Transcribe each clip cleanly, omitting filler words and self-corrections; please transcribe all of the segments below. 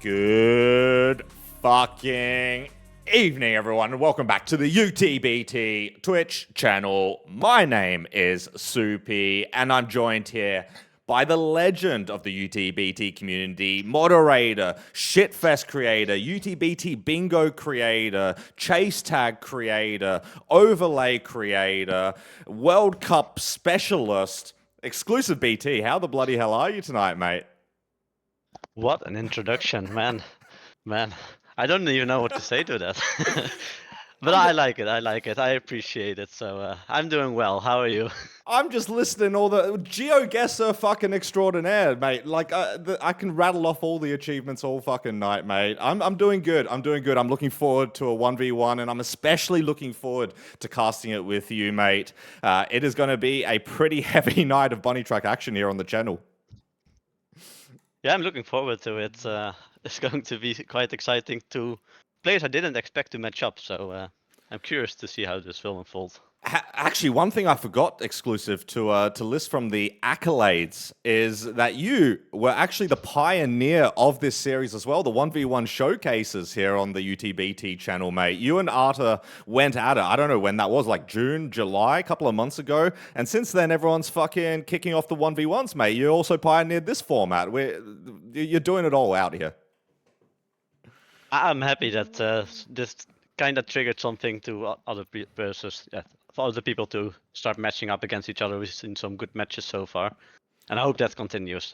Good fucking evening, everyone, and welcome back to the UTBT Twitch channel. My name is Soupy, and I'm joined here by the legend of the UTBT community, moderator, shitfest creator, UTBT bingo creator, chase tag creator, overlay creator, World Cup specialist, exclusive BT. How the bloody hell are you tonight, mate? What an introduction, man. I don't even know what to say to that. But I like it. I appreciate it. So I'm doing well. How are you? I'm just listing all the GeoGuessr fucking extraordinaire, mate. Like I can rattle off all the achievements all fucking night, mate. I'm doing good. I'm looking forward to a 1v1, and I'm especially looking forward to casting it with you, mate. It is going to be a pretty heavy night of Bunnytrack action here on the channel. Yeah, I'm looking forward to it. It's going to be quite exciting. Two players I didn't expect to match up. So I'm curious to see how this will unfold. Actually, one thing I forgot exclusive to list from the accolades is that you were actually the pioneer of this series as well, the 1v1 showcases here on the UTBT channel, mate. You and Artur went at it. I don't know when that was, like June, July, a couple of months ago. And since then, everyone's fucking kicking off the 1v1s, mate. You also pioneered this format. You're doing it all out here. I'm happy that this kind of triggered something to other for other people to start matching up against each other. We've seen some good matches so far, and I hope that continues.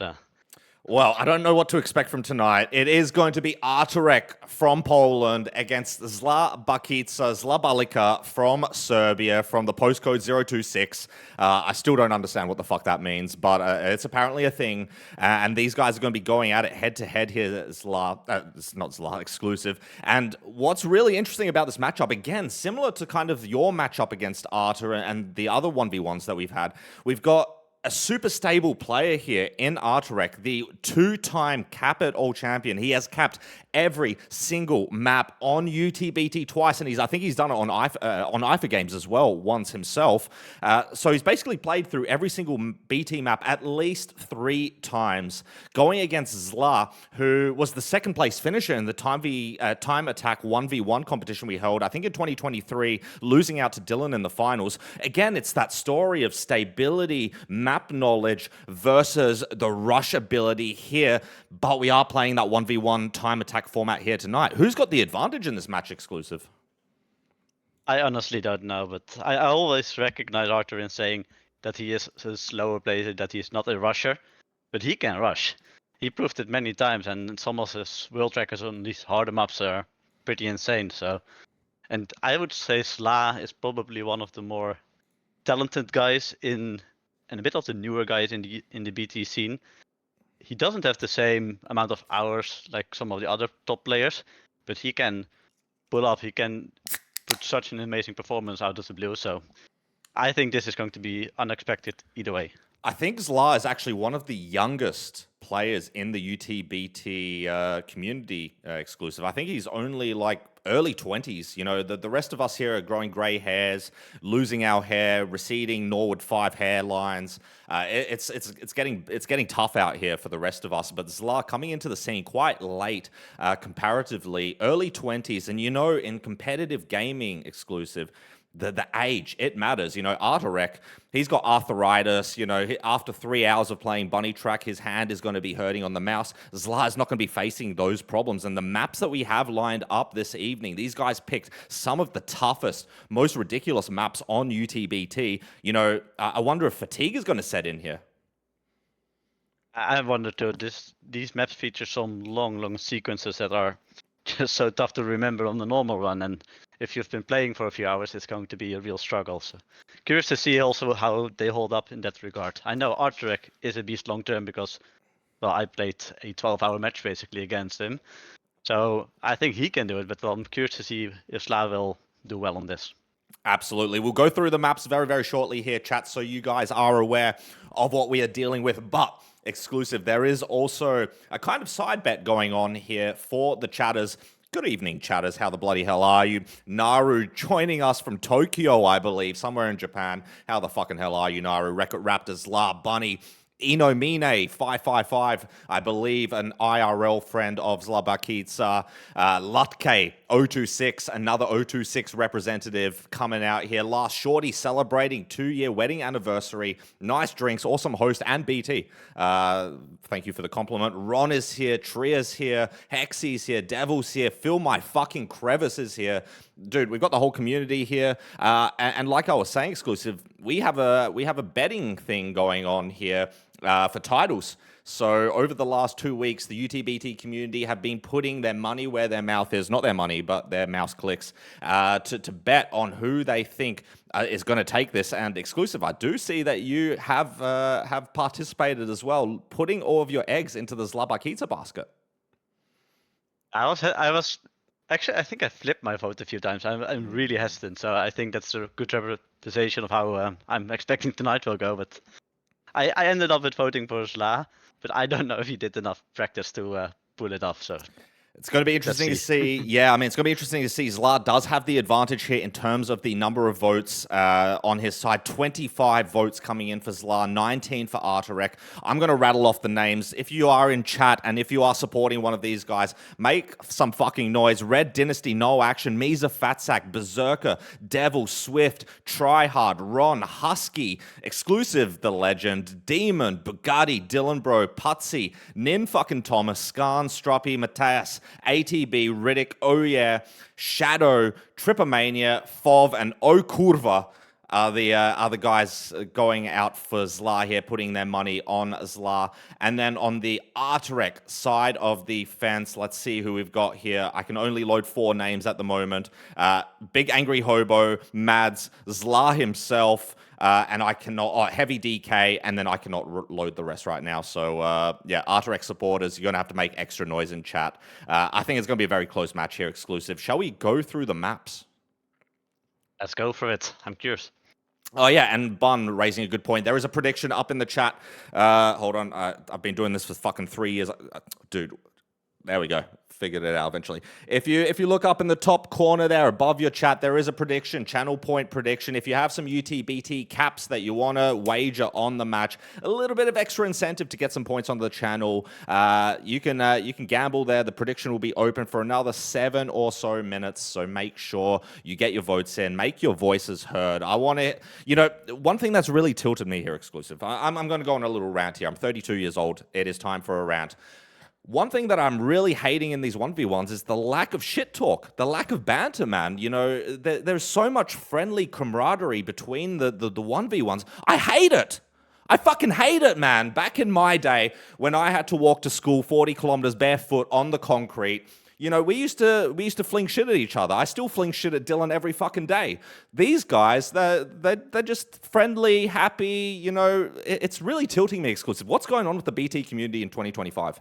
Well, I don't know what to expect from tonight. It is going to be Arturek from Poland against Zla Bakica, Zla Bakica from Serbia, from the postcode 026. I still don't understand what the fuck that means, but it's apparently a thing. And these guys are going to be going at it head-to-head here. It's not Zla, exclusive. And what's really interesting about this matchup, again, similar to kind of your matchup against Artur and the other 1v1s that we've had, we've got a super stable player here in Arturek, the two-time Cap It All champion. He has capped every single map on UTBT twice, and I think he's done it on IFA games as well once himself. So he's basically played through every single BT map at least 3 times, going against Zla, who was the second place finisher in the time attack 1v1 competition we held, I think in 2023, losing out to Dylan in the finals. Again, it's that story of stability, map knowledge versus the rush ability here, but we are playing that 1v1 time attack format here tonight. Who's got the advantage in this match, exclusive? I honestly don't know, but I always recognize Arthur in saying that he is a slower player, that he's not a rusher, but he can rush. He proved it many times, and some of his world records on these harder maps are pretty insane. So, and I would say Zla is probably one of the more talented guys and a bit of the newer guys in the BT scene. He doesn't have the same amount of hours like some of the other top players, but he can pull up. He can put such an amazing performance out of the blue. So I think this is going to be unexpected either way. I think Zla is actually one of the youngest players in the UTBT community exclusive. I think he's only like early 20s. You know, the rest of us here are growing gray hairs, losing our hair, receding Norwood 5 hairlines. It's getting tough out here for the rest of us. But Zla coming into the scene quite late, comparatively, early 20s. And you know, in competitive gaming exclusive, the age, it matters. You know, Arturek, he's got arthritis. You know, after 3 hours of playing Bunnytrack, his hand is going to be hurting on the mouse. Zla is not going to be facing those problems. And the maps that we have lined up this evening, these guys picked some of the toughest, most ridiculous maps on UTBT. You know, I wonder if fatigue is going to set in here. I wonder too. These maps feature some long sequences that are just so tough to remember on the normal run, and if you've been playing for a few hours, it's going to be a real struggle. So curious to see also how they hold up in that regard. I know Arturek is a beast long term because, well, I played a 12-hour match basically against him. So I think he can do it, but I'm curious to see if Zla will do well on this. Absolutely. We'll go through the maps very, very shortly here, chat, so you guys are aware of what we are dealing with. But exclusive, there is also a kind of side bet going on here for the chatters. Good evening, chatters. How the bloody hell are you? Naru joining us from Tokyo, I believe, somewhere in Japan. How the fucking hell are you, Naru? Record Raptors, La Bunny Inomine 555, I believe, an IRL friend of Zla Bakica. Lutke 026, another 026 representative coming out here. Last Shorty celebrating 2-year wedding anniversary. Nice drinks, awesome host, and BT. Thank you for the compliment. Ron is here, Tria's here, Hexy's here, Devil's here, Fill My Fucking Crevices here. Dude, we've got the whole community here. And like I was saying, exclusive, we have a betting thing going on here for titles. So over the last 2 weeks, the UTBT community have been putting their money where their mouth is. Not their money, but their mouse clicks to bet on who they think is going to take this. And exclusive, I do see that you have participated as well, putting all of your eggs into the Zla Bakica basket. I was actually, I think I flipped my vote a few times. I'm really hesitant, so I think that's a good representation of how I'm expecting tonight will go. But I ended up with voting for Zla, but I don't know if he did enough practice to pull it off. So it's going to be interesting to see. Yeah, I mean, it's going to be interesting to see. Zla does have the advantage here in terms of the number of votes on his side. 25 votes coming in for Zla, 19 for Arturek. I'm going to rattle off the names. If you are in chat and if you are supporting one of these guys, make some fucking noise. Red Dynasty, No Action, Misa Fatsack, Berserker, Devil, Swift, Tryhard, Ron, Husky, Exclusive, The Legend, Demon, Bugatti, Dylan Bro, Putsy, Nin fucking Thomas, Skarn, Struppy, Matthias, ATB, Riddick, Oh Yeah, Shadow, Tripomania, Fov, and O Curva are the guys going out for Zla here, putting their money on Zla. And then on the Arturek side of the fence, let's see who we've got here. I can only load 4 names at the moment. Big Angry Hobo, Mads, Zla himself, and I cannot, Heavy DK, and then I cannot load the rest right now. So, yeah, Arturek supporters, you're going to have to make extra noise in chat. I think it's going to be a very close match here, exclusive. Shall we go through the maps? Let's go for it. I'm curious. Oh, yeah, and Bun raising a good point. There is a prediction up in the chat. Hold on. I've been doing this for fucking 3 years. Dude, there we go. Figured it out eventually. If you look up in the top corner there above your chat, there is a prediction, channel point prediction. If you have some UTBT caps that you want to wager on the match, a little bit of extra incentive to get some points on the channel, you can gamble there. The prediction will be open for another 7 or so minutes, so make sure you get your votes in, make your voices heard. I want to, one thing that's really tilted me here, exclusive. I'm going to go on a little rant here. I'm 32 years old. It is time for a rant. One thing that I'm really hating in these 1v1s is the lack of shit talk, the lack of banter, man. There's so much friendly camaraderie between the 1v1s. I hate it. I fucking hate it, man. Back in my day, when I had to walk to school 40 kilometers barefoot on the concrete, we used to fling shit at each other. I still fling shit at Dylan every fucking day. These guys, they're just friendly, happy. It's really tilting me, exclusive. What's going on with the BT community in 2025?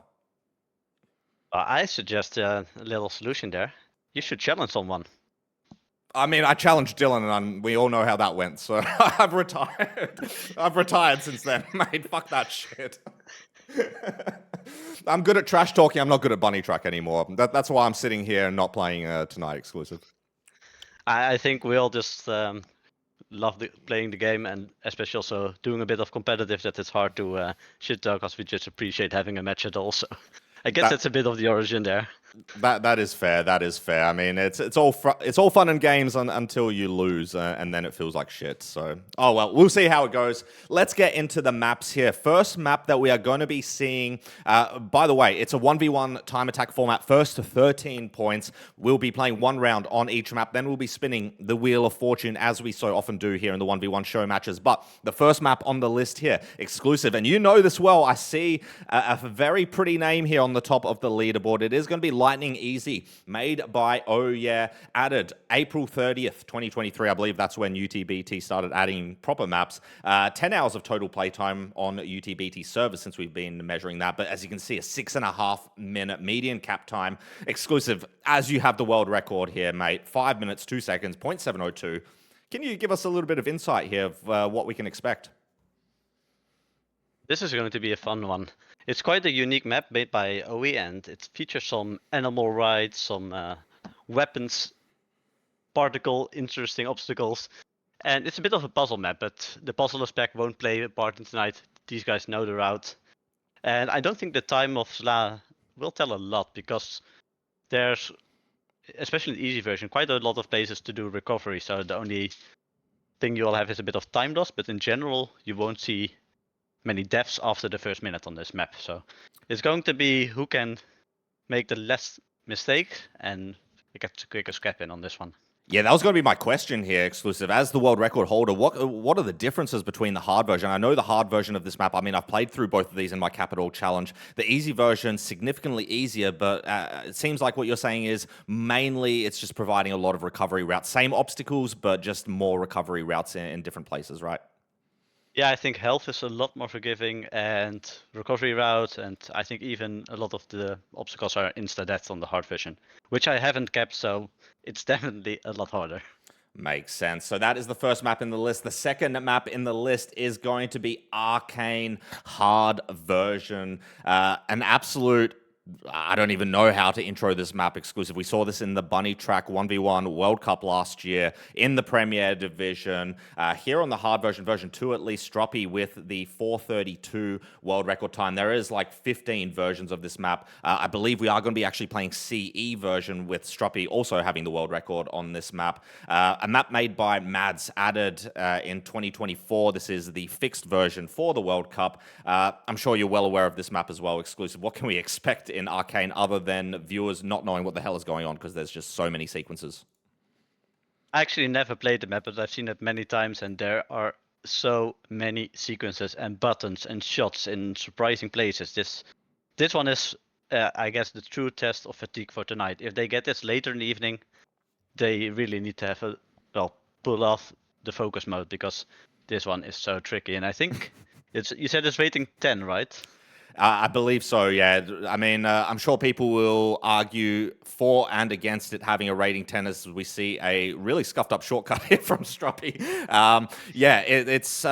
I suggest a little solution there. You should challenge someone. I mean, I challenged Dylan, and we all know how that went. So I've retired. I've retired since then, mate. Fuck that shit. I'm good at trash talking. I'm not good at Bunnytrack anymore. That's why I'm sitting here and not playing tonight exclusive. I think we all just love playing the game, and especially also doing a bit of competitive. That it's hard to shit talk, because we just appreciate having a match at all. So I guess that's a bit of the origin there. That is fair. That is fair. I mean, it's all fun and games until you lose, and then it feels like shit. So, oh well, we'll see how it goes. Let's get into the maps here. First map that we are going to be seeing. By the way, it's a 1v1 time attack format. First to 13 points. We'll be playing 1 round on each map. Then we'll be spinning the Wheel of Fortune, as we so often do here in the 1v1 show matches. But the first map on the list here, exclusive, and you know this well. I see a very pretty name here on the top of the leaderboard. It is going to be Lightning Easy, made by Oh Yeah, added April 30th, 2023. I believe that's when UTBT started adding proper maps. 10 hours of total playtime on UTBT server since we've been measuring that. But as you can see, a 6.5 minute median cap time. Exclusive, as you have the world record here, mate. 5 minutes, 2 seconds, 0.702. Can you give us a little bit of insight here of what we can expect? This is going to be a fun one. It's quite a unique map made by OE, and it features some animal rides, some weapons, interesting obstacles. And it's a bit of a puzzle map, but the puzzle aspect won't play a part in tonight. these guys know the route. And I don't think the time of Zla will tell a lot, because there's, especially in the easy version, quite a lot of places to do recovery. So the only thing you'll have is a bit of time loss, but in general, you won't see many deaths after the first minute on this map. So it's going to be who can make the less mistakes and get the quicker scrap in on this one. Yeah, that was going to be my question here, Exclusive. As the world record holder, what are the differences between the hard version? I know the hard version of this map. I mean, I've played through both of these in my Capital Challenge. The easy version, significantly easier, but it seems like what you're saying is mainly it's just providing a lot of recovery routes. Same obstacles, but just more recovery routes in different places, right? Yeah, I think health is a lot more forgiving, and recovery route, and I think even a lot of the obstacles are insta-death on the hard version, which I haven't kept, so it's definitely a lot harder. Makes sense. So that is the first map in the list. The second map in the list is going to be Arcane Hard Version. An absolute... I don't even know how to intro this map, Exclusive. We saw this in the Bunnytrack 1v1 World Cup last year in the Premier Division. Here on the hard version, version 2 at least, Stroppy with the 4:32 world record time. There is like 15 versions of this map. I believe we are going to be actually playing CE version with Stroppy also having the world record on this map. A map made by Mads, added in 2024. This is the fixed version for the World Cup. I'm sure you're well aware of this map as well, Exclusive. What can we expect in Arcane other than viewers not knowing what the hell is going on because there's just so many sequences? I actually never played the map, but I've seen it many times, and there are so many sequences and buttons and shots in surprising places. This one is, I guess, the true test of fatigue for tonight. If they get this later in the evening, they really need to have pull off the focus mode, because this one is so tricky. And I think you said it's rating 10, right? I believe so, yeah. I mean, I'm sure people will argue for and against it having a rating 10, as we see a really scuffed up shortcut here from Stroppy. It's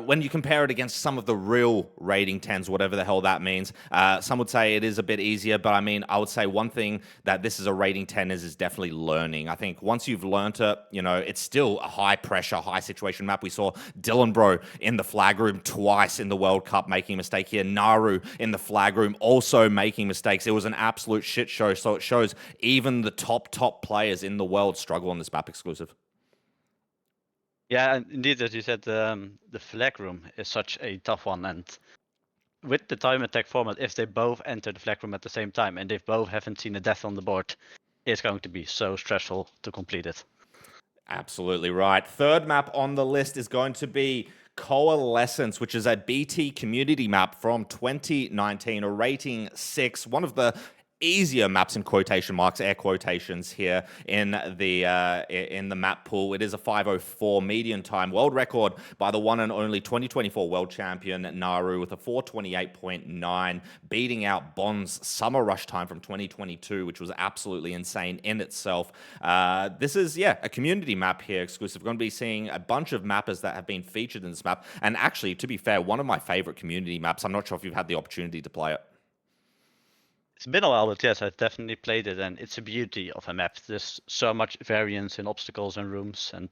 when you compare it against some of the real rating 10s, whatever the hell that means, some would say it is a bit easier, but I mean, I would say one thing that this is a rating 10 is definitely learning. I think once you've learned it, it's still a high pressure, high situation map. We saw Dylan Bro in the flag room twice in the World Cup making a mistake here. Naru in the flag room also making mistakes. It was an absolute shit show. So it shows even the top players in the world struggle on this map, Exclusive. Yeah, indeed, as you said, the flag room is such a tough one. And with the time attack format, if they both enter the flag room at the same time and they both haven't seen a death on the board, it's going to be so stressful to complete it. Absolutely right. Third map on the list is going to be Coalescence, which is a BT community map from 2019, a rating 6, one of the easier maps in quotation marks, air quotations here in the map pool. It is a 5:04 median time world record by the one and only 2024 world champion Naru with a 4:28.9, beating out Bond's summer rush time from 2022, which was absolutely insane in itself. This is a community map here, Exclusive. We're going to be seeing a bunch of mappers that have been featured in this map, and actually, to be fair, one of my favorite community maps. I'm not sure if you've had the opportunity to play it. It's been a while, but yes, I've definitely played it, and it's a beauty of a map. There's so much variance in obstacles and rooms, and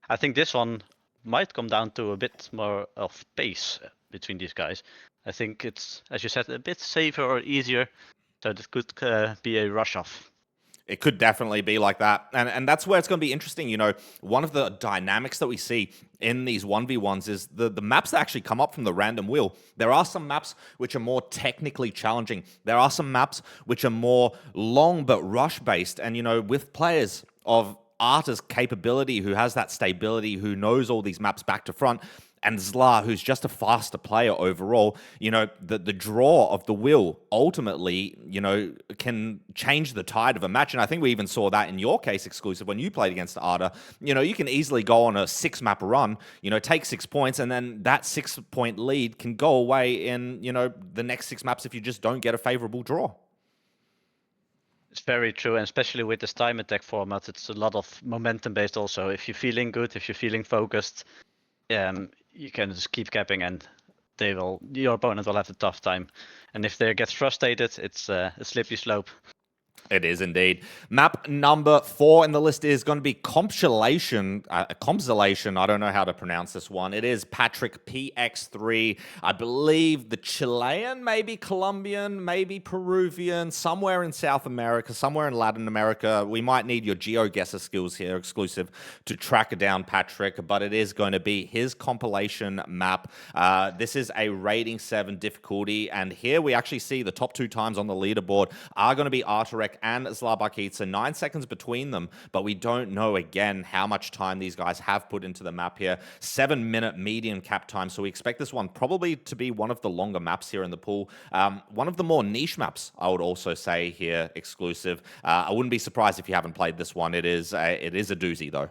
I think this one might come down to a bit more of pace between these guys. I think it's, as you said, a bit safer or easier, so this could be a rush off. It could definitely be like that. And that's where it's going to be interesting. One of the dynamics that we see in these 1v1s is the maps that actually come up from the random wheel. There are some maps which are more technically challenging. There are some maps which are more long but rush-based. And, with players of Arta's capability, who has that stability, who knows all these maps back to front, and Zla, who's just a faster player overall, the draw of the wheel ultimately, can change the tide of a match. And I think we even saw that in your case, Exclusive, when you played against Arta. You can easily go on a 6-map run, take 6 points, and then that 6-point lead can go away in, the next 6 maps if you just don't get a favorable draw. It's very true, and especially with this time attack format, it's a lot of momentum based also. If you're feeling good, if you're feeling focused, you can just keep capping, and your opponent will have a tough time. And if they get frustrated, it's a slippery slope. It is indeed. Map number 4 in the list is going to be Compsolation. Compsolation. I don't know how to pronounce this one. It is Patrick PX3. I believe the Chilean, maybe Colombian, maybe Peruvian, somewhere in South America, somewhere in Latin America. We might need your GeoGuessr skills here, exclusive, to track down Patrick, but it is going to be his compilation map. This is a rating 7 difficulty, and here we actually see the top 2 times on the leaderboard are going to be Arturek and Zla Bakica, 9 seconds between them, but we don't know, again, how much time these guys have put into the map here. 7-minute median cap time, so we expect this one probably to be one of the longer maps here in the pool. One of the more niche maps, I would also say here, exclusive. I wouldn't be surprised if you haven't played this one. It is a doozy, though.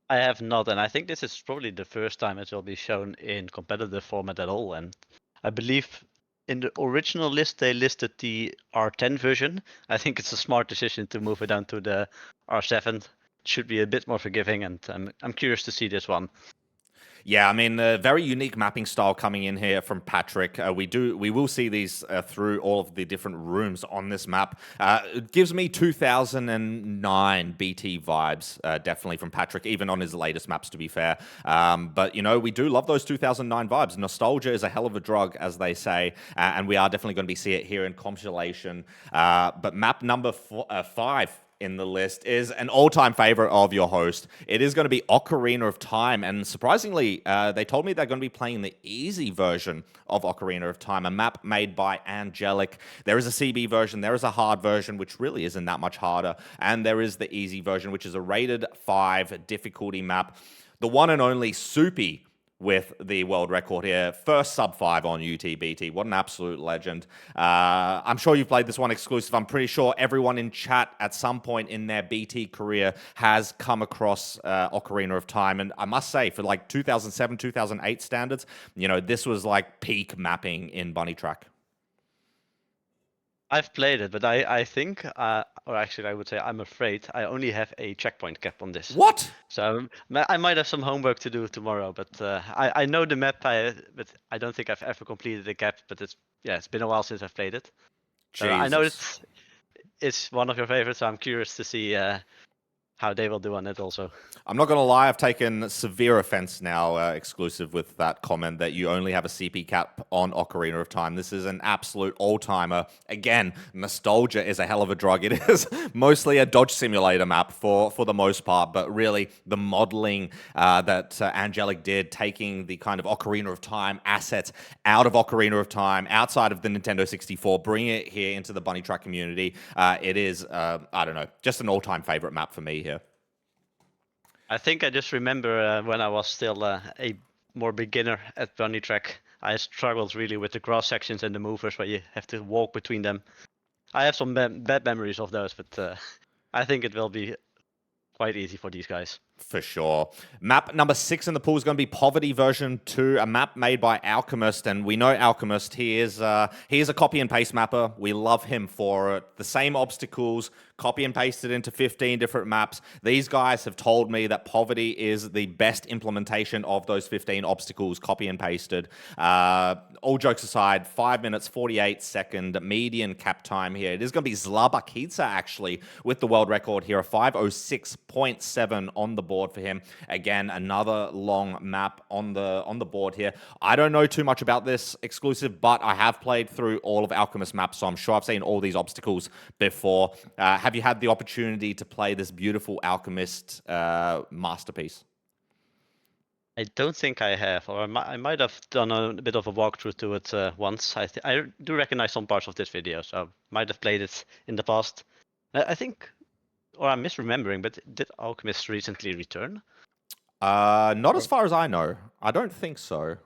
I have not, and I think this is probably the first time it will be shown in competitive format at all, and I believe in the original list, they listed the R10 version. I think it's a smart decision to move it down to the R7. It should be a bit more forgiving, and I'm curious to see this one. Yeah, I mean, a very unique mapping style coming in here from Patrick. We will see these through all of the different rooms on this map. It gives me 2009 BT vibes, definitely from Patrick, even on his latest maps, to be fair. But, you know, we do love those 2009 vibes. Nostalgia is a hell of a drug, as they say, and we are definitely going to be seeing it here in Compsolation. But map number 5 in the list is an all-time favorite of your host. It is going to be Ocarina of Time, and surprisingly, they told me they're going to be playing the easy version of Ocarina of Time, a map made by Angelic. There is a CB version, there is a hard version, which really isn't that much harder, and there is the easy version, which is a rated 5 difficulty map. The one and only Soupy with the world record here. First sub-5 on UTBT. What an absolute legend. I'm sure you've played this one exclusive. I'm pretty sure everyone in chat at some point in their BT career has come across Ocarina of Time. And I must say, for like 2007, 2008 standards, you know, this was like peak mapping in Bunnytrack. I've played it, but I think, or actually I would say I'm afraid, I only have a checkpoint cap on this. What? So I might have some homework to do tomorrow, but I know the map, but I don't think I've ever completed the cap, but it's been a while since I've played it. So I know it's one of your favorites, so I'm curious to see how they will do on it also. I'm not going to lie, I've taken severe offense now, exclusive with that comment that you only have a CP cap on Ocarina of Time. This is an absolute all-timer. Again, nostalgia is a hell of a drug. It is mostly a dodge simulator map for the most part, but really the modeling that Angelic did, taking the kind of Ocarina of Time assets out of Ocarina of Time, outside of the Nintendo 64, bringing it here into the Bunnytrack community. It is, I don't know, just an all-time favorite map for me here. I think I just remember when I was still a more beginner at Bunnytrack, I struggled really with the cross sections and the movers where you have to walk between them. I have some bad memories of those, but I think it will be quite easy for these guys. For sure. Map number 6 in the pool is going to be Poverty version 2, a map made by Alchemist, and we know Alchemist. He is a copy and paste mapper. We love him for it. The same obstacles, copy and pasted into 15 different maps. These guys have told me that Poverty is the best implementation of those 15 obstacles, copy and pasted. All jokes aside, 5 minutes, 48 second median cap time here. It is going to be Zla Bakica, actually, with the world record here, a 5:06.7 on the board for him. Again, another long map on the board here. I don't know too much about this exclusive, but I have played through all of Alchemist maps, so I'm sure I've seen all these obstacles before. Have you had the opportunity to play this beautiful Alchemist masterpiece? I don't think I have, or I might have done a bit of a walkthrough to it once. I do recognize some parts of this video, so I might have played it in the past. I think, or I'm misremembering, but did Alchemist recently return? Not as far as I know. I don't think so.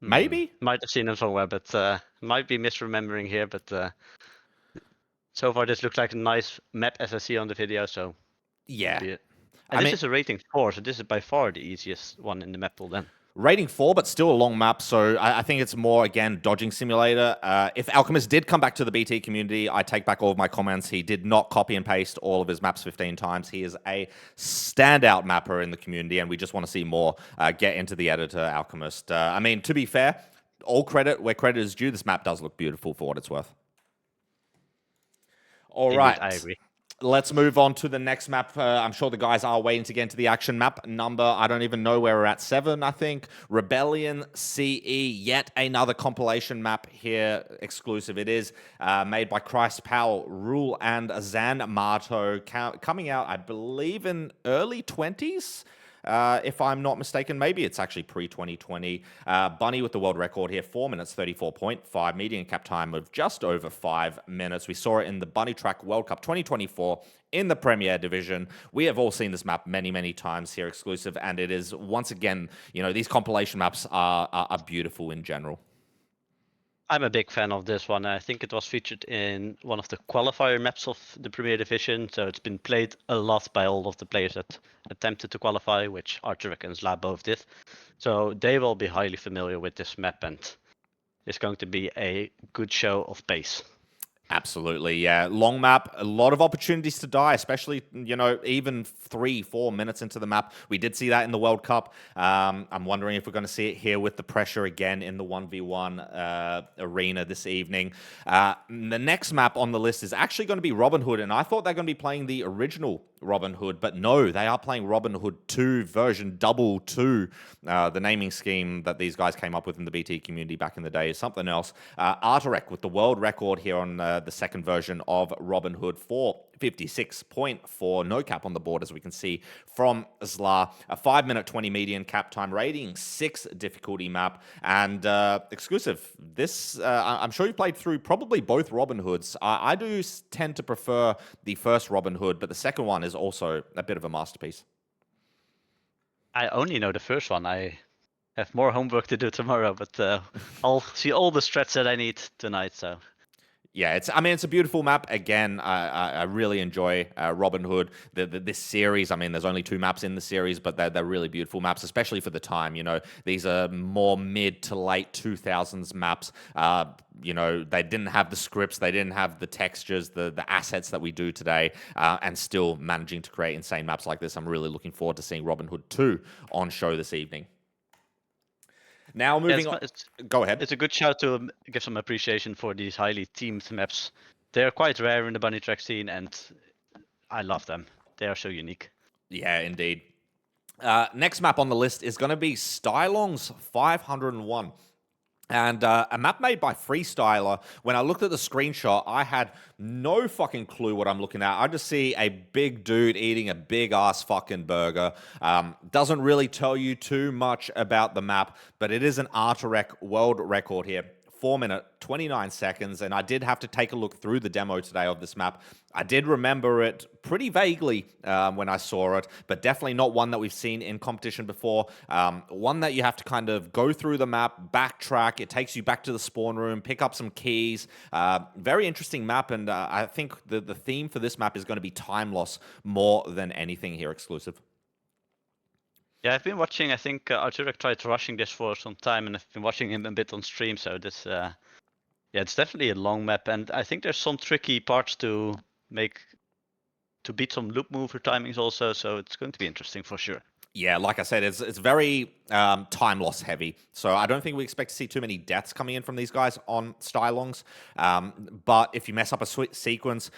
Maybe? Might have seen it somewhere, but might be misremembering here, but so far this looks like a nice map as I see on the video, so... Yeah. And this is a rating 4, so this is by far the easiest one in the map pool then. Rating 4, but still a long map, so I think it's more, again, dodging simulator. If Alchemist did come back to the BT community, I take back all of my comments. He did not copy and paste all of his maps 15 times. He is a standout mapper in the community, and we just want to see more get into the editor, Alchemist. I mean, to be fair, all credit where credit is due, this map does look beautiful for what it's worth. All Indeed, right. I agree. Let's move on to the next map. I'm sure the guys are waiting to get into the action. Map number, I don't even know where we're at. 7, I think. Rebellion CE, yet another compilation map here, exclusive. It is made by Christ Powell, Rule, and Zan Marto, coming out, I believe, in early 20s. If I'm not mistaken, maybe it's actually pre-2020. Bunny with the world record here, 4 minutes 34.5, median cap time of just over 5 minutes. We saw it in the Bunnytrack World Cup 2024 in the Premier Division. We have all seen this map many, many times here, exclusive, and it is, once again, these compilation maps are beautiful in general. I'm a big fan of this one. I think it was featured in one of the qualifier maps of the Premier Division, so it's been played a lot by all of the players that attempted to qualify, which Arturek and Zla both did. So they will be highly familiar with this map, and it's going to be a good show of pace. Absolutely, yeah. Long map, a lot of opportunities to die, especially, even 3-4 minutes into the map. We did see that in the World Cup. I'm wondering if we're going to see it here with the pressure again in the 1v1 arena this evening. The next map on the list is actually going to be Robin Hood, and I thought they're going to be playing the original Robin Hood, but no, they are playing Robin Hood 2 version 2. The naming scheme that these guys came up with in the BT community back in the day is something else. Arturek with the world record here on the second version of Robin Hood 4:56.4, no cap on the board, as we can see from Zla. A 5 minute 20 median cap time, rating 6 difficulty map, and exclusive. This, I'm sure you played through probably both Robin Hoods. I do tend to prefer the first Robin Hood, but the second one is also a bit of a masterpiece. I only know the first one. I have more homework to do tomorrow, but I'll see all the strats that I need tonight. So yeah, it's a beautiful map. Again, I really enjoy Robin Hood. This series, there's only 2 maps in the series, but they're really beautiful maps, especially for the time. These are more mid to late 2000s maps. They didn't have the scripts, they didn't have the textures, the assets that we do today, and still managing to create insane maps like this. I'm really looking forward to seeing Robin Hood 2 on show this evening. Now moving on. Go ahead. It's a good shout to give some appreciation for these highly teamed maps. They're quite rare in the Bunnytrack scene, and I love them. They are so unique. Yeah, indeed. Next map on the list is going to be Stylong's 501. And a map made by Freestyler. When I looked at the screenshot, I had no fucking clue what I'm looking at. I just see a big dude eating a big-ass fucking burger. Doesn't really tell you too much about the map, but it is an Arturek world record here. 4 minute, 29 seconds, and I did have to take a look through the demo today of this map. I did remember it pretty vaguely when I saw it, but definitely not one that we've seen in competition before. One that you have to kind of go through the map, backtrack. It takes you back to the spawn room, pick up some keys. Very interesting map, and I think the theme for this map is going to be time loss more than anything here, exclusive. Yeah, I've been watching. I think Arturek tried rushing this for some time, and I've been watching him a bit on stream. So this, yeah, it's definitely a long map, and I think there's some tricky parts to beat some loop mover timings also. So it's going to be interesting for sure. Yeah, like I said, it's very time loss heavy. So I don't think we expect to see too many deaths coming in from these guys on Stylongs. But if you mess up a sequence,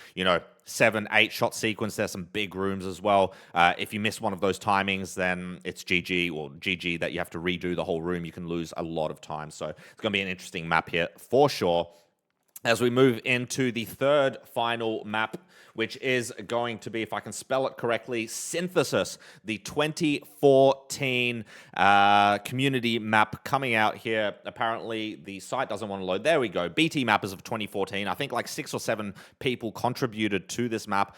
7-8 shot sequence, there's some big rooms as well. If you miss one of those timings, then it's GG, or GG that you have to redo the whole room. You can lose a lot of time. So it's going to be an interesting map here for sure. As we move into the third final map, which is going to be, if I can spell it correctly, Synthesis, the 2014 community map coming out here. Apparently, the site doesn't want to load. There we go. BT map is of 2014. I think like 6 or 7 people contributed to this map.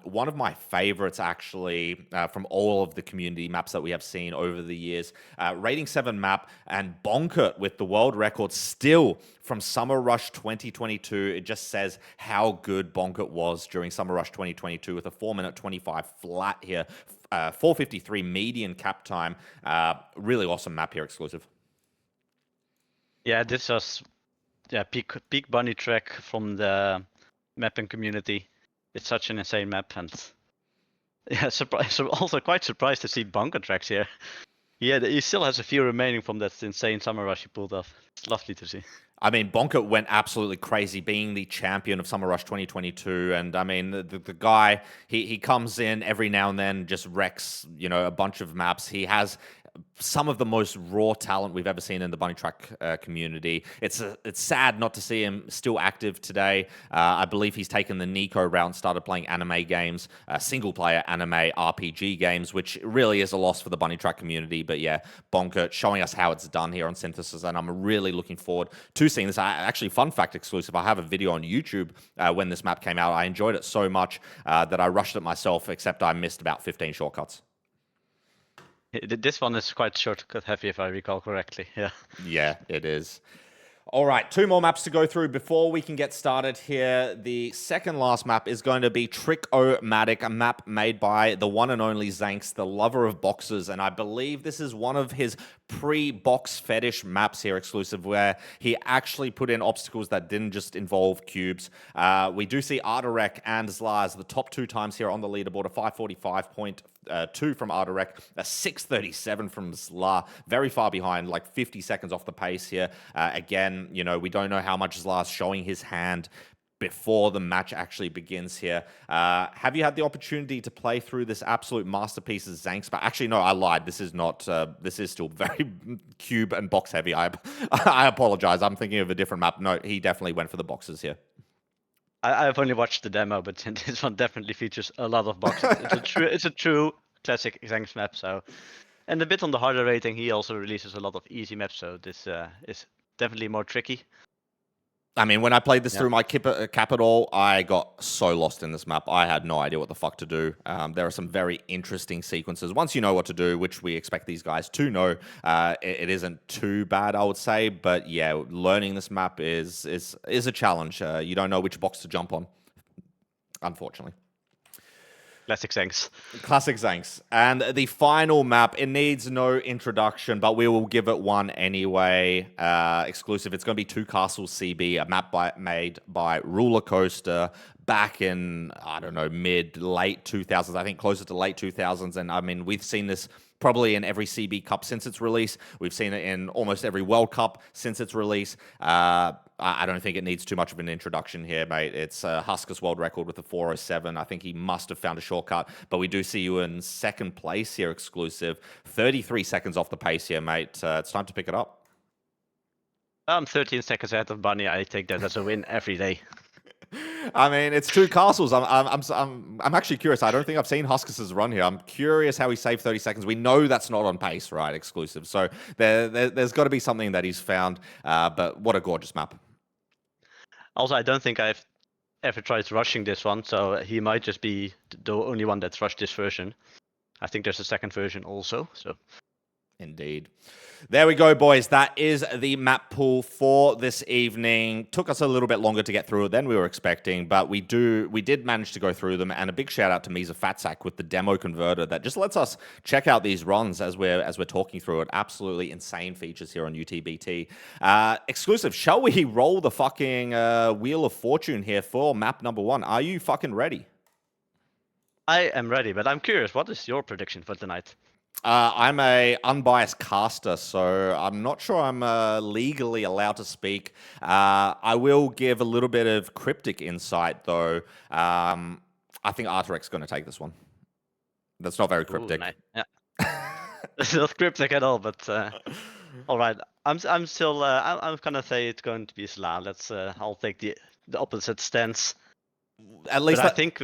One of my favorites, actually, from all of the community maps that we have seen over the years. Rating 7 map, and Bonkert with the world record still from Summer Rush 2022. It just says how good Bonkert was during Summer Rush 2022 with a 4 minute 25 flat here, 4:53 median cap time. Really awesome map here, exclusive. Yeah, this was peak Bunnytrack from the mapping community. It's such an insane map, and yeah, also quite surprised to see Bunker tracks here. Yeah, he still has a few remaining from that insane summer rush he pulled off. It's lovely to see. I mean, Bonka went absolutely crazy being the champion of Summer Rush 2022. And I mean, the guy, he comes in every now and then, just wrecks, a bunch of maps. He has some of the most raw talent we've ever seen in the Bunnytrack community. It's sad not to see him still active today. I believe he's taken the Nico route and started playing anime games, single-player anime RPG games, which really is a loss for the Bunnytrack community. But yeah, Bonka showing us how it's done here on Synthesis, and I'm really looking forward to seeing this. Actually, fun fact exclusive, I have a video on YouTube when this map came out. I enjoyed it so much that I rushed it myself, except I missed about 15 shortcuts. This one is quite shortcut heavy, if I recall correctly. Yeah. Yeah, it is. All right, 2 more maps to go through before we can get started here. The second last map is going to be Trick-O-Matic, a map made by the one and only Zanks, the lover of boxes. And I believe this is one of his pre-box fetish maps here exclusive, where he actually put in obstacles that didn't just involve cubes. We do see Arturek and Zla as the top 2 times here on the leaderboard, a 545.2 from Arturek, a 637 from Zla, very far behind, like 50 seconds off the pace here. Again, we don't know how much Zla's showing his hand before the match actually begins here. Have you had the opportunity to play through this absolute masterpiece of Zanks? But actually, no, I lied. This is not. This is still very cube and box heavy. I apologize. I'm thinking of a different map. No, he definitely went for the boxes here. I've only watched the demo, but this one definitely features a lot of boxes. It's a true classic Zanks map. So, and a bit on the harder rating, he also releases a lot of easy maps. So this is definitely more tricky. I mean, when I played this through my Capital, I got so lost in this map. I had no idea what the fuck to do. There are some very interesting sequences. Once you know what to do, which we expect these guys to know, it isn't too bad, I would say. But yeah, learning this map is a challenge. You don't know which box to jump on, unfortunately. Classic Zanks. Classic Zanks. And the final map, it needs no introduction, but we will give it one anyway. Exclusive. It's going to be Two Castles CB, a map made by Roller Coaster back in, I don't know, late 2000s. I think closer to late 2000s. And I mean, we've seen this probably in every CB Cup since its release. We've seen it in almost every World Cup since its release. I don't think it needs too much of an introduction here, mate. It's Husker's world record with a 407. I think he must have found a shortcut, but we do see you in second place here, exclusive. 33 seconds off the pace here, mate. It's time to pick it up. I'm 13 seconds ahead of Bunny. I take that as a win every day. I mean, it's Two Castles. I'm actually curious. I don't think I've seen Huskers' run here. I'm curious how he saved 30 seconds. We know that's not on pace, right? Exclusive. So there's got to be something that he's found. But what a gorgeous map. Also, I don't think I've ever tried rushing this one, so he might just be the only one that's rushed this version. I think there's a second version also. So. Indeed. There we go, boys. That is the map pool for this evening. Took us a little bit longer to get through it than we were expecting, but we did manage to go through them. And a big shout out to Misa Fatsack with the demo converter that just lets us check out these runs as we're talking through it. Absolutely insane features here on UTBT. Exclusive. Shall we roll the fucking Wheel of Fortune here for map number 1? Are you fucking ready? I am ready, but I'm curious. What is your prediction for tonight? I'm a unbiased caster, so I'm not sure I'm legally allowed to speak. I will give a little bit of cryptic insight, though. I think Arturek's going to take this one. That's not very cryptic. Ooh, nice. Yeah. It's not cryptic at all, but all right. I'm still. I'm gonna say it's going to be Zla. I'll take the opposite stance. At least I think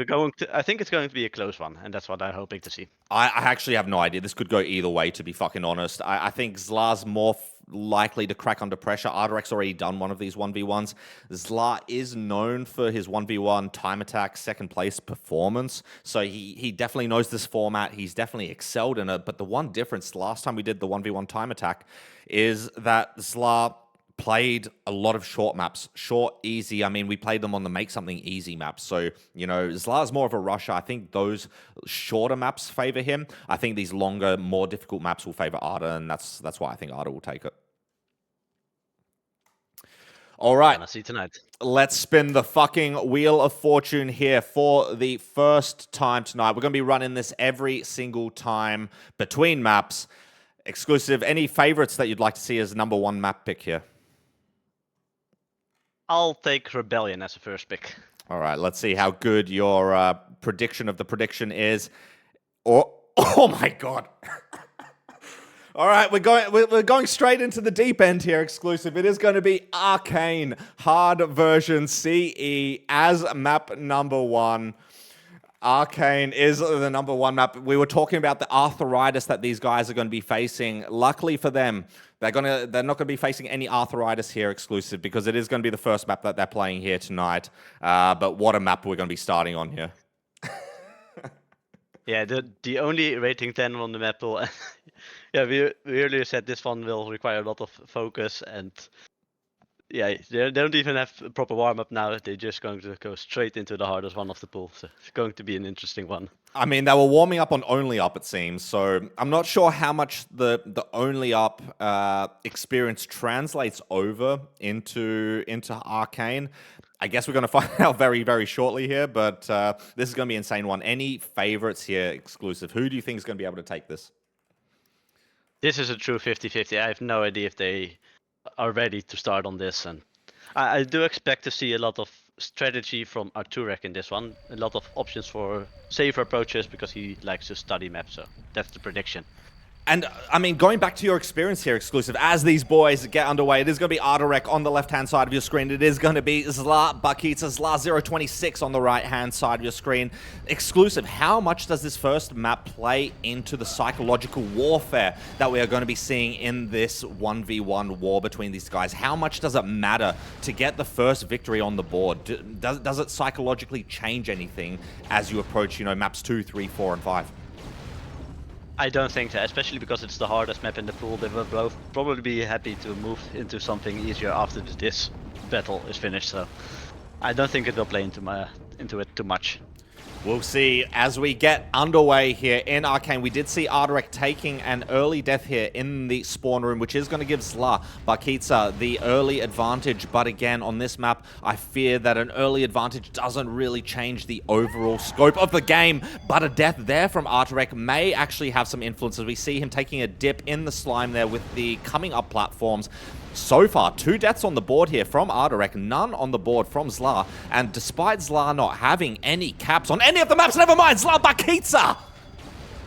I think it's going to be a close one, and that's what I'm hoping to see. I actually have no idea. This could go either way, to be fucking honest. I think Zla's more likely to crack under pressure. Arturek's already done one of these 1v1s. Zla is known for his 1v1 time attack, second place performance. So he definitely knows this format. He's definitely excelled in it. But the one difference last time we did the 1v1 time attack is that Zla played a lot of short maps. Short, easy. I mean, we played them on the make something easy maps. So, Zla's more of a rusher. I think those shorter maps favor him. I think these longer, more difficult maps will favor Arda, and that's why I think Arda will take it. All right. See tonight. Let's spin the fucking Wheel of Fortune here for the first time tonight. We're going to be running this every single time between maps. Exclusive, any favorites that you'd like to see as #1 map pick here? I'll take Rebellion as a first pick. All right, let's see how good your prediction of the prediction is. Oh my god. All right, we're going straight into the deep end here, Exclusive. It is going to be Arcane Hard Version CE as map #1. Arcane is the #1 map. We were talking about the arthritis that these guys are going to be facing. Luckily for them, they're not going to be facing any arthritis here, Exclusive, because it is going to be the first map that they're playing here tonight. But what a map we're going to be starting on here. Yeah, the only rating 10 on the map will... yeah, we earlier said this one will require a lot of focus, and yeah, they don't even have a proper warm-up now. They're just going to go straight into the hardest one of the pool. So it's going to be an interesting one. I mean, they were warming up on Only Up, it seems, so I'm not sure how much the Only Up experience translates over into Arcane. I guess we're going to find out very, very shortly here, but this is going to be an insane one. Any favorites here, Exclusive? Who do you think is going to be able to take this? This is a true 50-50. I have no idea if they are ready to start on this, and I do expect to see a lot of strategy from Arturek in this one. A lot of options for safer approaches because he likes to study maps, so that's the prediction. And, I mean, going back to your experience here, Exclusive, as these boys get underway, it is going to be Arturek on the left-hand side of your screen. It is going to be Zla Bakica, Zla026 on the right-hand side of your screen. Exclusive, how much does this first map play into the psychological warfare that we are going to be seeing in this 1v1 war between these guys? How much does it matter to get the first victory on the board? Does it psychologically change anything as you approach, maps 2, 3, 4, and 5? I don't think so, especially because it's the hardest map in the pool. They will both probably be happy to move into something easier after this battle is finished, so I don't think it will play into it too much. We'll see as we get underway here in Arcane. We did see Arturek taking an early death here in the spawn room, which is going to give Zla Bakica the early advantage. But again, on this map, I fear that an early advantage doesn't really change the overall scope of the game. But a death there from Arturek may actually have some influence as we see him taking a dip in the slime there with the coming up platforms. So far, 2 deaths on the board here from Arturek, none on the board from Zla. And despite Zla not having any caps on any of the maps, never mind, Zla Bakica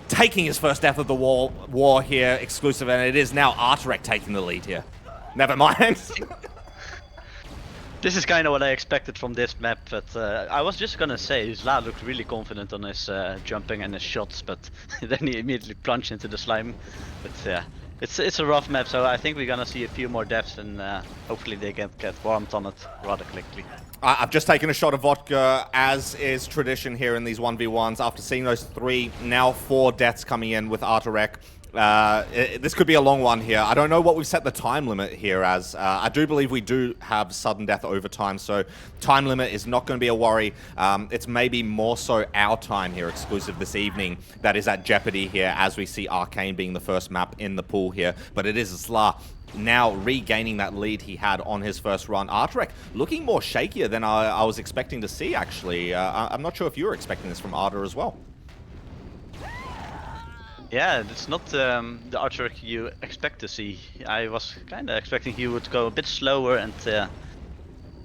taking his first death of the war here, Exclusive, and it is now Arturek taking the lead here. Never mind. This is kind of what I expected from this map, but I was just gonna say, Zla looked really confident on his jumping and his shots, but then he immediately plunged into the slime. But yeah. It's a rough map, so I think we're gonna see a few more deaths, and hopefully they get warmed on it rather quickly. I've just taken a shot of vodka, as is tradition here in these 1v1s. After seeing those 3, now 4 deaths coming in with Arturek. This could be a long one here. I don't know what we've set the time limit here as. I do believe we do have sudden death overtime, so time limit is not going to be a worry. It's maybe more so our time here, Exclusive, this evening, that is at jeopardy here as we see Arcane being the first map in the pool here. But it is Zla now regaining that lead he had on his first run. Arturek looking more shakier than I was expecting to see, actually. I'm not sure if you were expecting this from Artur as well. Yeah, it's not the Arturek you expect to see. I was kind of expecting he would go a bit slower and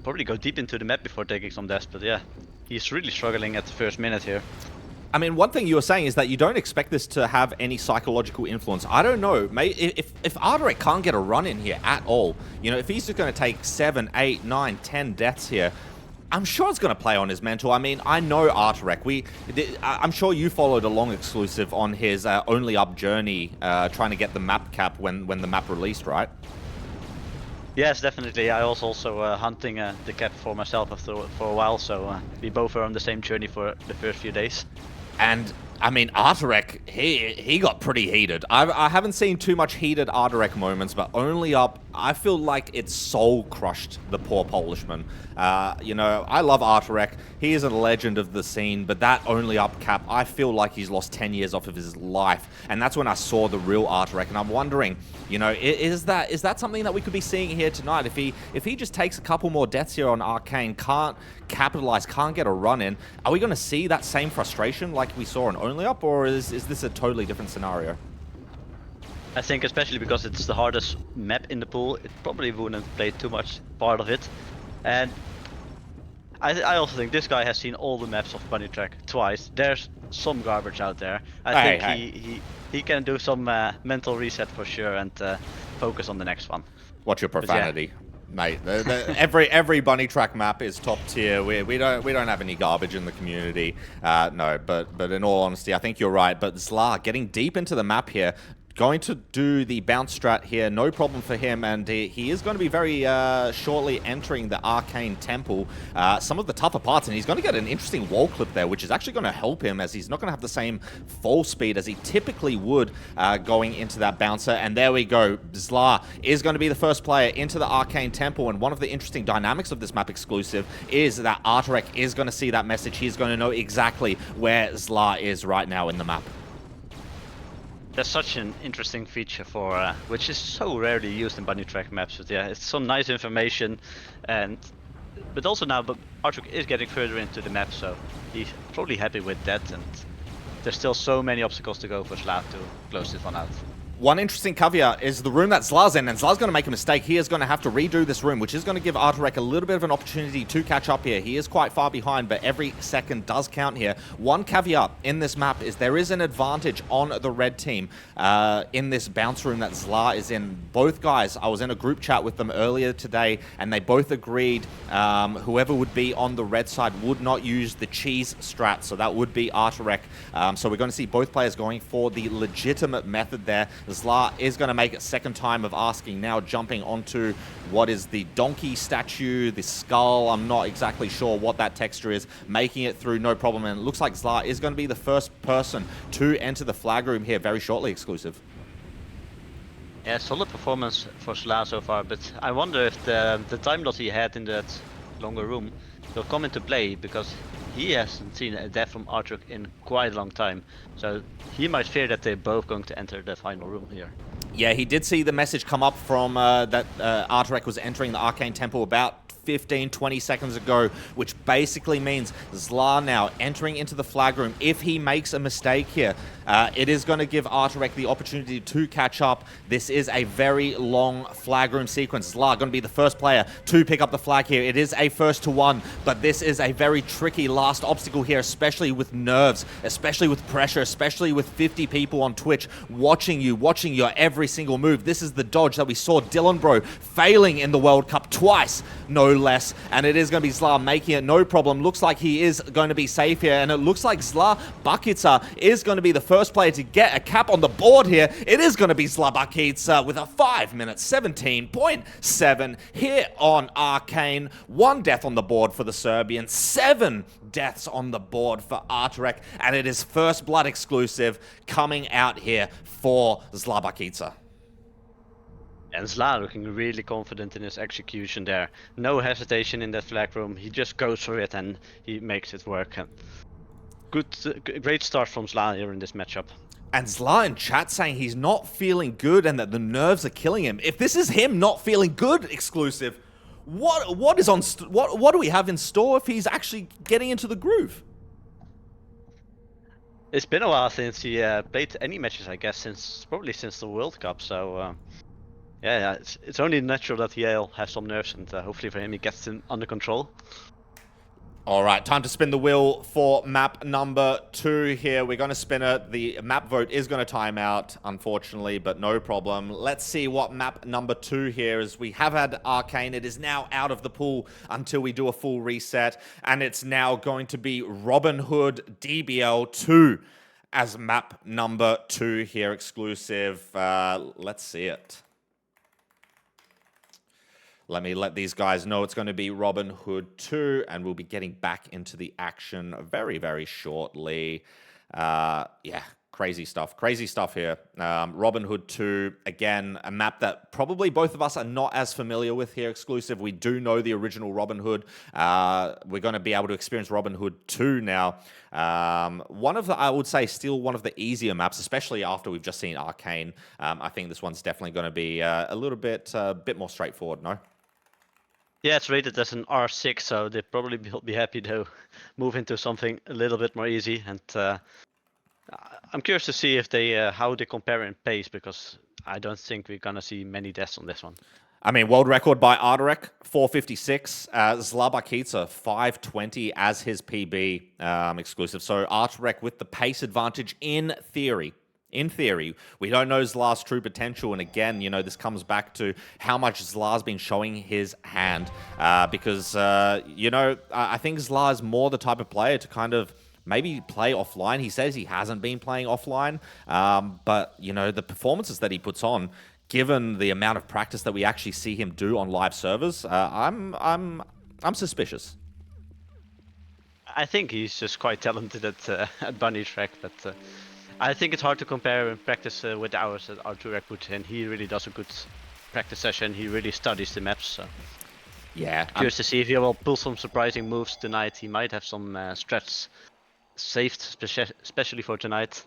probably go deep into the map before taking some deaths, but yeah, he's really struggling at the first minute here. I mean, one thing you were saying is that you don't expect this to have any psychological influence. I don't know. If Arturek can't get a run in here at all, if he's just going to take 7, 8, 9, 10 deaths here, I'm sure it's going to play on his mental. I mean, I know Arturek. I'm sure you followed along, Exclusive, on his Only Up journey, trying to get the map cap when the map released, right? Yes, definitely. I was also hunting the cap for myself for a while, so we both were on the same journey for the first few days. And I mean, Arturek, he got pretty heated. I haven't seen too much heated Arturek moments, but Only Up, I feel like it soul crushed the poor Polishman. I love Arturek. He is a legend of the scene, but that Only Up cap, I feel like he's lost 10 years off of his life. And that's when I saw the real Arturek, and I'm wondering, is that something that we could be seeing here tonight? If he just takes a couple more deaths here on Arcane, can't capitalize, can't get a run in, are we going to see that same frustration like we saw on Only Up, or is this a totally different scenario? I think especially because it's the hardest map in the pool, it probably wouldn't play too much part of it. And I also think this guy has seen all the maps of Bunnytrack twice. There's some garbage out there. I Hey, think hey. he can do some mental reset for sure and focus on the next one. Watch your But yeah. profanity, mate. Every Bunnytrack map is top tier. We don't have any garbage in the community. No, but in all honesty, I think you're right. But Zla getting deep into the map here. Going to do the bounce strat here, no problem for him, and he is going to be very shortly entering the Arcane Temple. Some of the tougher parts, and he's going to get an interesting wall clip there, which is actually going to help him, as he's not going to have the same fall speed as he typically would going into that bouncer. And there we go. Zla is going to be the first player into the Arcane Temple, and one of the interesting dynamics of this map exclusive is that Arturek is going to see that message. He's going to know exactly where Zla is right now in the map. That's such an interesting feature for which is so rarely used in Bunnytrack maps. But yeah, it's some nice information, but also now, Arturek is getting further into the map, so he's probably happy with that. And there's still so many obstacles to go for Zla to close this one out. One interesting caveat is the room that Zla's in, and Zla's going to make a mistake. He is going to have to redo this room, which is going to give Arturek a little bit of an opportunity to catch up here. He is quite far behind, but every second does count here. One caveat in this map is there is an advantage on the red team in this bounce room that Zla is in. Both guys, I was in a group chat with them earlier today, and they both agreed whoever would be on the red side would not use the cheese strat, so that would be Arturek. So we're going to see both players going for the legitimate method there. Zla is going to make a second time of asking, now jumping onto what is the donkey statue, the skull. I'm not exactly sure what that texture is, making it through no problem. And it looks like Zla is going to be the first person to enter the flag room here very shortly, exclusive. Yeah, solid performance for Zla so far, but I wonder if the time loss he had in that longer room will come into play, because he hasn't seen a death from Arturek in quite a long time. So he might fear that they're both going to enter the final room here. Yeah, he did see the message come up from that Arturek was entering the Arcane Temple about 15-20 seconds ago, which basically means Zla now entering into the flag room. If he makes a mistake here, it is going to give Arturek the opportunity to catch up. This is a very long flag room sequence. Zla going to be the first player to pick up the flag here. It is a 1-to-1, but this is a very tricky last obstacle here, especially with nerves, especially with pressure, especially with 50 people on Twitch watching your every single move. This is the dodge that we saw Dylan Bro failing in the World Cup twice, no less, and it is going to be Zla making it no problem. Looks like he is going to be safe here, and it looks like Zla Bakica is going to be the first player to get a cap on the board here. It is going to be Zla Bakica with a 5-minute 17.7 here on Arcane. 1 death on the board for the Serbian, 7 deaths on the board for Arturek, and it is First Blood exclusive coming out here for Zla Bakica. And Zla looking really confident in his execution there. No hesitation in that flag room. He just goes for it and he makes it work. Great start from Zla here in this matchup. And Zla in chat saying he's not feeling good and that the nerves are killing him. If this is him not feeling good, exclusive, what do we have in store if he's actually getting into the groove? It's been a while since he played any matches, I guess, probably since the World Cup. So yeah, it's only natural that he'll have some nerves, and hopefully for him he gets them under control. All right, time to spin the wheel for map number 2 here. We're going to spin it. The map vote is going to time out, unfortunately, but no problem. Let's see what map number 2 here is. We have had Arcane. It is now out of the pool until we do a full reset, and it's now going to be Robin Hood DBL 2 as map number 2 here, exclusive. Let's see it. Let me let these guys know it's going to be Robin Hood 2, and we'll be getting back into the action very, very shortly. Yeah, crazy stuff here. Robin Hood 2, again, a map that probably both of us are not as familiar with here, exclusive. We do know the original Robin Hood. We're going to be able to experience Robin Hood 2 now. One of the, I would say, still one of the easier maps, especially after we've just seen Arcane. I think this one's definitely going to be a little bit more straightforward, no? Yeah, it's rated as an R6, so they'd probably be happy to move into something a little bit more easy. And I'm curious to see if they how they compare in pace, because I don't think we're gonna see many deaths on this one. I mean, world record by Arturek, 456. Zla Bakica, 520 as his PB exclusive. So Arturek with the pace advantage in theory. In theory, we don't know Zla's true potential, and again, you know, this comes back to how much Zla's been showing his hand, because, you know, I think Zla is more the type of player to kind of maybe play offline. He says he hasn't been playing offline, but, you know, the performances that he puts on, given the amount of practice that we actually see him do on live servers, I'm suspicious. I think he's just quite talented at Bunnytrack, but I think it's hard to compare in practice with the hours that Arturek put in. He really does a good practice session. He really studies the maps. So. Yeah. Curious to see if he will pull some surprising moves tonight. He might have some strats saved, especially for tonight.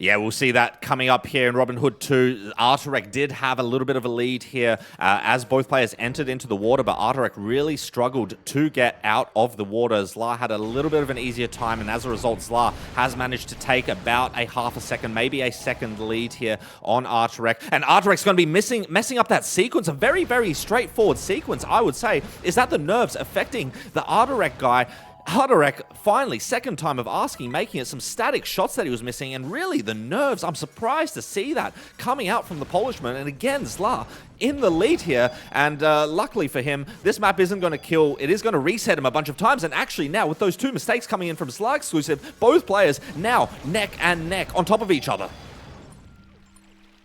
Yeah, we'll see that coming up here in Robin Hood 2. Arturek did have a little bit of a lead here as both players entered into the water, but Arturek really struggled to get out of the water. Zla had a little bit of an easier time, and as a result, Zla has managed to take about a half a second, maybe a second lead here on Arturek. And Arturek's going to be messing up that sequence, a very, very straightforward sequence, I would say. Is that the nerves affecting the Arturek guy? Arturek, finally, second time of asking, making it some static shots that he was missing, and really the nerves, I'm surprised to see that coming out from the Polishman, and again, Zla in the lead here, and luckily for him, this map isn't going to kill, it is going to reset him a bunch of times, and actually now, with those two mistakes coming in from Zla exclusive, both players now neck and neck on top of each other.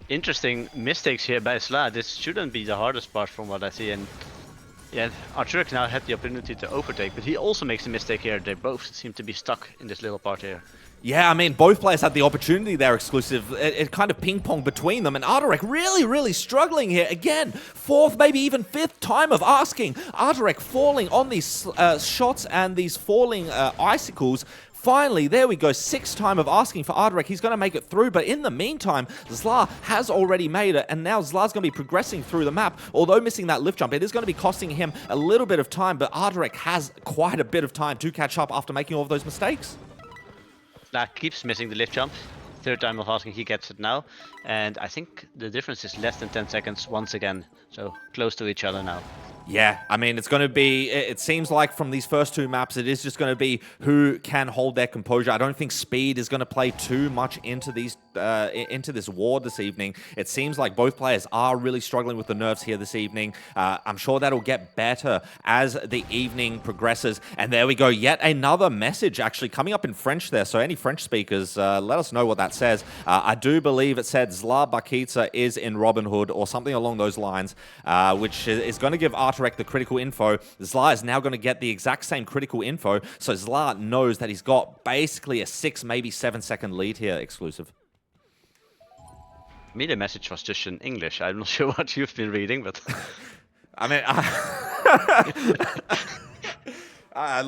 Interesting mistakes here by Zla. This shouldn't be the hardest part from what I see, and yeah, Arturek now had the opportunity to overtake, but he also makes a mistake here. They both seem to be stuck in this little part here. Yeah, I mean, both players had the opportunity there exclusive. It kind of ping-pong between them, and Arturek really, really struggling here. Again, fourth, maybe even fifth time of asking. Arturek falling on these shots and these falling icicles. Finally, there we go, sixth time of asking for Arturek. He's going to make it through, but in the meantime, Zla has already made it, and now Zla's going to be progressing through the map. Although missing that lift jump, it is going to be costing him a little bit of time, but Arturek has quite a bit of time to catch up after making all of those mistakes. Zla keeps missing the lift jump. Third time of asking, he gets it now. And I think the difference is less than 10 seconds once again. So close to each other now. Yeah, I mean, it's going to be, it seems like from these first two maps, it is just going to be who can hold their composure. I don't think speed is going to play too much into these, into this war this evening. It seems like both players are really struggling with the nerves here this evening. I'm sure that'll get better as the evening progresses. And there we go, yet another message actually coming up in French there. So any French speakers, let us know what that says. I do believe it said Zla Bakica is in Robin Hood or something along those lines, which is going to give Arturek the critical info. Zla is now going to get the exact same critical info, so Zla knows that he's got basically a 6, maybe 7 second lead here exclusive. Me, the message was just in English. I'm not sure what you've been reading, but... I mean...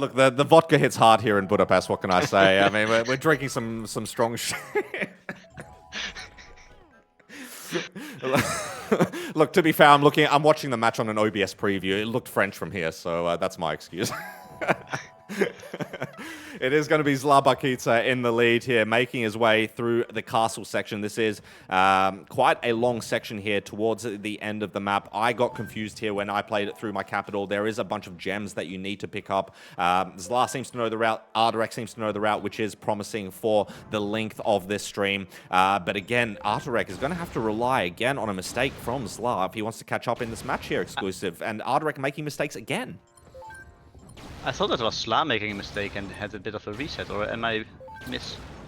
look, the vodka hits hard here in Budapest, what can I say? I mean, we're drinking some strong shit. Look, to be fair, I'm watching the match on an OBS preview. It looked French from here, so that's my excuse. It is going to be Zla Bakica in the lead here, making his way through the castle section. This is quite a long section here towards the end of the map. I got confused here when I played it through my capital. There is a bunch of gems that you need to pick up. Zla seems to know the route. Arturek seems to know the route, which is promising for the length of this stream. But again, Arturek is going to have to rely again on a mistake from Zla if he wants to catch up in this match here exclusive. And Arturek making mistakes again. I thought it was Zla making a mistake and had a bit of a reset, or am I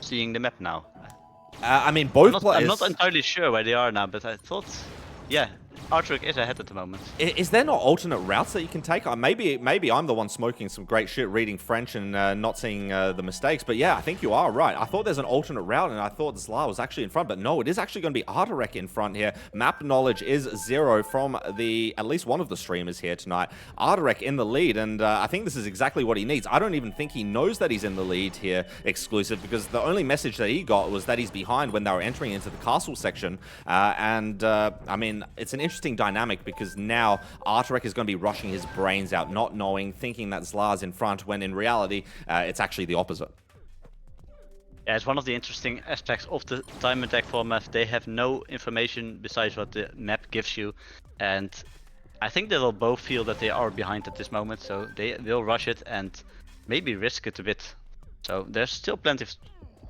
seeing the map now? I mean, both players... I'm not entirely sure where they are now, but I thought... Yeah, Arturek is ahead at the moment. Is there not alternate routes that you can take? Maybe I'm the one smoking some great shit, reading French and not seeing the mistakes. But yeah, I think you are right. I thought there's an alternate route, and I thought Zla was actually in front. But no, it is actually going to be Arturek in front here. Map knowledge is 0 from at least one of the streamers here tonight. Arturek in the lead, and I think this is exactly what he needs. I don't even think he knows that he's in the lead here, exclusive, because the only message that he got was that he's behind when they were entering into the castle section. I mean, it's an interesting dynamic because now Arturek is going to be rushing his brains out, not knowing, thinking that Zla's in front, when in reality, it's actually the opposite. Yeah, it's one of the interesting aspects of the time attack format. They have no information besides what the map gives you, and I think they will both feel that they are behind at this moment, so they will rush it and maybe risk it a bit. So there's still plenty of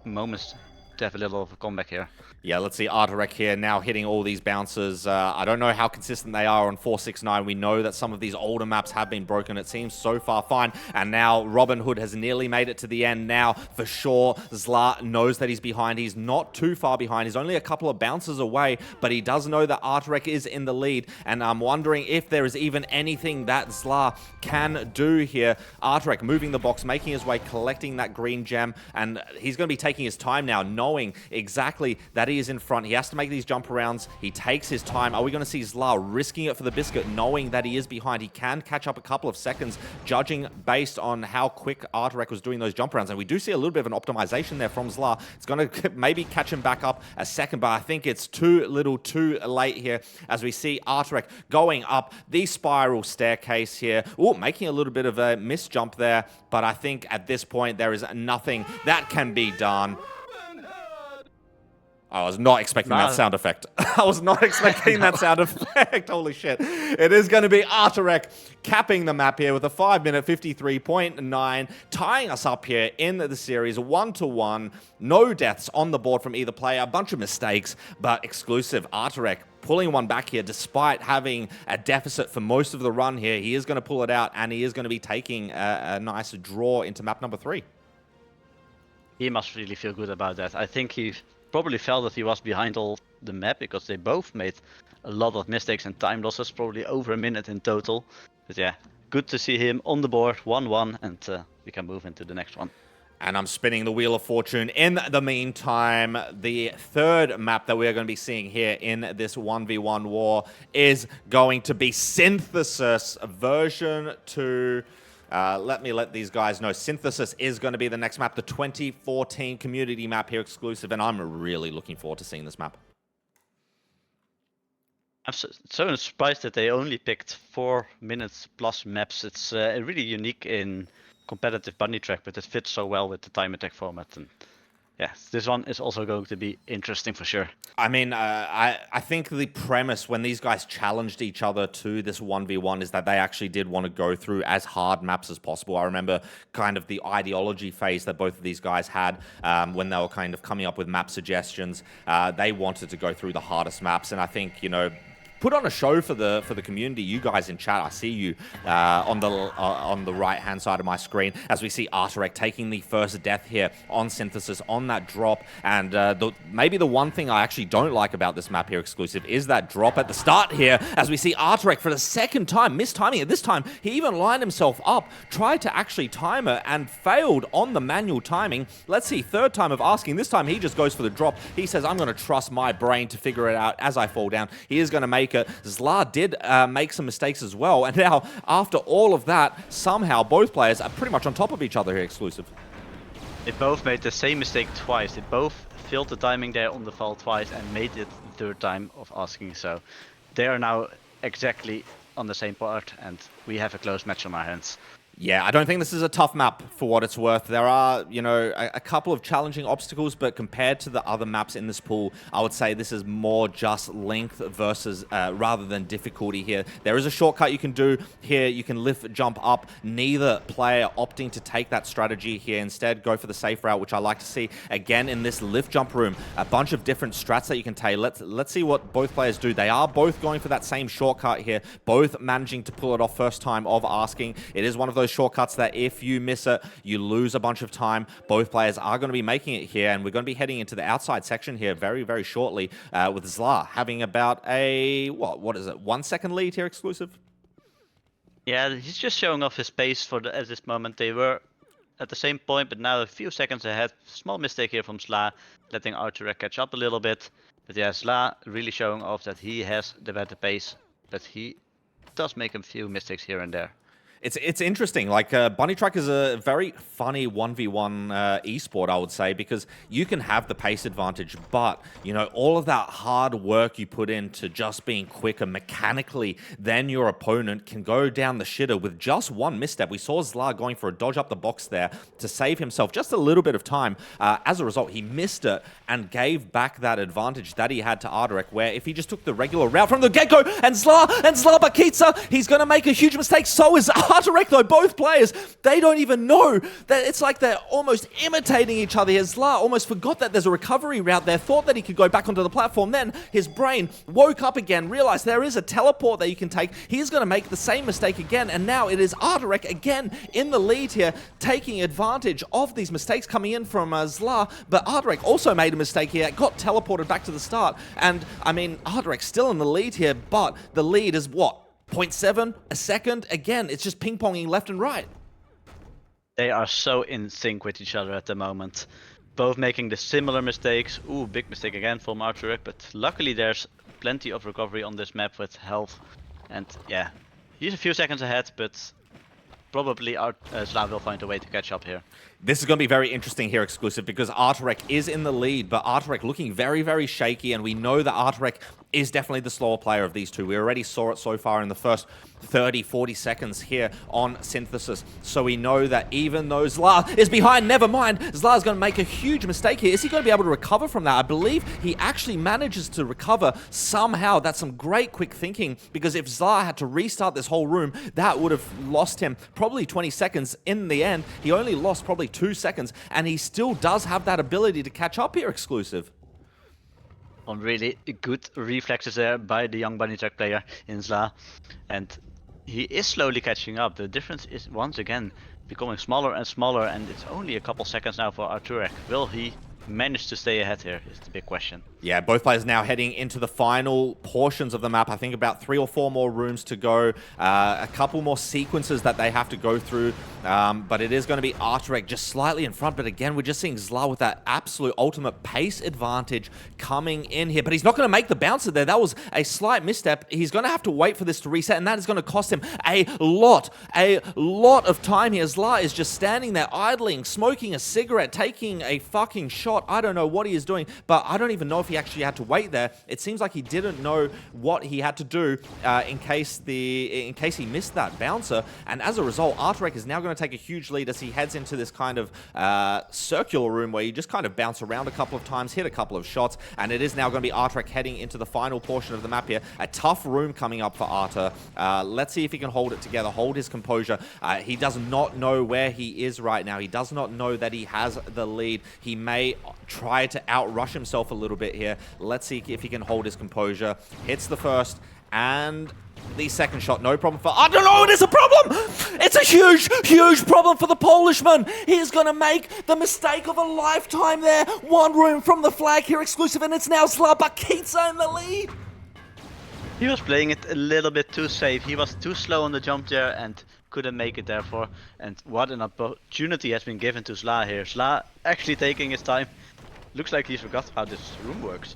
moments to have a little of a comeback here. Yeah, let's see Arturek here now hitting all these bounces. I don't know how consistent they are on 469. We know that some of these older maps have been broken. It seems so far fine. And now Robin Hood has nearly made it to the end now. For sure, Zla knows that he's behind. He's not too far behind. He's only a couple of bounces away, but he does know that Arturek is in the lead. And I'm wondering if there is even anything that Zla can do here. Arturek moving the box, making his way, collecting that green gem. And he's going to be taking his time now, knowing exactly that he is in front. He has to make these jump arounds. He takes his time. Are we going to see Zla risking it for the biscuit, knowing that he is behind? He can catch up a couple of seconds, judging based on how quick Arturek was doing those jump arounds. And we do see a little bit of an optimization there from Zla. It's going to maybe catch him back up a second, but I think it's too little too late here as we see Arturek going up the spiral staircase here. Oh, making a little bit of a miss jump there, but I think at this point there is nothing that can be done. I was not expecting that sound effect. I was not expecting that sound effect. Holy shit. It is going to be Arturek capping the map here with a 5-minute 53.9, tying us up here in the series 1-1. No deaths on the board from either player. A bunch of mistakes, but exclusive. Arturek pulling one back here despite having a deficit for most of the run here. He is going to pull it out, and he is going to be taking a nice draw into map number 3. He must really feel good about that. I think he probably felt that he was behind all the map because they both made a lot of mistakes and time losses, probably over a minute in total. But yeah, good to see him on the board, 1-1, and we can move into the next one. And I'm spinning the Wheel of Fortune. In the meantime, the third map that we are going to be seeing here in this 1v1 war is going to be Synthesis version 2. Let these guys know. Synthesis is going to be the next map, the 2014 community map here exclusive, and I'm really looking forward to seeing this map. I'm so surprised that they only picked 4 minutes plus maps. It's really unique in competitive Bunnytrack, but it fits so well with the time attack format. And yeah, this one is also going to be interesting for sure. I mean, I think the premise when these guys challenged each other to this 1v1 is that they actually did want to go through as hard maps as possible. I remember kind of the ideology phase that both of these guys had when they were kind of coming up with map suggestions. They wanted to go through the hardest maps, and I think, you know, put on a show for the community. You guys in chat, I see you on the right hand side of my screen as we see Arturek taking the first death here on Synthesis on that drop. And maybe the one thing I actually don't like about this map here exclusive is that drop at the start here as we see Arturek for the second time mistiming it. This time he even lined himself up, tried to actually time it and failed on the manual timing. Let's see, third time of asking. This time he just goes for the drop. He says, I'm going to trust my brain to figure it out as I fall down. He is going to make it. Zla did make some mistakes as well, and now after all of that, somehow both players are pretty much on top of each other here exclusive. They both made the same mistake twice. They both failed the timing there on the fall twice and made it the third time of asking. So they are now exactly on the same part, and we have a close match on our hands. Yeah, I don't think this is a tough map for what it's worth. There are, you know, a couple of challenging obstacles, but compared to the other maps in this pool, I would say this is more just length versus rather than difficulty here. There is a shortcut you can do here. You can lift, jump up. Neither player opting to take that strategy here. Instead, go for the safe route, which I like to see. Again, in this lift jump room, a bunch of different strats that you can take. Let's see what both players do. They are both going for that same shortcut here, both managing to pull it off first time of asking. It is one of those shortcuts that if you miss it, you lose a bunch of time. Both players are going to be making it here, and we're going to be heading into the outside section here very, very shortly with Zla having about a, what is it, 1 second lead here exclusive? Yeah, he's just showing off his pace at this moment. They were at the same point, but now a few seconds ahead. Small mistake here from Zla, letting Arturek catch up a little bit. But yeah, Zla really showing off that he has the better pace, but he does make a few mistakes here and there. It's interesting. Like Bunnytrack is a very funny 1v1 esport, I would say, because you can have the pace advantage, but you know all of that hard work you put into just being quicker mechanically than your opponent can go down the shitter with just one misstep. We saw Zla going for a dodge up the box there to save himself just a little bit of time. As a result, he missed it and gave back that advantage that he had to Arturek, where if he just took the regular route from the get-go and Zla Bakica, he's going to make a huge mistake. So is Arturek, though. Both players, they don't even know that it's like they're almost imitating each other here. Zla almost forgot that there's a recovery route there, thought that he could go back onto the platform. Then his brain woke up again, realized there is a teleport that you can take. He's going to make the same mistake again, and now it is Arturek again in the lead here, taking advantage of these mistakes coming in from Zla. But Arturek also made a mistake here, got teleported back to the start, and I mean, Arturek's still in the lead here, but the lead is what? 0.7 a second? Again, it's just ping-ponging left and right. They are so in sync with each other at the moment. Both making the similar mistakes. Ooh, big mistake again from Arturek, but luckily there's plenty of recovery on this map with health. And yeah, he's a few seconds ahead, but probably Zla will find a way to catch up here. This is going to be very interesting here, Exclusive, because Arturek is in the lead, but Arturek looking very, very shaky, and we know that Arturek is definitely the slower player of these two. We already saw it so far in the first 30, 40 seconds here on Synthesis. So we know that even though Zla is behind, never mind, Zla's going to make a huge mistake here. Is he going to be able to recover from that? I believe he actually manages to recover somehow. That's some great quick thinking, because if Zla had to restart this whole room, that would have lost him probably 20 seconds in the end. He only lost probably 2 seconds, and he still does have that ability to catch up here, Exclusive. On really good reflexes there by the young Bunnytrack player in Zla, and he is slowly catching up. The difference is once again becoming smaller and smaller, and it's only a couple seconds now for Arturek. Will he manage to stay ahead here is the big question. Yeah, both players now heading into the final portions of the map. I think about 3 or 4 more rooms to go. A couple more sequences that they have to go through. But it is going to be Arturek just slightly in front. But again, we're just seeing Zla with that absolute ultimate pace advantage coming in here. But he's not going to make the bouncer there. That was a slight misstep. He's going to have to wait for this to reset. And that is going to cost him a lot of time here. Zla is just standing there idling, smoking a cigarette, taking a fucking shot. I don't know what he is doing, but I don't even know if he actually had to wait there. It seems like he didn't know what he had to do in case he missed that bouncer. And as a result, Arturek is now going to take a huge lead as he heads into this kind of circular room where you just kind of bounce around a couple of times, hit a couple of shots, and it is now going to be Arturek heading into the final portion of the map here. A tough room coming up for Artur. Let's see if he can hold it together, hold his composure. He does not know where he is right now. He does not know that he has the lead. He may try to outrush himself a little bit here. Let's see if he can hold his composure. Hits the first and the second shot. No problem for... I don't know, it is a problem! It's a huge problem for the Polishman. He's going to make the mistake of a lifetime there. 1 room from the flag here, Exclusive, and it's now Zla Bakica in the lead. He was playing it a little bit too safe. He was too slow on the jump there and couldn't make it therefore. And what an opportunity has been given to Zla here. Zla actually taking his time. Looks like he forgot how this room works.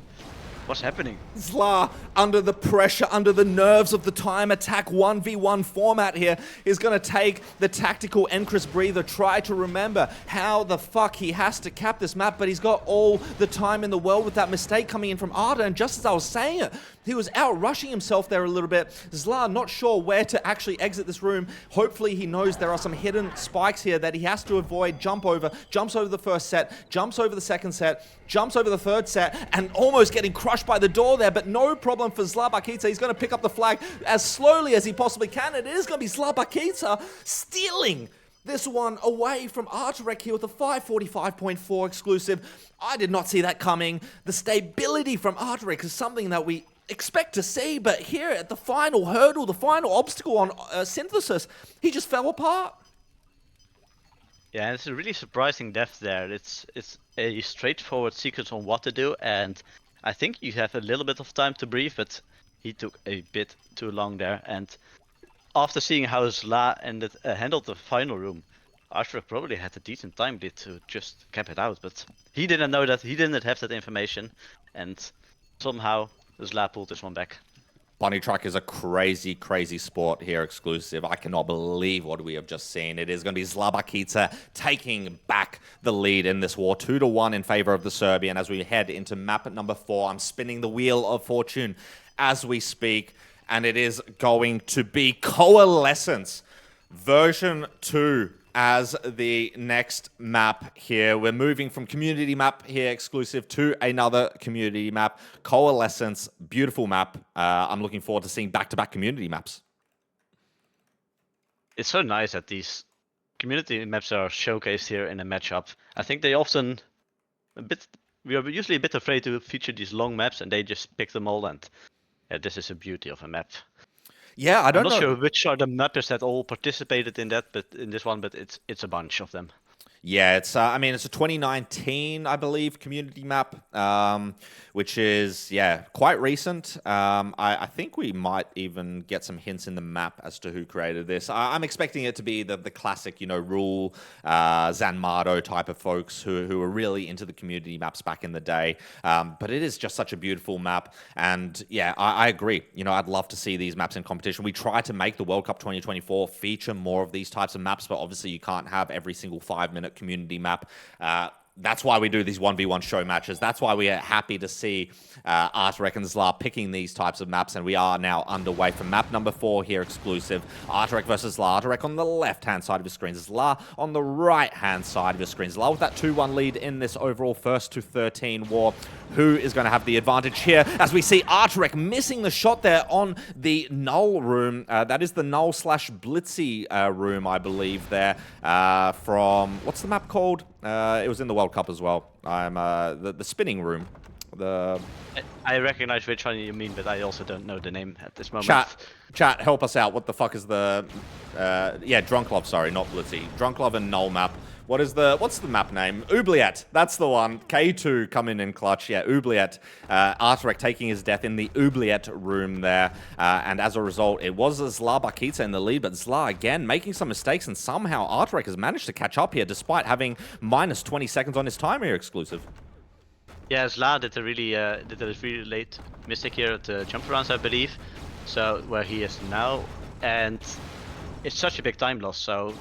What's happening? Zla, under the pressure, under the nerves of the time attack 1v1 format here, is going to take the tactical Encris breather, try to remember how the fuck he has to cap this map, but he's got all the time in the world with that mistake coming in from Arda, and just as I was saying it, he was out-rushing himself there a little bit. Zla not sure where to actually exit this room. Hopefully he knows there are some hidden spikes here that he has to avoid, jumps over the first set, jumps over the second set, jumps over the third set, and almost getting crushed by the door there, but no problem for Zla Bakica. He's going to pick up the flag as slowly as he possibly can. It is going to be Zla Bakica stealing this one away from Arturek here with a 545.4 Exclusive. I did not see that coming. The stability from Arturek is something that we expect to see, but here at the final hurdle, the final obstacle on Synthesis, he just fell apart. Yeah, it's a really surprising depth there. It's a straightforward sequence on what to do, and I think you have a little bit of time to breathe, but he took a bit too long there. And after seeing how Zla handled the final room, Arturek probably had a decent time to just cap it out, but he didn't know that, he didn't have that information, and somehow Zla pulled this one back. Bunnytrack is a crazy, crazy sport here exclusive. I cannot believe what we have just seen. It is going to be Zla Bakica taking back the lead in this war, 2-1 in favor of the Serbian. As we head into map number 4, I'm spinning the wheel of fortune as we speak, and it is going to be Coalescence version 2 as the next map here. We're moving from community map here exclusive to another community map. Coalescence, beautiful map. I'm looking forward to seeing back-to-back community maps. It's so nice that these community maps are showcased here in a matchup. I think they often we are usually a bit afraid to feature these long maps, and they just pick them all, and yeah, this is a beauty of a map. Yeah, I'm not sure which are the mappers that all participated in that, but in this one, but it's a bunch of them. Yeah, it's I mean, it's a 2019, I believe, community map, which is, yeah, quite recent. I think we might even get some hints in the map as to who created this. I'm expecting it to be the classic, you know, Rule, Zanmato type of folks who are really into the community maps back in the day. But it is just such a beautiful map. And yeah, I agree. You know, I'd love to see these maps in competition. We try to make the World Cup 2024 feature more of these types of maps, but obviously you can't have every single 5-minute community map. That's why we do these 1v1 show matches. That's why we are happy to see Arturek and Zla picking these types of maps, and we are now underway for map number 4 here exclusive. Arturek versus Zla. Arturek on the left-hand side of your screen. Zla on the right-hand side of your screen. Zla with that 2-1 lead in this overall 1st-to-13 war. Who is going to have the advantage here? As we see Arturek missing the shot there on the null room. That is the null/blitzy room, I believe, there. From, what's the map called? It was in the World Cup as well. I'm the spinning room. I recognize which one you mean, but I also don't know the name at this moment. Chat, help us out. What the fuck is the... yeah, Drunklov, sorry, not Blitzy. Drunklov and null map. What's the map name? Oubliette. That's the one. K2 coming in clutch. Yeah, Oubliette. Arturek taking his death in the Oubliette room there. And as a result, it was Zla Bakica in the lead, but Zla again making some mistakes, and somehow Arturek has managed to catch up here despite having minus 20 seconds on his timer here exclusive. Yeah, Zla did a really late mistake here at the jump arounds, I believe. So where he is now, and it's such a big time loss. So,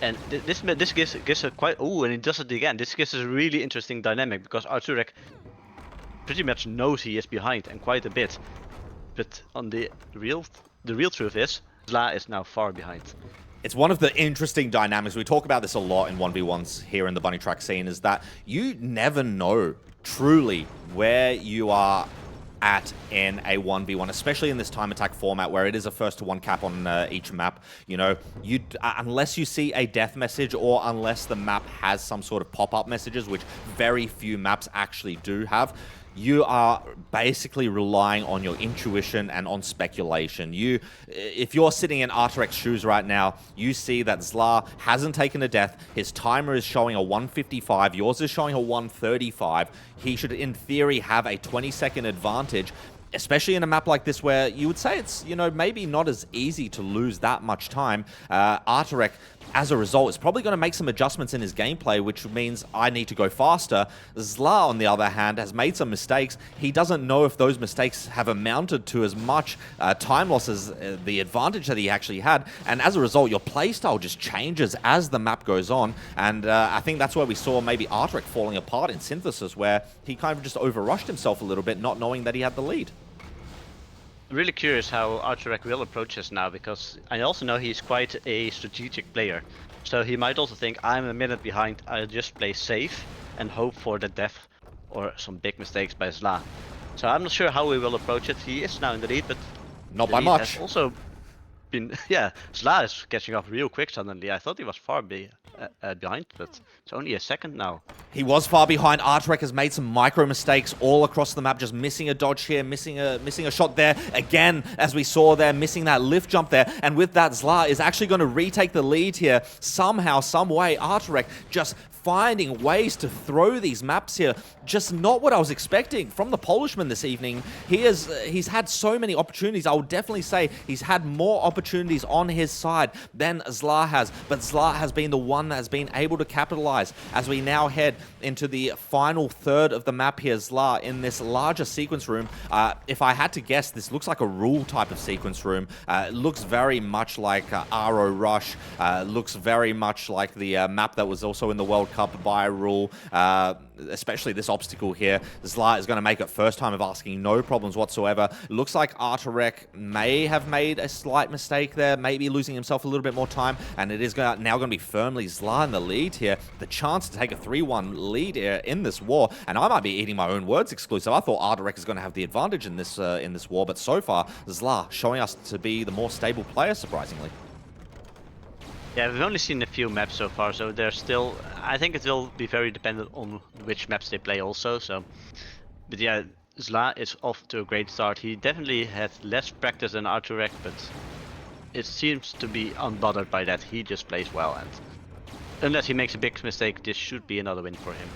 and this gives a quite and he does it again. This gives us a really interesting dynamic because Arturek pretty much knows he is behind and quite a bit. But on the real truth is Zla is now far behind. It's one of the interesting dynamics. We talk about this a lot in 1v1s here in the Bunnytrack scene, is that you never know truly where you are at in a 1v1, especially in this time attack format where it is a 1-to-1 cap on each map. You know, unless you see a death message or unless the map has some sort of pop-up messages, which very few maps actually do have, you are basically relying on your intuition and on speculation. If you're sitting in Arturek's shoes right now, you see that Zla hasn't taken a death. His timer is showing a 155. Yours is showing a 135. He should, in theory, have a 20-second advantage, especially in a map like this where you would say it's, you know, maybe not as easy to lose that much time. Arturek, as a result, is probably going to make some adjustments in his gameplay, which means I need to go faster. Zla, on the other hand, has made some mistakes. He doesn't know if those mistakes have amounted to as much time loss as the advantage that he actually had. And as a result, your playstyle just changes as the map goes on. And I think that's where we saw maybe Arturek falling apart in Synthesis, where he kind of just overrushed himself a little bit, not knowing that he had the lead. Really curious how Arturek will approach this now, because I also know he's quite a strategic player. So he might also think, I'm a minute behind, I'll just play safe and hope for the death or some big mistakes by Zla. So I'm not sure how he will approach it. He is now in the lead, but not by much. Has also been, yeah, Zla is catching up real quick suddenly. I thought he was far behind, but it's only a second now. He was far behind. Arturek has made some micro mistakes all across the map, just missing a dodge here, missing a shot there. Again, as we saw there, missing that lift jump there. And with that, Zla is actually going to retake the lead here. Somehow, some way, Arturek just finding ways to throw these maps here. Just not what I was expecting from the Polishman this evening. He's had so many opportunities. I would definitely say he's had more opportunities on his side than Zla has. But Zla has been the one one that has been able to capitalize as we now head into the final third of the map here. Zla in this larger sequence room. If I had to guess, this looks like a rule type of sequence room. It looks very much like RO Rush. Looks very much like the map that was also in the World Cup by rule. Especially this obstacle here. Zla is going to make it first time of asking, no problems whatsoever. Looks like Arturek may have made a slight mistake there, maybe losing himself a little bit more time, and it is now going to be firmly Zla in the lead here. The chance to take a 3-1 lead here in this war, and I might be eating my own words exclusive. I thought Arturek is going to have the advantage in this war, but so far, Zla showing us to be the more stable player, surprisingly. Yeah, we've only seen a few maps so far, so they're still... I think it will be very dependent on which maps they play also, so... But yeah, Zla is off to a great start. He definitely had less practice than Arturek, but it seems to be unbothered by that. He just plays well, and unless he makes a big mistake, this should be another win for him.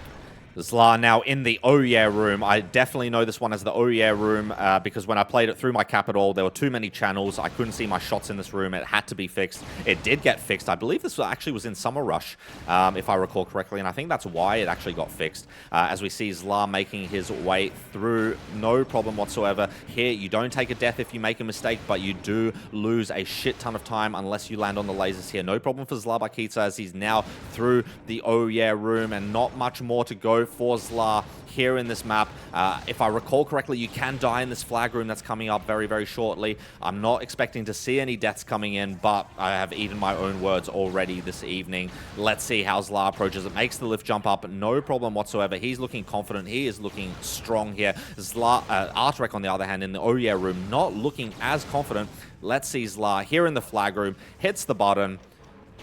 Zla now in the Oh Yeah room. I definitely know this one as the Oh Yeah room because when I played it through my capital, there were too many channels. I couldn't see my shots in this room. It had to be fixed. It did get fixed. I believe this actually was in Summer Rush, if I recall correctly, and I think that's why it actually got fixed. As we see Zla making his way through, no problem whatsoever. Here, you don't take a death if you make a mistake, but you do lose a shit ton of time unless you land on the lasers here. No problem for Zla Bakica as he's now through the Oh Yeah room, and not much more to go for Zla here in this map. If I recall correctly, you can die in this flag room that's coming up very, very shortly. I'm not expecting to see any deaths coming in, but I have eaten my own words already this evening. Let's see how Zla approaches it. Makes the lift jump up, no problem whatsoever. He's looking confident. He is looking strong here. Arturek, on the other hand, in the Oh Yeah room, not looking as confident. Let's see Zla here in the flag room, hits the button,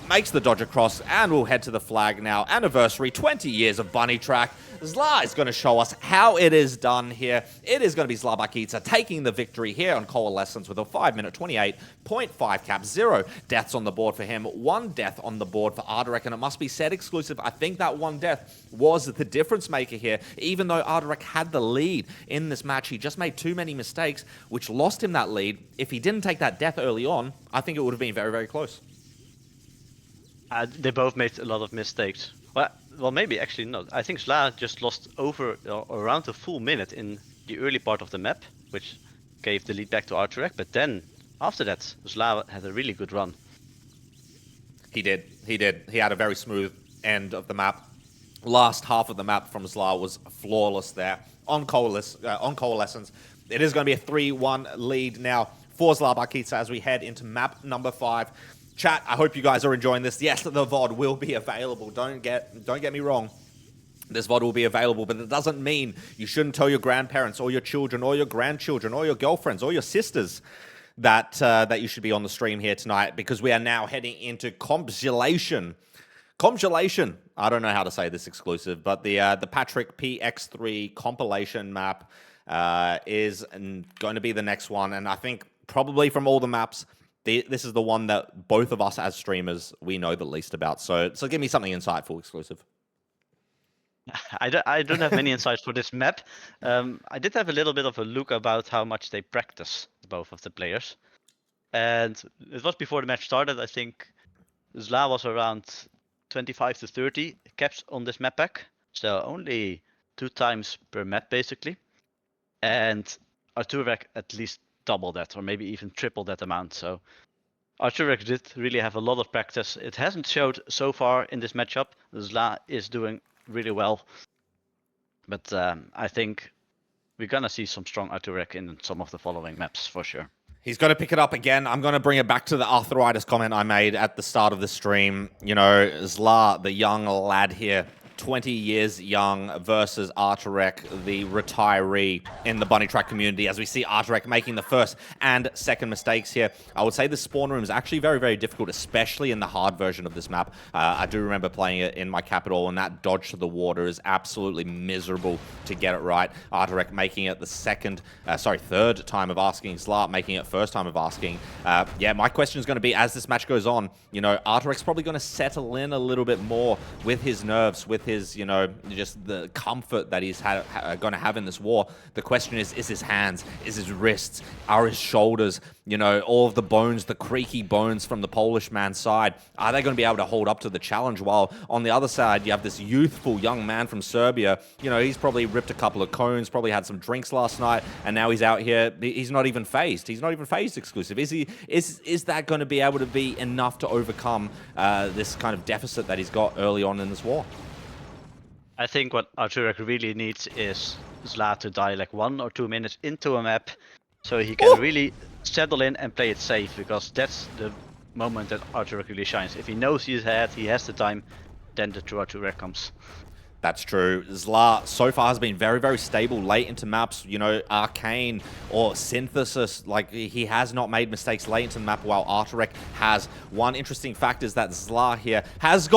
makes the dodge across, and we'll head to the flag now. Anniversary, 20 years of Bunnytrack. Zla is going to show us how it is done here. It is going to be Zla Bakica taking the victory here on Coalescence with a 5-minute 28.5 cap. 0 deaths on the board for him. 1 death on the board for Arturek, and it must be said exclusive, I think that 1 death was the difference maker here. Even though Arturek had the lead in this match, he just made too many mistakes, which lost him that lead. If he didn't take that death early on, I think it would have been very, very close. They both made a lot of mistakes. Well, maybe actually not. I think Zla just lost around a full minute in the early part of the map, which gave the lead back to Arturek. But then, after that, Zla had a really good run. He did. He did. He had a very smooth end of the map. Last half of the map from Zla was flawless there on Coalescence. It is going to be a 3-1 lead now for Zla Bakica as we head into map number 5. Chat, I hope you guys are enjoying this. Yes, the VOD will be available. Don't get me wrong. This VOD will be available, but it doesn't mean you shouldn't tell your grandparents or your children or your grandchildren or your girlfriends or your sisters that you should be on the stream here tonight, because we are now heading into Compilation. I don't know how to say this exclusive, but the Patrick PX3 compilation map is going to be the next one, and I think probably from all the maps, this is the one that both of us as streamers, we know the least about. So give me something insightful, exclusive. I don't have many insights for this map. I did have a little bit of a look about how much they practice, both of the players. And it was before the match started. I think Zla was around 25 to 30 caps on this map pack. So only 2 times per map, basically. And Arturek at least double that, or maybe even triple that amount. So Arturek did really have a lot of practice. It hasn't showed so far in this matchup. Zla is doing really well, but I think we're gonna see some strong Arturek in some of the following maps for sure. He's got to pick it up again. I'm going to bring it back to the arthritis comment I made at the start of the stream. You know, Zla, the young lad here, 20 years young, versus Arturek, the retiree in the Bunnytrack community, as we see Arturek making the first and second mistakes here. I would say the spawn room is actually very, very difficult, especially in the hard version of this map. I do remember playing it in my capital, and that dodge to the water is absolutely miserable to get it right. Arturek making it the third time of asking. Zla making it first time of asking. Yeah, my question is going to be, as this match goes on, you know, Arturek's probably going to settle in a little bit more with his nerves, with his, just the comfort that he's going to have in this war. The question is his hands, is his wrists, are his shoulders, all of the bones, the creaky bones from the Polish man's side, are they going to be able to hold up to the challenge? While on the other side, you have this youthful young man from Serbia. He's probably ripped a couple of cones, probably had some drinks last night, and now he's out here. He's not even phased. He's not even phased exclusive. Is that going to be able to be enough to overcome this kind of deficit that he's got early on in this war? I think what Arturek really needs is Zla to die like 1 or 2 minutes into a map, so he can really settle in and play it safe, because that's the moment that Arturek really shines. If he knows he's ahead, he has the time, then the true Arturek comes. That's true. Zla so far has been very, very stable late into maps, Arcane or Synthesis. Like, he has not made mistakes late into the map, while Arturek has. One interesting fact is that Zla here has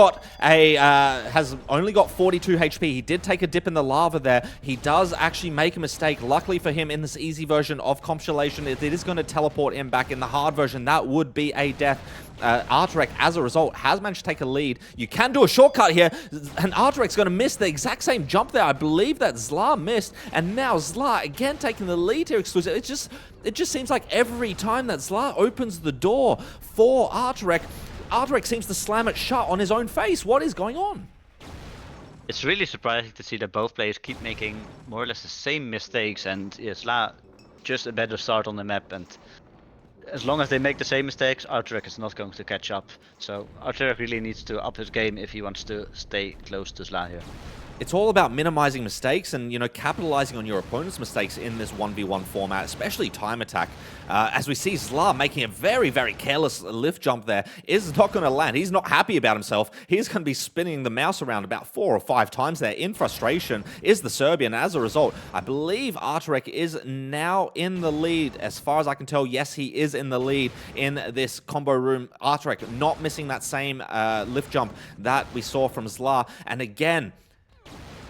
only got 42 HP. He did take a dip in the lava there. He does actually make a mistake. Luckily for him, in this easy version of Compilation, it is going to teleport him back. In the hard version, that would be a death. Arturek, as a result, has managed to take a lead. You can do a shortcut here, and Arturek's going to miss the exact same jump there. I believe that Zla missed, and now Zla again taking the lead here exclusive. It just seems like every time that Zla opens the door for Arturek, Arturek seems to slam it shut on his own face. What is going on? It's really surprising to see that both players keep making more or less the same mistakes, and Zla just a better start on the map, and as long as they make the same mistakes, Arturek is not going to catch up. So Arturek really needs to up his game if he wants to stay close to Zla here. It's all about minimizing mistakes and, capitalizing on your opponent's mistakes in this 1v1 format, especially time attack. As we see Zla making a very, very careless lift jump there, is not going to land. He's not happy about himself. He's going to be spinning the mouse around about 4 or 5 times there in frustration, is the Serbian. As a result, I believe Arturek is now in the lead. As far as I can tell, yes, he is in the lead in this combo room. Arturek not missing that same lift jump that we saw from Zla. And again,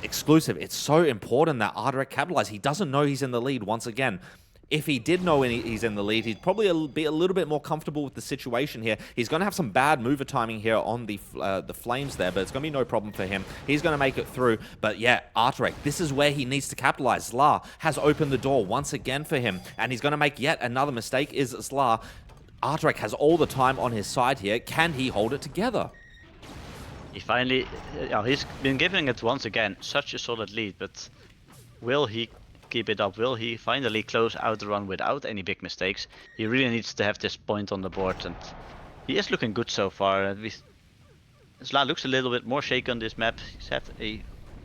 exclusive, it's so important that Arturek capitalize. He doesn't know he's in the lead once again. If he did know he's in the lead, he'd probably be a little bit more comfortable with the situation here. He's going to have some bad mover timing here on the flames there, but it's going to be no problem for him. He's going to make it through. But yeah, Arturek, this is where he needs to capitalize. Zla has opened the door once again for him, and he's going to make yet another mistake. Is Zla. Arturek has all the time on his side here. Can he hold it together? He finally, he's been giving it once again, such a solid lead, but will he keep it up? Will he finally close out the run without any big mistakes? He really needs to have this point on the board, and he is looking good so far. Zla looks a little bit more shaky on this map. He's had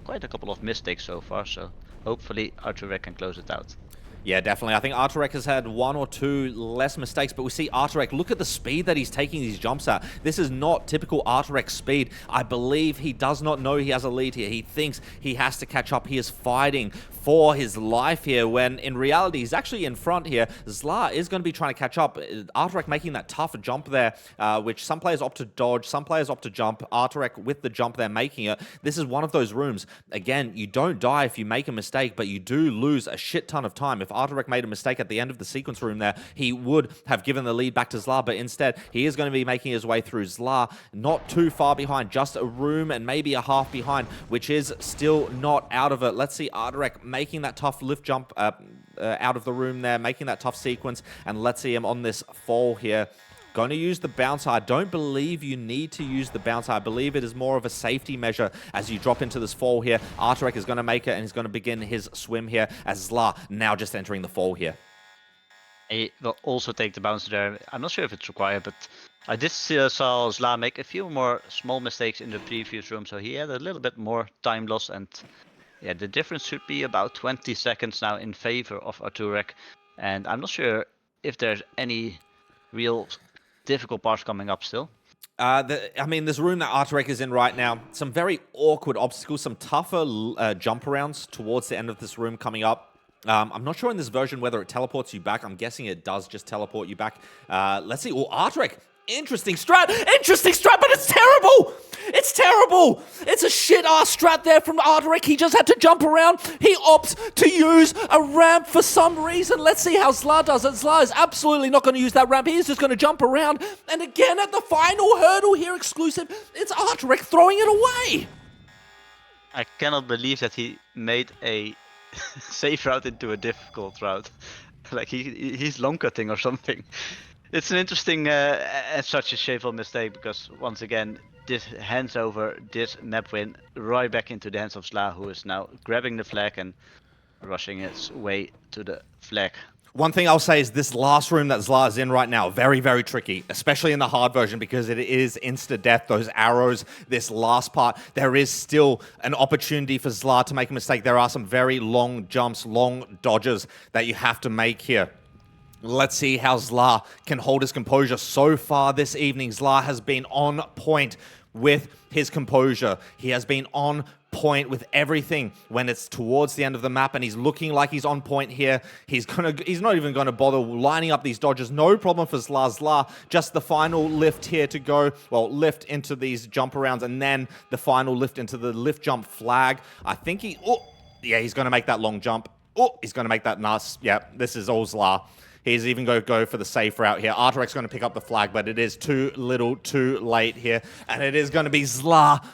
quite a couple of mistakes so far, so hopefully Arturek can close it out. Yeah, definitely. I think Arturek has had 1 or 2 less mistakes, but we see Arturek, look at the speed that he's taking these jumps at. This is not typical Arturek speed. I believe he does not know he has a lead here. He thinks he has to catch up. He is fighting for his life here, when in reality he's actually in front here. Zla is going to be trying to catch up. Arturek making that tough jump there, which some players opt to dodge, some players opt to jump. Arturek with the jump there making it. This is one of those rooms. Again, you don't die if you make a mistake, but you do lose a shit ton of time. If Arturek made a mistake at the end of the sequence room there, he would have given the lead back to Zla, but instead he is going to be making his way through. Zla not too far behind, just a room and maybe a half behind, which is still not out of it. Let's see Arturek making that tough lift jump out of the room there, making that tough sequence, and let's see him on this fall here. Going to use the bouncer. I don't believe you need to use the bouncer. I believe it is more of a safety measure as you drop into this fall here. Arturek is going to make it, and he's going to begin his swim here, as Zla now just entering the fall here. He will also take the bouncer there. I'm not sure if it's required, but I did saw Zla make a few more small mistakes in the previous room, so he had a little bit more time loss, and yeah, the difference should be about 20 seconds now in favor of Arturek. And I'm not sure if there's any real difficult parts coming up still. I mean, this room that Arturek is in right now, some very awkward obstacles, some tougher jump arounds towards the end of this room coming up. I'm not sure in this version whether it teleports you back. I'm guessing it does just teleport you back. Let's see. Oh, Arturek. Interesting strat, but it's terrible! It's terrible! It's a shit-ass strat there from Arturek. He just had to jump around. He opts to use a ramp for some reason. Let's see how Zla does it. Zla is absolutely not going to use that ramp. He's just going to jump around. And again, at the final hurdle here, exclusive, it's Arturek throwing it away. I cannot believe that he made a safe route into a difficult route. Like he's long cutting or something. It's an interesting and such a shameful mistake because once again this hands over this map win right back into the hands of Zla, who is now grabbing the flag and rushing its way to the flag. One thing I'll say is this last room that Zla is in right now, very, very tricky, especially in the hard version because it is insta-death, those arrows, this last part. There is still an opportunity for Zla to make a mistake. There are some very long jumps, long dodges that you have to make here. Let's see how Zla can hold his composure. So far this evening, Zla has been on point with his composure. He has been on point with everything when it's towards the end of the map, and he's looking like he's on point here. He's not even gonna bother lining up these dodges. No problem for Zla. Zla, just the final lift here to go. Well, lift into these jump arounds, and then the final lift into the lift jump flag. I think he's gonna make that long jump. Oh, he's gonna make that nice. Yeah, this is all Zla. He's even going to go for the safe route here. Arturek's going to pick up the flag, but it is too little, too late here. And it is going to be Zla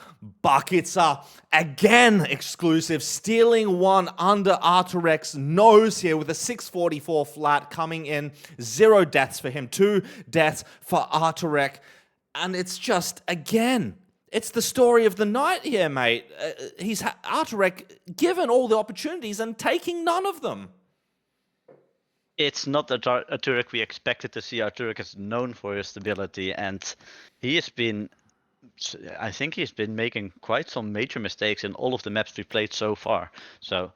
Bakica again exclusive, stealing one under Arturek's nose here with a 644 flat coming in. 0 deaths for him, 2 deaths for Arturek. And it's just, again, it's the story of the night here, mate. He's Arturek given all the opportunities and taking none of them. It's not the Arturek we expected to see. Arturek is known for his stability, and he has been, I think he's been making quite some major mistakes in all of the maps we played so far. So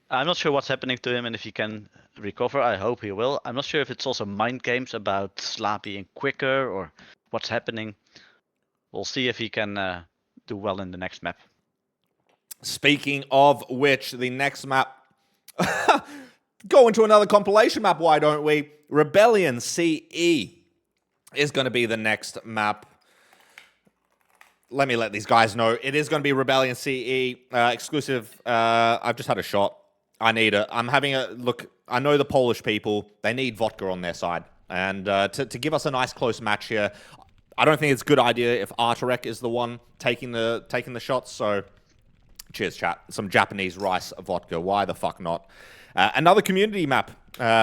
I'm not sure what's happening to him and if he can recover. I hope he will. I'm not sure if it's also mind games about Zla being quicker or what's happening. We'll see if he can do well in the next map. Speaking of which, the next map... Go into another compilation map, why don't we? Rebellion CE is going to be the next map. Let me let these guys know. It is going to be Rebellion CE exclusive. I've just had a shot. I need it. I'm having a look. I know the Polish people. They need vodka on their side. And to give us a nice close match here, I don't think it's a good idea if Arturek is the one taking the shots. So cheers, chat. Some Japanese rice vodka. Why the fuck not? Another community map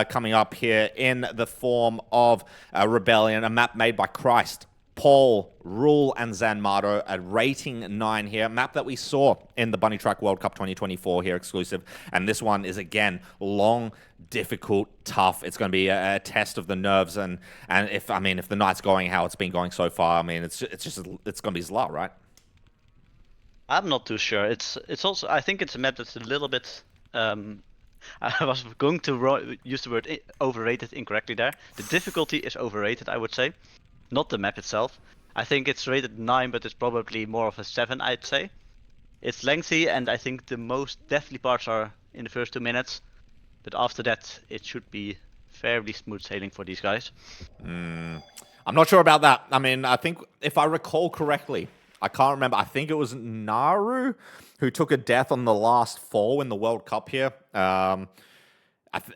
coming up here in the form of Rebellion, a map made by Christ, Paul, Rule, and Zanmato, a rating 9 here, a map that we saw in the Bunnytrack World Cup 2024 here exclusive, and this one is again long, difficult, tough. It's going to be a test of the nerves, and if the night's going how it's been going so far, I mean it's going to be Zla, right? I'm not too sure. It's also, I think it's a map that's a little bit. I was going to use the word overrated incorrectly there. The difficulty is overrated, I would say. Not the map itself. I think it's rated 9, but it's probably more of a 7, I'd say. It's lengthy, and I think the most deathly parts are in the first 2 minutes. But after that, it should be fairly smooth sailing for these guys. I'm not sure about that. I mean, I think if I recall correctly, I can't remember. I think it was Naru who took a death on the last 4 in the World Cup here.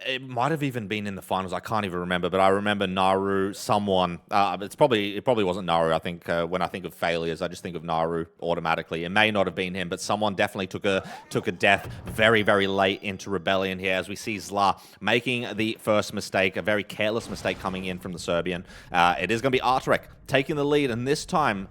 It might have even been in the finals. I can't even remember, but I remember Naru, someone. It probably wasn't Naru. I think when I think of failures, I just think of Naru automatically. It may not have been him, but someone definitely took a death very, very late into Rebellion here, as we see Zla making the first mistake, a very careless mistake coming in from the Serbian. It is going to be Arturek taking the lead, and this time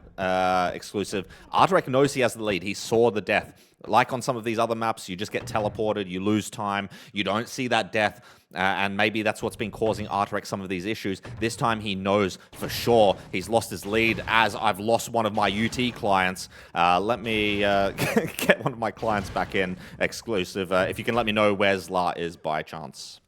exclusive, Arturek knows he has the lead. He saw the death. Like on some of these other maps, you just get teleported, you lose time, you don't see that death, and maybe that's what's been causing Arturek some of these issues. This time he knows for sure he's lost his lead, as I've lost one of my UT clients. Let me get one of my clients back in exclusive. If you can let me know where Zla is by chance.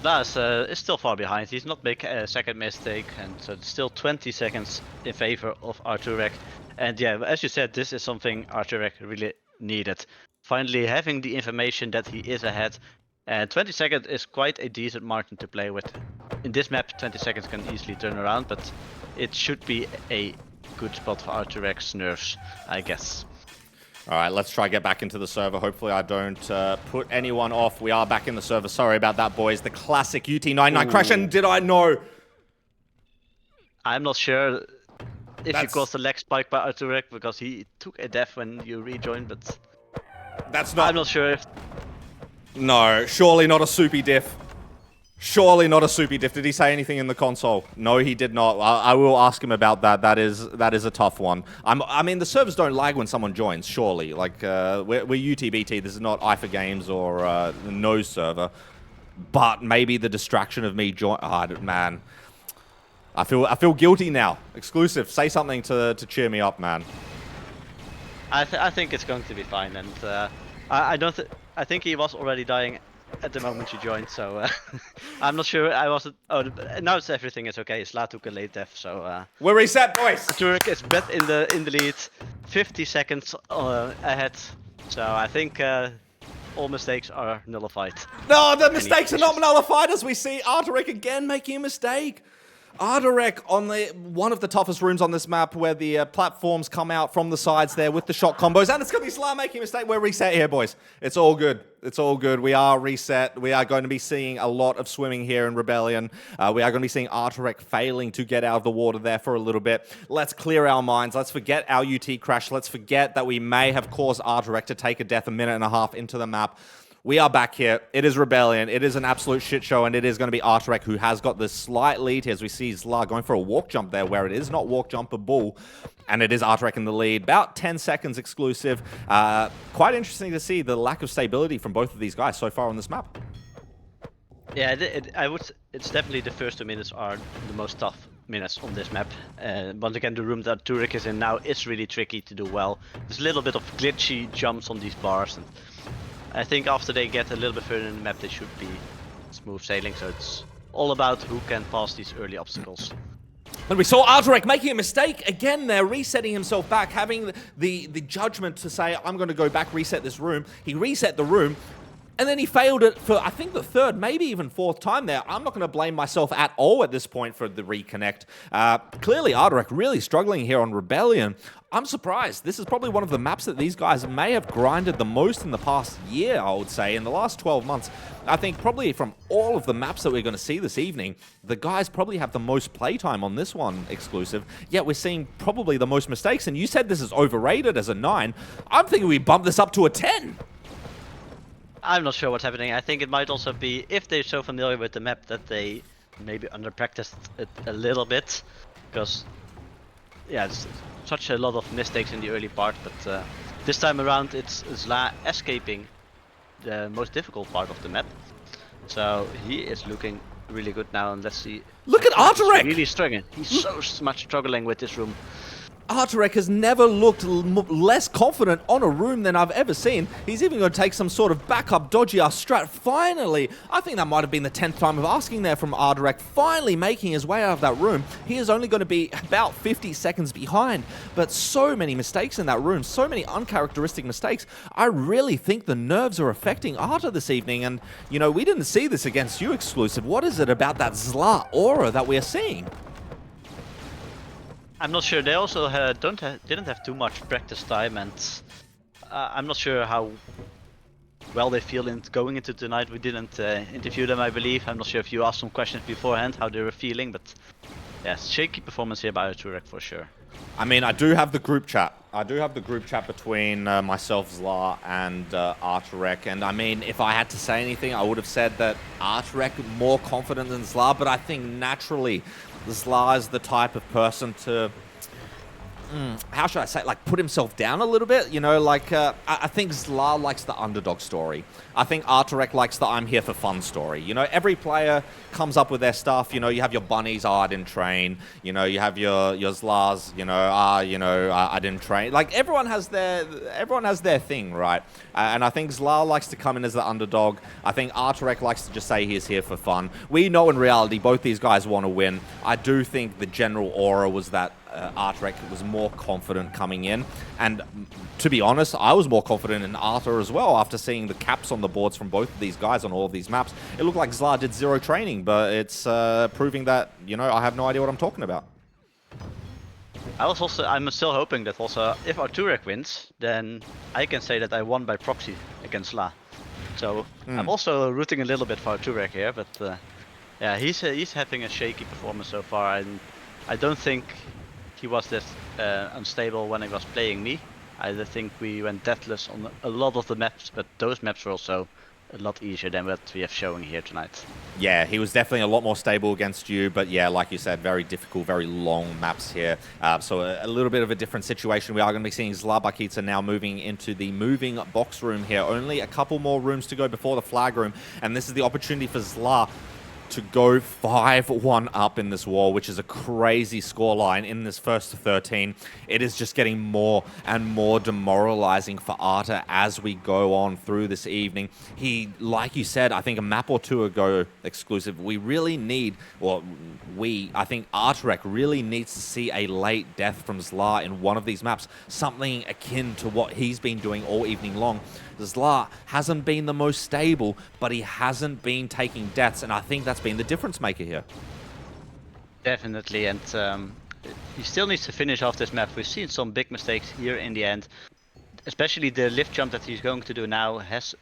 Zla is still far behind. He's not making a second mistake, and so it's still 20 seconds in favor of Arturek. And yeah, as you said, this is something Arturek really needed. Finally having the information that he is ahead. And 20 seconds is quite a decent margin to play with. In this map, 20 seconds can easily turn around, but it should be a good spot for Arturek's nerves, I guess. All right, let's try to get back into the server. Hopefully I don't put anyone off. We are back in the server. Sorry about that, boys. The classic UT99 crash, and did I know? I'm not sure. if you caused a leg spike by Arturek because he took a death when you rejoined, but That's not... I'm not sure if... No, surely not a soupy diff. Surely not a soupy diff. Did he say anything in the console? No, he did not. I will ask him about that. That is a tough one. I mean, the servers don't lag when someone joins, surely. Like, we're UTBT. This is not IFA Games or the Nose server. But maybe the distraction of me join... Oh, man. I feel guilty now. Exclusive. Say something to cheer me up, man. I think it's going to be fine, and I think he was already dying at the moment you joined, so I'm not sure. I wasn't. Oh, now everything is okay. Zla took a late death, so we're reset, boys. Arturek is back in the lead, 50 seconds ahead. So I think all mistakes are nullified. No, the mistakes are not nullified as we see Arturek again making a mistake. Arturek on one of the toughest rooms on this map where the platforms come out from the sides there with the shot combos. And it's going to be Zla making a mistake. We're reset here, boys. It's all good. It's all good. We are reset. We are going to be seeing a lot of swimming here in Rebellion. We are going to be seeing Arturek failing to get out of the water there for a little bit. Let's clear our minds. Let's forget our UT crash. Let's forget that we may have caused Arturek to take a death a minute and a half into the map. We are back here. It is Rebellion. It is an absolute shit show, and it is going to be Arturek who has got this slight lead here as we see Zla going for a walk jump there where it is not walk jumpable, and it is Arturek in the lead. About 10 seconds exclusive. Quite interesting to see the lack of stability from both of these guys so far on this map. Yeah, it's definitely the first 2 minutes are the most tough minutes on this map. Once again, the room that Arturek is in now is really tricky to do well. There's a little bit of glitchy jumps on these bars, and I think after they get a little bit further in the map, they should be smooth sailing. So it's all about who can pass these early obstacles. And we saw Arturek making a mistake again there, resetting himself back, having the judgment to say, I'm going to go back, reset this room. He reset the room, and then he failed it for, I think, the third, maybe even fourth time there. I'm not going to blame myself at all at this point for the reconnect. Clearly, Arturek really struggling here on Rebellion. I'm surprised. This is probably one of the maps that these guys may have grinded the most in the past year, I would say. In the last 12 months, I think probably from all of the maps that we're going to see this evening, the guys probably have the most playtime on this one exclusive, yet we're seeing probably the most mistakes. And you said this is overrated as a 9. I'm thinking we bump this up to a 10. I'm not sure what's happening. I think it might also be, if they're so familiar with the map, that they maybe under-practiced it a little bit. Because, yeah, it's such a lot of mistakes in the early part, but this time around it's Zla escaping the most difficult part of the map. So he is looking really good now, and let's see. Look at Arturek! Really struggling. He's so much struggling with this room. Arturek has never looked less confident on a room than I've ever seen. He's even going to take some sort of backup dodgy ass strat. Finally, I think that might have been the 10th time of asking there from Arturek, finally making his way out of that room. He is only going to be about 50 seconds behind, but so many mistakes in that room, so many uncharacteristic mistakes. I really think the nerves are affecting Artur this evening, and, you know, we didn't see this against you exclusive. What is it about that Zla aura that we are seeing? I'm not sure. They also didn't have too much practice time, and I'm not sure how well they feel going into tonight. We didn't interview them, I believe. I'm not sure if you asked some questions beforehand how they were feeling, but yeah, shaky performance here by Arturek for sure. I mean, I do have the group chat. I do have the group chat between myself, Zla, and Arturek. And I mean, if I had to say anything, I would have said that Arturek more confident than Zla, but I think naturally Zla is the type of person to, how should I say, like put himself down a little bit, you know, like I think Zla likes the underdog story. I think Arturek likes the I'm here for fun story. You know, every player comes up with their stuff. You know, you have your bunnies, I didn't train. You know, you have your Zlas, I didn't train. Like everyone has their thing, right? And I think Zla likes to come in as the underdog. I think Arturek likes to just say he's here for fun. We know in reality both these guys want to win. I do think the general aura was that Arturek was more confident coming in, and to be honest, I was more confident in Artur as well after seeing the caps on the boards from both of these guys on all of these maps. It looked like Zla did zero training, but it's proving that, you know, I have no idea what I'm talking about. I'm still hoping that also if Arturek wins, then I can say that I won by proxy against Zla. So I'm also rooting a little bit for Arturek here, but yeah, he's having a shaky performance so far, and I don't think he was this unstable when he was playing me. I think we went deathless on a lot of the maps, but those maps were also a lot easier than what we have showing here tonight. Yeah, he was definitely a lot more stable against you, but yeah, like you said, very difficult, very long maps here. So a little bit of a different situation. We are going to be seeing Zla Bakica now moving into the moving box room here. Only a couple more rooms to go before the flag room, and this is the opportunity for Zla to go 5-1 up in this war, which is a crazy scoreline in this first 13. It is just getting more and more demoralizing for Arta as we go on through this evening. He, like you said, I think a map or two ago, exclusive, we really need, or I think Arturek really needs to see a late death from Zla in one of these maps, something akin to what he's been doing all evening long. Zla hasn't been the most stable, but he hasn't been taking deaths, and I think that's been the difference maker here. Definitely, and he still needs to finish off this map. We've seen some big mistakes here in the end, especially the lift jump that he's going to do now has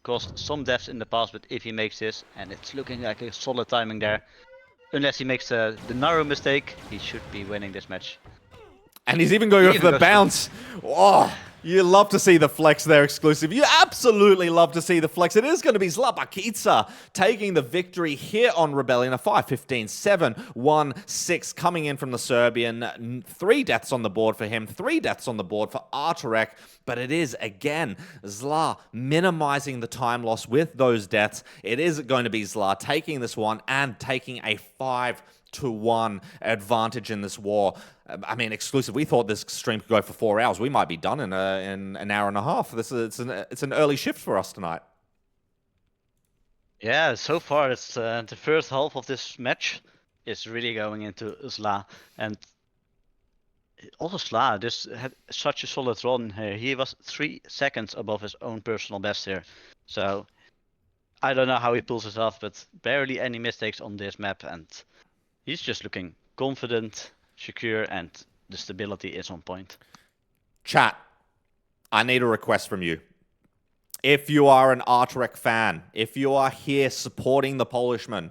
caused some deaths in the past, but if he makes this, and it's looking like a solid timing there, unless he makes the narrow mistake, he should be winning this match. And he's even going for the bounce. Oh, you love to see the flex there, exclusive. You absolutely love to see the flex. It is going to be Zla Bakica taking the victory here on Rebellion. A 5-15, 7-1-6 coming in from the Serbian. 3 deaths on the board for him. 3 deaths on the board for Arturek. But it is, again, Zla minimizing the time loss with those deaths. It is going to be Zla taking this one and taking a 5-1 advantage in this war. I mean, exclusive. We thought this stream could go for 4 hours. We might be done in an hour and a half. It's an early shift for us tonight. Yeah, so far it's the first half of this match is really going into Zla, and also Zla just had such a solid run here. He was 3 seconds above his own personal best here, so I don't know how he pulls it off, but barely any mistakes on this map, and he's just looking confident, secure, and the stability is on point. Chat, I need a request from you. If you are an Arturek fan, if you are here supporting the Polishman,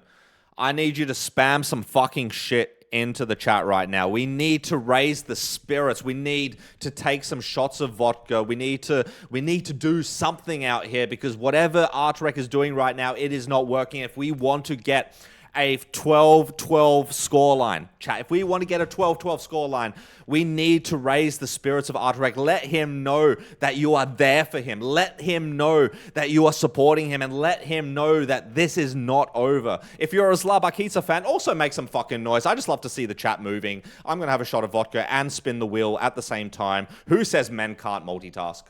I need you to spam some fucking shit into the chat right now. We need to raise the spirits. We need to take some shots of vodka. We need to do something out here, because whatever Arturek is doing right now, it is not working. If we want to get a 12-12 scoreline. Chat, if we want to get a 12-12 scoreline, we need to raise the spirits of Arturek. Let him know that you are there for him. Let him know that you are supporting him, and let him know that this is not over. If you're a Zla Bakica fan, also make some fucking noise. I just love to see the chat moving. I'm going to have a shot of vodka and spin the wheel at the same time. Who says men can't multitask?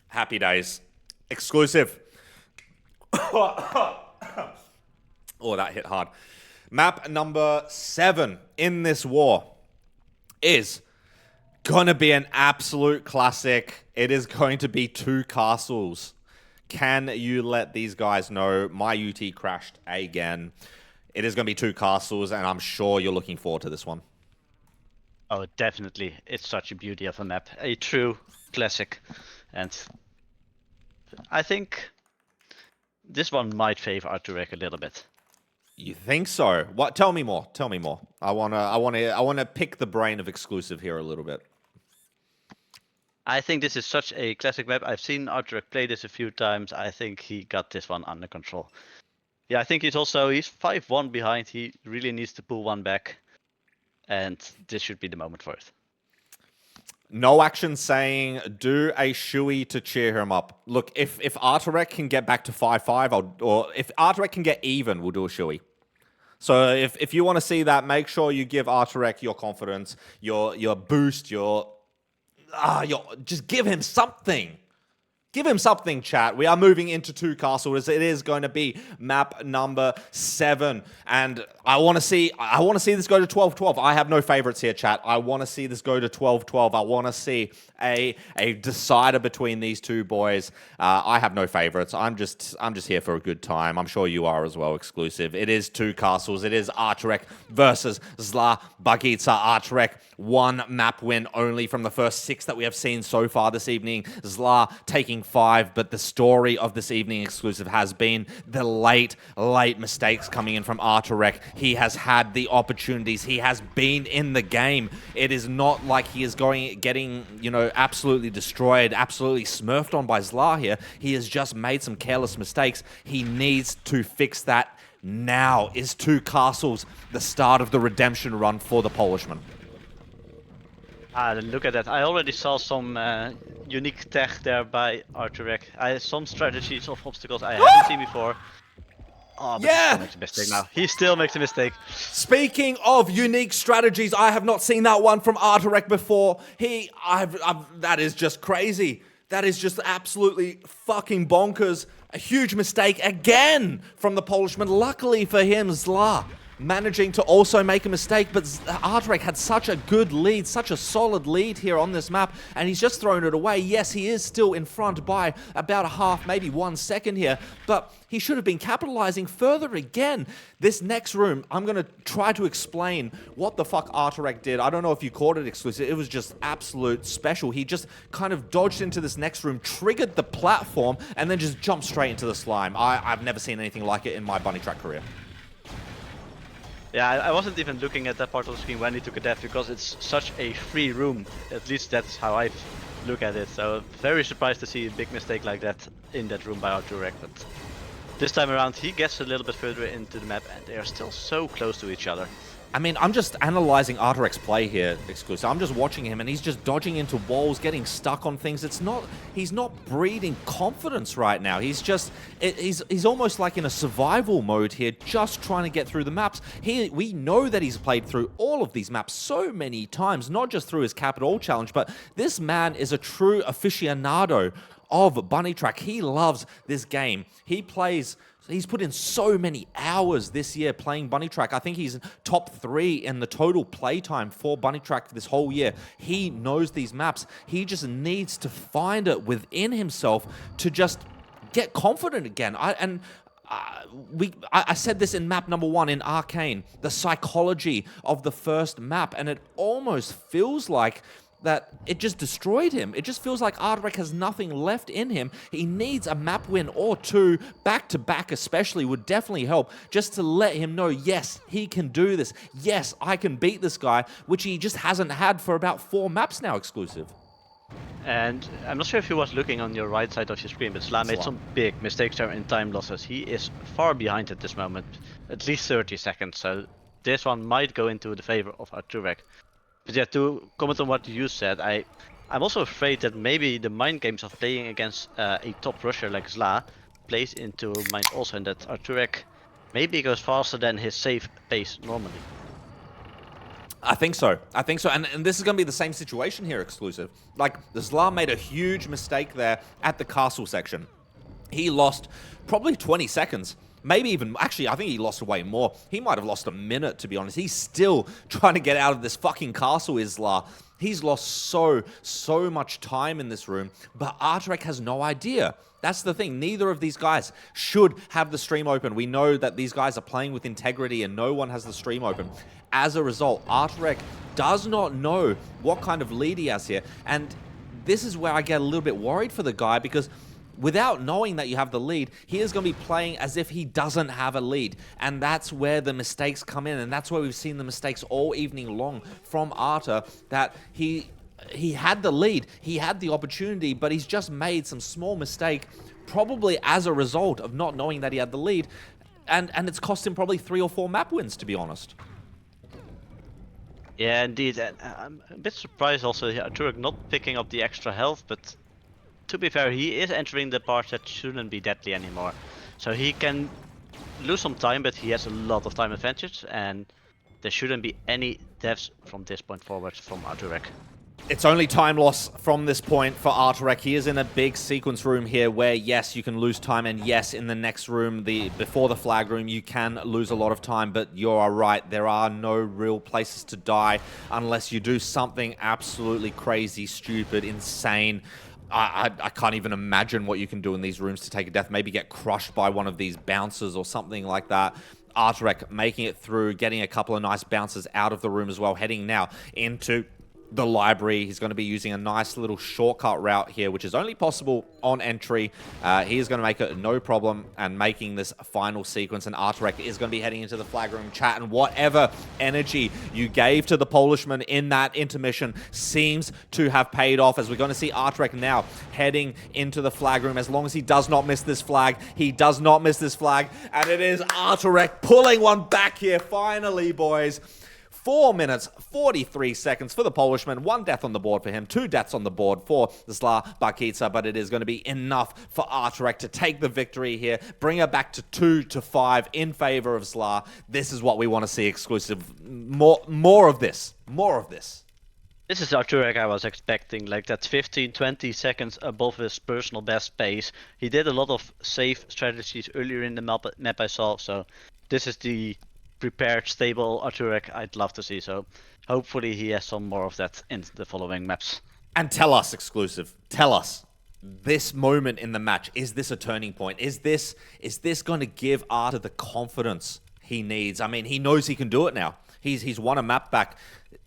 Happy days. Exclusive. Oh, that hit hard. Map number 7 in this war is going to be an absolute classic. It is going to be 2 castles. Can you let these guys know my UT crashed again? It is going to be 2 castles, and I'm sure you're looking forward to this one. Oh, definitely. It's such a beauty of a map. A true classic. And I think this one might favor Arturek a little bit. You think so? What? Tell me more. Tell me more. I wanna pick the brain of exclusive here a little bit. I think this is such a classic map. I've seen Arturek play this a few times. I think he got this one under control. Yeah, I think he's 5-1 behind. He really needs to pull one back, and this should be the moment for it. No action saying do a shoey to cheer him up. Look, if Arturek can get back to 5-5, or if Arturek can get even, we'll do a shoey. So if you want to see that, make sure you give Arturek your confidence, your boost, just give him something. Give him something, chat. We are moving into 2 castles. It is going to be map number 7. And I want to see this go to 12-12. I have no favorites here, chat. I want to see this go to 12-12. I want to see a decider between these 2 boys. I have no favorites. I'm just here for a good time. I'm sure you are as well, exclusive. It is 2 castles. It is Arturek versus Zla Bakica. Arturek, 1 map win only from the first 6 that we have seen so far this evening. Zla taking playing 5, but the story of this evening exclusive has been the late mistakes coming in from Arturek. He has had the opportunities. He has been in the game. It is not like he is getting, you know, absolutely destroyed, absolutely smurfed on by Zla here. He has just made some careless mistakes. He needs to fix that now. Is 2 castles the start of the redemption run for the Polishman? Look at that. I already saw some unique tech there by Arturek. Some strategies of obstacles I haven't seen before. Oh, but he still makes a mistake now. He still makes a mistake. Speaking of unique strategies, I have not seen that one from Arturek before. That is just crazy. That is just absolutely fucking bonkers. A huge mistake again from the Polishman. Luckily for him, Zla managing to also make a mistake, but Arturek had such a good lead, such a solid lead here on this map, and he's just thrown it away. Yes, he is still in front by about a half, maybe 1 second here, but he should have been capitalizing further again. This next room, I'm going to try to explain what the fuck Arturek did. I don't know if you caught it exclusive. It was just absolute special. He just kind of dodged into this next room, triggered the platform, and then just jumped straight into the slime. I've never seen anything like it in my Bunnytrack career. Yeah, I wasn't even looking at that part of the screen when he took a death because it's such a free room. At least that's how I look at it. So very surprised to see a big mistake like that in that room by Arturek. But this time around he gets a little bit further into the map and they are still so close to each other. I mean, I'm just analyzing Arturek's play here, exclusive. I'm just watching him, and he's just dodging into walls, getting stuck on things. He's not breeding confidence right now. He's almost like in a survival mode here, just trying to get through the maps. We know that he's played through all of these maps so many times, not just through his Cap It All challenge, but this man is a true aficionado of Bunnytrack. He loves this game. He's put in so many hours this year playing Bunnytrack. I think he's top 3 in the total playtime for Bunnytrack this whole year. He knows these maps. He just needs to find it within himself to just get confident again. I said this in map number 1 in Arcane, the psychology of the first map, and it almost feels like that it just destroyed him. It just feels like Arturek has nothing left in him. He needs a map win or 2, back-to-back especially, would definitely help, just to let him know, yes, he can do this. Yes, I can beat this guy, which he just hasn't had for about 4 maps now exclusive. And I'm not sure if you was looking on your right side of your screen, but Zla made some big mistakes there in time losses. He is far behind at this moment, at least 30 seconds, so this one might go into the favor of Arturek. But yeah, to comment on what you said, I'm also afraid that maybe the mind games of playing against a top rusher like Zla plays into mind also, and that Arturek maybe goes faster than his safe pace normally. I think so. And this is going to be the same situation here, exclusive. Like, Zla made a huge mistake there at the castle section. He lost probably 20 seconds. Maybe even, actually, I think he lost way more. He might have lost a minute, to be honest. He's still trying to get out of this fucking castle, Zla. He's lost so much time in this room, but Arturek has no idea. That's the thing. Neither of these guys should have the stream open. We know that these guys are playing with integrity and no one has the stream open. As a result, Arturek does not know what kind of lead he has here. And this is where I get a little bit worried for the guy, because without knowing that you have the lead, he is going to be playing as if he doesn't have a lead. And that's where the mistakes come in. And that's where we've seen the mistakes all evening long from Artur, that he had the lead, he had the opportunity, but he's just made some small mistake, probably as a result of not knowing that he had the lead. And it's cost him probably 3 or 4 map wins, to be honest. Yeah, indeed. And I'm a bit surprised also here, Arturek not picking up the extra health, but to be fair, he is entering the part that shouldn't be deadly anymore. So he can lose some time, but he has a lot of time advantage, and there shouldn't be any deaths from this point forward from Arturek. It's only time loss from this point for Arturek. He is in a big sequence room here where, yes, you can lose time, and yes, in the next room, before the flag room, you can lose a lot of time, but you are right. There are no real places to die unless you do something absolutely crazy, stupid, insane. I can't even imagine what you can do in these rooms to take a death. Maybe get crushed by one of these bouncers or something like that. Arturek making it through, getting a couple of nice bounces out of the room as well, heading now into the library. He's going to be using a nice little shortcut route here, which is only possible on entry. He is going to make it no problem and making this final sequence. And Arturek is going to be heading into the flag room chat. And whatever energy you gave to the Polishman in that intermission seems to have paid off, as we're going to see Arturek now heading into the flag room. As long as he does not miss this flag, he does not miss this flag. And it is Arturek pulling one back here, finally, boys. 4 minutes, 43 seconds for the Polishman. 1 death on the board for him. 2 deaths on the board for Zla Bakica. But it is going to be enough for Arturek to take the victory here. Bring her back to 2-5 in favor of Zla. This is what we want to see exclusive. More of this. More of this. This is Arturek I was expecting, like that 15-20 seconds above his personal best pace. He did a lot of safe strategies earlier in the map I saw, so this is the prepared, stable Arturek I'd love to see. So hopefully he has some more of that in the following maps. And tell us, exclusive, tell us, this moment in the match, is this a turning point? Is this going to give Artur the confidence he needs? I mean, he knows he can do it now. He's won a map back.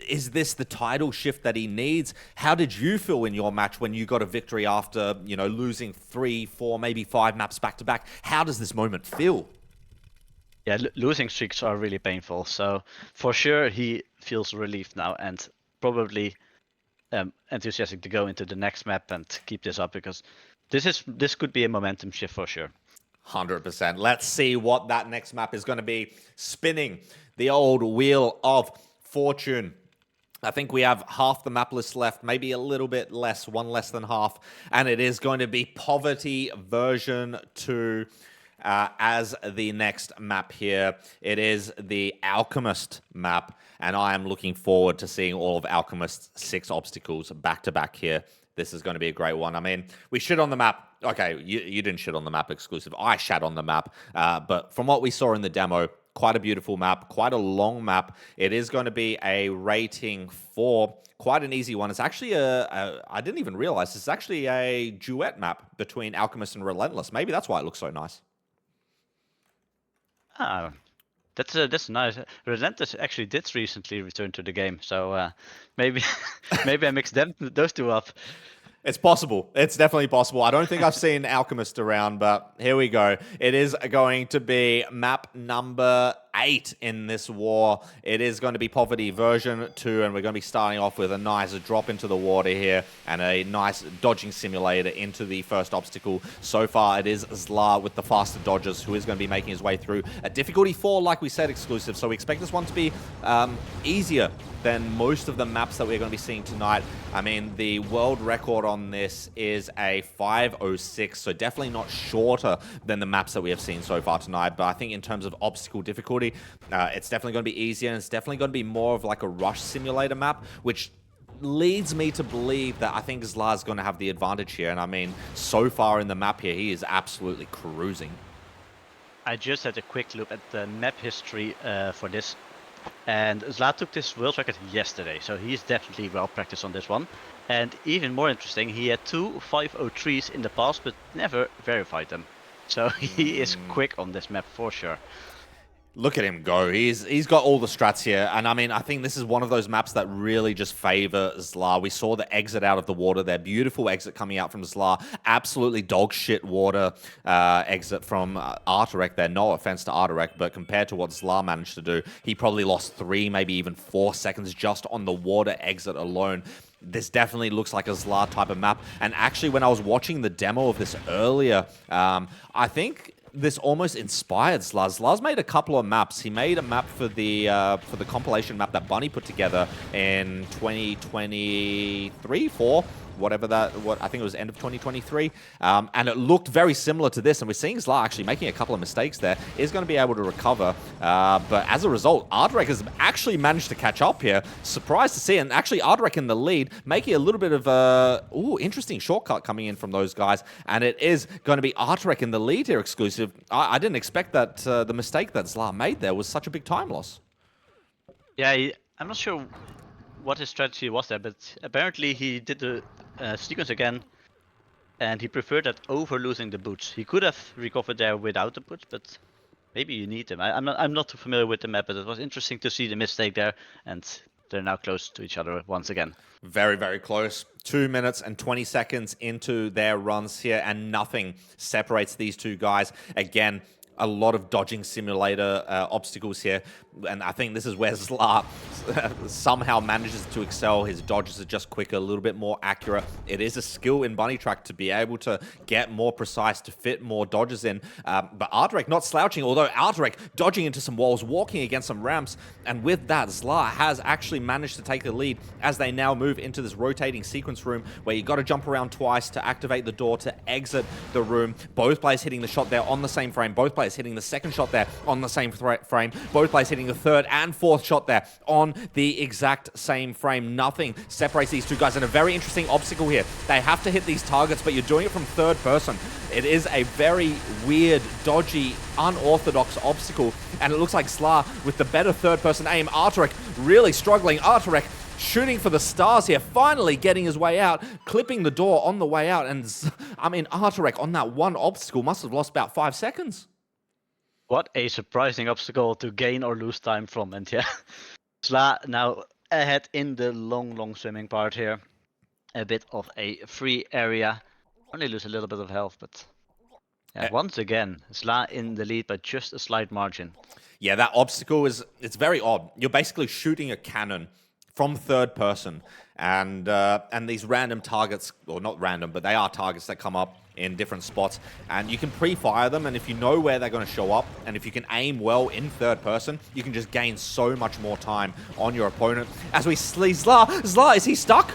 Is this the title shift that he needs? How did you feel in your match when you got a victory after, you know, losing 3, 4, maybe 5 maps back to back? How does this moment feel? Yeah, losing streaks are really painful. So for sure he feels relieved now and probably enthusiastic to go into the next map and keep this up, because this could be a momentum shift for sure. 100%. Let's see what that next map is going to be. Spinning the old wheel of fortune. I think we have half the map list left, maybe a little bit less, 1 less than half. And it is going to be Poverty version 2 as the next map here. It is the Alchemist map. And I am looking forward to seeing all of Alchemist's 6 obstacles back to back here. This is going to be a great one. I mean, we shit on the map. Okay, you didn't shit on the map exclusive. I shat on the map. But from what we saw in the demo, quite a beautiful map, quite a long map. It is going to be a rating 4. Quite an easy one. It's actually I didn't even realize, it's actually a duet map between Alchemist and Relentless. Maybe that's why it looks so nice. Ah, that's nice. Relentless actually did recently return to the game, so maybe maybe I mixed those two up. It's possible. It's definitely possible. I don't think I've seen Alchemist around, but here we go. It is going to be map number 8 in this war. It is going to be Poverty version 2, and we're going to be starting off with a nice drop into the water here and a nice dodging simulator into the first obstacle. So far, it is Zla with the faster dodges, who is going to be making his way through a difficulty 4, like we said, exclusive. So we expect this one to be easier than most of the maps that we're going to be seeing tonight. I mean, the world record on this is a 5:06, so definitely not shorter than the maps that we have seen so far tonight. But I think in terms of obstacle difficulty, it's definitely going to be easier, and it's definitely going to be more of like a rush simulator map, which leads me to believe that I think Zla's going to have the advantage here. And I mean, so far in the map here, he is absolutely cruising. I just had a quick look at the map history for this. And Zla took this world record yesterday, so he's definitely well practiced on this one. And even more interesting, he had 2 503s in the past, but never verified them. So he is quick on this map for sure. Look at him go. He's got all the strats here. And I mean, I think this is one of those maps that really just favor Zla. We saw the exit out of the water there. Beautiful exit coming out from Zla. Absolutely dog shit water exit from Arturek there. No offense to Arturek, but compared to what Zla managed to do, he probably lost 3, maybe even 4 seconds just on the water exit alone. This definitely looks like a Zla type of map. And actually, when I was watching the demo of this earlier, I think this almost inspired Zla. Zla's made a couple of maps. He made a map for the compilation map that Bunny put together in 2023, 4, whatever that, I think it was end of 2023. And it looked very similar to this. And we're seeing Zla actually making a couple of mistakes there. Is going to be able to recover. But as a result, Arturek has actually managed to catch up here. Surprised to see. And actually, Arturek in the lead, making a little bit of a interesting shortcut coming in from those guys. And it is going to be Arturek in the lead here, exclusive. I didn't expect that the mistake that Zla made there was such a big time loss. Yeah, I'm not sure what his strategy was there, but apparently he did the sequence again, and he preferred that over losing the boots. He could have recovered there without the boots, but maybe you need them. I'm not too familiar with the map, but it was interesting to see the mistake there, and they're now close to each other once again. Very, very close. 2 minutes and 20 seconds into their runs here, and nothing separates these two guys. Again, a lot of dodging simulator obstacles here, and I think this is where Zla somehow manages to excel. His dodges are just quicker, a little bit more accurate. It is a skill in Bunnytrack to be able to get more precise, to fit more dodges in, but Arturek not slouching, although Arturek dodging into some walls, walking against some ramps, and with that, Zla has actually managed to take the lead as they now move into this rotating sequence room where you got to jump around twice to activate the door to exit the room. Both players hitting the shot there on the same frame, both players hitting the second shot there on the same frame, both players hitting the third and fourth shot there on the exact same frame. Nothing separates these two guys, and a very interesting obstacle here. They have to hit these targets, but you're doing it from third person. It is a very weird, dodgy, unorthodox obstacle, and it looks like Zla with the better third person aim. Arturek really struggling. Arturek shooting for the stars here, finally getting his way out, clipping the door on the way out, and I mean, Arturek on that one obstacle must have lost about 5 seconds. What a surprising obstacle to gain or lose time from, and yeah, Zla now ahead in the long swimming part here. A bit of a free area, only lose a little bit of health, but yeah, once again, Zla in the lead by just a slight margin. Yeah, that obstacle it's very odd. You're basically shooting a cannon from third person, and these random targets, or not random, but they are targets that come up in different spots, and you can pre-fire them, and if you know where they're going to show up, and if you can aim well in third person, you can just gain so much more time on your opponent. As we see Zla, is he stuck?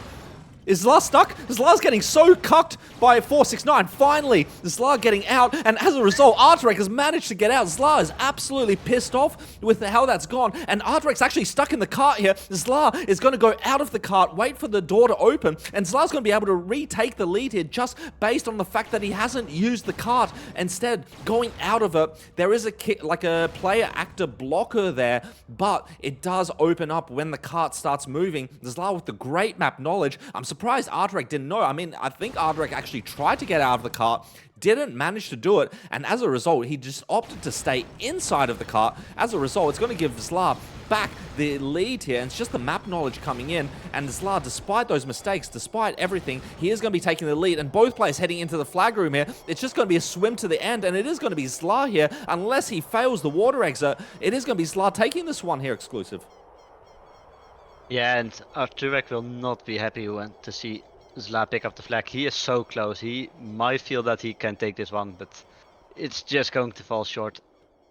Is Zla stuck? Zla's getting so cucked by 469. Finally, Zla getting out, and as a result, Arturek has managed to get out. Zla is absolutely pissed off with how that's gone, and Arturek's actually stuck in the cart here. Zla is going to go out of the cart, wait for the door to open, and Zla's going to be able to retake the lead here just based on the fact that he hasn't used the cart. Instead, going out of it, there is a player-actor blocker there, but it does open up when the cart starts moving. Zla with the great map knowledge. I'm surprised Arturek didn't know. I mean, I think Arturek actually tried to get out of the cart, didn't manage to do it, and as a result, he just opted to stay inside of the cart. As a result, it's going to give Zla back the lead here, and it's just the map knowledge coming in, and Zla, despite those mistakes, despite everything, he is going to be taking the lead, and both players heading into the flag room here. It's just going to be a swim to the end, and it is going to be Zla here, unless he fails the water exit. It is going to be Zla taking this one here exclusive. Yeah, and Arturek will not be happy to see Zla pick up the flag. He is so close. He might feel that he can take this one, but it's just going to fall short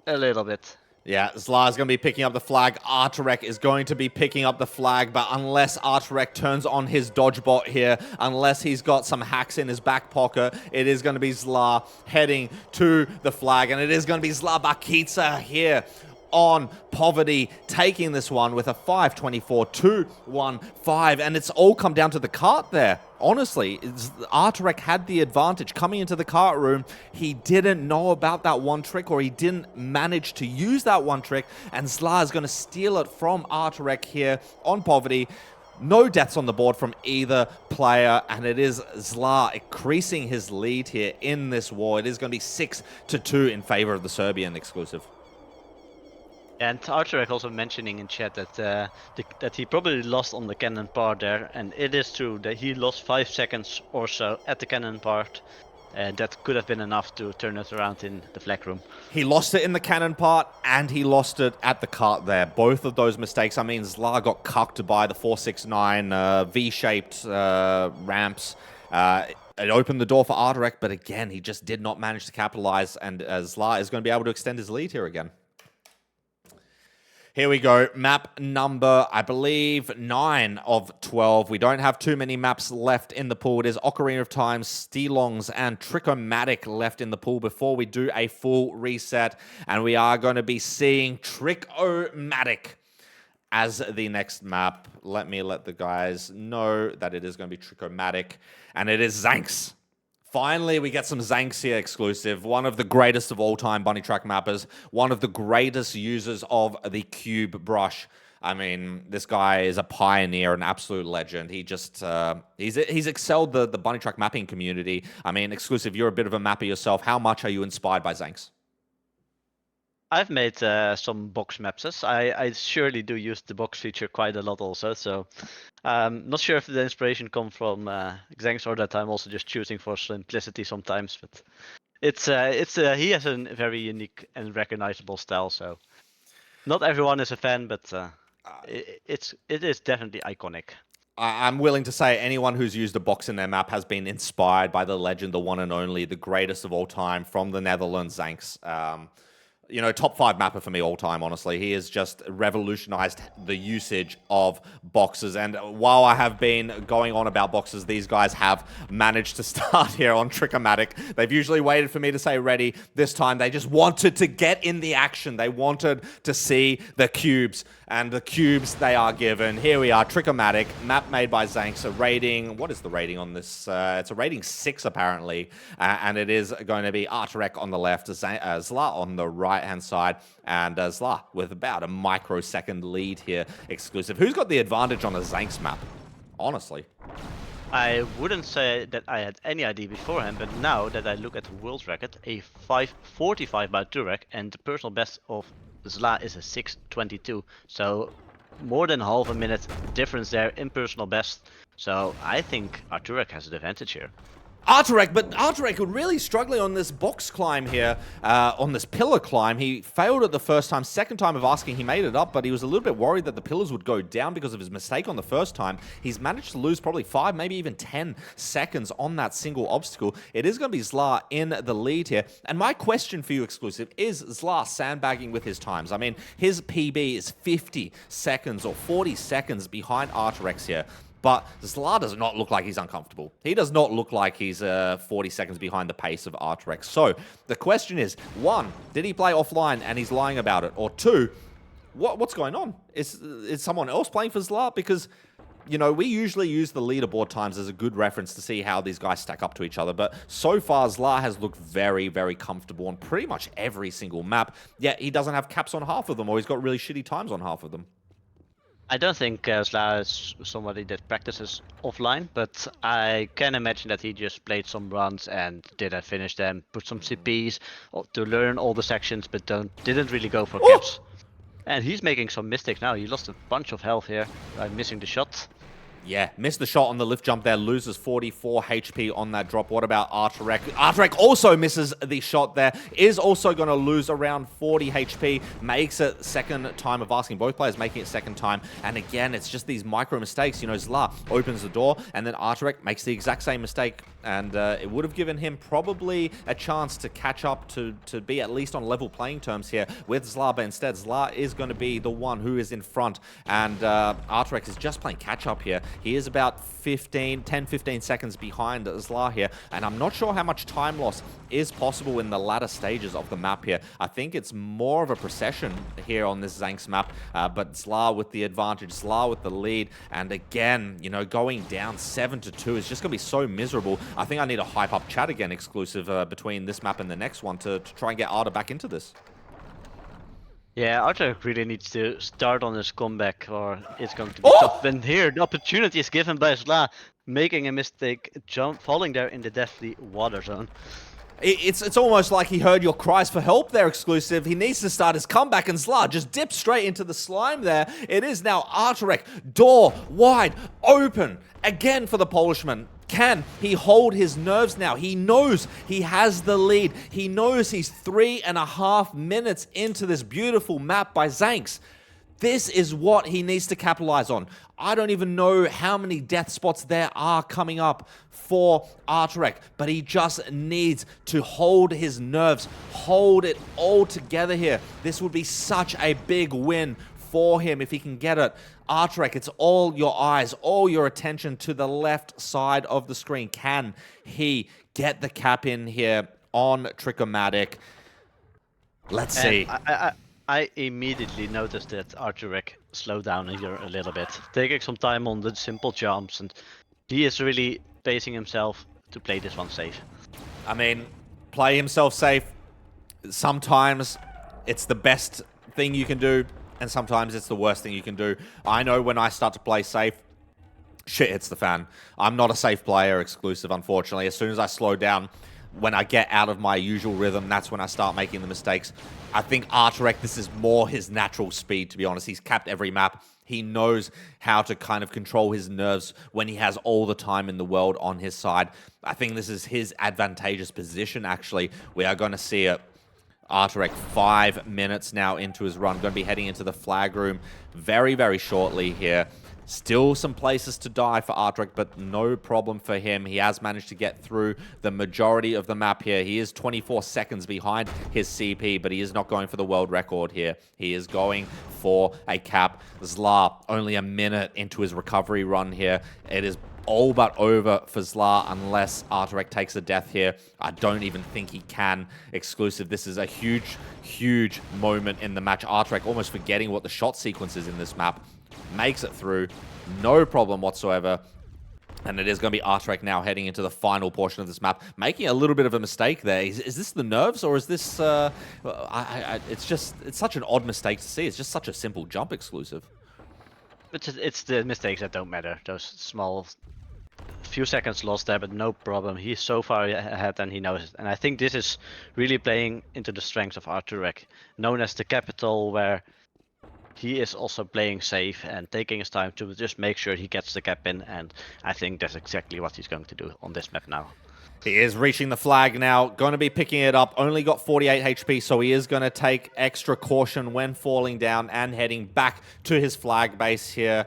a little bit. Yeah, Zla is going to be picking up the flag. Arturek is going to be picking up the flag, but unless Arturek turns on his dodge bot here, unless he's got some hacks in his back pocket, it is going to be Zla heading to the flag, and it is going to be Zla Bakica here on Poverty, taking this one with a 5-24-2-1-5, and it's all come down to the cart there. Honestly, Arturek had the advantage coming into the cart room. He didn't know about that one trick, or he didn't manage to use that one trick, and Zla is going to steal it from Arturek here on Poverty. No deaths on the board from either player, and it is Zla increasing his lead here in this war. It is going to be 6-2 in favor of the Serbian exclusive. And Arturek also mentioning in chat that that he probably lost on the cannon part there, and it is true that he lost 5 seconds or so at the cannon part, and that could have been enough to turn it around in the flag room. He lost it in the cannon part, and he lost it at the cart there. Both of those mistakes, I mean, Zla got cucked by the 469 V-shaped ramps. It opened the door for Arturek, but again, he just did not manage to capitalize, and Zla is going to be able to extend his lead here again. Here we go, map number, I believe, 9 of 12. We don't have too many maps left in the pool. It is Ocarina of Time, Steelongs, and Trick-O-Matic left in the pool before we do a full reset. And we are going to be seeing Trick-O-Matic as the next map. Let me let the guys know that it is going to be Trick-O-Matic, and it is Zanks. Finally, we get some Zanks here exclusive. One of the greatest of all time Bunnytrack mappers. One of the greatest users of the cube brush. I mean, this guy is a pioneer, an absolute legend. He just, he's excelled the Bunnytrack mapping community. I mean, exclusive, you're a bit of a mapper yourself. How much are you inspired by Zanks? I've made some box maps. I surely do use the box feature quite a lot also. So not sure if the inspiration come from Xenx or that I'm also just choosing for simplicity sometimes. But he has a very unique and recognizable style. So not everyone is a fan, but it is definitely iconic. I'm willing to say anyone who's used a box in their map has been inspired by the legend, the one and only, the greatest of all time from the Netherlands, Zanks. You know, top 5 mapper for me all time, honestly. He has just revolutionized the usage of boxes. And while I have been going on about boxes, these guys have managed to start here on Trickomatic. They've usually waited for me to say ready. This time, they just wanted to get in the action. They wanted to see the cubes. And the cubes they are given. Here we are, Trickomatic, map made by Zanks. A rating, what is the rating on this? It's a rating 6, apparently. And it is going to be Arturek on the left, Zla on the right-hand side, and Zla with about a microsecond lead here, exclusive. Who's got the advantage on a Zanks map? Honestly. I wouldn't say that I had any idea beforehand, but now that I look at the world record, a 5:45 by Turek, and the personal best of Zla is a 6:22. So more than half a minute difference there in personal best. So I think Arturek has the advantage here. Arturek, but Arturek really struggling on this box climb here, on this pillar climb. He failed it the first time. Second time of asking, he made it up, but he was a little bit worried that the pillars would go down because of his mistake on the first time. He's managed to lose probably 5, maybe even 10 seconds on that single obstacle. It is going to be Zla in the lead here. And my question for you, exclusive, is Zla sandbagging with his times? I mean, his PB is 50 seconds or 40 seconds behind Arturek's here. But Zla does not look like he's uncomfortable. He does not look like he's 40 seconds behind the pace of Arturek. So the question is, 1, did he play offline and he's lying about it? Or 2, what's going on? Is someone else playing for Zla? Because, you know, we usually use the leaderboard times as a good reference to see how these guys stack up to each other. But so far, Zla has looked very, very comfortable on pretty much every single map. Yet he doesn't have caps on half of them, or he's got really shitty times on half of them. I don't think Zla is somebody that practices offline, but I can imagine that he just played some runs and didn't finish them, put some CPs to learn all the sections, but didn't really go for caps. And he's making some mistakes now. He lost a bunch of health here by missing the shot. Yeah, missed the shot on the lift jump there, loses 44 HP on that drop. What about Arturek? Arturek also misses the shot there, is also going to lose around 40 HP, makes it second time of asking. Both players making it second time, and again, it's just these micro mistakes. You know, Zla opens the door, and then Arturek makes the exact same mistake, and it would have given him probably a chance to catch up, to be at least on level playing terms here with Zla, but instead, Zla is going to be the one who is in front, and Arturek is just playing catch-up here. He is about 10-15 seconds behind Zla here, and I'm not sure how much time loss is possible in the latter stages of the map here. I think it's more of a procession here on this Zanks map, but Zla with the advantage, Zla with the lead, and again, you know, going down 7-2 is just going to be so miserable. I think I need a hype up chat again, exclusive between this map and the next one to try and get Arda back into this. Yeah, Arturek really needs to start on his comeback, or it's going to be tough. And here, the opportunity is given by Zla, making a mistake, falling there in the deathly water zone. It's almost like he heard your cries for help there, exclusive. He needs to start his comeback, and Zla just dips straight into the slime there. It is now Arturek, door wide open again for the Polishman. Can he hold his nerves now? He knows he has the lead. He knows he's 3.5 minutes into this beautiful map by Zanks. This is what he needs to capitalize on. I don't even know how many death spots there are coming up for Arturek, but he just needs to hold his nerves, hold it all together here. This would be such a big win for him if he can get it. Arturek, it's all your eyes, all your attention to the left side of the screen. Can he get the cap in here on Trickomatic? Let's see. I immediately noticed that Arturek slowed down here a little bit, taking some time on the simple jumps, and he is really pacing himself to play this one safe. I mean, play himself safe. Sometimes it's the best thing you can do, and sometimes it's the worst thing you can do. I know when I start to play safe, shit hits the fan. I'm not a safe player, exclusive, unfortunately. As soon as I slow down, when I get out of my usual rhythm, that's when I start making the mistakes. I think Arturek, this is more his natural speed, to be honest. He's capped every map. He knows how to kind of control his nerves when he has all the time in the world on his side. I think this is his advantageous position, actually. We are going to see it. Arturek 5 minutes now into his run. Going to be heading into the flag room very, very shortly here. Still some places to die for Arturek, but no problem for him. He has managed to get through the majority of the map here. He is 24 seconds behind his CP, but he is not going for the world record here. He is going for a cap. Zla, only a minute into his recovery run here. It is all but over for Zla unless Arturek takes a death here. I don't even think he can. Exclusive. This is a huge, huge moment in the match. Arturek almost forgetting what the shot sequence is in this map. Makes it through. No problem whatsoever. And it is going to be Arturek now heading into the final portion of this map. Making a little bit of a mistake there. Is this the nerves or is this... it's such an odd mistake to see. It's just such a simple jump exclusive. It's the mistakes that don't matter. Those small few seconds lost there, but no problem. He's so far ahead and he knows it. And I think this is really playing into the strengths of Arturek. Known as the capital, where he is also playing safe and taking his time to just make sure he gets the cap in. And I think that's exactly what he's going to do on this map now. He is reaching the flag now, going to be picking it up, only got 48 HP, so he is going to take extra caution when falling down and heading back to his flag base here.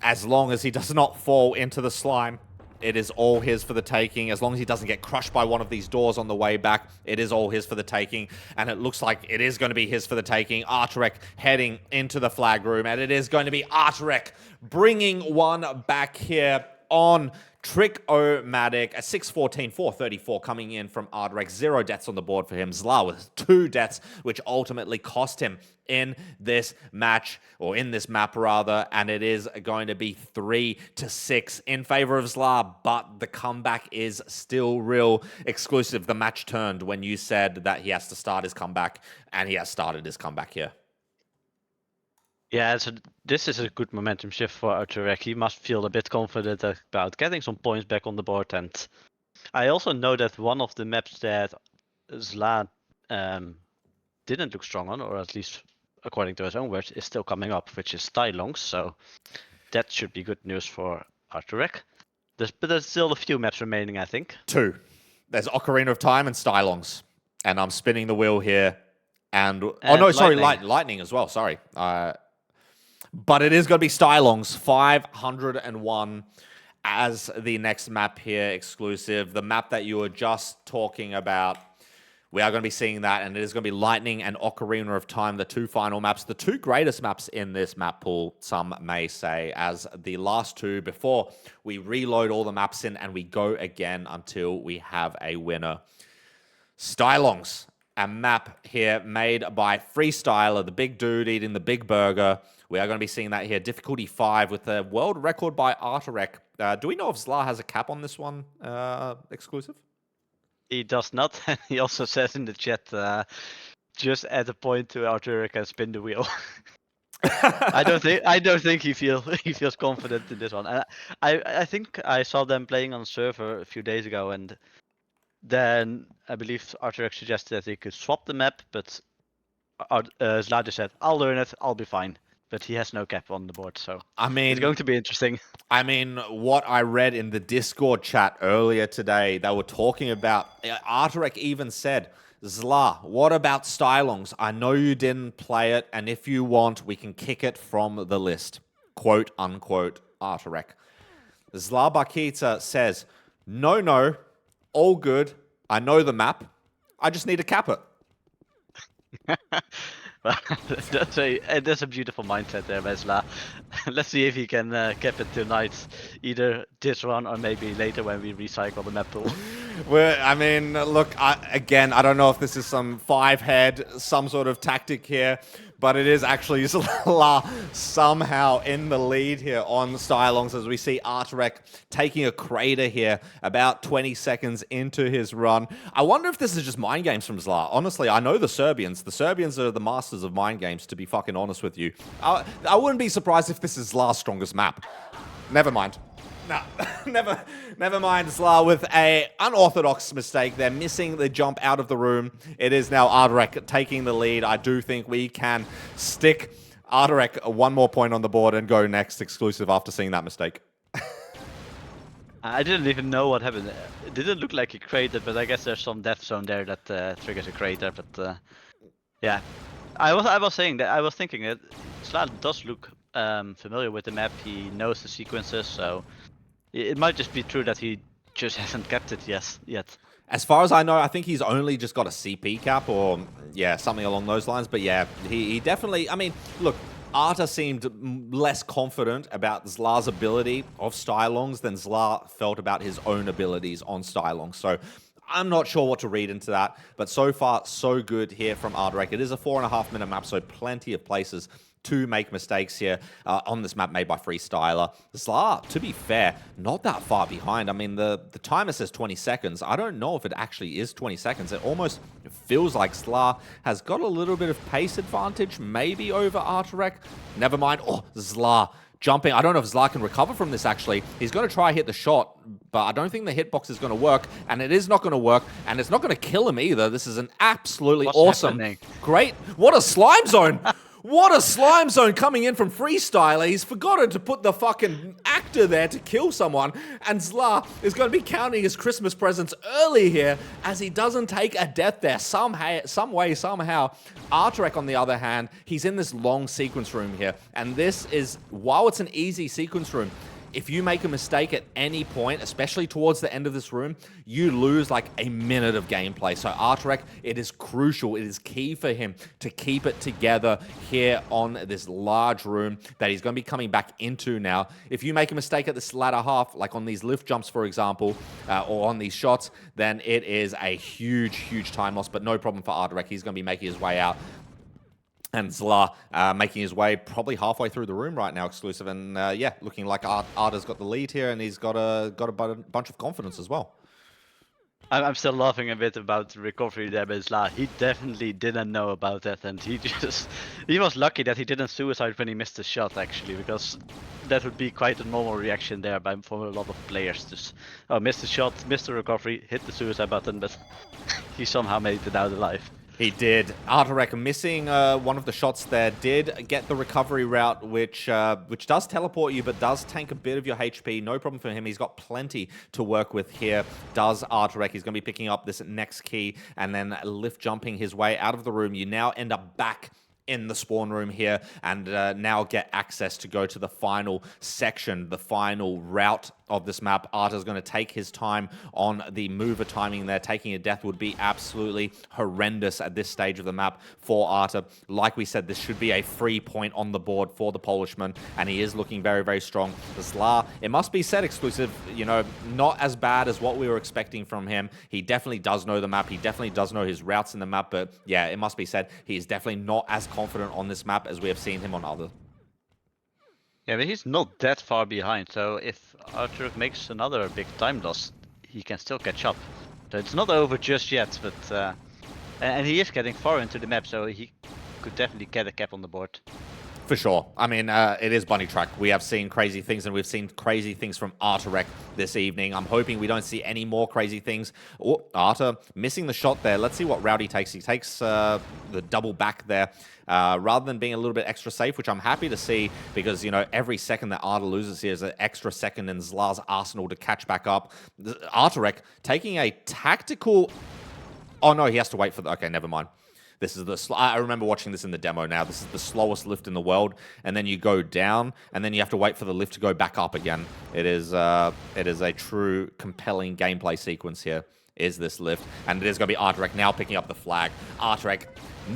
As long as he does not fall into the slime, it is all his for the taking. As long as he doesn't get crushed by one of these doors on the way back, it is all his for the taking. And it looks like it is going to be his for the taking. Arturek heading into the flag room, and it is going to be Arturek bringing one back here on Trick-O-Matic. A 6-14, 434 coming in from Arturek. 0 deaths on the board for him. Zla with 2 deaths, which ultimately cost him in this match, or in this map rather, and it is going to be 3-6 in favor of Zla, but the comeback is still real. Exclusive, the match turned when you said that he has to start his comeback, and he has started his comeback here. Yeah, so this is a good momentum shift for Arturek. He must feel a bit confident about getting some points back on the board. And I also know that one of the maps that Zla didn't look strong on, or at least according to his own words, is still coming up, which is Stylongs. So that should be good news for Arturek. But there's still a few maps remaining, I think. 2. There's Ocarina of Time and Stylongs. And I'm spinning the wheel here. And oh no, sorry, Lightning as well, sorry. But it is going to be Stylongs, 501 as the next map here, exclusive. The map that you were just talking about, we are going to be seeing that, and it is going to be Lightning and Ocarina of Time, the 2 final maps, the 2 greatest maps in this map pool, some may say, as the last 2 before we reload all the maps in and we go again until we have a winner. Stylongs, a map here made by Freestyler, the big dude eating the big burger. We are going to be seeing that here. Difficulty 5 with a world record by Arturek. Do we know if Zla has a cap on this one, exclusive? He does not. He also says in the chat, just add a point to Arturek and spin the wheel. I don't think he feels confident in this one. And I think I saw them playing on server a few days ago, and then I believe Arturek suggested that he could swap the map, but Zla just said, "I'll learn it. I'll be fine." But he has no cap on the board, so I mean, it's going to be interesting. I mean, what I read in the Discord chat earlier today, they were talking about, Arturek even said, Zla, what about Stylongs? I know you didn't play it, and if you want, we can kick it from the list. Quote, unquote, Arturek. Zla Bakica says, no, all good. I know the map. I just need to cap it. Well, that's a beautiful mindset there, Zla. Let's see if he can cap it tonight, either this one or maybe later when we recycle the map pool. Well, I mean, look, I don't know if this is some 5-head, some sort of tactic here, but it is actually Zla somehow in the lead here on Stylongs as we see Arturek taking a crater here about 20 seconds into his run. I wonder if this is just mind games from Zla. Honestly, I know the Serbians. The Serbians are the masters of mind games, to be fucking honest with you. I wouldn't be surprised if this is Zla's strongest map. Never mind. No, never mind. Zla with a unorthodox mistake. They're missing the jump out of the room. It is now Arturek taking the lead. I do think we can stick Arturek one more point on the board and go next exclusive after seeing that mistake. I didn't even know what happened. It didn't look like he cratered, but I guess there's some death zone there that triggers a crater. But yeah, I was saying that I was thinking that Zla does look familiar with the map. He knows the sequences, so it might just be true that he just hasn't kept it yet. As far as I know, I think he's only just got a CP cap or, yeah, something along those lines. But yeah, he definitely, I mean, look, Arta seemed less confident about Zla's ability of Stylongs than Zla felt about his own abilities on Stylongs. So I'm not sure what to read into that, but so far, so good here from Arturek. It is a 4.5 minute map, so plenty of places to make mistakes here on this map made by Freestyler. Zla, to be fair, not that far behind. I mean, the timer says 20 seconds. I don't know if it actually is 20 seconds. It almost feels like Zla has got a little bit of pace advantage, maybe over Arturek. Never mind. Oh, Zla jumping. I don't know if Zla can recover from this, actually. He's going to try hit the shot, but I don't think the hitbox is going to work, and it is not going to work, and it's not going to kill him either. This is an absolutely awesome, great... What a slime zone! What a slime zone coming in from Freestyler. He's forgotten to put the fucking actor there to kill someone. And Zla is going to be counting his Christmas presents early here as he doesn't take a death there. Some way, somehow. Arturek, on the other hand, he's in this long sequence room here. And this is, while it's an easy sequence room, if you make a mistake at any point, especially towards the end of this room, you lose like a minute of gameplay. So Arturek, it is crucial, it is key for him to keep it together here on this large room that he's going to be coming back into now. If you make a mistake at this latter half, like on these lift jumps, for example, or on these shots, then it is a huge, huge time loss, but no problem for Arturek. He's going to be making his way out. And Zla making his way probably halfway through the room right now, exclusive. And yeah, looking like Arta's got the lead here, and he's got a bunch of confidence as well. I'm still laughing a bit about the recovery there, but Zla, he definitely didn't know about that, and he was lucky that he didn't suicide when he missed the shot, actually, because that would be quite a normal reaction there from a lot of players. Just missed the shot, missed the recovery, hit the suicide button, but he somehow made it out alive. He did. Arturek missing one of the shots there, did get the recovery route, which does teleport you, but does tank a bit of your HP. No problem for him. He's got plenty to work with here. Does Arturek. He's going to be picking up this next key and then lift jumping his way out of the room. You now end up back in the spawn room here and now get access to go to the final section, the final route of this map. Arta's going to take his time on the mover timing there. Taking a death would be absolutely horrendous at this stage of the map for Arta. Like we said, this should be a free point on the board for the Polishman, and he is looking very, very strong. Zla, it must be said, exclusive, you know, not as bad as what we were expecting from him. He definitely does know the map. He definitely does know his routes in the map, but yeah, it must be said, he is definitely not as confident on this map as we have seen him on other. Yeah, but he's not that far behind, so if Arturek makes another big time loss, he can still catch up. So it's not over just yet, but and he is getting far into the map, so he could definitely get a cap on the board. For sure. I mean, it is Bunnytrack. We have seen crazy things, and we've seen crazy things from Arturek this evening. I'm hoping we don't see any more crazy things. Oh, Arta missing the shot there. Let's see what route he takes. He takes the double back there. Rather than being a little bit extra safe, which I'm happy to see, because, you know, every second that Arta loses here is an extra second in Zla's arsenal to catch back up. Arturek taking a tactical... Oh, no, he has to wait for the... Okay, never mind. This is the... I remember watching this in the demo now. This is the slowest lift in the world. And then you go down, and then you have to wait for the lift to go back up again. It is a true, compelling gameplay sequence here, is this lift. And it is going to be Arturek now picking up the flag. Arturek,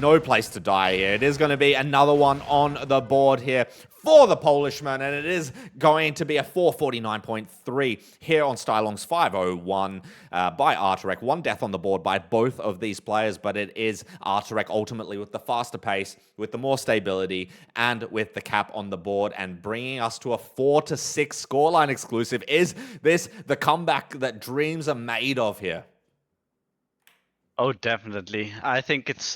no place to die here. It is going to be another one on the board here for the Polishman, and it is going to be a 449.3 here on Stylongs 501 by Arturek. One death on the board by both of these players, but it is Arturek ultimately with the faster pace, with the more stability, and with the cap on the board, and bringing us to a 4-6 scoreline exclusive. Is this the comeback that dreams are made of here? Oh, definitely. I think it was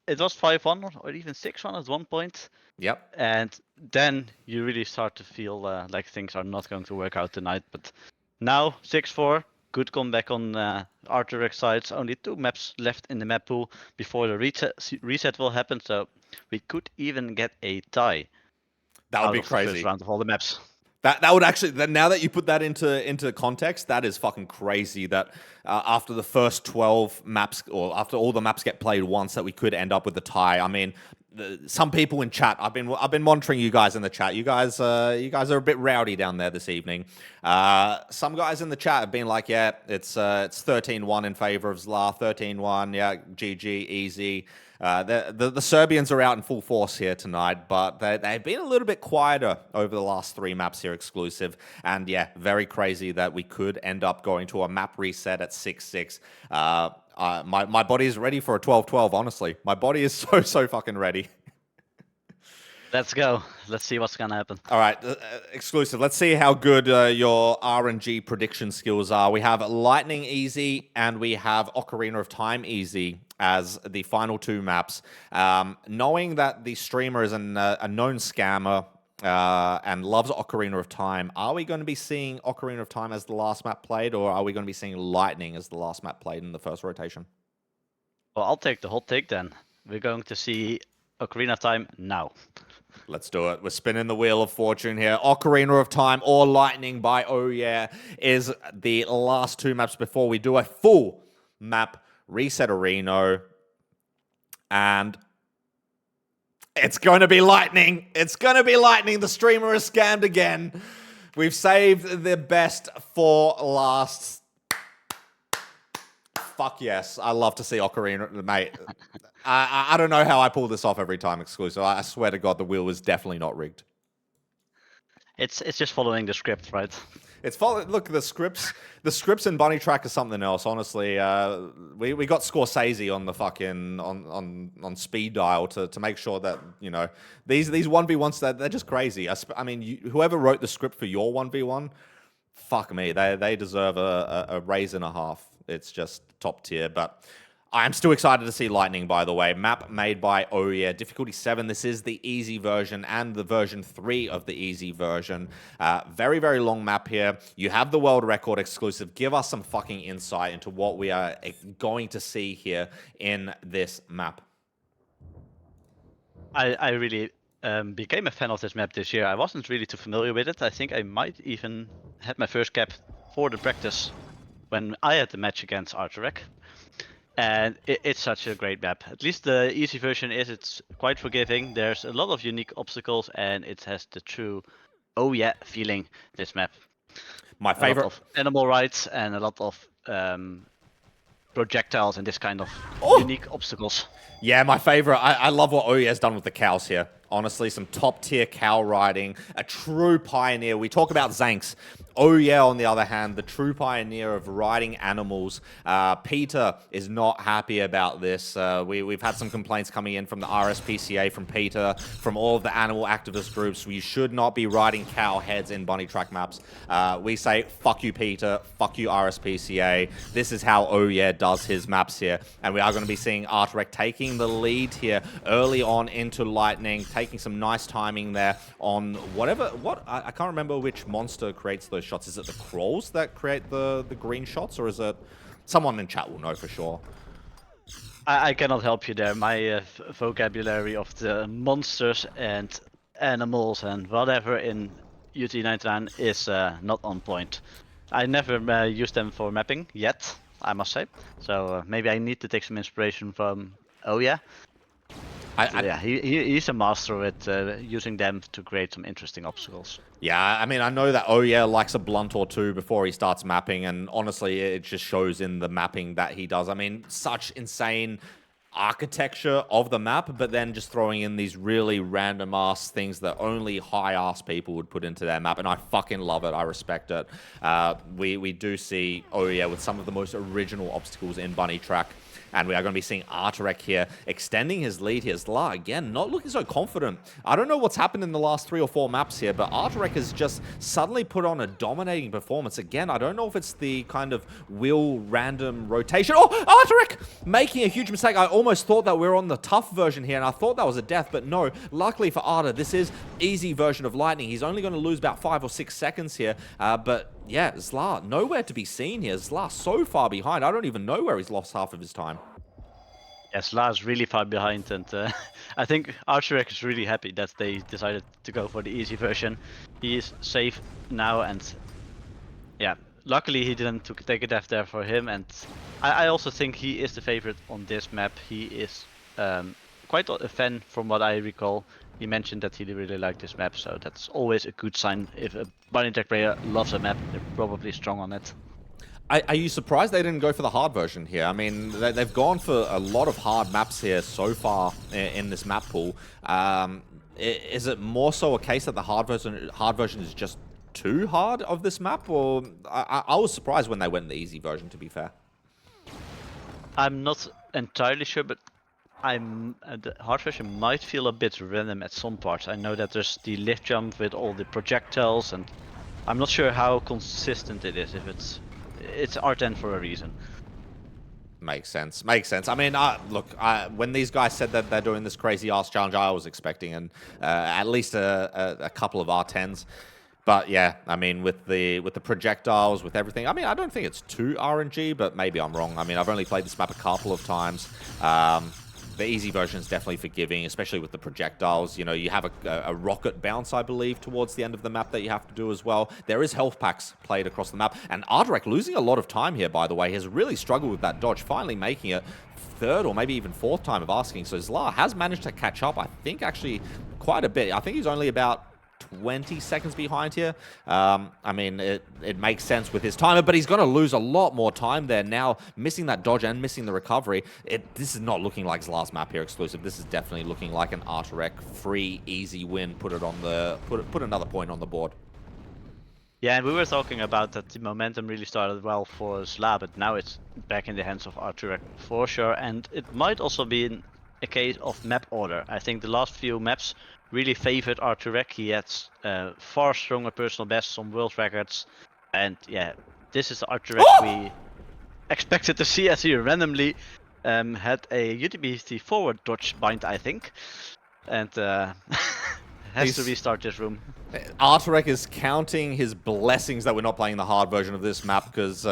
5-1 or even 6-1 at one point. Yep. And then you really start to feel like things are not going to work out tonight. But now 6-4, good comeback on Arturek's sides. Only 2 maps left in the map pool before the reset will happen, so we could even get a tie That would out be of the first crazy. round of all the maps. That would actually, now that you put that into context, that is fucking crazy that after the first 12 maps, or after all the maps get played once, that we could end up with a tie. I mean, some people in chat, I've been monitoring you guys in the chat. You guys are a bit rowdy down there this evening. Some guys in the chat have been like, yeah, it's 13-1 in favor of Zla, 13-1, yeah, GG, easy. The Serbians are out in full force here tonight, but they've been a little bit quieter over the last 3 maps here exclusive. And yeah, very crazy that we could end up going to a map reset at 6-6. My body is ready for a 12-12, honestly. My body is so fucking ready. Let's go. Let's see what's gonna happen. All right, exclusive. Let's see how good your RNG prediction skills are. We have Lightning easy, and we have Ocarina of Time easy as the final 2 maps. Knowing that the streamer is a known scammer and loves Ocarina of Time, are we going to be seeing Ocarina of Time as the last map played, or are we going to be seeing Lightning as the last map played in the first rotation? Well, I'll take the hot take then. We're going to see Ocarina of Time now. Let's do it. We're spinning the wheel of fortune here. Ocarina of Time or Lightning by Oh Yeah is the last 2 maps before we do a full map reset arena. And it's going to be Lightning. It's going to be Lightning. The streamer is scammed again. We've saved the best for last. Fuck yes. I love to see Ocarina, mate. I don't know how I pull this off every time exclusive. I swear to God, the wheel was definitely not rigged. It's just following the script, right? Look, the scripts in Bunnytrack is something else. Honestly, we got Scorsese on the fucking on speed dial to make sure that these 1v1s they're just crazy. I mean, whoever wrote the script for your 1v1, fuck me, they deserve a raise and a half. It's just top tier, but. I'm still excited to see Lightning, by the way. Map made by Oh Yeah. Difficulty 7. This is the easy version and the version 3 of the easy version. Very, very long map here. You have the world record exclusive. Give us some fucking insight into what we are going to see here in this map. I really became a fan of this map this year. I wasn't really too familiar with it. I think I might even had my first cap for the practice when I had the match against Arturek. And it's such a great map. At least the easy version it's quite forgiving. There's a lot of unique obstacles, and it has the true oh yeah feeling, this map. My favorite. A lot of animal rides and a lot of projectiles and this kind of unique obstacles. Yeah, my favorite. I love what Oh Yeah has done with the cows here. Honestly, some top tier cow riding. A true pioneer. We talk about Zanks. Oh Yeah, on the other hand, the true pioneer of riding animals. Peter is not happy about this. We've had some complaints coming in from the RSPCA, from Peter, from all of the animal activist groups. We should not be riding cow heads in Bunnytrack maps. We say, fuck you, Peter. Fuck you, RSPCA. This is how Oh Yeah does his maps here. And we are going to be seeing Arturek taking the lead here early on into Lightning, taking some nice timing there on I can't remember which monster creates those shots. Is it the crawls that create the green shots, or is it someone in chat will know for sure? I cannot help you there. My vocabulary of the monsters and animals and whatever in UT99 is not on point. I never used them for mapping yet, I must say. So maybe I need to take some inspiration from Oh Yeah. Yeah, he's a master at using them to create some interesting obstacles. Yeah, I mean, I know that Oh Yeah likes a blunt or two before he starts mapping, and honestly, it just shows in the mapping that he does. I mean, such insane architecture of the map, but then just throwing in these really random-ass things that only high-ass people would put into their map, and I fucking love it. I respect it. We do see Oh Yeah with some of the most original obstacles in Bunnytrack. And we are going to be seeing Arturek here extending his lead here. Zla, again, not looking so confident. I don't know what's happened in the last 3 or 4 maps here, but Arturek has just suddenly put on a dominating performance. Again, I don't know if it's the kind of wheel random rotation. Oh, Arturek making a huge mistake. I almost thought that we were on the tough version here, and I thought that was a death, but no. Luckily for Artur, this is easy version of Lightning. He's only going to lose about 5 or 6 seconds here, but yeah, Zla, nowhere to be seen here. Zla so far behind. I don't even know where he's lost half of his time. Yeah, Zla is really far behind, and I think Arturek is really happy that they decided to go for the easy version. He is safe now, and yeah, luckily he didn't take a death there for him, and I also think he is the favorite on this map. He is quite a fan from what I recall. He mentioned that he really liked this map, so that's always a good sign. If a Bunnytrack player loves a map, they're probably strong on it. Are you surprised they didn't go for the hard version here? I mean, they've gone for a lot of hard maps here so far in this map pool. Is it more so a case that the hard version is just too hard of this map? Or I was surprised when they went in the easy version, to be fair. I'm not entirely sure, but the hard version might feel a bit random at some parts. I know that there's the lift jump with all the projectiles, and I'm not sure how consistent it is. If it's R10 for a reason. Makes sense. Makes sense. I mean, look, when these guys said that they're doing this crazy ass challenge, I was expecting at least a couple of R10s. But yeah, I mean, with the projectiles, with everything, I mean, I don't think it's too RNG, but maybe I'm wrong. I mean, I've only played this map a couple of times. The easy version is definitely forgiving, especially with the projectiles. You know, you have a rocket bounce, I believe, towards the end of the map that you have to do as well. There is health packs played across the map. And Arturek losing a lot of time here, by the way, has really struggled with that dodge, finally making it 3rd or maybe even 4th time of asking. So Zla has managed to catch up, I think, actually quite a bit. I think he's only about 20 seconds behind here. I mean, it makes sense with his timer, but he's going to lose a lot more time there now, missing that dodge and missing the recovery. This is not looking like Zla's map here exclusive. This is definitely looking like an Arturek free, easy win. Put another point on the board. Yeah, and we were talking about that the momentum really started well for Zla, but now it's back in the hands of Arturek for sure, and it might also be a case of map order. I think the last few maps really favored Arturek. He had far stronger personal bests on world records, and yeah, this is the Arturek we expected to see, as he randomly had a UTBT forward dodge bind, I think, and has to restart this room. Arturek is counting his blessings that we're not playing the hard version of this map, because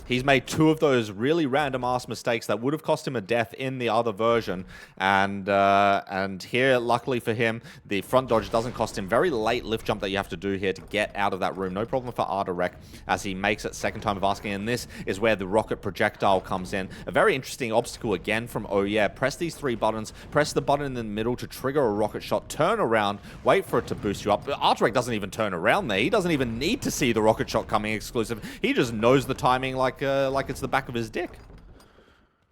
he's made 2 of those really random-ass mistakes that would have cost him a death in the other version. And here, luckily for him, the front dodge doesn't cost him. Very late lift jump that you have to do here to get out of that room. No problem for Arturek as he makes it 2nd time of asking. And this is where the rocket projectile comes in. A very interesting obstacle again from Oh Yeah. Press these 3 buttons. Press the button in the middle to trigger a rocket shot. Turn around. Wait for it to boost you up. But Arturek doesn't even turn around there. He doesn't even need to see the rocket shot coming exclusive. He just knows the timing like it's the back of his dick.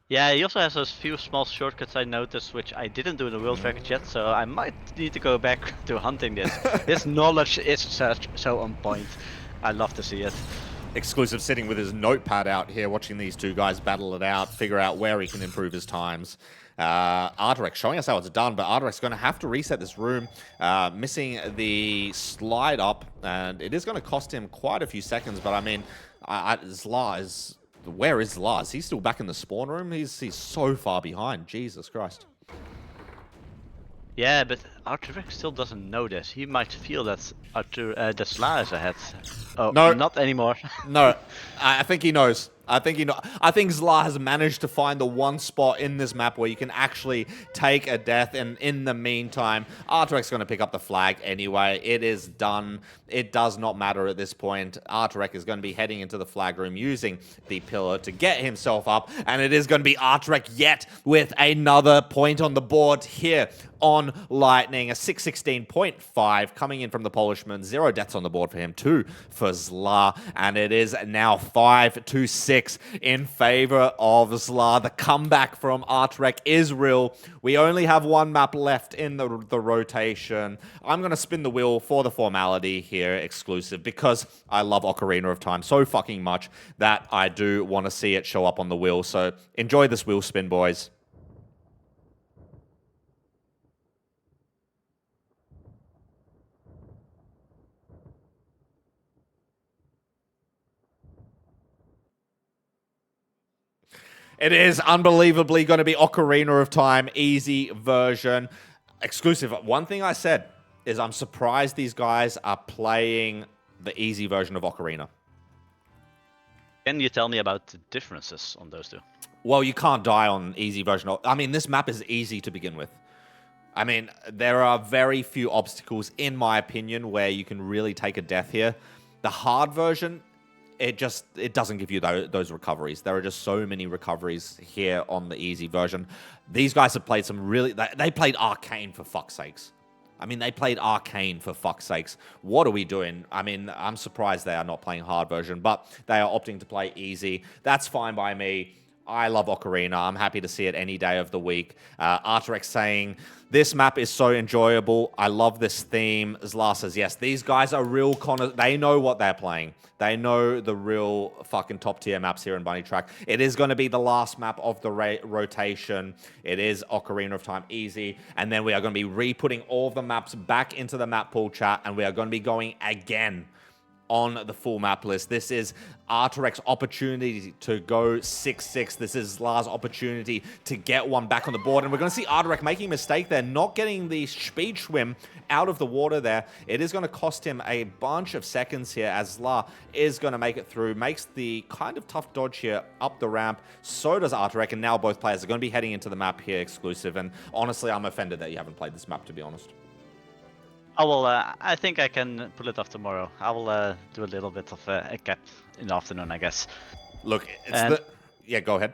Yeah, he also has those few small shortcuts I noticed, which I didn't do in the world record yet, so I might need to go back to hunting this. His knowledge is so on point. I love to see it. Exclusive sitting with his notepad out here, watching these 2 guys battle it out, figure out where he can improve his times. Arturek showing us how it's done, but Arturek's going to have to reset this room, missing the slide up, and it is going to cost him quite a few seconds. But I mean, Zla is... Where is Zla? Is he still back in the spawn room? He's so far behind. Jesus Christ. Yeah, but Arturek still doesn't know this. He might feel that that Zla is ahead. Oh, no, not anymore. No, I think he knows. I think Zla has managed to find the one spot in this map where you can actually take a death, and in the meantime, Arturek's going to pick up the flag anyway. It is done. It does not matter at this point. Arturek is going to be heading into the flag room using the pillar to get himself up, and it is going to be Arturek yet with another point on the board here. on Lightning. A 616.5 coming in from the Polishman. 0 deaths on the board for him, 2 for Zla. And it is now 5-6 in favor of Zla. The comeback from Arturek is real. We only have 1 map left in the rotation. I'm going to spin the wheel for the formality here, exclusive, because I love Ocarina of Time so fucking much that I do want to see it show up on the wheel. So enjoy this wheel spin, boys. It is unbelievably going to be Ocarina of Time, easy version. Exclusive. One thing I said is I'm surprised these guys are playing the easy version of Ocarina. Can you tell me about the differences on those two? Well, you can't die on easy version. I mean, this map is easy to begin with. I mean, there are very few obstacles, in my opinion, where you can really take a death here. The hard version, it doesn't give you those recoveries. There are just so many recoveries here on the easy version. These guys have played some really... They played Arcane, for fuck's sakes. I mean, they played Arcane, for fuck's sakes. What are we doing? I mean, I'm surprised they are not playing hard version, but they are opting to play easy. That's fine by me. I love Ocarina. I'm happy to see it any day of the week. Arturek saying, this map is so enjoyable. I love this theme. Zla says, yes, these guys are real they know what they're playing. They know the real fucking top tier maps here in Bunnytrack. It is going to be the last map of the rotation. It is Ocarina of Time easy. And then we are going to be re-putting all of the maps back into the map pool chat. And we are going to be going again on the full map list. This is Arturek's opportunity to go 6-6. This is Zla's opportunity to get one back on the board. And we're going to see Arturek making a mistake there, not getting the speed swim out of the water there. It is going to cost him a bunch of seconds here as Zla is going to make it through. Makes the kind of tough dodge here up the ramp. So does Arturek. And now both players are going to be heading into the map here exclusive. And honestly, I'm offended that you haven't played this map, to be honest. I will. I think I can pull it off tomorrow. I will do a little bit of a cap in the afternoon, I guess. Look, it's yeah, go ahead.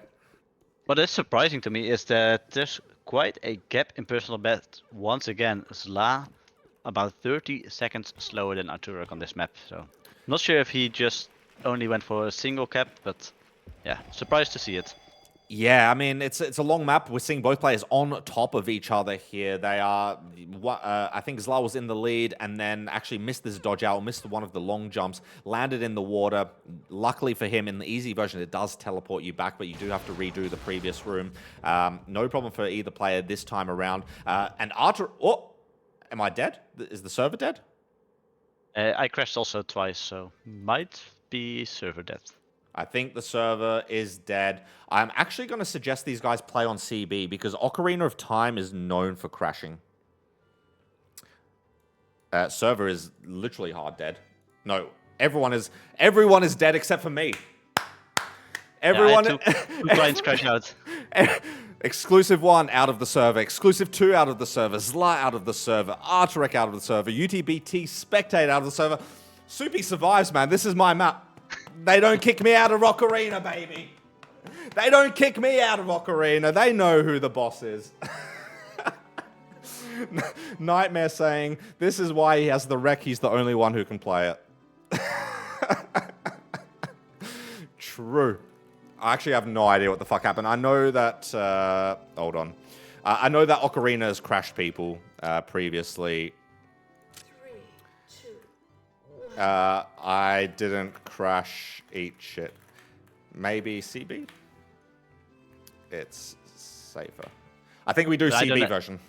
What is surprising to me is that there's quite a gap in personal best. Once again, Zla about 30 seconds slower than Arturek on this map. So, not sure if he just only went for a single cap, but yeah, surprised to see it. Yeah, I mean, it's a long map. We're seeing both players on top of each other here. They are, I think Zla was in the lead and then actually missed this dodge out, missed one of the long jumps, landed in the water. Luckily for him, in the easy version, it does teleport you back, but you do have to redo the previous room. No problem for either player this time around. And Artur... Oh! Am I dead? Is the server dead? I crashed also twice, so might be server death. I think the server is dead. I'm actually going to suggest these guys play on CB because Ocarina of Time is known for crashing. Server is literally hard dead. No, everyone is dead except for me. Everyone. Yeah, two clients crash out. Exclusive 1 out of the server. Exclusive 2 out of the server. Zla out of the server. Arturek out of the server. UTBT Spectate out of the server. Soupy survives, man. This is my map. They don't kick me out of Ocarina, baby. They don't kick me out of Ocarina. They know who the boss is. Nightmare saying, this is why he has the wreck. He's the only one who can play it. True. I actually have no idea what the fuck happened. I know that... hold on. I know that Ocarina has crashed people previously. I didn't crash, eat shit. Maybe CB? It's safer. I think we do CB version.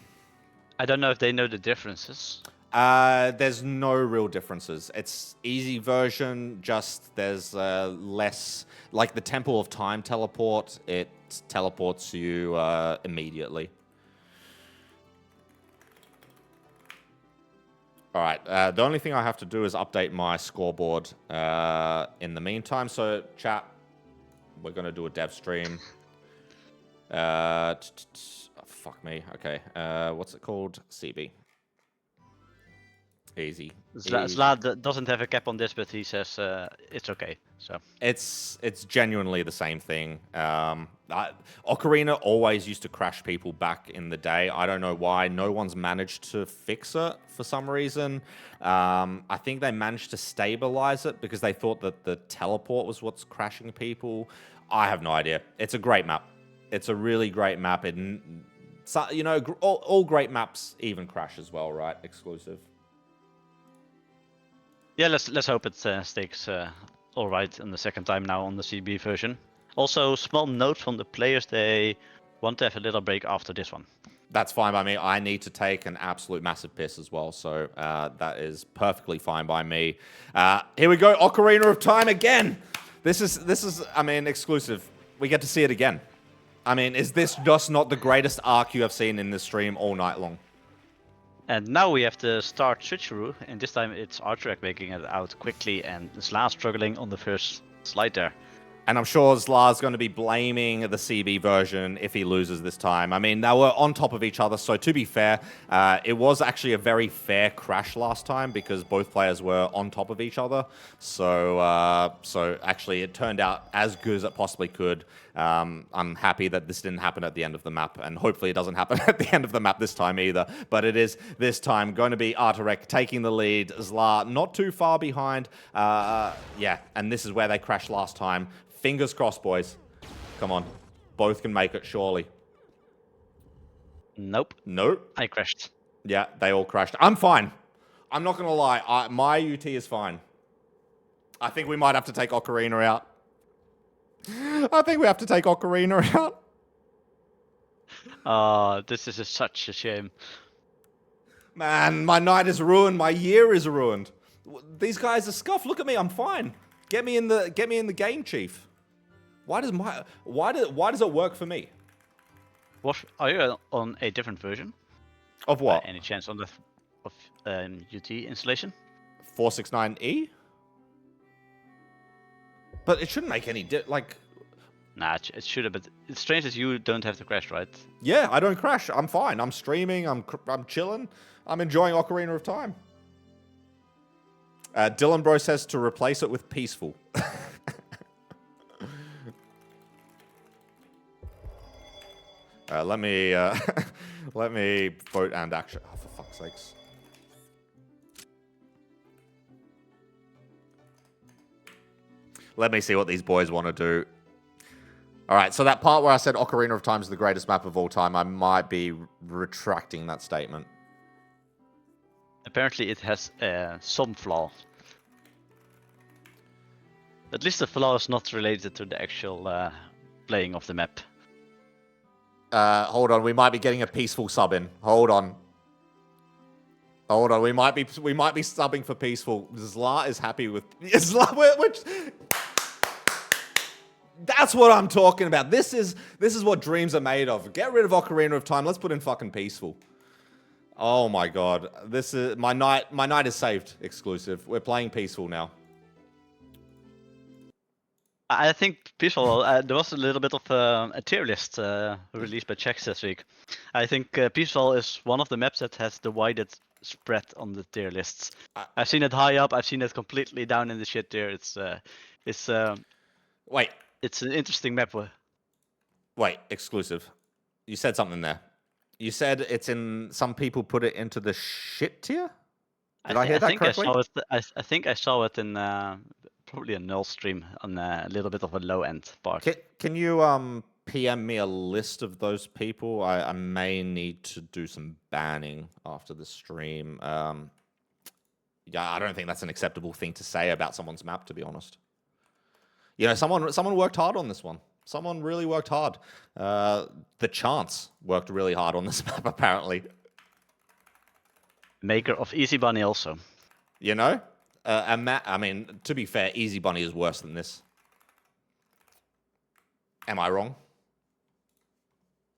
I don't know if they know the differences. There's no real differences. It's easy version, just there's less... Like the Temple of Time teleport, it teleports you immediately. All right, the only thing I have to do is update my scoreboard in the meantime. So, chat, we're going to do a dev stream. Fuck me. Okay, what's it called? CB. Easy. Zla doesn't have a cap on this, but he says it's okay. So it's genuinely the same thing. Ocarina always used to crash people back in the day. I don't know why. No one's managed to fix it for some reason. I think they managed to stabilize it because they thought that the teleport was what's crashing people. I have no idea. It's a great map. It's a really great map. You know, all great maps even crash as well, right? Exclusive. Yeah, let's hope it sticks all right in the second time now on the CB version. Also, small note from the players, they want to have a little break after this one. That's fine by me. I need to take an absolute massive piss as well, so that is perfectly fine by me. Here we go, Ocarina of Time again. This is, I mean, exclusive. We get to see it again. I mean, is this just not the greatest arc you have seen in this stream all night long? And now we have to start switcheroo, and this time it's Arturek making it out quickly, and Zla struggling on the first slide there. And I'm sure Zla's going to be blaming the CB version if he loses this time. I mean, they were on top of each other, so to be fair, it was actually a very fair crash last time because both players were on top of each other. So, so actually, it turned out as good as it possibly could. I'm happy that this didn't happen at the end of the map, and hopefully it doesn't happen at the end of the map this time either. But it is this time going to be Arturek taking the lead. Zla not too far behind. Yeah, and this is where they crashed last time. Fingers crossed, boys. Come on. Both can make it, surely. Nope. Nope. I crashed. Yeah, they all crashed. I'm fine. I'm not going to lie. My UT is fine. I think we might have to take Ocarina out. I think we have to take Ocarina out. This is such a shame. Man, my night is ruined. My year is ruined. These guys are scuffed. Look at me. I'm fine. Get me in the game, Chief. Why does it work for me? What, are you on a different version? Of what? Any chance on the UT installation? 469E? But it shouldn't make any like. Nah, it should have. But it's strange that you don't have to crash, right? Yeah, I don't crash. I'm fine. I'm streaming. I'm chilling. I'm enjoying Ocarina of Time. Dylan Bro says to replace it with peaceful. Let me let me vote and action. Oh, for fuck's sakes. Let me see what these boys want to do. All right, so that part where I said Ocarina of Time is the greatest map of all time, I might be retracting that statement. Apparently, it has some flaw. At least the flaw is not related to the actual playing of the map. Hold on, we might be getting a peaceful sub in. Hold on. Hold on, we might be subbing for peaceful. Zla is happy with Zla. That's what I'm talking about. This is what dreams are made of. Get rid of Ocarina of Time. Let's put in fucking peaceful. Oh my god, this is my night. My night is saved. Exclusive. We're playing peaceful now. I think Peaceful, there was a little bit of a tier list released by Chex this week. I think Peaceful is one of the maps that has the widest spread on the tier lists. I've seen it high up, I've seen it completely down in the shit tier. Wait. It's an interesting map. Wait, exclusive. You said something there. You said it's in, some people put it into the shit tier? Did I hear that correctly? I think I saw it in probably a null stream on a little bit of a low end part. Can you PM me a list of those people? I may need to do some banning after the stream. Yeah, I don't think that's an acceptable thing to say about someone's map, to be honest. You know, someone worked hard on this one. Someone really worked hard. The Chance worked really hard on this map, apparently. Maker of Easy Bunny also. You know? I mean, to be fair, Easy Bunny is worse than this. Am I wrong?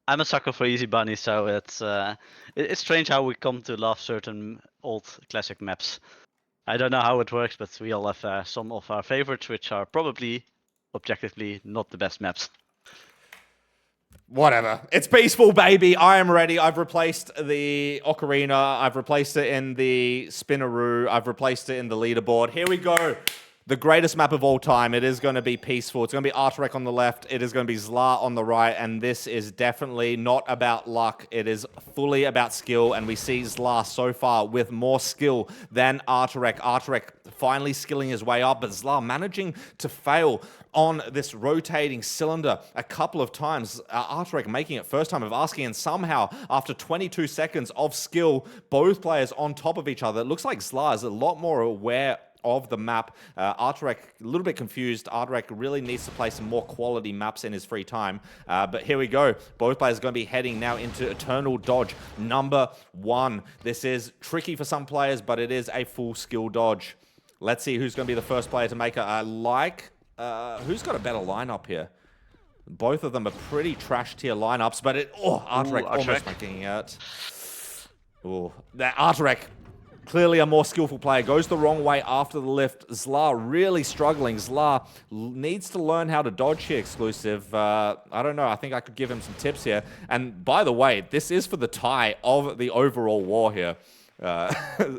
I'm a sucker for Easy Bunny, so it's strange how we come to love certain old classic maps. I don't know how it works, but we all have some of our favorites, which are probably, objectively, not the best maps. Whatever. It's peaceful, baby. I am ready. I've replaced the Ocarina. I've replaced it in the Spinaroo. I've replaced it in the leaderboard. Here we go. The greatest map of all time. It is going to be peaceful. It's going to be Arturek on the left. It is going to be Zla on the right. And this is definitely not about luck. It is fully about skill. And we see Zla so far with more skill than Arturek. Arturek finally skilling his way up, but Zla managing to fail on this rotating cylinder a couple of times. Arturek making it first time of asking, and somehow, after 22 seconds of skill, both players on top of each other. It looks like Zla is a lot more aware of the map. Arturek, a little bit confused. Arturek really needs to play some more quality maps in his free time. But here we go. Both players are going to be heading now into Eternal Dodge number 1. This is tricky for some players, but it is a full skill dodge. Let's see who's going to be the first player to make a who's got a better lineup here? Both of them are pretty trash tier lineups, but Arturek almost making it. That Arturek, clearly a more skillful player, goes the wrong way after the lift. Zla really struggling. Zla needs to learn how to dodge here, exclusive. I don't know. I think I could give him some tips here. And by the way, this is for the tie of the overall war here.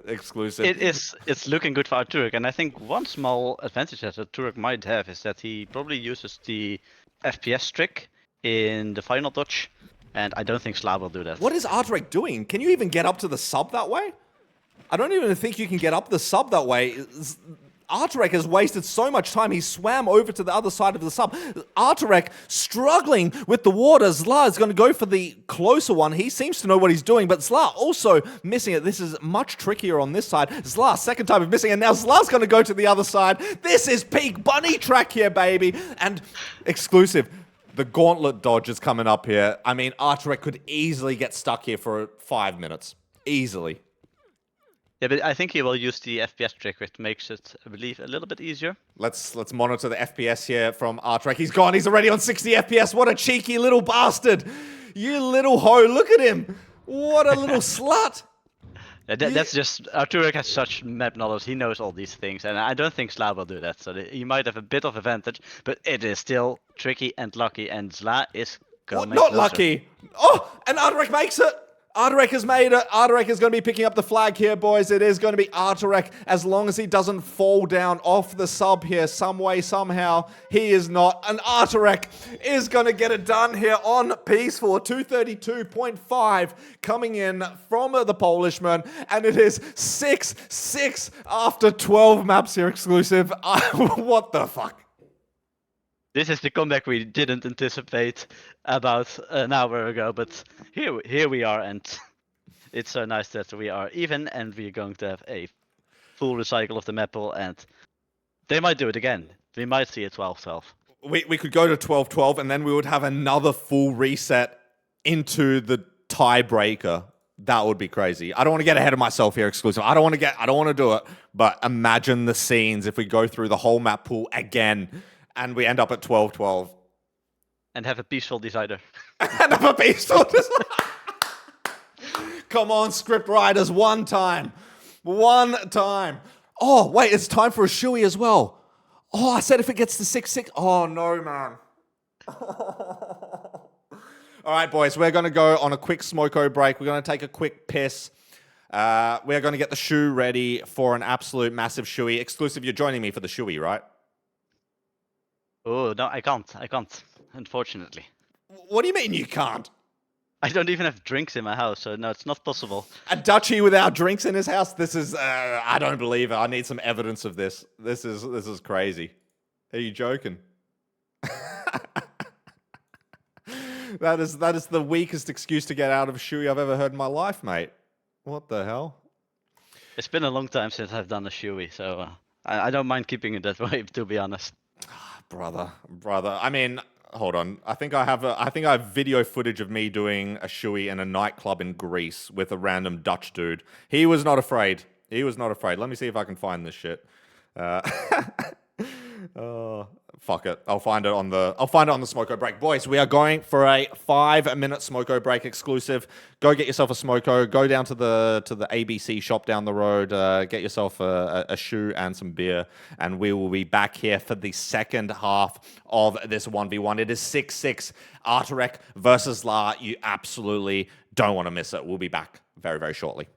Exclusive. It's looking good for Arturek, and I think one small advantage that Arturek might have is that he probably uses the FPS trick in the final dodge, and I don't think Zla will do that. What is Arturek doing? Can you even get up to the sub that way? I don't even think you can get up the sub that way. Arturek has wasted so much time. He swam over to the other side of the sub. Arturek struggling with the water. Zla is going to go for the closer one. He seems to know what he's doing, but Zla also missing it. This is much trickier on this side. Zla, second time of missing, and now Zla's going to go to the other side. This is peak Bunnytrack here, baby. And exclusive, the gauntlet dodge is coming up here. I mean, Arturek could easily get stuck here for 5 minutes. Easily. Yeah, but I think he will use the FPS trick, which makes it, I believe, a little bit easier. Let's monitor the FPS here from Arturek. He's gone. He's already on 60 FPS. What a cheeky little bastard. You little hoe. Look at him. What a little slut. Yeah, that's just... Arturek has such map knowledge. He knows all these things, and I don't think Zla will do that. So he might have a bit of advantage, but it is still tricky and lucky, and Zla is going Not closer. lucky. Oh, and Arturek makes it. Arturek has made it. Arturek is going to be picking up the flag here, boys. It is going to be Arturek as long as he doesn't fall down off the sub here some way, somehow. He is not. And Arturek is going to get it done here on Peaceful. 232.5 coming in from the Polishman. And it is 6-6 after 12 maps here, exclusive. What the fuck? This is the comeback we didn't anticipate about an hour ago, but here we are, and it's so nice that we are even, and we're going to have a full recycle of the map pool, and they might do it again. We might see a 12-12. We could go to 12-12, and then we would have another full reset into the tiebreaker. That would be crazy. I don't want to get ahead of myself here, exclusive. I don't want to do it, but imagine the scenes if we go through the whole map pool again. And we end up at 12-12. And have a peaceful decider. And have a peaceful decider. Come on, script writers, one time. One time. Oh, wait, it's time for a shoey as well. Oh, I said if it gets to 6-6. Oh, no, man. All right, boys, we're going to go on a quick smoko break. We're going to take a quick piss. We're going to get the shoe ready for an absolute massive shoey. Exclusive, you're joining me for the shoey, right? Oh, no, I can't, unfortunately. What do you mean you can't? I don't even have drinks in my house, so no, it's not possible. A Dutchie without drinks in his house? This is, I don't believe it. I need some evidence of this. This is crazy. Are you joking? That is the weakest excuse to get out of shoey I've ever heard in my life, mate. What the hell? It's been a long time since I've done a shoey, so I don't mind keeping it that way, to be honest. Brother. I mean, hold on. I think I have video footage of me doing a shoey in a nightclub in Greece with a random Dutch dude. He was not afraid. Let me see if I can find this shit. Oh, fuck it. I'll find it on the smoko break. Boys, we are going for a 5-minute smoko break exclusive. Go get yourself a smoko. Go down to the ABC shop down the road. Get yourself a shoe and some beer. And we will be back here for the second half of this 1v1. It is 6-6. Arturek versus Zla. You absolutely don't want to miss it. We'll be back very, very shortly.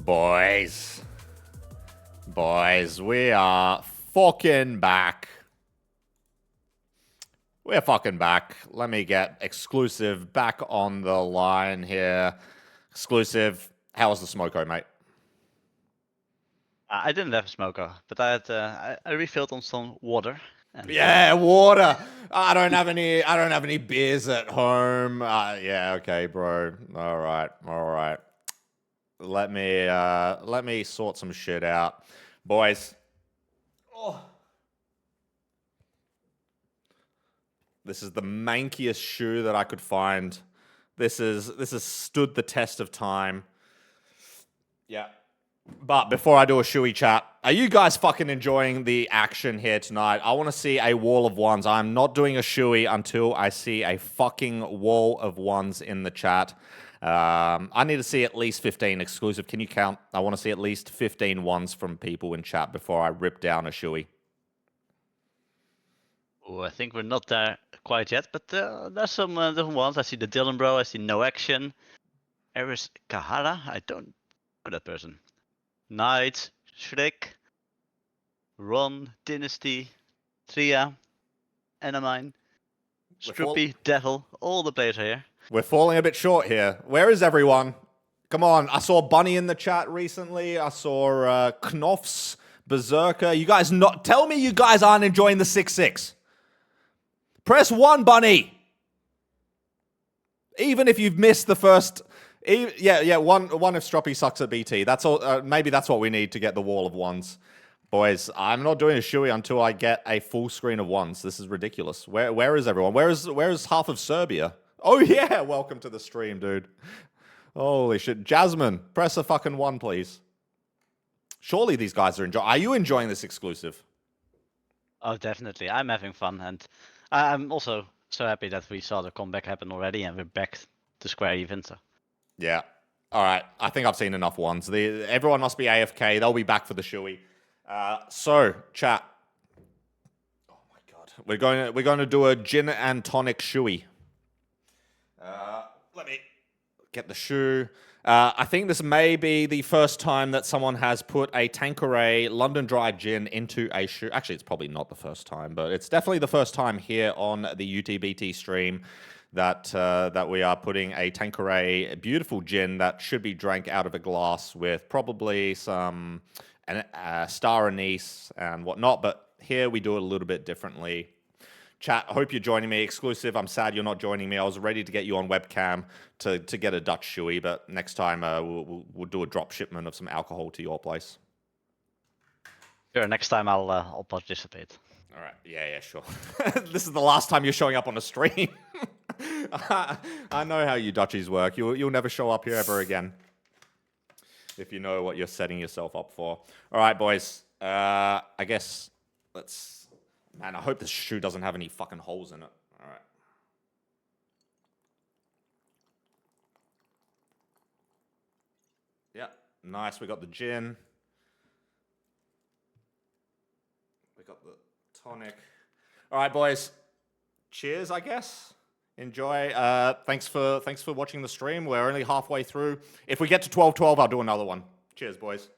Boys, we are fucking back. We're fucking back. Let me get exclusive back on the line here. Exclusive. How was the smoko, mate? I didn't have a smoker, but I had I refilled on some water. And, Yeah, water. I don't have any beers at home. Yeah, okay, bro. All right. Let me sort some shit out, boys. Oh. This is the mankiest shoe that I could find. This has stood the test of time. Yeah. But before I do a shoey chat, are you guys fucking enjoying the action here tonight? I want to see a wall of ones. I'm not doing a shoey until I see a fucking wall of ones in the chat. I need to see at least 15 exclusive. Can you count? I want to see at least 15 ones from people in chat before I rip down a shoey. Oh, I think we're not there quite yet, but there's some different ones. I see the Dylan bro. I see No Action. Eris Kahara. I don't know that person. Knight, Shrek, Ron, Dynasty, Tria, Enamine, Stroopy, Devil. All the players are here. We're falling a bit short here. Where is everyone? Come on. I saw Bunny in the chat recently. I saw Knofs, Berserker. You guys not tell me you guys aren't enjoying the 6-6. Press 1, Bunny. Even if you've missed the first... Yeah, one if Stroppy sucks at BT. That's all. Maybe that's what we need to get the wall of ones. Boys, I'm not doing a shoey until I get a full screen of ones. This is ridiculous. Where is everyone? Where is half of Serbia? Oh yeah, welcome to the stream, dude. Holy shit. Jasmine, press a fucking 1, please. Surely these guys are enjoying... Are you enjoying this exclusive? Oh, definitely. I'm having fun, and I'm also so happy that we saw the comeback happen already, and we're back to square even. So. Yeah. All right. I think I've seen enough ones. Everyone must be AFK. They'll be back for the shoey. So, chat. Oh my god. We're going to do a gin and tonic shoey. Let me get the shoe. I think this may be the first time that someone has put a Tanqueray London Dry Gin into a shoe. Actually, it's probably not the first time, but it's definitely the first time here on the UTBT stream that we are putting a Tanqueray beautiful gin that should be drank out of a glass with probably some star anise and whatnot. But here we do it a little bit differently. Chat, I hope you're joining me. Exclusive, I'm sad you're not joining me. I was ready to get you on webcam to get a Dutch shoey, but next time we'll do a drop shipment of some alcohol to your place. Sure, next time I'll participate. All right, yeah, sure. This is the last time you're showing up on a stream. I know how you Dutchies work. You'll never show up here ever again. If you know what you're setting yourself up for. All right, boys. I guess let's... Man, I hope this shoe doesn't have any fucking holes in it. All right. Yeah, nice. We got the gin. We got the tonic. All right, boys. Cheers, I guess. Enjoy. Thanks for watching the stream. We're only halfway through. If we get to 12-12, I'll do another one. Cheers, boys.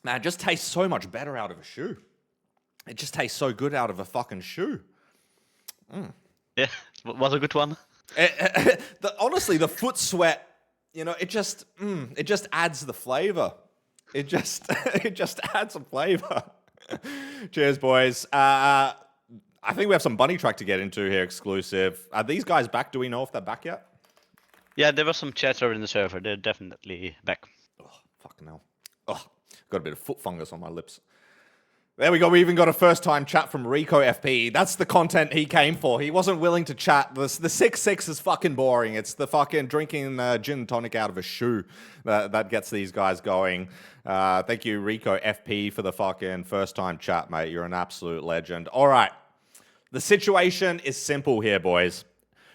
Man, it just tastes so much better out of a shoe. It just tastes so good out of a fucking shoe. Yeah, was a good one. Honestly, the foot sweat, it just adds the flavor. It just adds some flavor. Cheers, boys. I think we have some Bunnytrack to get into here, exclusive. Are these guys back? Do we know if they're back yet? Yeah, there was some chatter in the server. They're definitely back. Oh, fucking hell. Oh, got a bit of foot fungus on my lips. There we go. We even got a first-time chat from Rico FP. That's the content he came for. He wasn't willing to chat. The 6-6 is fucking boring. It's the fucking drinking gin and tonic out of a shoe that gets these guys going. Thank you, Rico FP, for the fucking first-time chat, mate. You're an absolute legend. All right. The situation is simple here, boys.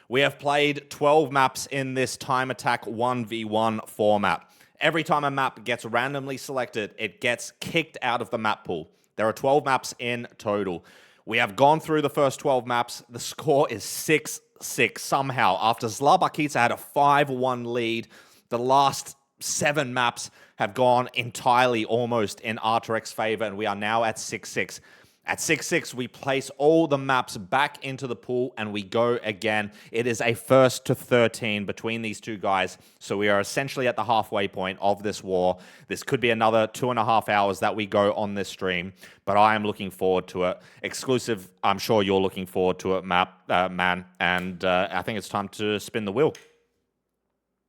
We have played 12 maps in this time attack 1v1 format. Every time a map gets randomly selected, it gets kicked out of the map pool. There are 12 maps in total. We have gone through the first 12 maps. The score is 6-6 somehow. After Zla Bakica had a 5-1 lead, the last 7 maps have gone entirely almost in Arturek's favor, and we are now at 6-6. At 6-6, we place all the maps back into the pool, and we go again. It is a first to 13 between these two guys, so we are essentially at the halfway point of this war. This could be another 2.5 hours that we go on this stream, but I am looking forward to it. Exclusive, I'm sure you're looking forward to it, man, and I think it's time to spin the wheel.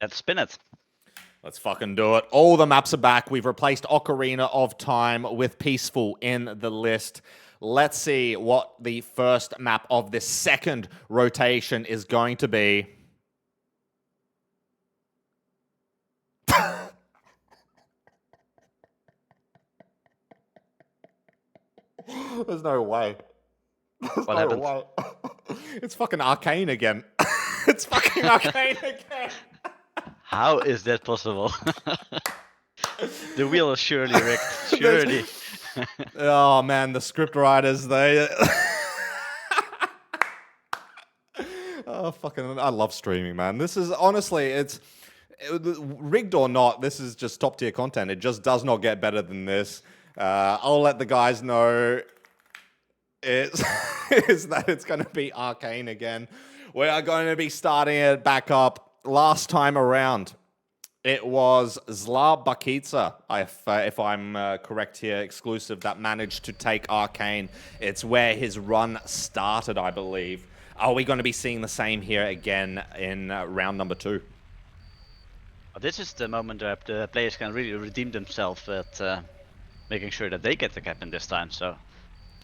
Let's spin it. Let's fucking do it. All the maps are back. We've replaced Ocarina of Time with Peaceful in the list. Let's see what the first map of this second rotation is going to be. There's no way. What happened? Way. It's fucking Arcane again. It's fucking Arcane again. How is that possible? The wheel is surely rigged. Surely. Oh man, the script writers, they... Oh, fucking... I love streaming, man. This is, honestly, it's... rigged or not, this is just top tier content. It just does not get better than this. I'll let the guys know is that it's going to be Arcane again. We are going to be starting it back up. Last time around, it was Zla Bakica, if I'm correct here, exclusive, that managed to take Arcane. It's where his run started, I believe. Are we going to be seeing the same here again in round number 2? This is the moment where the players can really redeem themselves at making sure that they get the captain this time. So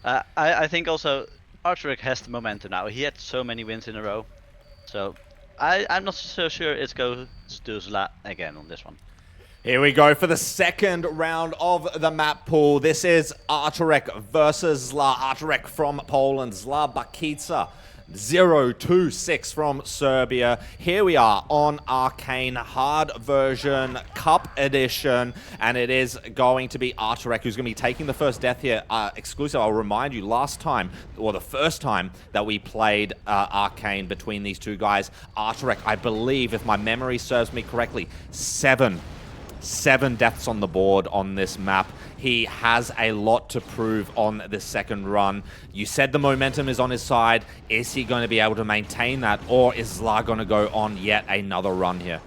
I think also Arturek has the momentum now. He had so many wins in a row. So I'm not so sure it goes to Zla again on this one. Here we go for the second round of the map pool. This is Arturek versus Zla. Arturek from Poland, Zla Bakica 026 from Serbia. Here we are on Arcane Hard version, Cup Edition, and it is going to be Arturek who's going to be taking the first death here. Exclusive, I'll remind you, last time, or the first time that we played Arcane between these two guys, Arturek, I believe, if my memory serves me correctly, 7 deaths on the board on this map. He has a lot to prove on this second run. You said the momentum is on his side. Is he going to be able to maintain that, or is Zla going to go on yet another run here?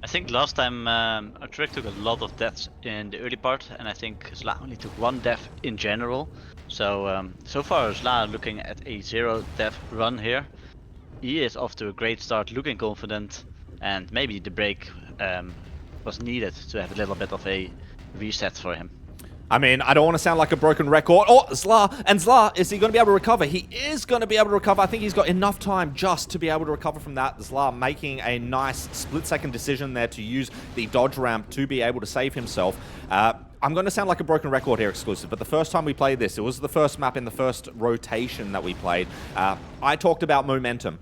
I think last time Arturek took a lot of deaths in the early part, and I think Zla only took 1 death in general. So so far Zla looking at a 0 death run here. He is off to a great start, looking confident, and maybe the break was needed to have a little bit of a reset for him. I mean, I don't want to sound like a broken record. Oh, Zla! And Zla, is he going to be able to recover? He is going to be able to recover. I think he's got enough time just to be able to recover from that. Zla making a nice split-second decision there to use the dodge ramp to be able to save himself. I'm going to sound like a broken record here, exclusive, but the first time we played this, it was the first map in the first rotation that we played. I talked about momentum.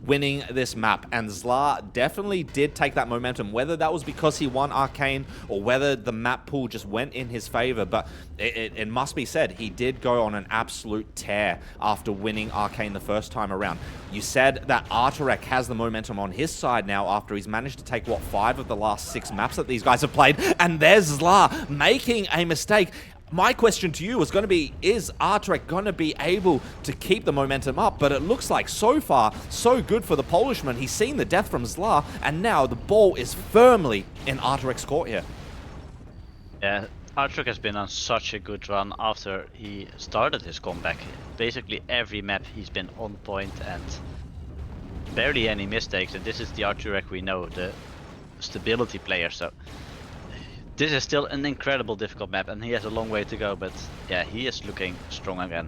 Winning this map, and Zla definitely did take that momentum, whether that was because he won Arcane or whether the map pool just went in his favor, but it must be said, he did go on an absolute tear after winning Arcane the first time around. You said that Arturek has the momentum on his side now after he's managed to take, what, 5 of the last 6 maps that these guys have played, and there's Zla making a mistake. My question to you was going to be, is Arturek going to be able to keep the momentum up? But it looks like so far, so good for the Polishman. He's seen the death from Zla, and now the ball is firmly in Arturek's court here. Yeah, Arturek has been on such a good run after he started his comeback. Basically every map he's been on point and barely any mistakes. And this is the Arturek we know, the stability player. So this is still an incredible difficult map, and he has a long way to go, but yeah, he is looking strong again.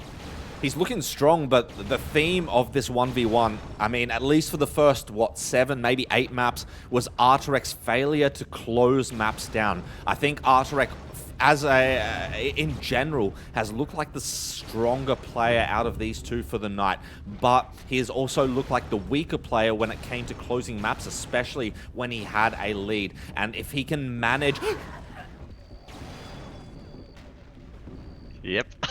He's looking strong, but the theme of this 1v1, I mean, at least for the first, what, 7, maybe 8 maps, was Arturek's failure to close maps down. I think Arturek, in general, has looked like the stronger player out of these two for the night, but he has also looked like the weaker player when it came to closing maps, especially when he had a lead. And if he can manage... Yep.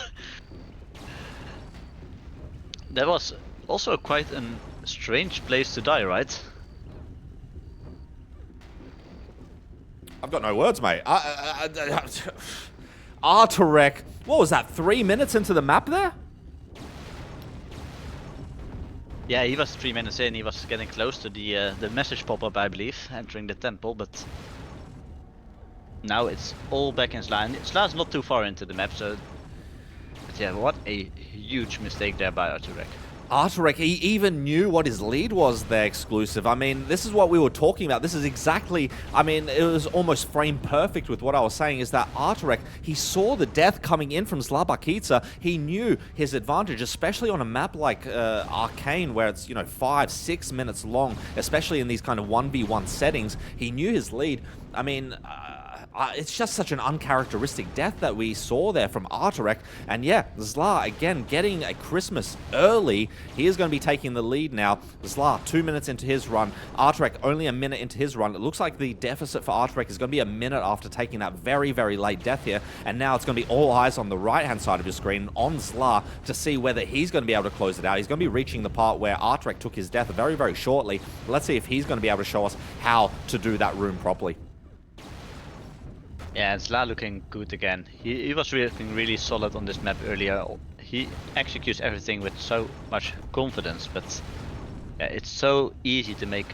That was also quite a strange place to die, right? I've got no words, mate. Arturek, what was that, 3 minutes into the map there? Yeah, he was 3 minutes in. He was getting close to the message pop-up, I believe, entering the temple, but now it's all back in Zla. And Zla's not too far into the map, so... But yeah, what a huge mistake there by Arturek. Arturek, he even knew what his lead was there, exclusive. I mean, this is what we were talking about. This is exactly, I mean, it was almost frame perfect with what I was saying, is that Arturek, he saw the death coming in from Zla Bakica. He knew his advantage, especially on a map like Arcane, where it's, you know, 5-6 minutes long, especially in these kind of 1v1 settings. He knew his lead. I mean... it's just such an uncharacteristic death that we saw there from Arturek. And yeah, Zla, again, getting a Christmas early. He is going to be taking the lead now. Zla, 2 minutes into his run. Arturek, only a minute into his run. It looks like the deficit for Arturek is going to be a minute after taking that very, very late death here. And now it's going to be all eyes on the right-hand side of your screen on Zla to see whether he's going to be able to close it out. He's going to be reaching the part where Arturek took his death very, very shortly. Let's see if he's going to be able to show us how to do that room properly. Yeah, Zla looking good again. He was looking really solid on this map earlier. He executes everything with so much confidence, but yeah, it's so easy to make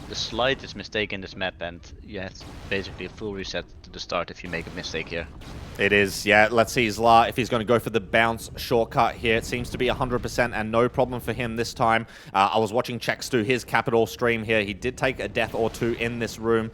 the slightest mistake in this map, and you have basically a full reset to the start if you make a mistake here. It is, yeah. Let's see Zla if he's going to go for the bounce shortcut here. It seems to be 100% and no problem for him this time. I was watching Chex do his Capital stream here. He did take a death or two in this room.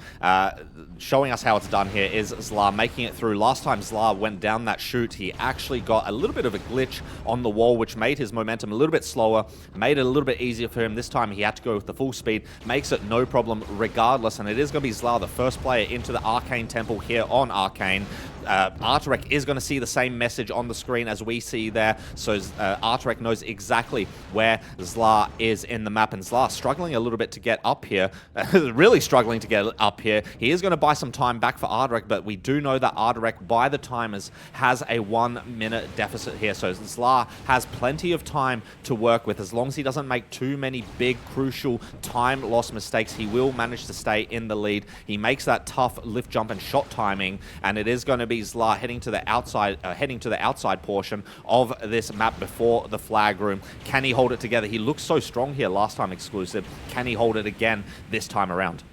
Showing us how it's done here is Zla making it through. Last time Zla went down that chute, he actually got a little bit of a glitch on the wall, which made his momentum a little bit slower, made it a little bit easier for him. This time he had to go with the full speed. Makes it no problem regardless, and it is going to be Zla, the first player into the Arcane Temple here on Arcane. Arturek is going to see the same message on the screen as we see there, so Arturek knows exactly where Zla is in the map, and Zla struggling a little bit to get up here, really struggling to get up here. He is going to buy some time back for Arturek, but we do know that Arturek, by the timers, has a 1 minute deficit here, so Zla has plenty of time to work with. As long as he doesn't make too many big, crucial time loss mistakes, he will manage to stay in the lead. He makes that tough lift jump and shot timing, and it is going to be Zla heading to the outside portion of this map before the flag room. Can he hold it together? He looked so strong here last time, exclusive. Can he hold it again this time around?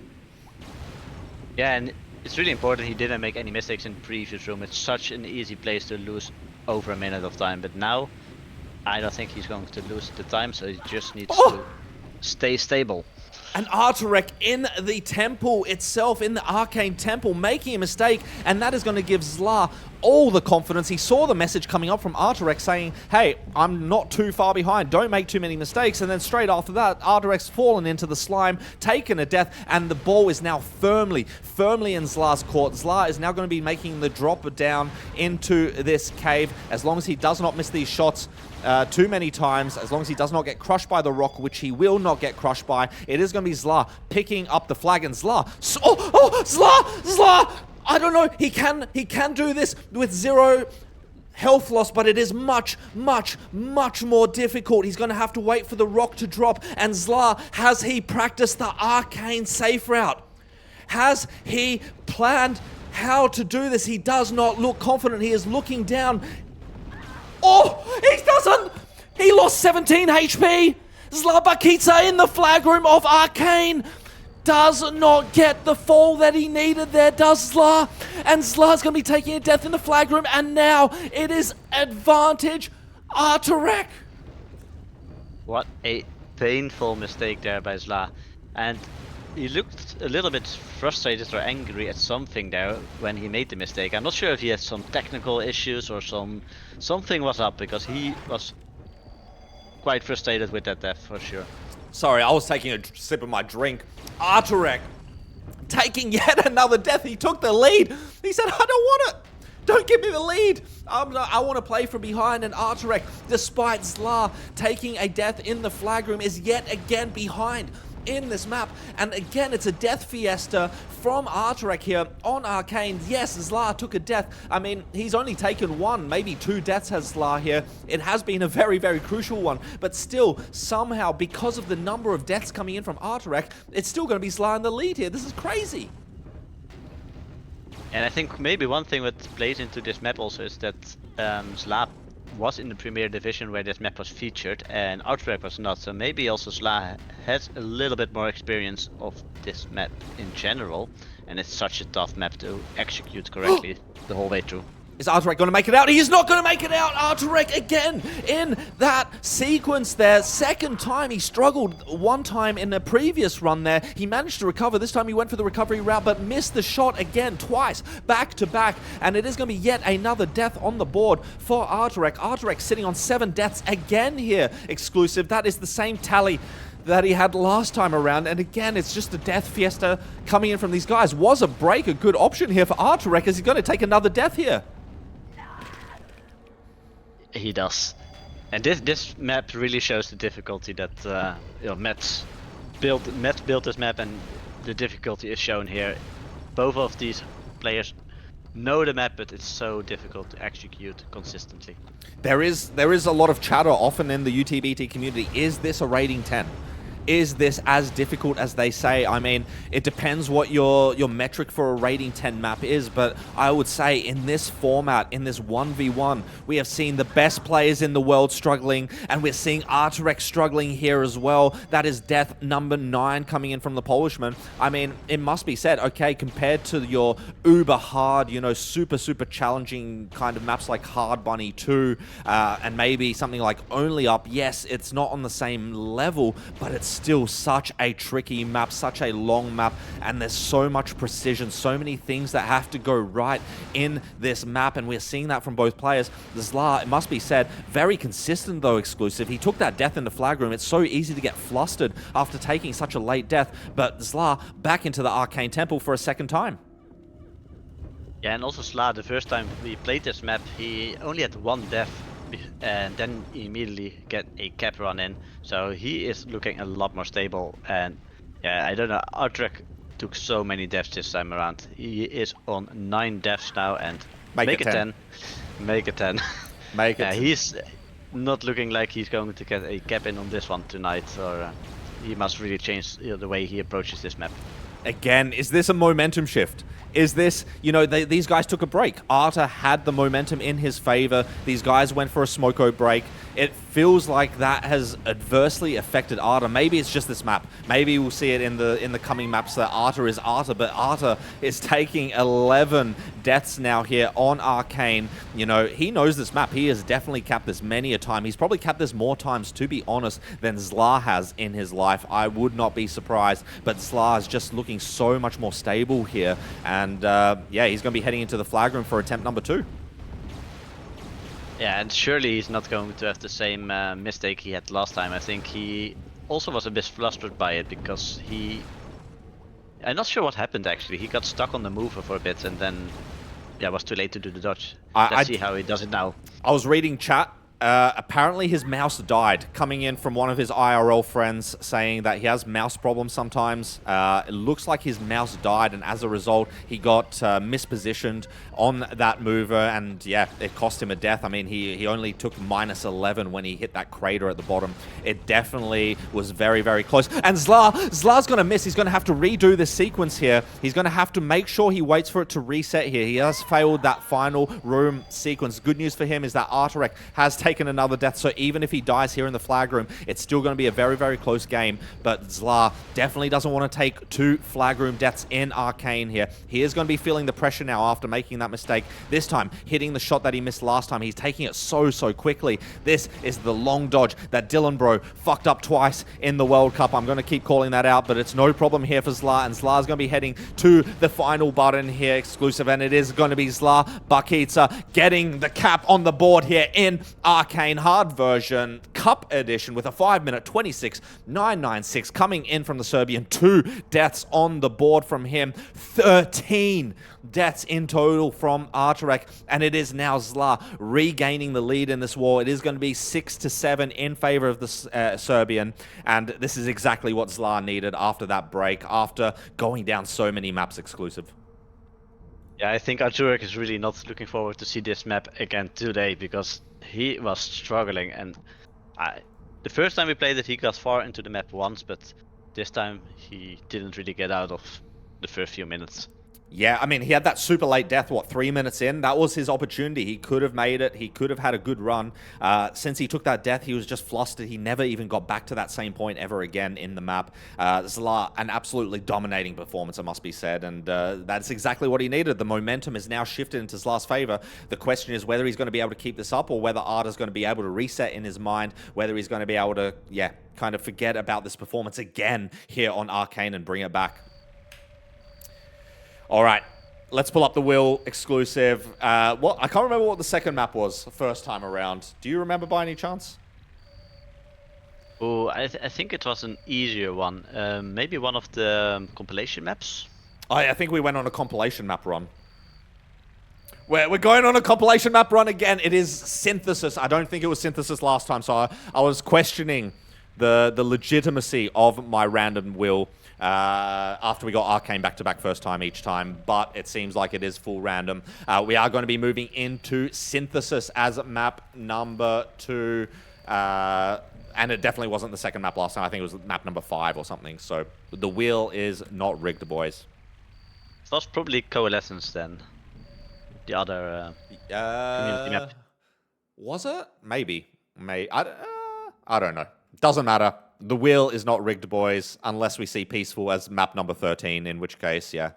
Yeah, and it's really important he didn't make any mistakes in the previous room. It's such an easy place to lose over a minute of time, but now I don't think he's going to lose the time, so he just needs to stay stable. And Arturek in the temple itself, in the Arcane Temple, making a mistake, and that is going to give Zla all the confidence. He saw the message coming up from Arturek saying, hey, I'm not too far behind, don't make too many mistakes, and then straight after that, Arturek's fallen into the slime, taken a death, and the ball is now firmly in Zla's court. Zla is now going to be making the drop down into this cave. As long as he does not miss these shots too many times, as long as he does not get crushed by the rock, which he will not get crushed by, it is going to be Zla picking up the flag, and Zla, Zla, I don't know, he can do this with 0 health loss, but it is much more difficult. He's going to have to wait for the rock to drop, and Zla, has he practiced the Arcane safe route? Has he planned how to do this? He does not look confident. He is looking down. Oh, he doesn't! He lost 17 HP! Zla Bakica in the flag room of Arcane does not get the fall that he needed there, does Zla? And Zla's going to be taking a death in the flag room, and now it is advantage Arturek. What a painful mistake there by Zla. And he looked a little bit frustrated or angry at something there when he made the mistake. I'm not sure if he had some technical issues or something was up, because he was quite frustrated with that death for sure. Sorry, I was taking a sip of my drink. Arturek taking yet another death. He took the lead. He said, I don't want it. Don't give me the lead. I want to play from behind. And Arturek, despite Zla taking a death in the flag room, is yet again behind in this map. And again, it's a death fiesta from Arturek here on Arcane. Yes, Zla took a death. I mean, he's only taken one, maybe two deaths has Zla here. It has been a very, very crucial one, but still, somehow, because of the number of deaths coming in from Arturek, it's still going to be Zla in the lead here. This is crazy. And I think maybe one thing that plays into this map also is that Zla was in the Premier Division where this map was featured and Arturek was not, so maybe also Zla has a little bit more experience of this map in general, and it's such a tough map to execute correctly the whole way through. Is Arturek going to make it out? He is not going to make it out! Arturek again in that sequence there. Second time. He struggled one time in the previous run there. He managed to recover. This time he went for the recovery route, but missed the shot again, twice, back to back. And it is going to be yet another death on the board for Arturek. Arturek sitting on 7 deaths again here, exclusive. That is the same tally that he had last time around, and again, it's just a death fiesta coming in from these guys. Was a break a good option here for Arturek? Is he going to take another death here? He does, and this map really shows the difficulty that Matt built this map, and the difficulty is shown here. Both of these players know the map, but it's so difficult to execute consistently. There is a lot of chatter often in the UTBT community. Is this a rating 10? Is this as difficult as they say? I mean, it depends what your metric for a rating 10 map is, but I would say in this format, in this 1v1, we have seen the best players in the world struggling, and we're seeing Arturek struggling here as well. That is death number 9 coming in from the Polishman. I mean, it must be said, okay, compared to your uber hard, you know, super challenging kind of maps like Hard Bunny 2, and maybe something like Only Up, yes, it's not on the same level, but it's still such a tricky map, such a long map, and there's so much precision, so many things that have to go right in this map, and we're seeing that from both players. Zla, it must be said, very consistent though, exclusive. He took that death in the flag room. It's so easy to get flustered after taking such a late death, but Zla back into the Arcane Temple for a second time. Yeah, and also Zla, the first time we played this map, he only had 1 death, and then immediately get a cap run in, so he is looking a lot more stable. And yeah, I don't know, Arturek took so many deaths this time around. He is on 9 deaths now, and make it 10. Make it 10. Make it. Yeah, he's not looking like he's going to get a cap in on this one tonight, or he must really change the way he approaches this map. Again, is this a momentum shift? Is this, you know, these guys took a break. Arta had the momentum in his favor. These guys went for a smoko break. It feels like that has adversely affected Arta. Maybe it's just this map. Maybe we'll see it in the coming maps that Arta is Arta, but Arta is taking 11 deaths now here on Arcane. You know, he knows this map. He has definitely capped this many a time. He's probably capped this more times, to be honest, than Zla has in his life. I would not be surprised, but Zla is just looking so much more stable here. And yeah, he's going to be heading into the flag room for attempt number 2. Yeah, and surely he's not going to have the same mistake he had last time. I think he also was a bit flustered by it, because I'm not sure what happened actually. He got stuck on the mover for a bit, and then yeah, was too late to do the dodge. Let's see how he does it now. I was reading chat. Apparently his mouse died, coming in from one of his IRL friends saying that he has mouse problems sometimes. It looks like his mouse died, and as a result he got mispositioned on that mover, and yeah, it cost him a death. I mean, he only took -11 when he hit that crater at the bottom. It definitely was very close. And Zla's gonna miss. He's gonna have to redo this sequence here. He's gonna have to make sure he waits for it to reset here. He has failed that final room sequence. Good news for him is that Arturek has taken another death, so even if he dies here in the flag room, it's still going to be a very close game. But Zla definitely doesn't want to take 2 flag room deaths in Arcane here. He is going to be feeling the pressure now after making that mistake. This time, hitting the shot that he missed last time. He's taking it so quickly. This is the long dodge that Dylan Bro fucked up twice in the World Cup. I'm going to keep calling that out, but it's no problem here for Zla, and Zla's going to be heading to the final button here, exclusive, and it is going to be Zla Bakica getting the cap on the board here in Arcane. Arcane Hard version, Cup Edition, with a 5-minute 26.996 coming in from the Serbian. 2 deaths on the board from him. 13 deaths in total from Arturek, and it is now Zla regaining the lead in this war. It is going to be 6-7 in favor of the Serbian, and this is exactly what Zla needed after that break, after going down so many maps exclusive. Yeah, I think Arturek is really not looking forward to see this map again today, because he was struggling, and the first time we played it he got far into the map once, but this time he didn't really get out of the first few minutes. Yeah, I mean, he had that super late death, 3 minutes in? That was his opportunity. He could have made it. He could have had a good run. Since he took that death, he was just flustered. He never even got back to that same point ever again in the map. Zla, an absolutely dominating performance, it must be said, and that's exactly what he needed. The momentum is now shifted into Zla's favor. The question is whether he's going to be able to keep this up, or whether Arda's going to be able to reset in his mind, whether he's going to be able to, kind of forget about this performance again here on Arcane and bring it back. All right, let's pull up the Will exclusive. I can't remember what the second map was first time around. Do you remember by any chance? Oh, I think it was an easier one. Maybe one of the compilation maps? I think we went on a compilation map run. We're going on a compilation map run again. It is Synthesis. I don't think it was Synthesis last time, so I was questioning the legitimacy of my random Will. After we got Arcane back-to-back first time each time, but it seems like it is full random. We are going to be moving into Synthesis as map number 2, and it definitely wasn't the second map last time. I think it was map number 5 or something, so the wheel is not rigged, boys. It was probably Coalescence then, the other community map. Was it? Maybe. I don't know. Doesn't matter. The wheel is not rigged, boys, unless we see Peaceful as map number 13, in which case, yeah.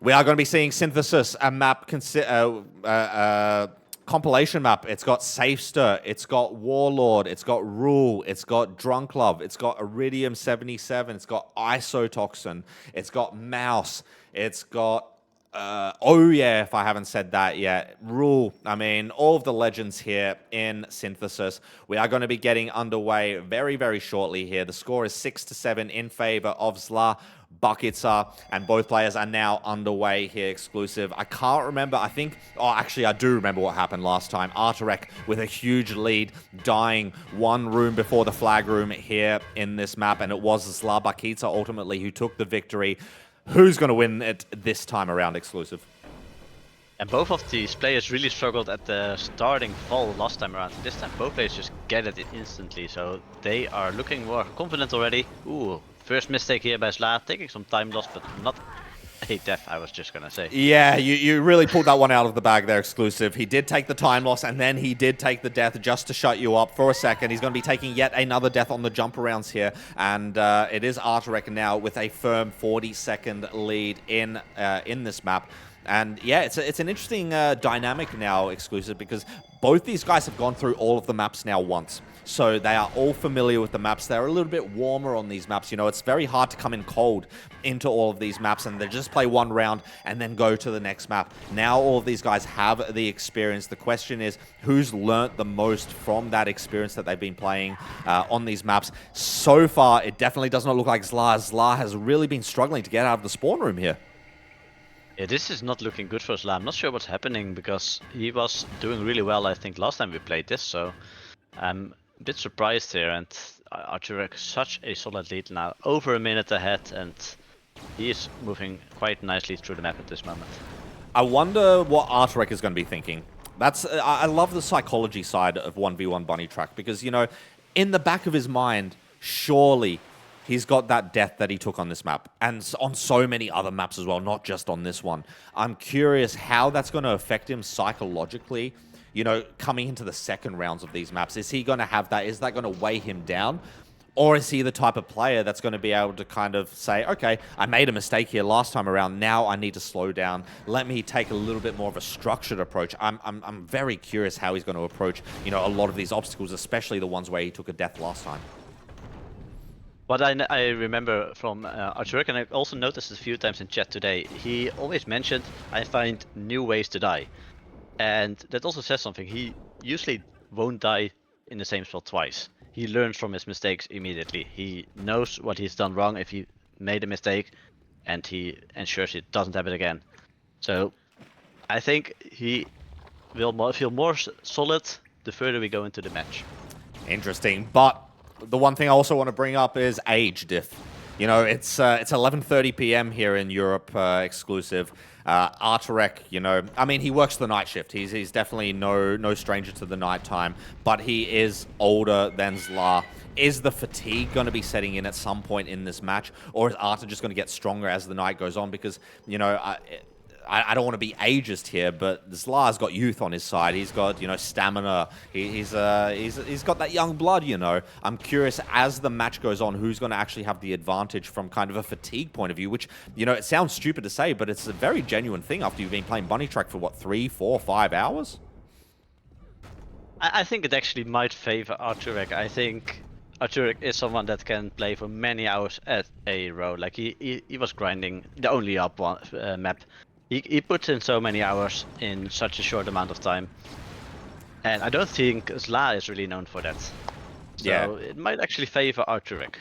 We are going to be seeing Synthesis, a map, compilation map. It's got Safester, it's got Warlord, it's got Rule, it's got Drunk Love, it's got Iridium 77, it's got Isotoxin, it's got Mouse, it's got oh yeah, if I haven't said that yet. Rule. I mean, all of the legends here in Synthesis. We are going to be getting underway very, very shortly here. The score is 6-7 in favor of Zla Bakica, and both players are now underway here exclusive. I can't remember. I think... Oh, actually, I do remember what happened last time. Arturek with a huge lead, dying one room before the flag room here in this map, and it was Zla Bakica ultimately who took the victory. Who's going to win it this time around exclusive? And both of these players really struggled at the starting fall last time around. This time both players just get it instantly, so they are looking more confident already. Ooh, first mistake here by Zla, taking some time loss, but not a death, I was just gonna say. Yeah, you really pulled that one out of the bag there, exclusive. He did take the time loss, and then he did take the death just to shut you up for a second. He's going to be taking yet another death on the jump arounds here, and it is Arturek now with a firm 40-second lead in this map. And yeah, it's an interesting dynamic now, exclusive, because both these guys have gone through all of the maps now once. So they are all familiar with the maps. They're a little bit warmer on these maps. You know, it's very hard to come in cold into all of these maps and they just play one round and then go to the next map. Now all of these guys have the experience. The question is, who's learnt the most from that experience that they've been playing on these maps? So far, it definitely does not look like Zla. Zla has really been struggling to get out of the spawn room here. Yeah, this is not looking good for Zla. I'm not sure what's happening because he was doing really well, I think, last time we played this. So I'm a bit surprised here, and Arturek such a solid lead now, over a minute ahead, and he is moving quite nicely through the map at this moment. I wonder what Arturek is going to be thinking. I love the psychology side of 1v1 Bunnytrack because, you know, in the back of his mind, surely he's got that death that he took on this map and on so many other maps as well, not just on this one. I'm curious how that's going to affect him psychologically, you know, coming into the second rounds of these maps. Is he going to have that? Is that going to weigh him down? Or is he the type of player that's going to be able to kind of say, okay, I made a mistake here last time around. Now I need to slow down. Let me take a little bit more of a structured approach. I'm very curious how he's going to approach, you know, a lot of these obstacles, especially the ones where he took a death last time. What I remember from Arturek, and I also noticed a few times in chat today, he always mentioned, I find new ways to die. And that also says something. He usually won't die in the same spot twice. He learns from his mistakes immediately. He knows what he's done wrong if he made a mistake, and he ensures it doesn't happen again. So I think he will feel more solid the further we go into the match. Interesting, but the one thing I also want to bring up is age diff. You know, it's 11:30 p.m. here in Europe, exclusive. Arturek, you know, I mean, he works the night shift. He's definitely no stranger to the nighttime, but he is older than Zla. Is the fatigue going to be setting in at some point in this match, or is Artur just going to get stronger as the night goes on? Because, you know, I don't want to be ageist here, but Zla's got youth on his side. He's got, you know, stamina. He's got that young blood, you know. I'm curious, as the match goes on, who's going to actually have the advantage from kind of a fatigue point of view, which, you know, it sounds stupid to say, but it's a very genuine thing after you've been playing Bunnytrack for, what, 3, 4, 5 hours? I think it actually might favor Arturek. I think Arturek is someone that can play for many hours at a row. Like, he was grinding the only up one map. He puts in so many hours in such a short amount of time. And I don't think Zla is really known for that. So Yeah. it might actually favor Arturek.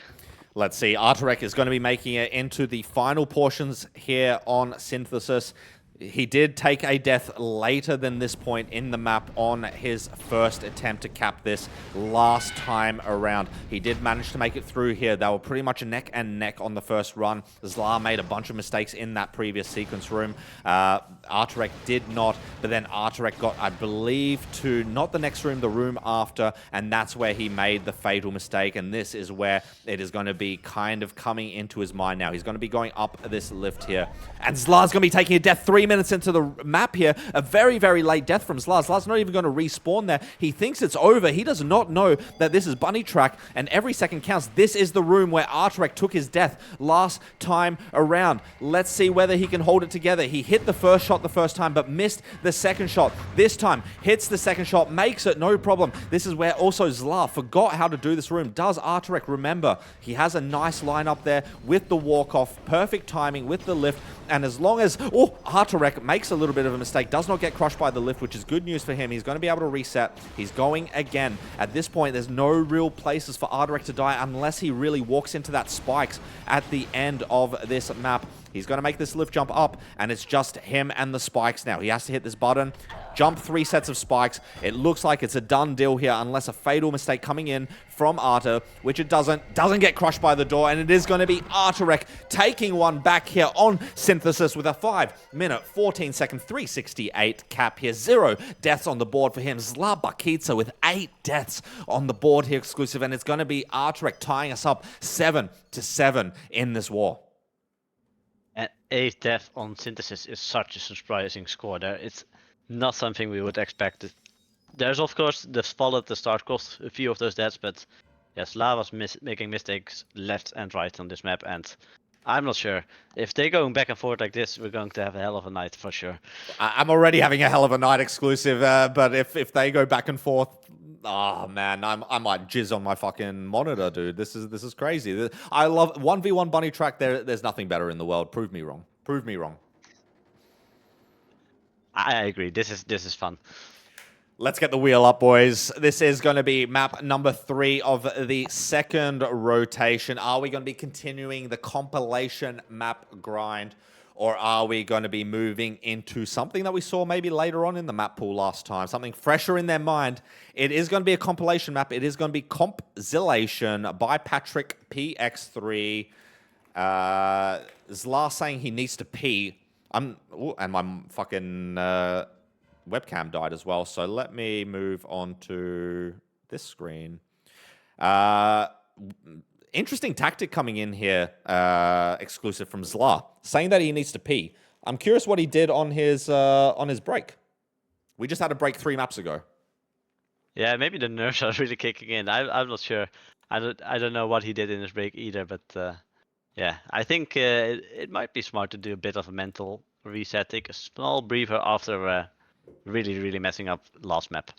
Let's see. Arturek is going to be making it into the final portions here on Synthesis. He did take a death later than this point in the map on his first attempt to cap this last time around. He did manage to make it through here. They were pretty much neck and neck on the first run. Zla made a bunch of mistakes in that previous sequence room. Arturek did not, but then Arturek got, I believe, to not the next room, the room after, and that's where he made the fatal mistake, and this is where it is going to be kind of coming into his mind now. He's going to be going up this lift here, and Zla's going to be taking a death 3 minutes into the map here. A very, very late death from Zla. Zla's not even going to respawn there. He thinks it's over. He does not know that this is Bunnytrack, and every second counts. This is the room where Arturek took his death last time around. Let's see whether he can hold it together. He hit the first shot the first time, but missed the second shot. This time, hits the second shot, makes it, no problem. This is where also Zla forgot how to do this room. Does Arturek remember? He has a nice lineup there with the walk-off. Perfect timing with the lift. And as long as, Arturek makes a little bit of a mistake, does not get crushed by the lift, which is good news for him. He's going to be able to reset. He's going again. At this point, there's no real places for Arturek to die unless he really walks into that spikes at the end of this map. He's going to make this lift jump up, and it's just him and the spikes now. He has to hit this button, jump 3 sets of spikes. It looks like it's a done deal here, unless a fatal mistake coming in from Artur, which it doesn't get crushed by the door, and it is going to be Arturek taking one back here on Synthesis with a 5-minute, 14-second, 368 cap here. 0 deaths on the board for him. Zla Bakica with 8 deaths on the board here exclusive, and it's going to be Arturek tying us up 7-7 in this war. And 8 death on Synthesis is such a surprising score there. It's not something we would expect. There's, of course, the fall at the start cost a few of those deaths, but yes, Zla was making mistakes left and right on this map, and I'm not sure. If they're going back and forth like this, we're going to have a hell of a night for sure. I'm already having a hell of a night exclusive, but if they go back and forth, oh man, I might jizz on my fucking monitor, dude. This is crazy. I love 1v1 Bunnytrack. There's nothing better in the world. Prove me wrong. Prove me wrong. I agree. This is fun. Let's get the wheel up, boys. This is going to be map number 3 of the second rotation. Are we going to be continuing the compilation map grind, or are we going to be moving into something that we saw maybe later on in the map pool last time? Something fresher in their mind. It is going to be a compilation map. It is going to be Compzillation by Patrick PX3. Zla saying he needs to pee. And my fucking webcam died as well. So let me move on to this screen. Interesting tactic coming in here, exclusive from Zla, saying that he needs to pee. I'm curious what he did on his break. We just had a break 3 maps ago. Yeah, maybe the nerves are really kicking in. I'm not sure. I don't know what he did in his break either, but yeah, I think it might be smart to do a bit of a mental reset, take a small breather after really messing up last map.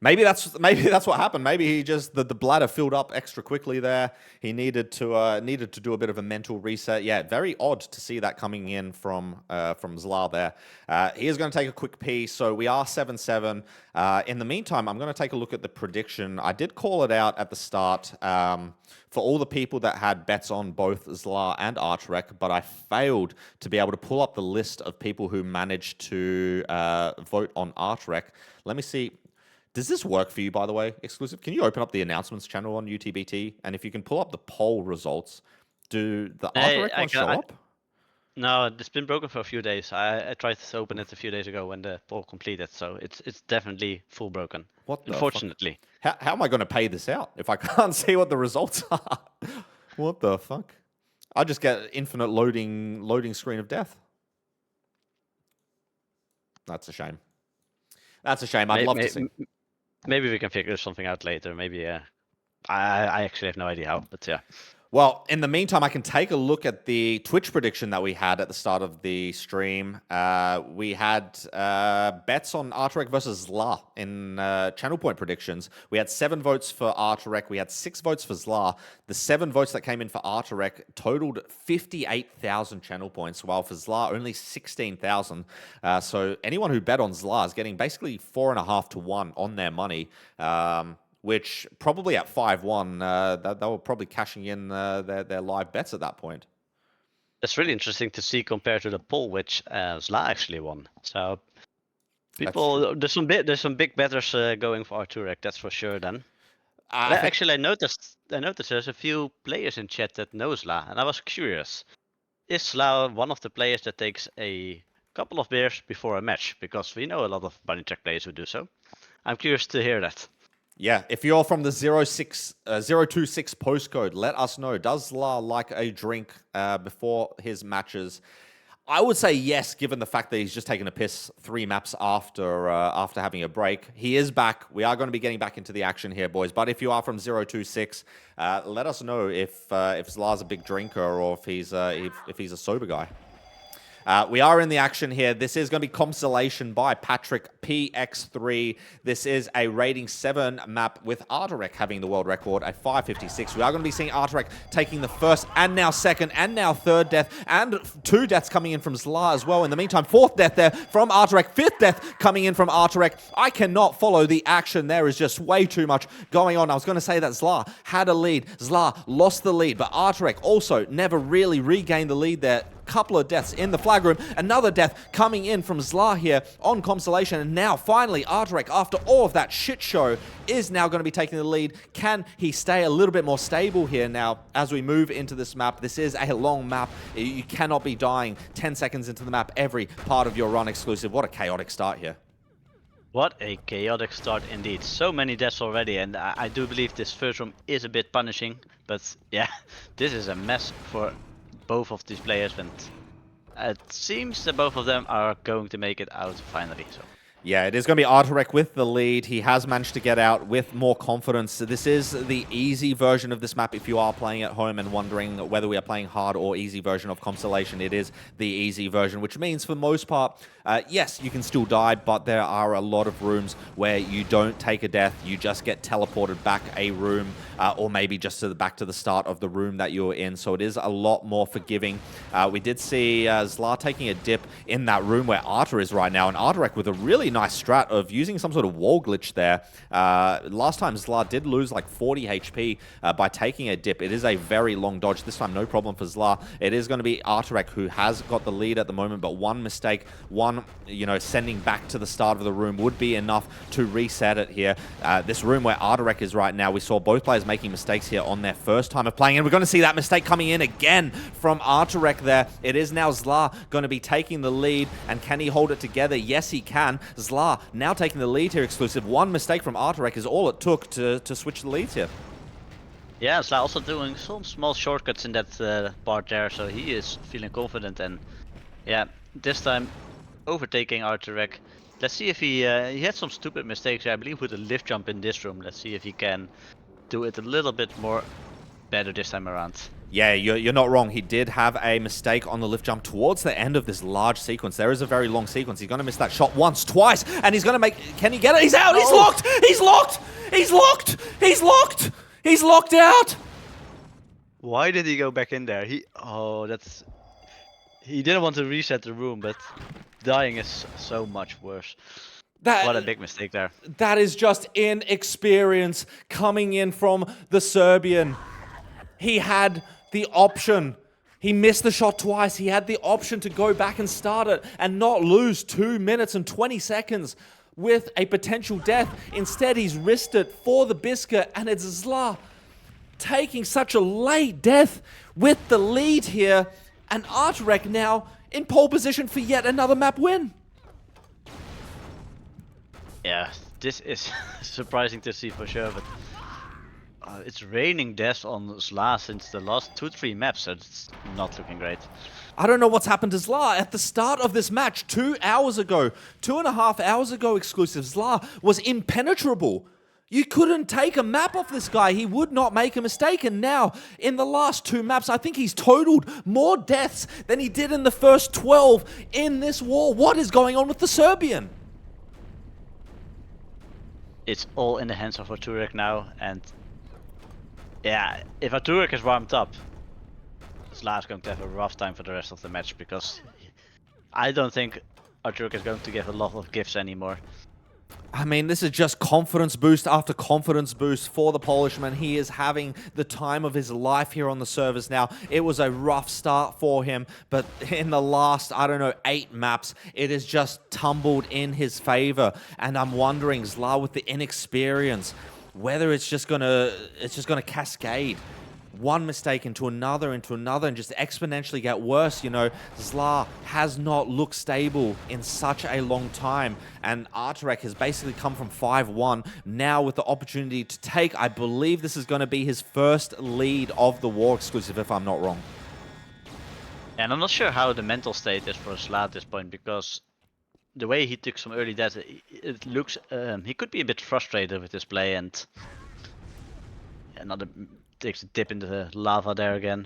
Maybe that's what happened. Maybe he just the bladder filled up extra quickly there. He needed to do a bit of a mental reset. Yeah, very odd to see that coming in from Zla there. He is going to take a quick pee. So we are 7-7. In the meantime, I'm going to take a look at the prediction. I did call it out at the start for all the people that had bets on both Zla and Arturek, but I failed to be able to pull up the list of people who managed to vote on Arturek. Let me see. Does this work for you, by the way, exclusive? Can you open up the announcements channel on UTBT? And if you can pull up the poll results, do the Arturek ones show up? No, it's been broken for a few days. I tried to open it a few days ago when the poll completed, so it's definitely full broken. What the Unfortunately. Fuck? How am I going to pay this out if I can't see what the results are? What the fuck? I just get infinite loading screen of death. That's a shame. That's a shame. I'd love to see. Maybe we can figure something out later. Maybe, I actually have no idea how, but yeah. Well, in the meantime, I can take a look at the Twitch prediction that we had at the start of the stream. We had bets on Arturek versus Zla in channel point predictions. We had 7 votes for Arturek. We had 6 votes for Zla. The 7 votes that came in for Arturek totaled 58,000 channel points, while for Zla, only 16,000. So anyone who bet on Zla is getting basically 4.5 to 1 on their money. Which probably at 5-1, they were probably cashing in their live bets at that point. That's really interesting to see compared to the poll, which Zla actually won. So people, there's some big bettors going for Arturek, that's for sure. Then actually, I noticed there's a few players in chat that know Zla, and I was curious: is Zla one of the players that takes a couple of beers before a match? Because we know a lot of Bunnytrack players who do so. I'm curious to hear that. Yeah, if you're from the 026 postcode, let us know. Does Zla like a drink before his matches? I would say yes, given the fact that he's just taken a piss 3 maps after having a break. He is back. We are going to be getting back into the action here, boys. But if you are from 026, let us know if Zla's a big drinker or if he's a sober guy. We are in the action here. This is going to be Constellation by Patrick PX3. This is a rating 7 map with Arturek having the world record, a 556. We are going to be seeing Arturek taking the first and now second and now third death, and 2 deaths coming in from Zla as well. In the meantime, 4th death there from Arturek, 5th death coming in from Arturek. I cannot follow the action. There is just way too much going on. I was going to say that Zla had a lead. Zla lost the lead, but Arturek also never really regained the lead there. Couple of deaths in the flag room. Another death coming in from Zla here on Constellation. And now, finally, Arturek, after all of that shit show, is now going to be taking the lead. Can he stay a little bit more stable here now as we move into this map? This is a long map. You cannot be dying 10 seconds into the map every part of your run exclusive. What a chaotic start here. What a chaotic start indeed. So many deaths already, and I do believe this first room is a bit punishing. But yeah, this is a mess for both of these players, and it seems that both of them are going to make it out finally. So yeah, it is going to be Arturek with the lead. He has managed to get out with more confidence. So this is the easy version of this map. If you are playing at home and wondering whether we are playing hard or easy version of Constellation, it is the easy version, which means for the most part, yes, you can still die, but there are a lot of rooms where you don't take a death. You just get teleported back a room, or maybe just back to the start of the room that you're in. So it is a lot more forgiving. We did see Zla taking a dip in that room where Artur is right now, and Arturek with a really nice strat of using some sort of wall glitch there. Last time Zla did lose like 40 HP by taking a dip. It is a very long dodge. This time, no problem for Zla. It is going to be Arturek who has got the lead at the moment, but one mistake, sending back to the start of the room would be enough to reset it here. This room where Arturek is right now, we saw both players making mistakes here on their first time of playing, and we're going to see that mistake coming in again from Arturek there. It is now Zla going to be taking the lead, and can he hold it together? Yes, he can. Zla now taking the lead here exclusive. One mistake from Arturek is all it took to switch the leads here. Yeah, Zla also doing some small shortcuts in that part there, so he is feeling confident, and yeah, this time overtaking Arturek. Let's see if he had some stupid mistakes, I believe, with a lift jump in this room. Let's see if he can do it a little bit more better this time around. Yeah, you're not wrong. He did have a mistake on the lift jump towards the end of this large sequence. There is a very long sequence. He's going to miss that shot once, twice, and he's going to make... Can he get it? He's out! He's locked! He's locked! He's locked! He's locked! He's locked out! Why did he go back in there? That's... He didn't want to reset the room, but dying is so much worse. What a big mistake there. That is just inexperience coming in from the Serbian. He had the option. He missed the shot twice. He had the option to go back and start it and not lose 2 minutes and 20 seconds with a potential death. Instead, he's risked it for the biscuit, and it's Zla taking such a late death with the lead here, and Arturek now in pole position for yet another map win. Yeah, this is surprising to see for sure, but it's raining deaths on Zla since the last 2-3 maps, so it's not looking great. I don't know what's happened to Zla. At the start of this match, 2 hours ago, 2.5 hours ago exclusive, Zla was impenetrable. You couldn't take a map off this guy. He would not make a mistake. And now, in the last 2 maps, I think he's totaled more deaths than he did in the first 12 in this war. What is going on with the Serbian? It's all in the hands of Arturek now, and yeah, if Arturek is warmed up, Zla is going to have a rough time for the rest of the match, because I don't think Arturek is going to give a lot of gifts anymore. I mean, this is just confidence boost after confidence boost for the Polishman. He is having the time of his life here on the servers now. It was a rough start for him, but in the last, I don't know, 8 maps, it has just tumbled in his favor. And I'm wondering, Zla, with the inexperience, whether it's just gonna cascade. One mistake into another, and just exponentially get worse. You know, Zla has not looked stable in such a long time, and Arturek has basically come from 5-1, now with the opportunity to take, I believe this is going to be his first lead of the war exclusive, if I'm not wrong. And I'm not sure how the mental state is for Zla at this point, because the way he took some early death, it looks, he could be a bit frustrated with this play, and another... takes a dip into the lava there again,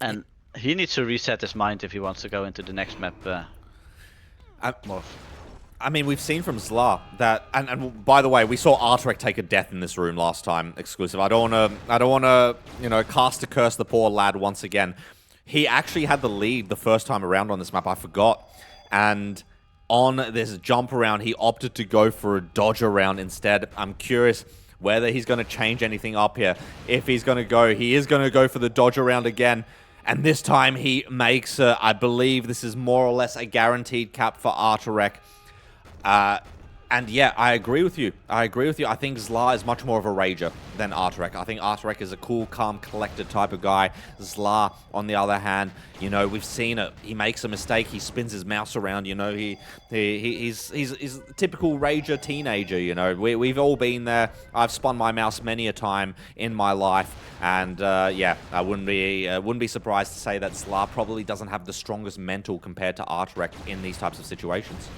and he needs to reset his mind if he wants to go into the next map more. I mean, we've seen from Zla that, and by the way, we saw Arturek take a death in this room last time exclusive. I don't wanna, you know, cast a curse the poor lad once again. He actually had the lead the first time around on this map. I forgot, and on this jump around, he opted to go for a dodge around instead. I'm curious whether he's going to change anything up here. If he's going to go, he is going to go for the dodge around again. And this time he makes, I believe this is more or less a guaranteed cap for Arturek. And yeah, I agree with you. I think Zla is much more of a rager than Arturek. I think Arturek is a cool, calm, collected type of guy. Zla, on the other hand, you know, we've seen it. He makes a mistake, he spins his mouse around, you know, he's a typical rager teenager, you know. We've all been there. I've spun my mouse many a time in my life, and yeah, I wouldn't be surprised to say that Zla probably doesn't have the strongest mental compared to Arturek in these types of situations.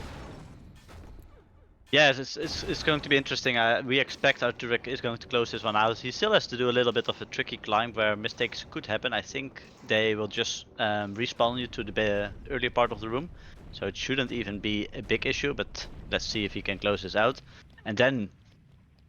Yeah, it's going to be interesting. We expect Arturek is going to close this one out. He still has to do a little bit of a tricky climb where mistakes could happen. I think they will just respawn you to the early part of the room. So it shouldn't even be a big issue, but let's see if he can close this out. And then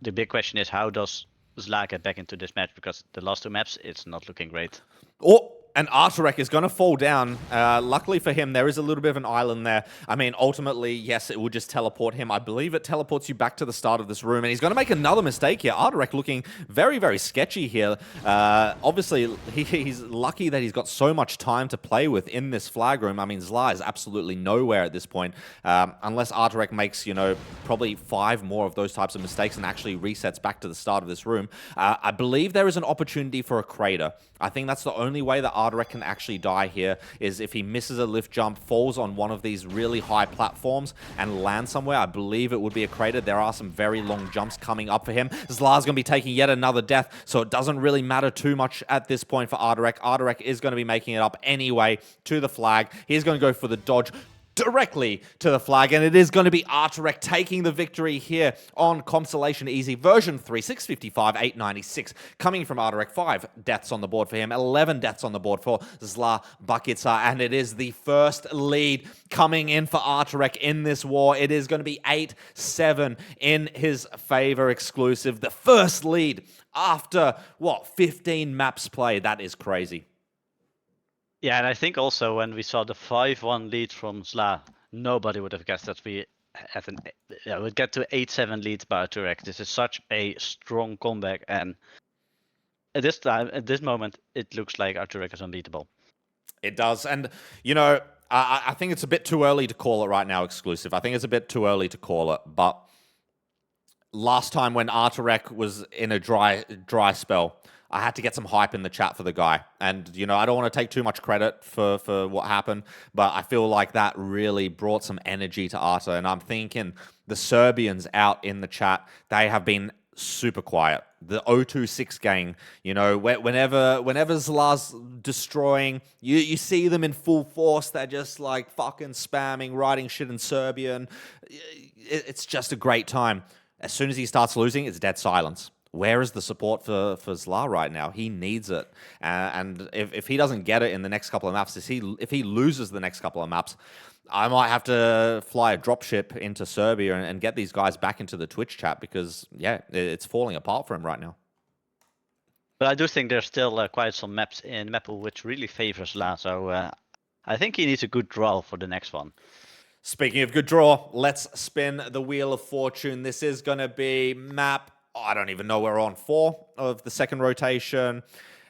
the big question is, how does Zla get back into this match? Because the last 2 maps, it's not looking great. Oh! And Arturek is going to fall down. Luckily for him, there is a little bit of an island there. I mean, ultimately, yes, it will just teleport him. I believe it teleports you back to the start of this room. And he's going to make another mistake here. Arturek looking very, very sketchy here. Obviously, he's lucky that he's got so much time to play with in this flag room. I mean, Zla is absolutely nowhere at this point. Unless Arturek makes, you know, probably 5 more of those types of mistakes and actually resets back to the start of this room. I believe there is an opportunity for a crater. I think that's the only way that Arturek can actually die here, is if he misses a lift jump, falls on one of these really high platforms, and lands somewhere. I believe it would be a crater. There are some very long jumps coming up for him. Zla's going to be taking yet another death, so it doesn't really matter too much at this point for Arturek. Arturek is going to be making it up anyway to the flag. He's going to go for the dodge. directly to the flag, and it is going to be Arturek taking the victory here on Constellation Easy version 3, 655, 896, coming from Arturek. 5 deaths on the board for him, 11 deaths on the board for Zla Bakica, and it is the first lead coming in for Arturek in this war. It is going to be 8-7 in his favor exclusive. The first lead after, 15 maps played. That is crazy. Yeah, and I think also when we saw the 5-1 lead from Zla, nobody would have guessed that we would get to 8-7 leads by Arturek. This is such a strong comeback, and at this moment, it looks like Arturek is unbeatable. It does, and you know, I think it's a bit too early to call it right now exclusive. I think it's a bit too early to call it, but last time when Arturek was in a dry spell, I had to get some hype in the chat for the guy. And, you know, I don't want to take too much credit for what happened, but I feel like that really brought some energy to Artur. And I'm thinking the Serbians out in the chat, they have been super quiet. The 026 gang, you know, whenever Zla's destroying, you see them in full force. They're just like fucking spamming, writing shit in Serbian. It's just a great time. As soon as he starts losing, it's dead silence. Where is the support for Zla right now? He needs it. And if he doesn't get it in the next couple of maps, if he loses the next couple of maps, I might have to fly a dropship into Serbia and get these guys back into the Twitch chat because, yeah, it's falling apart for him right now. But I do think there's still quite some maps in map pool which really favors Zla, so I think he needs a good draw for the next one. Speaking of good draw, let's spin the Wheel of Fortune. This is going to be map... I don't even know we're on 4 of the second rotation.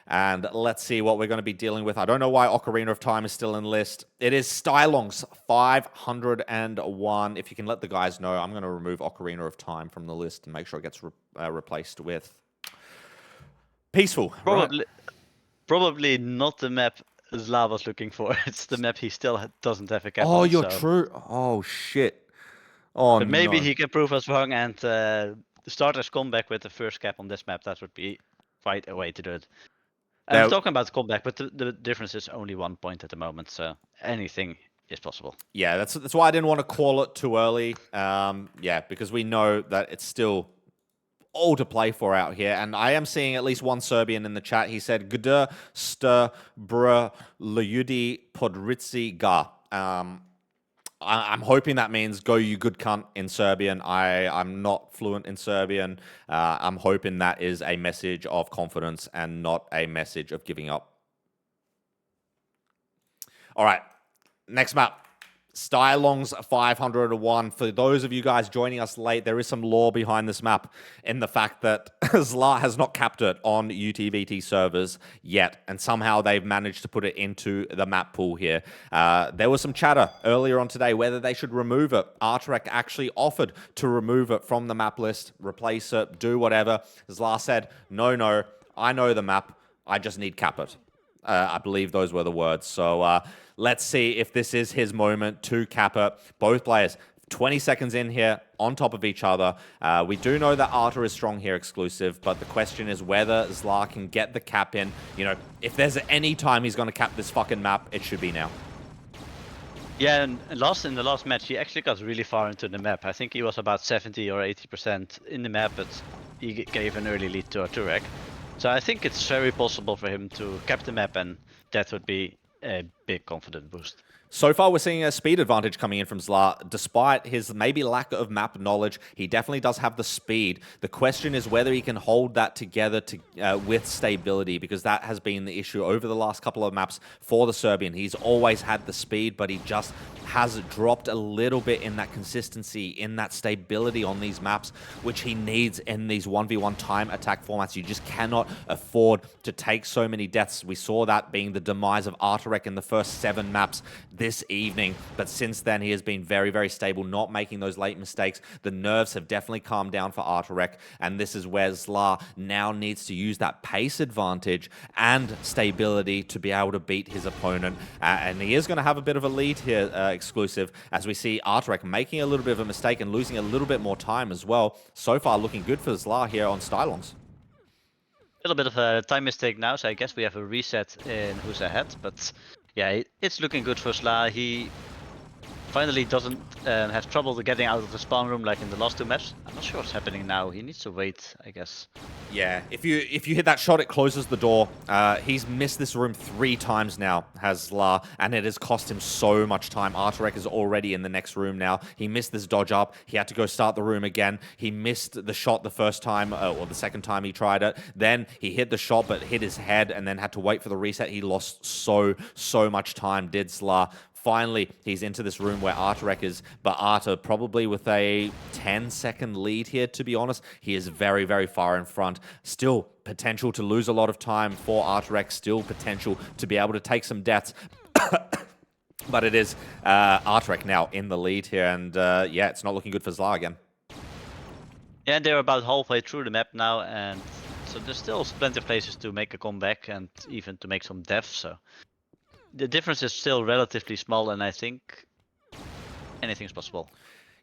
And let's see what we're going to be dealing with. I don't know why Ocarina of Time is still in the list. It is Stylong's 501. If you can let the guys know, I'm going to remove Ocarina of Time from the list and make sure it gets replaced with Peaceful. Probably not the map Zla was looking for. It's the map he still doesn't have a cap on. Oh, you're true. Oh, shit. Oh, but maybe he can prove us wrong and start his comeback with the first cap on this map. That would be quite a way to do it. I'm talking about comeback, but the difference is only 1 point at the moment, so anything is possible. Yeah, that's why I didn't want to call it too early. Yeah, because we know that it's still all to play for out here, and I am seeing at least one Serbian in the chat. He said, "Gde ste br ljudi podrici ga." I'm hoping that means "go you good cunt" in Serbian. I'm not fluent in Serbian. I'm hoping that is a message of confidence and not a message of giving up. All right, next map. Stylong's 501. For those of you guys joining us late, there is some lore behind this map in the fact that Zla has not capped it on UTBT servers yet, and somehow they've managed to put it into the map pool here. There was some chatter earlier on today whether they should remove it. Arturek actually offered to remove it from the map list, replace it, do whatever. Zla said, no, I know the map, I just need cap it. I believe those were the words. So let's see if this is his moment to cap it. Both players, 20 seconds in here, on top of each other. We do know that Artur is strong here exclusive, but the question is whether Zla can get the cap in. You know, if there's any time he's going to cap this fucking map, it should be now. Yeah, and in the last match, he actually got really far into the map. I think he was about 70 or 80% in the map, but he gave an early lead to Arturek. So I think it's very possible for him to cap the map, and that would be a big confidence boost. So far, we're seeing a speed advantage coming in from Zla. Despite his maybe lack of map knowledge, he definitely does have the speed. The question is whether he can hold that together with stability, because that has been the issue over the last couple of maps for the Serbian. He's always had the speed, but he just has dropped a little bit in that consistency, in that stability on these maps, which he needs in these 1v1 time attack formats. You just cannot afford to take so many deaths. We saw that being the demise of Arturek in the first 7 maps this evening, but since then he has been very, very stable, not making those late mistakes. The nerves have definitely calmed down for Arturek, and this is where Zla now needs to use that pace advantage and stability to be able to beat his opponent, and he is going to have a bit of a lead here, exclusive, as we see Arturek making a little bit of a mistake and losing a little bit more time as well. So far looking good for Zla here on Stylong's. A little bit of a time mistake now, so I guess we have a reset in who's ahead, but yeah, it's looking good for Zla. He finally doesn't have trouble getting out of the spawn room like in the last two maps. I'm not sure what's happening now. He needs to wait, I guess. Yeah, if you hit that shot, it closes the door. He's missed this room 3 times now, has Zla, and it has cost him so much time. Arturek is already in the next room now. He missed this dodge up. He had to go start the room again. He missed the shot the first time, or the second time he tried it. Then he hit the shot, but hit his head, and then had to wait for the reset. He lost so much time, did Zla. Finally, he's into this room where Arturek is, but Artur probably with a 10-second lead here, to be honest. He is very far in front. Still potential to lose a lot of time for Arturek. Still potential to be able to take some deaths. But it is Arturek now in the lead here, and yeah, it's not looking good for Zla again. Yeah, and they're about halfway through the map now, and so there's still plenty of places to make a comeback and even to make some deaths, so the difference is still relatively small, and I think anything's possible.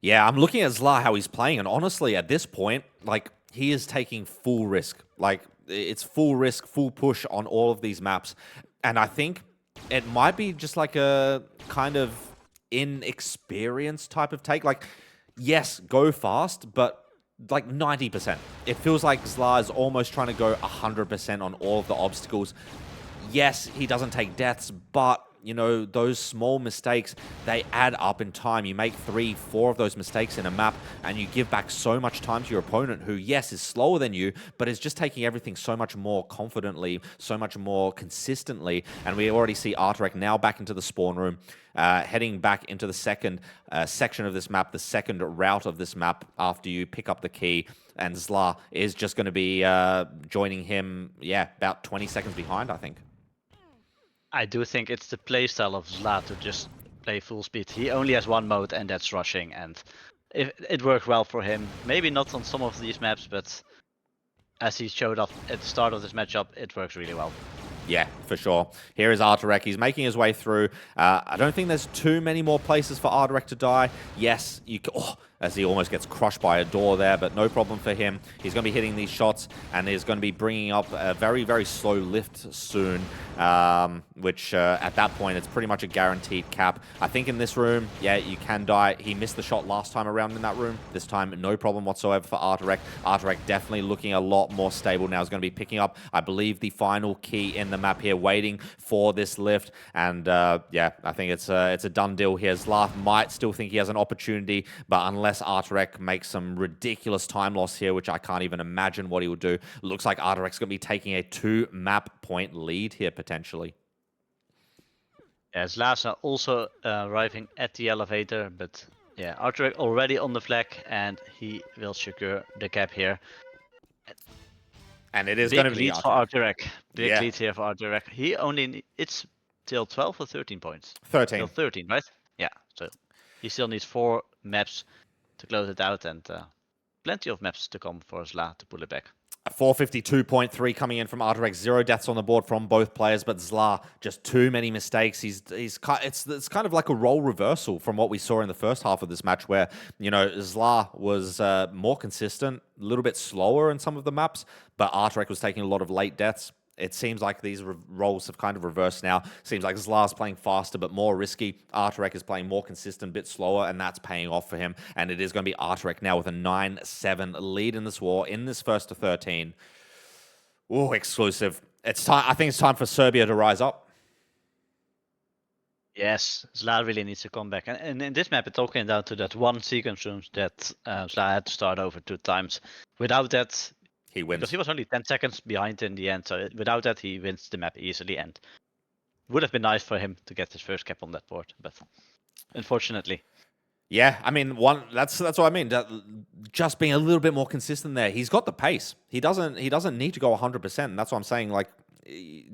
Yeah, I'm looking at Zla, how he's playing, and honestly, at this point, like, he is taking full risk. Like, it's full risk, full push on all of these maps. And I think it might be just like a kind of inexperienced type of take. Like, yes, go fast, but like 90%. It feels like Zla is almost trying to go 100% on all of the obstacles. Yes, he doesn't take deaths, but, you know, those small mistakes, they add up in time. You make 3, 4 of those mistakes in a map, and you give back so much time to your opponent, who, yes, is slower than you, but is just taking everything so much more confidently, so much more consistently. And we already see Arturek now back into the spawn room, heading back into the second section of this map, the second route of this map after you pick up the key. And Zla is just going to be joining him, yeah, about 20 seconds behind, I think. I do think it's the playstyle of Zla to just play full speed. He only has one mode, and that's rushing, and it worked well for him. Maybe not on some of these maps, but as he showed off at the start of this matchup, it works really well. Yeah, for sure. Here is Arturek. He's making his way through. I don't think there's too many more places for Arturek to die. Yes, you can, as he almost gets crushed by a door there, but no problem for him. He's going to be hitting these shots, and he's going to be bringing up a very slow lift soon, which at that point, it's pretty much a guaranteed cap. I think in this room, yeah, you can die. He missed the shot last time around in that room. This time, no problem whatsoever for Arturek. Arturek definitely looking a lot more stable now. He's going to be picking up, I believe, the final key in the map here, waiting for this lift. And yeah, I think it's a done deal here. Zla might still think he has an opportunity, but unless Arturek makes some ridiculous time loss here, which I can't even imagine what he will do, looks like Arturek's going to be taking a 2 map point lead here potentially. Yeah, Zla's also arriving at the elevator, but yeah, Arturek already on the flag, and he will secure the cap here. And it is going to be lead for Arturek. Big Yeah. lead here for Arturek. He only it's till 12 or 13 points. 13. Till 13, right? Yeah. So he still needs 4 maps to close it out, and plenty of maps to come for Zla to pull it back. A 452.3 coming in from Arturek. 0 deaths on the board from both players, but Zla, just too many mistakes. It's kind of like a role reversal from what we saw in the first half of this match, where, you know, Zla was more consistent, a little bit slower in some of the maps, but Arturek was taking a lot of late deaths. It seems like these roles have kind of reversed now. Seems like Zla's playing faster but more risky. Arturek is playing more consistent, bit slower, and that's paying off for him. And it is going to be Arturek now with a 9-7 lead in this war, in this first to 13. Ooh, exclusive. It's time. I think it's time for Serbia to rise up. Yes, Zla really needs to come back. And in this map, it's all came down to that one sequence room that Zla had to start over 2 times. Without that, he wins. Because he was only 10 seconds behind in the end, so without that, he wins the map easily. And would have been nice for him to get his first cap on that board, but unfortunately. Yeah, I mean, that's what I mean. Just being a little bit more consistent there. He's got the pace. He doesn't need to go 100%. And that's what I'm saying. Like,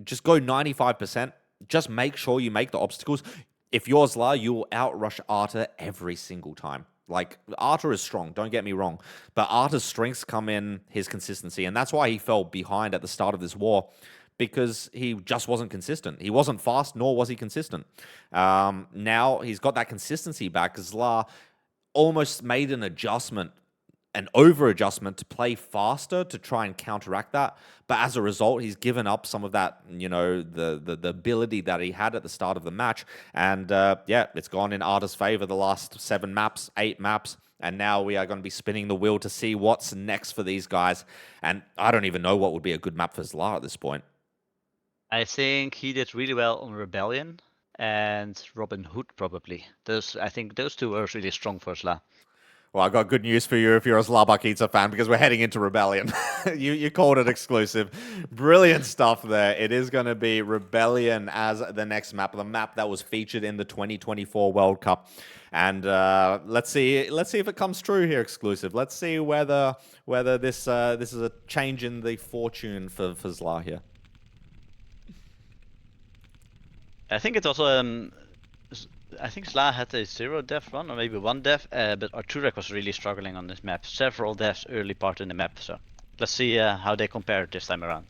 just go 95%. Just make sure you make the obstacles. If you're Zla, you will outrush Artur every single time. Like, Artur is strong, don't get me wrong, but Artur's strengths come in his consistency, and that's why he fell behind at the start of this war, because he just wasn't consistent. He wasn't fast, nor was he consistent. Now he's got that consistency back. Zla almost made an adjustment an over adjustment to play faster to try and counteract that. But as a result, he's given up some of that, the ability that he had at the start of the match. And yeah, it's gone in Arta's favor the last 7 maps, 8 maps. And now we are going to be spinning the wheel to see what's next for these guys. And I don't even know what would be a good map for Zla at this point. I think he did really well on Rebellion and Robin Hood probably. I think those two are really strong for Zla. Well, I got good news for you if you're a Zla Bakica fan, because we're heading into Rebellion. you called it exclusive. Brilliant stuff there. It is going to be Rebellion as the next map, the map that was featured in the 2024 World Cup. And let's see if it comes true here, exclusive. Let's see whether this is a change in the fortune for Zla here. I think it's also I think Zla had a 0 death run, or maybe 1 death, but Arturek was really struggling on this map. Several deaths early part in the map, so let's see how they compare this time around.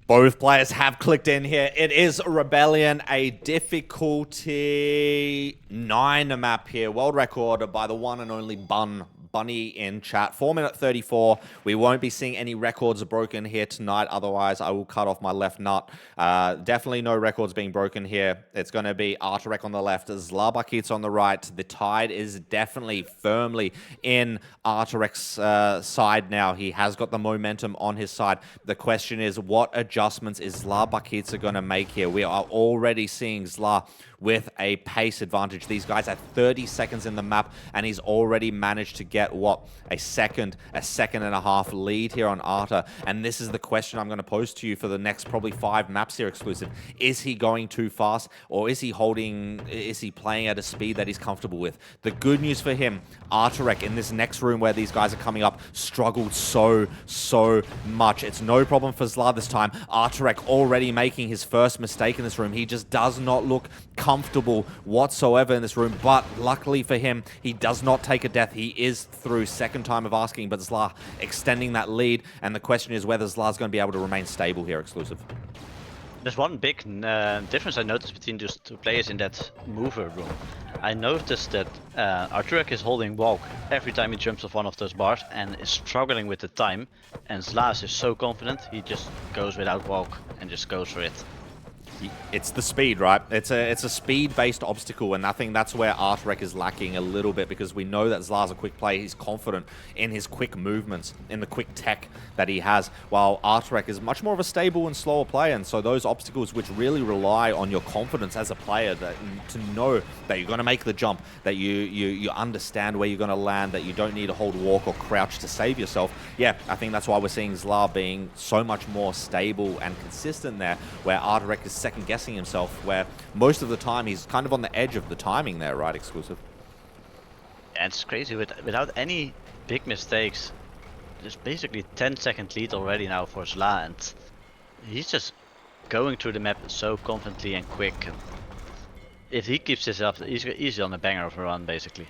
Both players have clicked in here. It is Rebellion, a difficulty 9 map here. World record by the one and only Bunny in chat. 4:34. We won't be seeing any records broken here tonight. Otherwise, I will cut off my left nut. Definitely no records being broken here. It's going to be Arturek on the left, Zla Bakica on the right. The tide is definitely firmly in Arturek's side now. He has got the momentum on his side. The question is, what adjustments is Zla Bakica going to make here? We are already seeing Zla with a pace advantage. These guys are 30 seconds in the map, and he's already managed to get, what, a second and a half lead here on Arta. And this is the question I'm going to pose to you for the next probably 5 maps here, exclusive. Is he going too fast, or is he playing at a speed that he's comfortable with? The good news for him, Arturek in this next room where these guys are coming up struggled so much. It's no problem for Zla this time. Arturek already making his first mistake in this room. He just does not look comfortable whatsoever in this room, but luckily for him, he does not take a death. He is through. Second time of asking, but Zla extending that lead, and the question is whether Zla's going to be able to remain stable here, exclusive. There's one big difference I noticed between those two players in that mover room. I noticed that Arturek is holding walk every time he jumps off one of those bars and is struggling with the time, and Zla is so confident he just goes without walk and just goes for it. It's the speed, right? It's a speed-based obstacle, and I think that's where Arturek is lacking a little bit, because we know that Zla's a quick player. He's confident in his quick movements, in the quick tech that he has, while Arturek is much more of a stable and slower player. And so those obstacles, which really rely on your confidence as a player, to know that you're going to make the jump, that you understand where you're going to land, that you don't need to hold walk or crouch to save yourself. Yeah, I think that's why we're seeing Zla being so much more stable and consistent there, where Arturek is second-guessing himself, where most of the time he's kind of on the edge of the timing there, right, exclusive? And it's crazy, without any big mistakes, there's basically 10-second lead already now for Zla, and he's just going through the map so confidently and quick. And if he keeps this up, he's easy on a banger of a run, basically.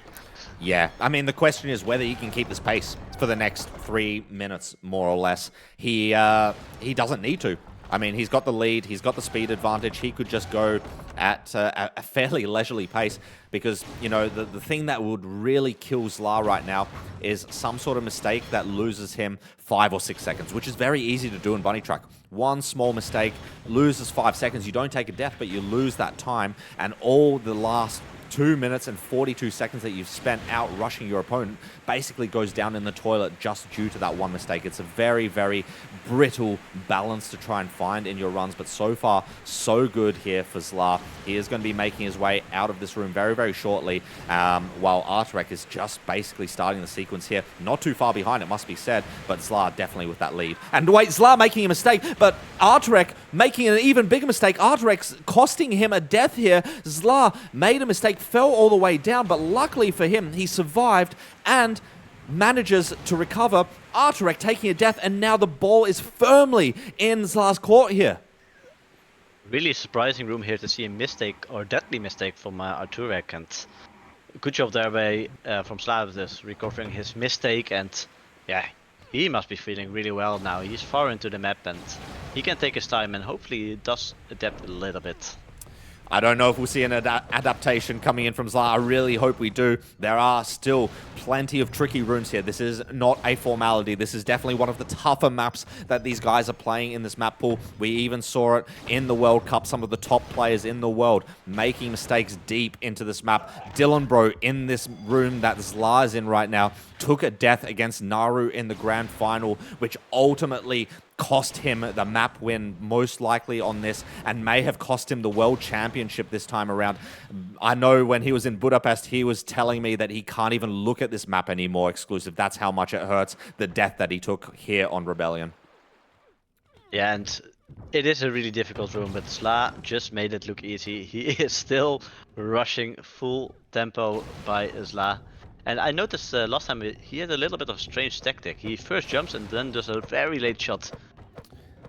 Yeah, I mean, the question is whether he can keep this pace for the next 3 minutes, more or less. He doesn't need to. I mean, he's got the lead, he's got the speed advantage. He could just go at a fairly leisurely pace, because, the thing that would really kill Zla right now is some sort of mistake that loses him 5 or 6 seconds, which is very easy to do in Bunnytrack. One small mistake loses 5 seconds. You don't take a death, but you lose that time, and all the last 2 minutes and 42 seconds that you've spent out rushing your opponent basically goes down in the toilet just due to that one mistake. It's a very, very brittle balance to try and find in your runs, but so far, so good here for Zla. He is going to be making his way out of this room very, very shortly, while Arturek is just basically starting the sequence here. Not too far behind, it must be said, but Zla definitely with that lead. And wait, Zla making a mistake, but Arturek making an even bigger mistake. Arturek's costing him a death here. Zla made a mistake, fell all the way down, but luckily for him, he survived and manages to recover. Arturek taking a death, and now the ball is firmly in Zla's court here. Really surprising room here to see a mistake, or deadly mistake, from Arturek, and good job there from Zla, just recovering his mistake. And yeah, he must be feeling really well now. He's far into the map, and he can take his time, and hopefully he does adapt a little bit. I don't know if we'll see an adaptation coming in from Zla. I really hope we do. There are still plenty of tricky runes here. This is not a formality. This is definitely one of the tougher maps that these guys are playing in this map pool. We even saw it in the World Cup. Some of the top players in the world making mistakes deep into this map. Dylan Bro in this room that Zla is in right now took a death against Naru in the grand final, which ultimately cost him the map win, most likely on this, and may have cost him the world championship this time around. I know when he was in Budapest, he was telling me that he can't even look at this map anymore exclusive. That's how much it hurts, the death that he took here on Rebellion. Yeah, and it is a really difficult room, but Zla just made it look easy. He is still rushing full tempo by Zla. And I noticed last time he had a little bit of a strange tactic. He first jumps and then does a very late shot.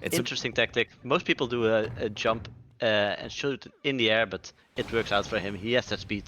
It's interesting tactic. Most people do a jump and shoot in the air, but it works out for him. He has that speed.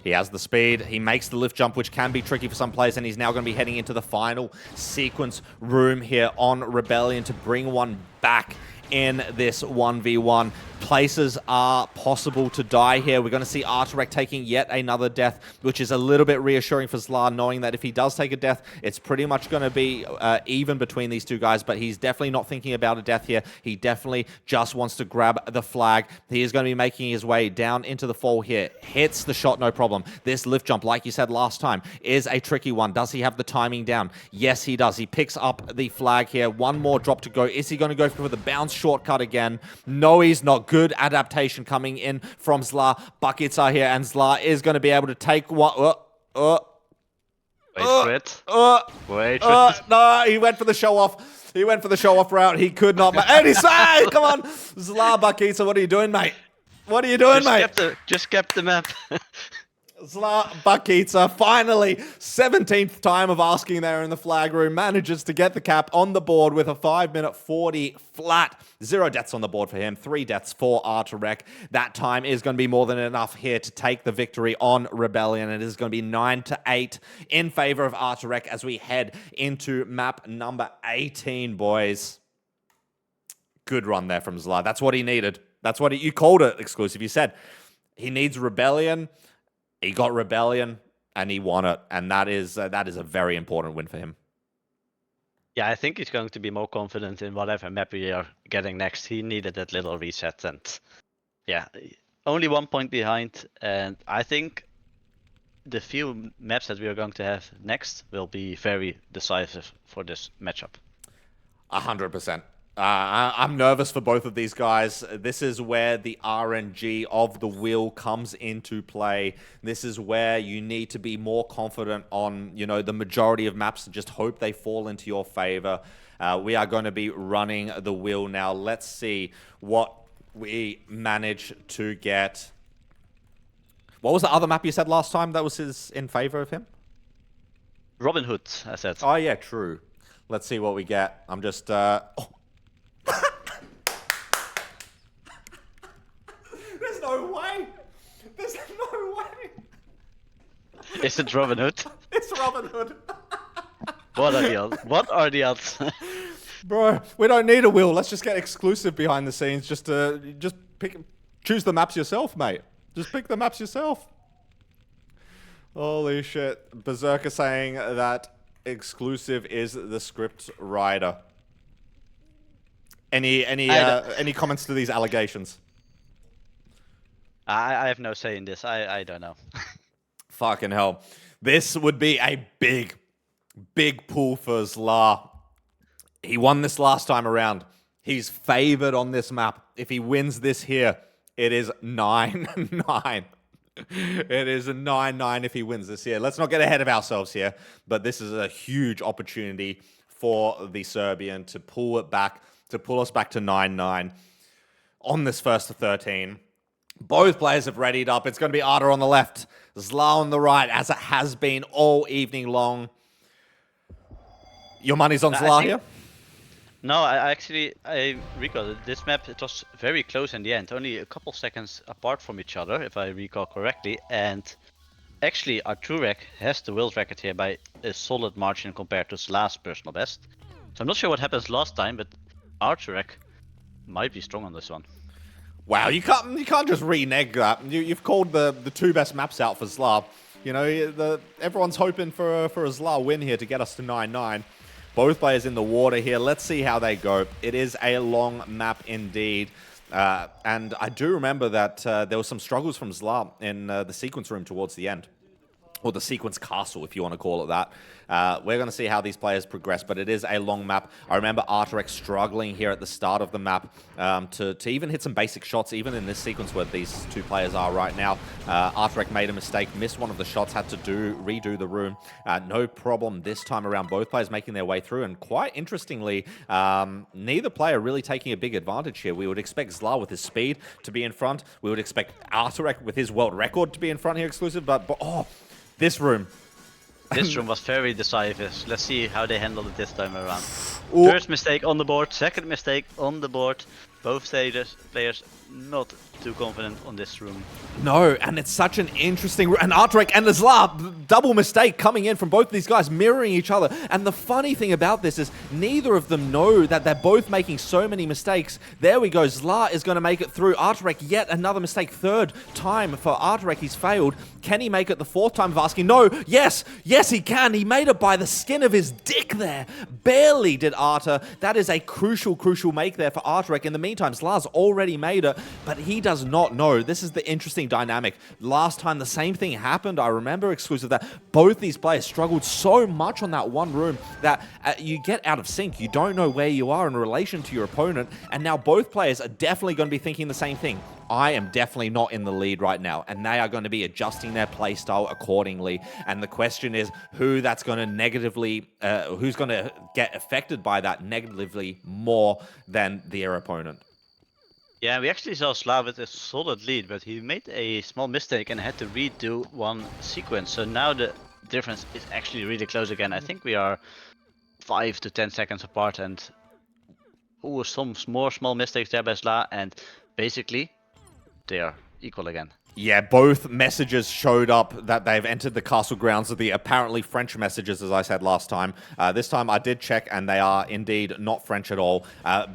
He has the speed. He makes the lift jump, which can be tricky for some players, and he's now going to be heading into the final sequence room here on Rebellion to bring one back in this 1v1. Places are possible to die here. We're going to see Arturek taking yet another death, which is a little bit reassuring for Zla, knowing that if he does take a death, it's pretty much going to be even between these two guys, but he's definitely not thinking about a death here. He definitely just wants to grab the flag. He is going to be making his way down into the fall here. Hits the shot, no problem. This lift jump, like you said last time, is a tricky one. Does he have the timing down? Yes, he does. He picks up the flag here. One more drop to go. Is he going to go for the bounce shortcut again? No, he's not. Good adaptation coming in from Zla Bakica here, and Zla is going to be able to take one. Wait for it. Wait for it. No, he went for the show off. He went for the show off route. He could not. And he's come on, Zla Bakica, what are you doing, mate? What are you doing, mate? Just kept the map. Zla Bakica, finally, 17th time of asking there in the flag room, manages to get the cap on the board with a 5-minute 40 flat. 0 deaths on the board for him, 3 deaths for Arturek. That time is going to be more than enough here to take the victory on Rebellion. It is going to be 9-8 in favor of Arturek as we head into map number 18, boys. Good run there from Zla. That's what he needed. That's what you called it, exclusive. You said he needs Rebellion. He got Rebellion, and he won it, and that is a very important win for him. Yeah, I think he's going to be more confident in whatever map we are getting next. He needed that little reset, and yeah, only 1 point behind, and I think the few maps that we are going to have next will be very decisive for this matchup. 100%. I'm nervous for both of these guys. This is where the RNG of the wheel comes into play. This is where you need to be more confident on, the majority of maps and just hope they fall into your favor. We are going to be running the wheel now. Let's see what we manage to get. What was the other map you said last time that was in favor of him? Robin Hood, I said. Oh, yeah, true. Let's see what we get. I'm just... There's no way. There's no way. Is it Robin Hood? It's Robin Hood. What are the odds? What are the odds? Bro, we don't need a wheel. Let's just get exclusive behind the scenes. Just choose the maps yourself, mate. Just pick the maps yourself. Holy shit. Berserker saying that exclusive is the script writer. Any comments to these allegations? I have no say in this. I don't know. Fucking hell. This would be a big pull for Zla. He won this last time around. He's favored on this map. If he wins this here, it is 9-9. It is a 9-9 if he wins this here. Let's not get ahead of ourselves here, but this is a huge opportunity for the Serbian to pull us back to 9-9 on this first to 13. Both players have readied up. It's going to be Artur on the left, Zla on the right, as it has been all evening long. Your money's on Zla here? No, I recall this map. It was very close in the end, only a couple seconds apart from each other, if I recall correctly. And actually, Arturek has the world record here by a solid margin compared to Zla's personal best. So I'm not sure what happens last time, but Arturek might be strong on this one. Wow, you can't just renege that. You've called the two best maps out for Zla. You know, everyone's hoping for a Zla win here to get us to 9-9. Both players in the water here. Let's see how they go. It is a long map indeed. And I do remember that there were some struggles from Zla in the sequence room towards the end. Or the sequence castle, if you want to call it that. We're going to see how these players progress, but it is a long map. I remember Arturek struggling here at the start of the map to even hit some basic shots, even in this sequence where these two players are right now. Arturek made a mistake, missed one of the shots, had to redo the room. No problem this time around, both players making their way through, and quite interestingly, neither player really taking a big advantage here. We would expect Zla with his speed to be in front. We would expect Arturek with his world record to be in front here exclusive, but oh, this room. This room was very decisive. Let's see how they handled it this time around. Ooh. First mistake on the board, second mistake on the board. Both players not too confident on this room. No, and it's such an interesting... And Arturek and Zla, double mistake coming in from both of these guys, mirroring each other. And the funny thing about this is neither of them know that they're both making so many mistakes. There we go. Zla is going to make it through. Arturek, yet another mistake. Third time for Arturek. He's failed. Can he make it the fourth time? Vasky? No. Yes. Yes, he can. He made it by the skin of his dick there. Barely did Artur. That is a crucial make there for Arturek. In the meantime, Zla's already made it, but he does not know. This is the interesting dynamic. Last time the same thing happened. I remember exclusive that both these players struggled so much on that one room that you get out of sync. You don't know where you are in relation to your opponent, and now both players are definitely going to be thinking the same thing. I am definitely not in the lead right now, and they are going to be adjusting their playstyle accordingly. And the question is who that's going to negatively, who's going to get affected by that negatively more than their opponent. Yeah, we actually saw Zla with a solid lead, but he made a small mistake and had to redo one sequence. So now the difference is actually really close again. I think we are 5 to 10 seconds apart, and some more small mistakes there by Zla, and basically they are equal again. Yeah, both messages showed up that they've entered the castle grounds of the apparently French messages, as I said last time. This time I did check, and they are indeed not French at all.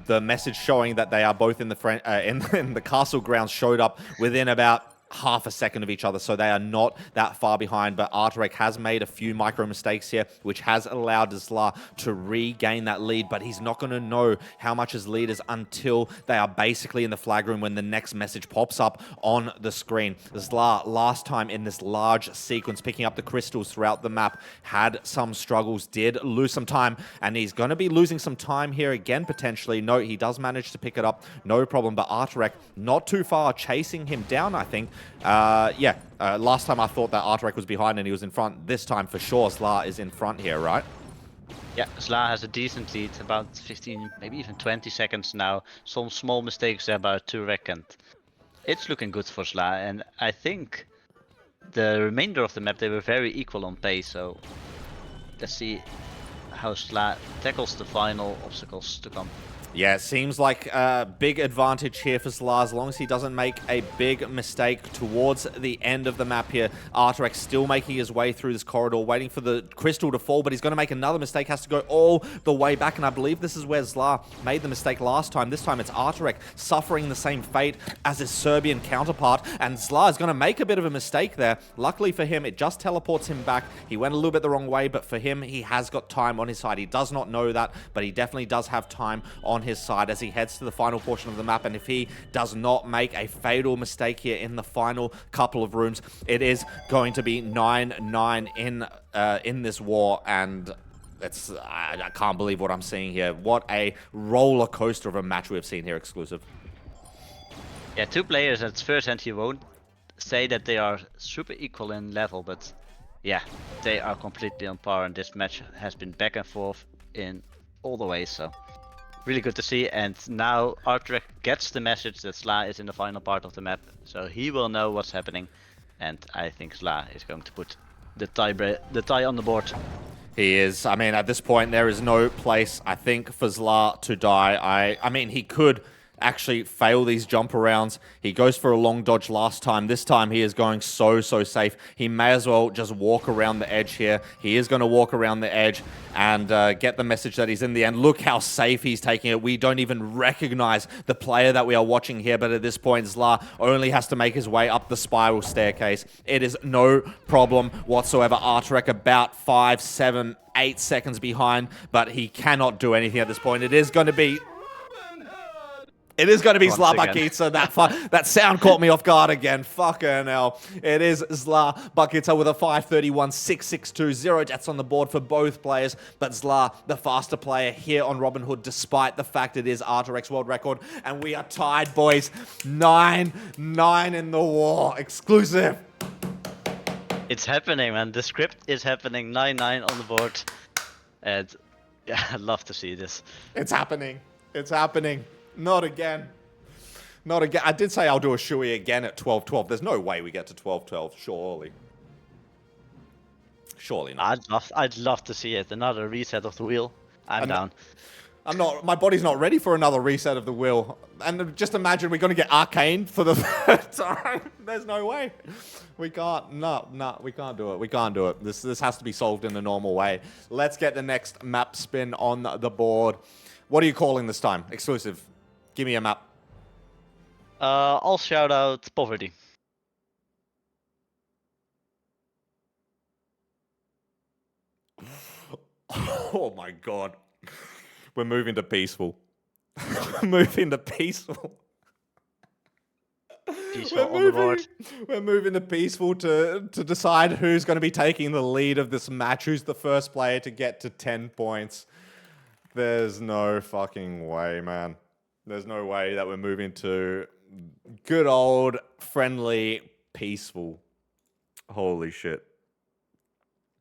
The message showing that they are both in the in the castle grounds showed up within about half a second of each other, so they are not that far behind. But Arturek has made a few micro mistakes here, which has allowed Zla to regain that lead, but he's not going to know how much his lead is until they are basically in the flag room when the next message pops up on the screen. Zla, last time in this large sequence, picking up the crystals throughout the map, had some struggles, did lose some time, and he's going to be losing some time here again, potentially. No, he does manage to pick it up, no problem, but Arturek not too far, chasing him down, I think. Last time I thought that Arturek was behind and he was in front. This time for sure Zla is in front here, right? Yeah, Zla has a decent lead, about 15, maybe even 20 seconds now. Some small mistakes there by Arturek, and it's looking good for Zla. And I think the remainder of the map, they were very equal on pace, so let's see how Zla tackles the final obstacles to come. Yeah, it seems like a big advantage here for Zla, as long as he doesn't make a big mistake towards the end of the map here. Arturek still making his way through this corridor, waiting for the crystal to fall, but he's going to make another mistake, has to go all the way back, and I believe this is where Zla made the mistake last time. This time it's Arturek suffering the same fate as his Serbian counterpart, and Zla is going to make a bit of a mistake there. Luckily for him, it just teleports him back. He went a little bit the wrong way, but for him, he has got time on his side. He does not know that, but he definitely does have time on his side as he heads to the final portion of the map. And if he does not make a fatal mistake here in the final couple of rooms, it is going to be 9-9 in this war. And it's I can't believe what I'm seeing here. What a roller coaster of a match we've seen here exclusive. Yeah, two players at first hand you won't say that they are super equal in level, but yeah, they are completely on par, and this match has been back and forth in all the ways, so really good to see. And now Arturek gets the message that Zla is in the final part of the map, so he will know what's happening, and I think Zla is going to put the tie on the board. He is. I mean, at this point, there is no place, I think, for Zla to die. I mean, he could actually fail these jump arounds. He goes for a long dodge last time. This time he is going so safe. He may as well just walk around the edge here. He is going to walk around the edge and get the message that he's in the end. Look how safe he's taking it. We don't even recognize the player that we are watching here, but at this point, Zla only has to make his way up the spiral staircase. It is no problem whatsoever. Arturek about 5, 7, 8 seconds behind, but he cannot do anything at this point. It is going to be Zla Bakica. That sound caught me off guard again. Fucking hell. It is Zla Bakica with a 5:31.662. 0 deaths on the board for both players, but Zla, the faster player here on Robin Hood, despite the fact it is Arturek's world record. And we are tied, boys. 9-9 in the war. Exclusive. It's happening, man. The script is happening. 9-9 on the board. And yeah, I'd love to see this. It's happening. It's happening. Not again. Not again. I did say I'll do a shoey again at 12-12. There's no way we get to 12-12. Surely. Surely not. I'd love to see it. Another reset of the wheel. I'm down. I'm not. My body's not ready for another reset of the wheel. And just imagine we're going to get arcaned for the third time. There's no way. We can't. No, we can't do it. We can't do it. This has to be solved in a normal way. Let's get the next map spin on the board. What are you calling this time? Exclusive. Give me a map. I'll shout out Poverty. Oh my god. We're moving to peaceful. Moving to peaceful. We're moving to peaceful to decide who's going to be taking the lead of this match. Who's the first player to get to 10 points. There's no fucking way, man. There's no way that we're moving to good old, friendly, peaceful. Holy shit.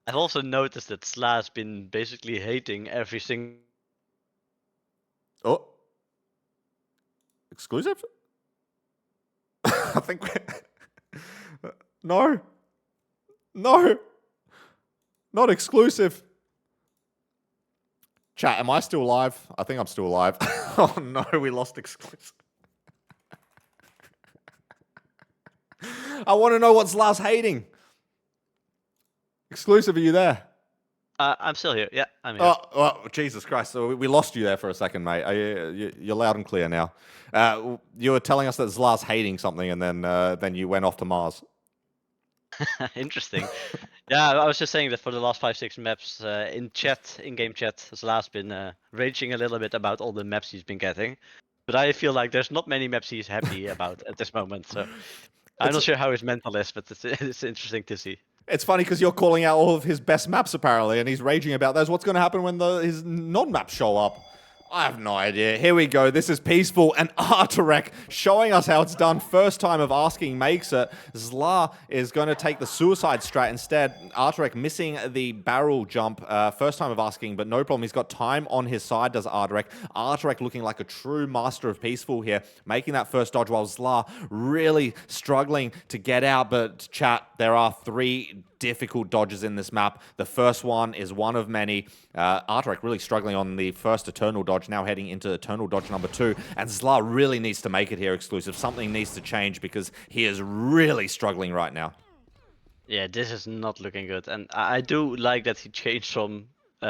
I've also noticed that Zla has been basically hating every single... Oh. Exclusive? I think we're... No. No. Not exclusive. Chat, am I still live? I think I'm still alive. Oh no, we lost exclusive. I want to know what Zla's hating. Exclusive, are you there? I'm still here. Yeah, I'm here. Oh, Jesus Christ. So we lost you there for a second, mate. You're loud and clear now. You were telling us that Zla's hating something, and then you went off to Mars. Interesting. Yeah, I was just saying that for the last 5-6 maps in-game chat, Zla's been raging a little bit about all the maps he's been getting. But I feel like there's not many maps he's happy about at this moment. So I'm not sure how his mental is, but it's interesting to see. It's funny because you're calling out all of his best maps, apparently, and he's raging about those. What's going to happen when his non-maps show up? I have no idea. Here we go. This is Peaceful and Arturek showing us how it's done. First time of asking makes it. Zla is going to take the suicide strat instead. Arturek missing the barrel jump. First time of asking, but no problem. He's got time on his side, does Arturek. Arturek looking like a true master of Peaceful here, making that first dodge while Zla really struggling to get out. But chat, there are 3 difficult dodges in this map. The first one is one of many. Arturek really struggling on the first Eternal dodge, now heading into Eternal dodge number 2. And Zla really needs to make it here, exclusive. Something needs to change because he is really struggling right now. Yeah, this is not looking good. And I do like that he changed from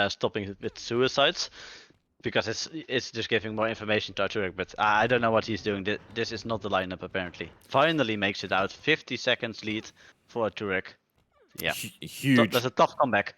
stopping with suicides, because it's just giving more information to Arturek, but I don't know what he's doing. This is not the lineup, apparently. Finally makes it out. 50 seconds lead for Arturek. Yeah, huge. That's a tough comeback.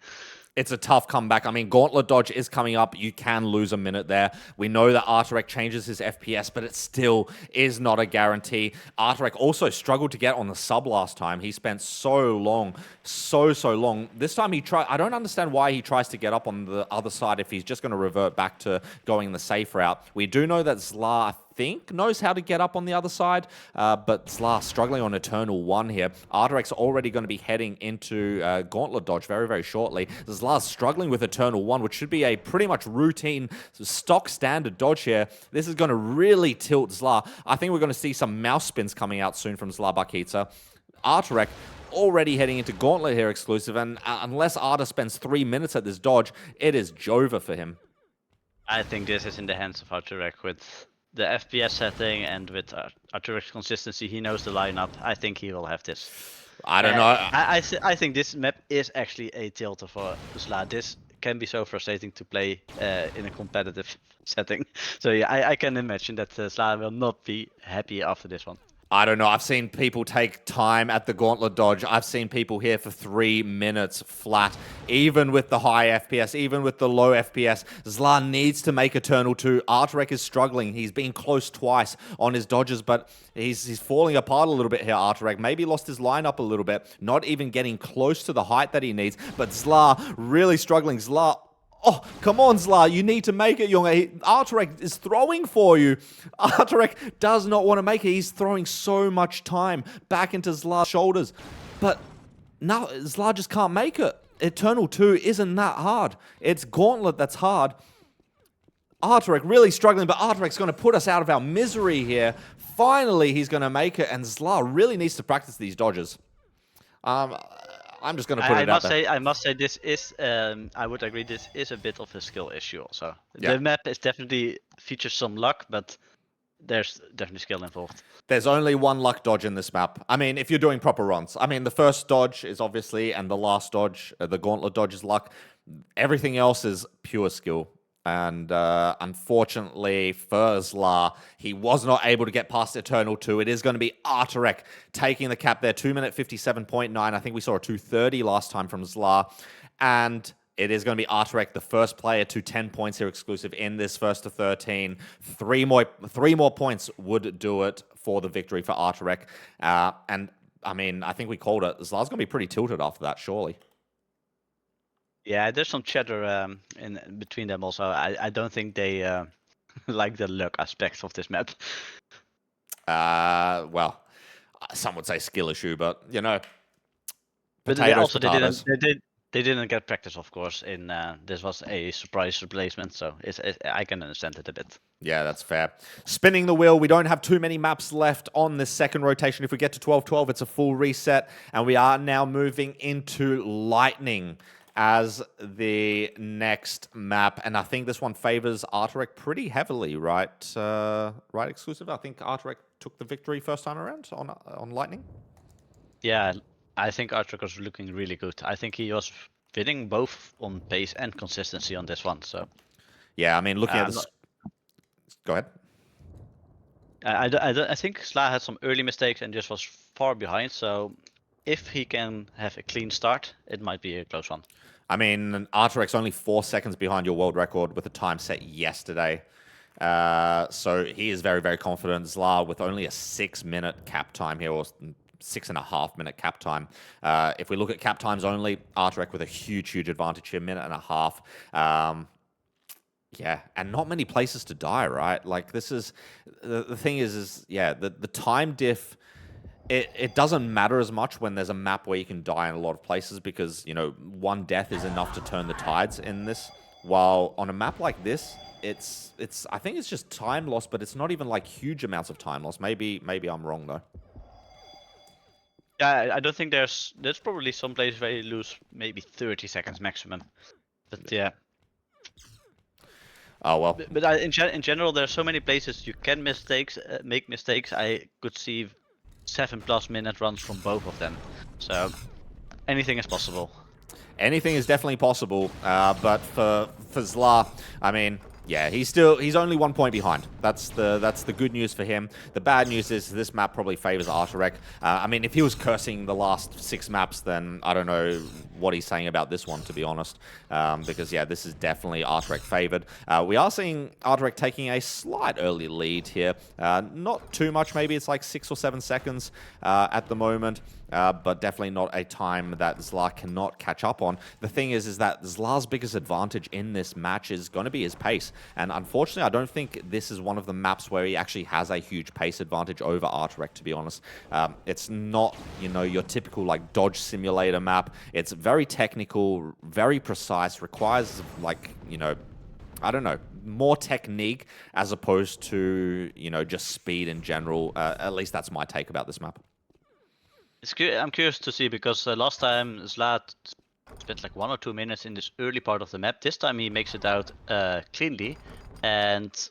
It's a tough comeback. I mean, Gauntlet dodge is coming up. You can lose a minute there. We know that Arturek changes his FPS, but it still is not a guarantee. Arturek also struggled to get on the sub last time. He spent so long, so long. This time he tried. I don't understand why he tries to get up on the other side if he's just going to revert back to going the safe route. We do know that Zla, I think, knows how to get up on the other side, but Zla struggling on Eternal 1 here. Arturek's already going to be heading into Gauntlet dodge very, very shortly. Zla's struggling with Eternal 1, which should be a pretty much routine, stock standard dodge here. This is going to really tilt Zla. I think we're going to see some mouse spins coming out soon from Zla Bakica. Arturek already heading into Gauntlet here, exclusive, and unless Arda spends 3 minutes at this dodge, it is Jova for him. I think this is in the hands of Arturek with the FPS setting and with Arturek's consistency, he knows the lineup. I think he will have this. I don't know. I think this map is actually a tilter for Zla. This can be so frustrating to play in a competitive setting. So yeah, I can imagine that Zla will not be happy after this one. I don't know. I've seen people take time at the gauntlet dodge. I've seen people here for 3 minutes flat, even with the high FPS, even with the low FPS. Zla needs to make Eternal 2. Arturek is struggling. He's been close twice on his dodges, but he's falling apart a little bit here, Arturek. Maybe lost his lineup a little bit, not even getting close to the height that he needs. But Zla really struggling. Zla, oh, come on, Zla. You need to make it, Junge. Arturek is throwing for you. Arturek does not want to make it. He's throwing so much time back into Zla's shoulders. But now Zla just can't make it. Eternal 2 isn't that hard. It's Gauntlet that's hard. Arturek really struggling, but Arturek's going to put us out of our misery here. Finally, he's going to make it, and Zla really needs to practice these dodges. I'm just going to put it out there. I must say, this is, I would agree, this is a bit of a skill issue also. Yeah. The map is definitely features some luck, but there's definitely skill involved. There's only one luck dodge in this map. I mean, if you're doing proper runs. I mean, the first dodge is obviously, and the last dodge, the gauntlet dodge is luck. Everything else is pure skill. And unfortunately for Zla, he was not able to get past Eternal 2. It is going to be Arturek taking the cap there. 2 minute 57.9. I think we saw a 2:30 last time from Zla. And it is going to be Arturek, the first player to 10 points here exclusive in this first to 13. Three more points would do it for the victory for Arturek. And I mean, I think we called it. Zla's going to be pretty tilted after that, surely. Yeah, there's some chatter in between them also. I don't think they like the luck aspects of this map. Well, some would say skill issue, but you know, But potatoes. They didn't get practice, of course. In this was a surprise replacement, so I can understand it a bit. Yeah, that's fair. Spinning the wheel, we don't have too many maps left on this second rotation. If we get to 12-12, it's a full reset, and we are now moving into Lightning as the next map, and I think this one favors Arturek pretty heavily, right? Right, exclusive. I think Arturek took the victory first time around on Lightning. Yeah, I think Arturek was looking really good. I think he was winning both on pace and consistency on this one. So yeah, I mean, looking at this, go ahead. I think Zla had some early mistakes and just was far behind. So if he can have a clean start, it might be a close one. I mean, Arturek's only 4 seconds behind your world record with a time set yesterday. So he is very, very confident. Zla with only a 6-minute cap time here, or 6.5-minute cap time. If we look at cap times only, Arturek with a huge, huge advantage here, 1.5 minutes. Yeah, and not many places to die, right? Like, this is... The thing is yeah, the time diff... It doesn't matter as much when there's a map where you can die in a lot of places because, you know, one death is enough to turn the tides in this. While on a map like this, it's I think it's just time loss, but it's not even like huge amounts of time loss. Maybe I'm wrong though. Yeah, I don't think there's probably some places where you lose maybe 30 seconds maximum. But yeah. Oh well. But in general, there are so many places you can make mistakes. I could see 7+ minute runs from both of them. So anything is possible. Anything is definitely possible. But for Zla, I mean, yeah, he's only 1 point behind. That's the good news for him. The bad news is this map probably favors Arturek. I mean, if he was cursing the last 6 maps, then I don't know what he's saying about this one, to be honest. Because yeah, this is definitely Arturek favored. We are seeing Arturek taking a slight early lead here. Not too much, maybe it's like 6 or 7 seconds at the moment. But definitely not a time that Zla cannot catch up on. The thing is that Zla's biggest advantage in this match is going to be his pace. And unfortunately, I don't think this is one of the maps where he actually has a huge pace advantage over Arturek, to be honest. It's not, you know, your typical like dodge simulator map. It's very technical, very precise, requires like, you know, I don't know, more technique as opposed to, you know, just speed in general. At least that's my take about this map. I'm curious to see because last time Zla spent like 1 or 2 minutes in this early part of the map. This time he makes it out cleanly, and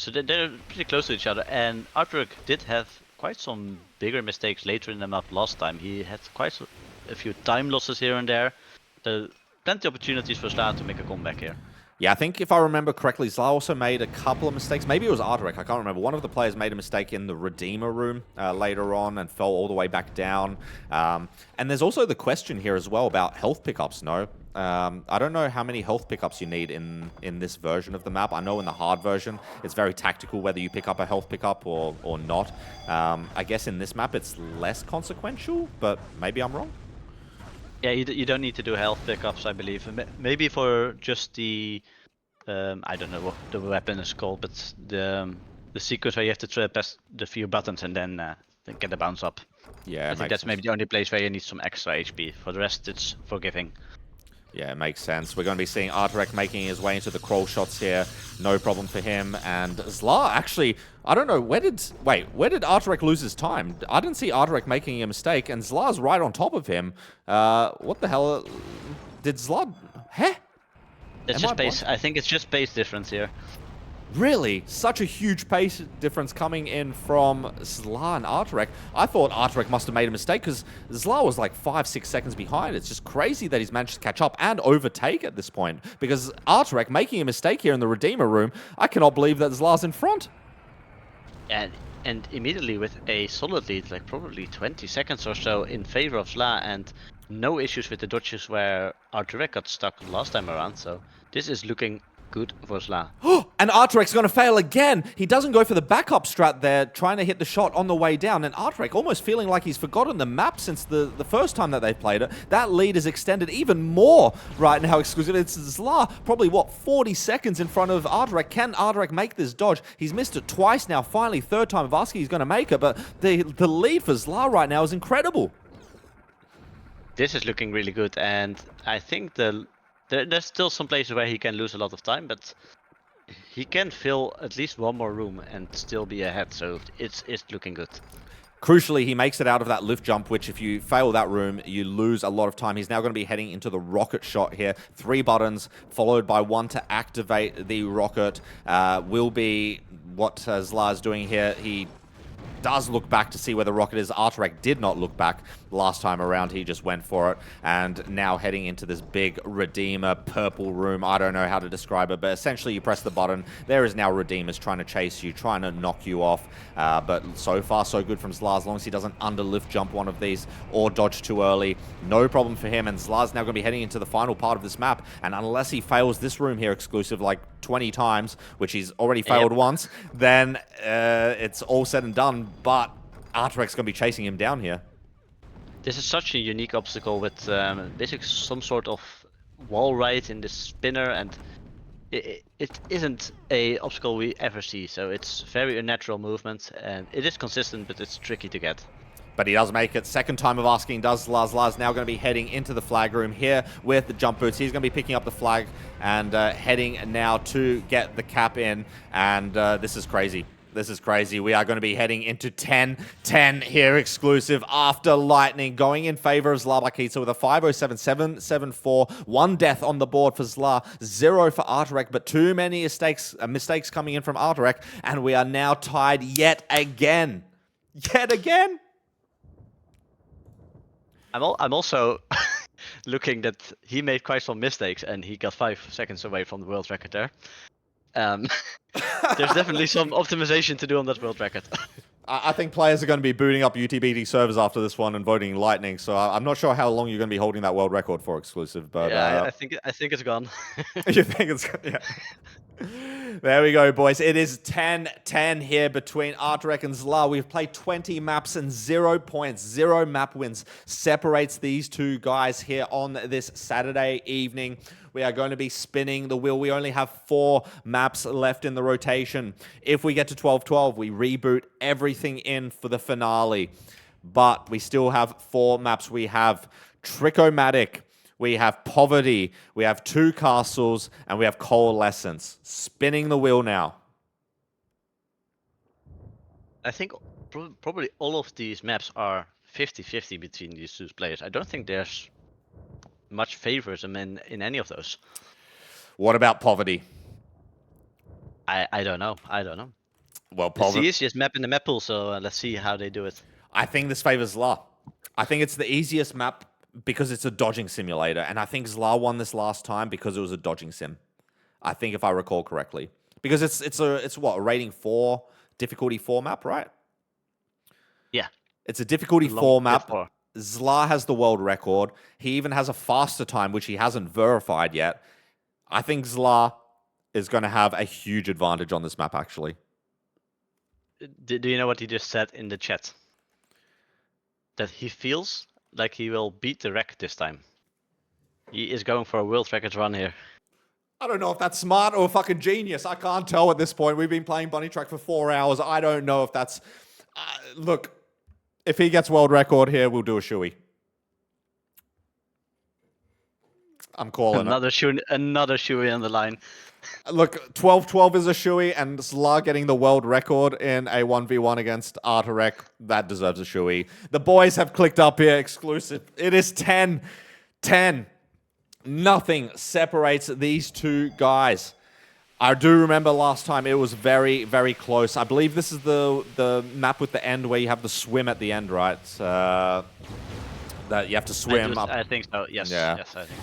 So they're pretty close to each other, and Arturek did have quite some bigger mistakes later in the map last time. He had quite a few time losses here and there. So plenty of opportunities for Zla to make a comeback here. Yeah, I think if I remember correctly, Zla also made a couple of mistakes. Maybe it was Arturek, I can't remember. One of the players made a mistake in the Redeemer room later on and fell all the way back down. And there's also the question here as well about health pickups, no? I don't know how many health pickups you need in this version of the map. I know in the hard version, it's very tactical whether you pick up a health pickup or not. I guess in this map, it's less consequential, but maybe I'm wrong. Yeah, you don't need to do health pickups, I believe. Maybe for just the I don't know what the weapon is called, but the sequence where you have to press the few buttons and then get the bounce up. Yeah, I think that's maybe the only place where you need some extra HP. For the rest, it's forgiving. Yeah, it makes sense. We're going to be seeing Arturek making his way into the crawl shots here. No problem for him. And Zla, actually, I don't know, where did Arturek lose his time? I didn't see Arturek making a mistake, and Zla's right on top of him. What the hell? Did Zla... Huh? It's just base. I think it's just base difference here. Really? Such a huge pace difference coming in from Zla and Arturek. I thought Arturek must have made a mistake because Zla was like 5-6 seconds behind. It's just crazy that he's managed to catch up and overtake at this point. Because Arturek making a mistake here in the Redeemer room, I cannot believe that Zla's in front. And immediately with a solid lead, like probably 20 seconds or so in favor of Zla, and no issues with the dodges where Arturek got stuck last time around. So this is looking good for Zla. And Arturek's going to fail again. He doesn't go for the backup strat there, trying to hit the shot on the way down. And Arturek almost feeling like he's forgotten the map since the first time that they played it. That lead is extended even more right now exclusive. It's Zla, probably, what, 40 seconds in front of Arturek. Can Arturek make this dodge? He's missed it twice now. Finally, third time of asking, he's going to make it. But the lead for Zla right now is incredible. This is looking really good. And I think there's still some places where he can lose a lot of time, but he can fill at least one more room and still be ahead, so it's looking good. Crucially, he makes it out of that lift jump, which if you fail that room, you lose a lot of time. He's now going to be heading into the rocket shot here. 3 buttons, followed by 1 to activate the rocket. Will be what Zla is doing here. He does look back to see where the rocket is. Arturek did not look back last time around. He just went for it. And now heading into this big Redeemer purple room. I don't know how to describe it, but essentially you press the button. There is now Redeemers trying to chase you, trying to knock you off. But so far, so good from Zla. As long as he doesn't underlift jump one of these or dodge too early, no problem for him. And Zla's now going to be heading into the final part of this map. And unless he fails this room here exclusive like 20 times, which he's already failed once, then it's all said and done. But Arturek's going to be chasing him down here. This is such a unique obstacle with basically some sort of wall ride in this spinner, and it isn't a obstacle we ever see, so it's very unnatural movement, and it is consistent, but it's tricky to get. But he does make it. Second time of asking, does Zla. Zla's now going to be heading into the flag room here with the jump boots. He's going to be picking up the flag and heading now to get the cap in, and this is crazy. This is crazy. We are going to be heading into 10-10 here exclusive after Lightning, going in favor of Zla Bakica with a 507-774. 1 death on the board for Zla, 0 for Arturek, but too many mistakes coming in from Arturek, and we are now tied yet again. Yet again? I'm also looking that he made quite some mistakes, and he got 5 seconds away from the world record there. There's definitely some optimization to do on that world record. I think players are going to be booting up UTBT servers after this one and voting Lightning, so I'm not sure how long you're going to be holding that world record for exclusive. But yeah, I think it's gone. You think it's gone? Yeah. There we go, boys. It is 10-10 here between Arturek and Zla. We've played 20 maps and 0 points. 0 map wins separates these two guys here on this Saturday evening. We are going to be spinning the wheel. We only have 4 maps left in the rotation. If we get to 12-12, we reboot everything in for the finale. But we still have 4 maps. We have Trichomatic, we have Poverty, we have 2 Castles, and we have Coalescence. Spinning the wheel now. I think probably all of these maps are 50-50 between these 2 players. I don't think there's much favoritism in any of those. What about Poverty? I don't know. I don't know. Well, It's the Poland. easiest map in the map pool, so let's see how they do it. I think this favors Zla. I think it's the easiest map because it's a dodging simulator, and I think Zla won this last time because it was a dodging sim. I think if I recall correctly, because it's what, a rating 4, difficulty 4 map, right? Yeah. It's a difficulty Long 4 map. before. Zla has the world record. He even has a faster time, which he hasn't verified yet. I think Zla is going to have a huge advantage on this map, actually. Do you know what he just said in the chat? That he feels like he will beat the wreck this time. He is going for a world record run here. I don't know if that's smart or fucking genius. I can't tell at this point. We've been playing Bunnytrack for 4 hours. I don't know if that's... look, if he gets world record here, we'll do a shoey. I'm calling Another shoey on the line. Look, 12-12 is a shoey, and Zla getting the world record in a 1v1 against Arturek, that deserves a shoey. The boys have clicked up here, exclusive. It is 10-10. Nothing separates these two guys. I do remember last time it was very, very close. I believe this is the map with the end where you have the swim at the end, right? That you have to swim up. I think so, yes. Yeah. Yes, I think.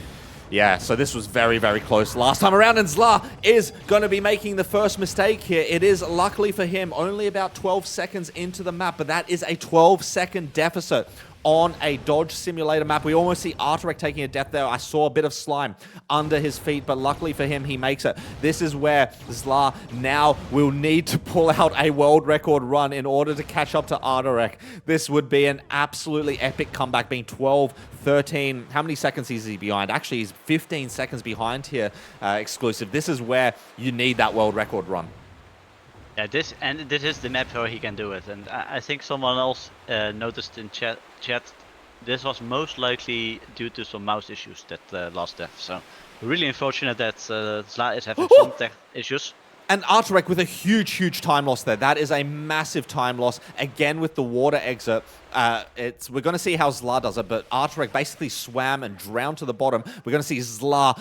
Yeah, so this was very, very close last time around, and Zla is going to be making the first mistake here. It is, luckily for him, only about 12 seconds into the map, but that is a 12-second deficit on a dodge simulator map. We almost see Arturek taking a death there. I saw a bit of slime under his feet, but luckily for him, he makes it. This is where Zla now will need to pull out a world record run in order to catch up to Arturek. This would be an absolutely epic comeback, being 12, 13. How many seconds is he behind? Actually, he's 15 seconds behind here, exclusive. This is where you need that world record run. Yeah, this is the map where he can do it, and I think someone else noticed in chat. This was most likely due to some mouse issues that lost death. So really unfortunate that Zla is having some tech issues. And Arturek with a huge, huge time loss there. That is a massive time loss. Again, with the water exit, we're going to see how Zla does it, but Arturek basically swam and drowned to the bottom. We're going to see Zla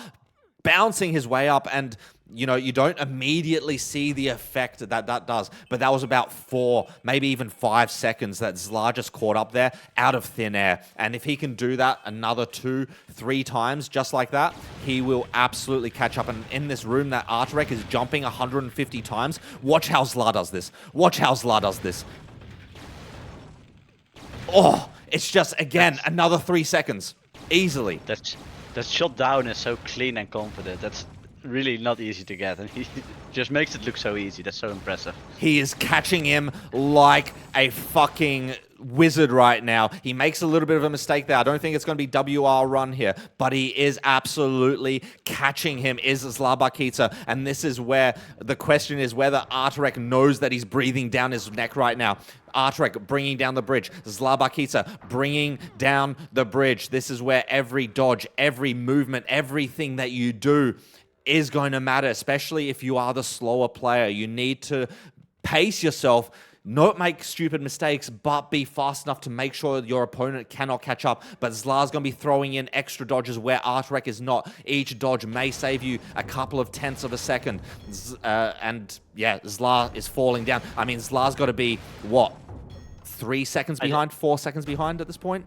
bouncing his way up, and you know, you don't immediately see the effect that does, but that was about 4, maybe even 5 seconds that Zla just caught up there out of thin air. And if he can do that another 2-3 times just like that, he will absolutely catch up. And in this room that Arturek is jumping 150 times, watch how Zla does this. Watch how Zla does this. Oh, it's just, again, another 3 seconds. Easily. That shot down is so clean and confident. That's really not easy to get, and he just makes it look so easy. That's so impressive. He is catching him like a fucking wizard right now. He makes a little bit of a mistake there. I don't think it's going to be WR run here, but he is absolutely catching him, is Zla Bakica. And this is where the question is whether Arturek knows that he's breathing down his neck right now. Arturek bringing down the bridge. Zla Bakica bringing down the bridge. This is where every dodge, every movement, everything that you do is going to matter, especially if you are the slower player. You need to pace yourself, not make stupid mistakes, but be fast enough to make sure your opponent cannot catch up. But Zla's going to be throwing in extra dodges where Arturek is not. Each dodge may save you a couple of tenths of a second. And yeah, Zla is falling down. I mean, Zla's got to be, what, 3 seconds behind, 4 seconds behind at this point?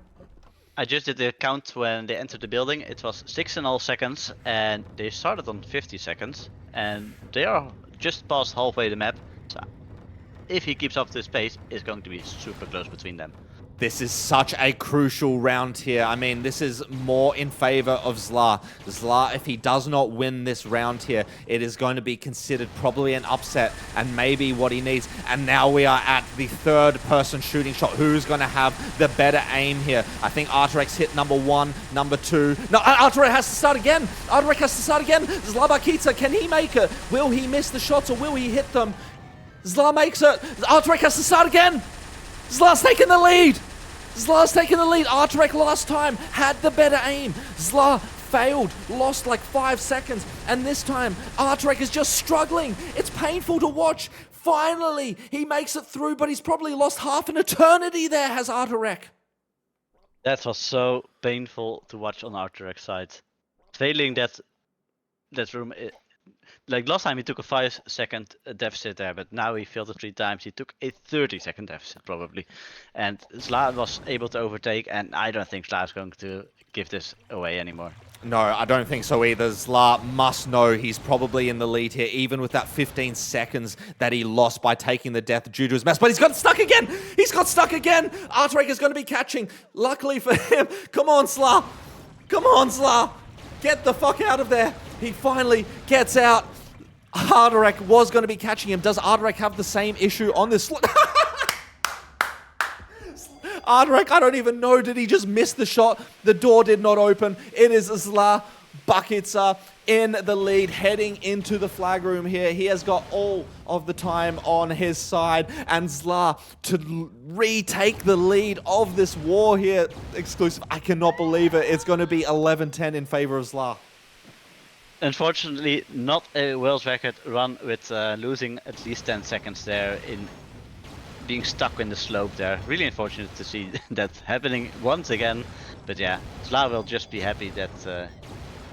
I just did the count when they entered the building. It was 6.5 seconds, and they started on 50 seconds, and they are just past halfway the map. So if he keeps up this pace, it's going to be super close between them. This is such a crucial round here. I mean, this is more in favor of Zla. Zla, if he does not win this round here, it is going to be considered probably an upset and maybe what he needs. And now we are at the third-person shooting shot. Who's going to have the better aim here? I think Arturek's hit number 1, number 2. No, Arturek has to start again. Arturek has to start again. Zla Bakica, can he make it? Will he miss the shots or will he hit them? Zla makes it. Arturek has to start again. Zla's taking the lead. Zla's taking the lead. Arturek last time had the better aim. Zla failed, lost like 5 seconds. And this time, Arturek is just struggling. It's painful to watch. Finally, he makes it through, but he's probably lost half an eternity there, has Arturek. That was so painful to watch on Arturek's side. Failing that room, Like last time he took a 5-second deficit there, but now he failed it 3 times. He took a 30-second deficit probably. And Zla was able to overtake, and I don't think Zla is going to give this away anymore. No, I don't think so either. Zla must know he's probably in the lead here, even with that 15 seconds that he lost by taking the death due to his mess. But he's got stuck again! He's got stuck again! Arturek is going to be catching. Luckily for him. Come on, Zla! Come on, Zla! Get the fuck out of there! He finally gets out. Arturek was going to be catching him. Does Arturek have the same issue on this? Arturek, I don't even know. Did he just miss the shot? The door did not open. It is Zla Bakica in the lead, heading into the flag room here. He has got all of the time on his side, and Zla to retake the lead of this war here. Exclusive. I cannot believe it. It's going to be 11-10 in favor of Zla. Unfortunately, not a world record run with losing at least 10 seconds there in being stuck in the slope there. Really unfortunate to see that happening once again. But yeah, Zla will just be happy that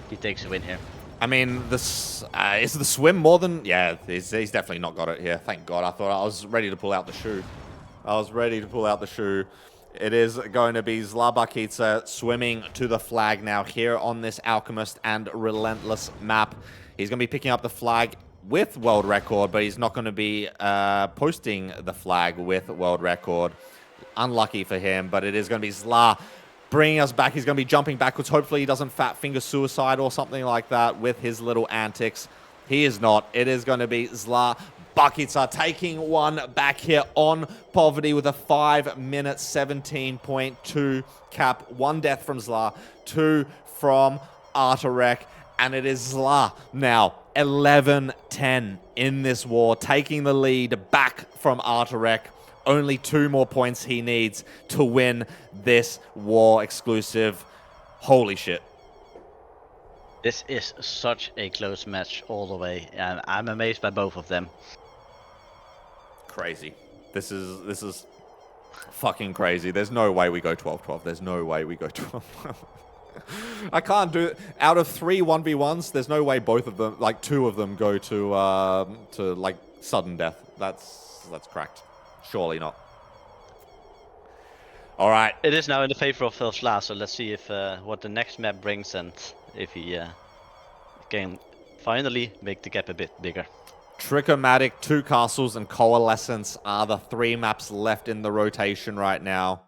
he takes a win here. I mean, this is the swim more than... Yeah, he's definitely not got it here. Thank God. I thought I was ready to pull out the shoe. It is going to be Zla Bakica swimming to the flag now here on this Alchemist and Relentless map. He's going to be picking up the flag with world record, but he's not going to be posting the flag with world record. Unlucky for him, but it is going to be Zla bringing us back. He's going to be jumping backwards. Hopefully he doesn't fat finger suicide or something like that with his little antics. He is not. It is going to be Zla Bakica taking one back here on Poverty with a 5-minute 17.2 cap. 1 death from Zla, 2 from Arturek, and it is Zla now 11-10 in this war, taking the lead back from Arturek. Only 2 more points he needs to win this war exclusive. Holy shit. This is such a close match all the way, and I'm amazed by both of them. Crazy. This is fucking crazy. There's no way we go 12-12. There's no way we go 12-12. I can't do it. Out of 3 1v1s, there's no way both of them, like 2 of them, go to like sudden death. That's cracked. Surely not. All right. It is now in the favor of Zla, so let's see if what the next map brings and if he can finally make the gap a bit bigger. Trichomatic, 2 Castles, and Coalescence are the 3 maps left in the rotation right now.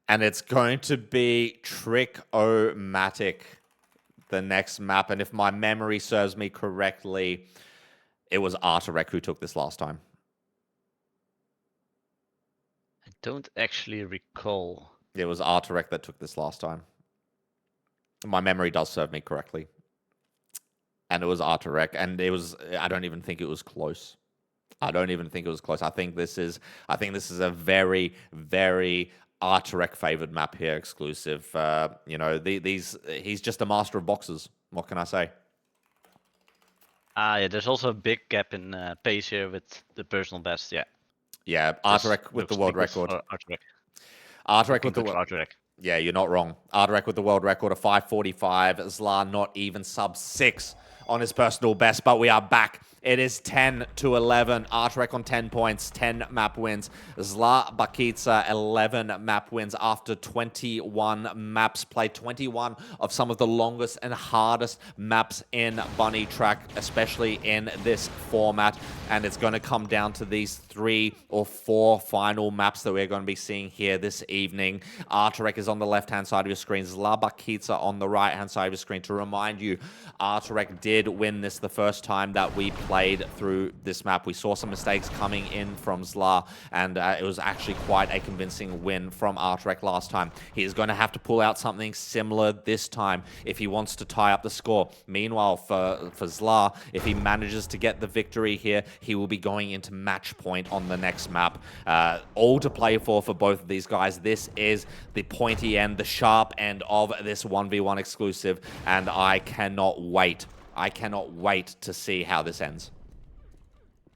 And it's going to be Trichomatic, the next map. And if my memory serves me correctly, it was Arturek who took this last time. I don't actually recall. It was Arturek that took this last time. My memory does serve me correctly. And it was Arturek, and it was, I don't even think it was close. I think this is a very, very Arturek favored map here, exclusive. You know, he's just a master of boxes. What can I say? Yeah, there's also a big gap in pace here with the personal best, yeah. Yeah, Arturek with the world record. Arturek. Arturek with the Arturek. Yeah, you're not wrong. Arturek with the world record of 5:45. Zla not even sub 6 on his personal best, but we are back. It is 10-11. Arturek on 10 points, 10 map wins. Zla Bakica, 11 map wins after 21 maps played. 21 of some of the longest and hardest maps in Bunnytrack, especially in this format. And it's going to come down to these 3 or 4 final maps that we're going to be seeing here this evening. Arturek is on the left-hand side of your screen. Zla Bakica on the right-hand side of your screen. To remind you, Arturek did win this the first time that we played through this map. We saw some mistakes coming in from Zla, and it was actually quite a convincing win from Arturek last time. He is going to have to pull out something similar this time if he wants to tie up the score. Meanwhile, for Zla, if he manages to get the victory here, he will be going into match point on the next map. All to play for both of these guys. This is the pointy end, the sharp end of this 1v1 exclusive, and I cannot wait. I cannot wait to see how this ends.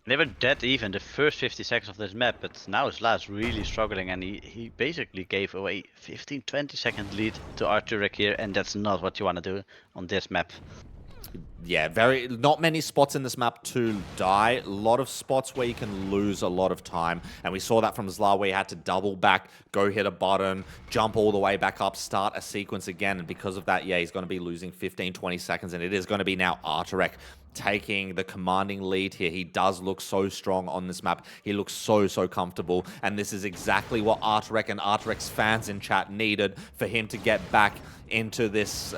They were dead even the first 50 seconds of this map, but now Zla is really struggling, and he basically gave away 15-20 second lead to Arturek here, and that's not what you want to do on this map. Yeah, not many spots in this map to die. A lot of spots where you can lose a lot of time. And we saw that from Zla, where he had to double back, go hit a button, jump all the way back up, start a sequence again. And because of that, yeah, he's going to be losing 15, 20 seconds. And it is going to be now Arturek taking the commanding lead here. He does look so strong on this map. He looks so comfortable. And this is exactly what Arturek and Arturek's fans in chat needed for him to get back into this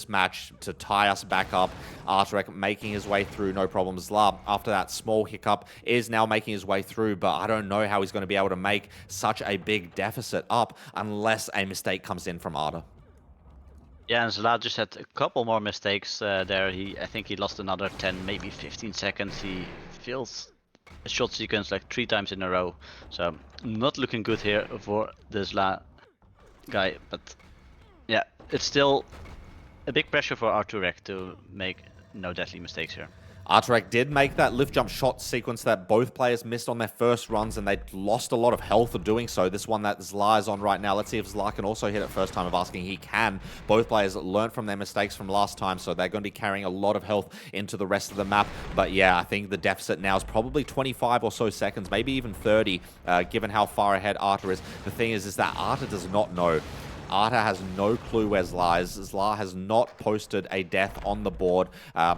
match to tie us back up. Arturek making his way through, no problem. Zla, after that small hiccup, is now making his way through, but I don't know how he's going to be able to make such a big deficit up unless a mistake comes in from Arta. Yeah, and Zla just had a couple more mistakes there. I think he lost another 10, maybe 15 seconds. He fails a shot sequence like 3 times in a row. So not looking good here for the Zla guy. But yeah, it's still a big pressure for Arturek to make no deadly mistakes here. Arturek did make that lift jump shot sequence that both players missed on their first runs, and they lost a lot of health of doing so. This one that Zla is on right now, let's see if Zla can also hit it first time of asking. He can. Both players learned from their mistakes from last time, so they're going to be carrying a lot of health into the rest of the map. But yeah, I think the deficit now is probably 25 or so seconds, maybe even 30, given how far ahead Arta is. The thing is that Arta does not know. Arta has no clue where Zla is. Zla has not posted a death on the board.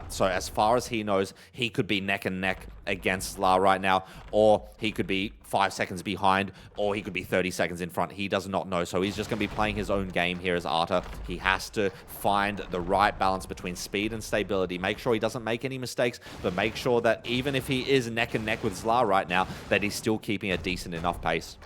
So as far as he knows, he could be neck and neck against Zla right now, or he could be 5 seconds behind, or he could be 30 seconds in front. He does not know. So he's just going to be playing his own game here as Arta. He has to find the right balance between speed and stability. Make sure he doesn't make any mistakes, but make sure that even if he is neck and neck with Zla right now, that he's still keeping a decent enough pace.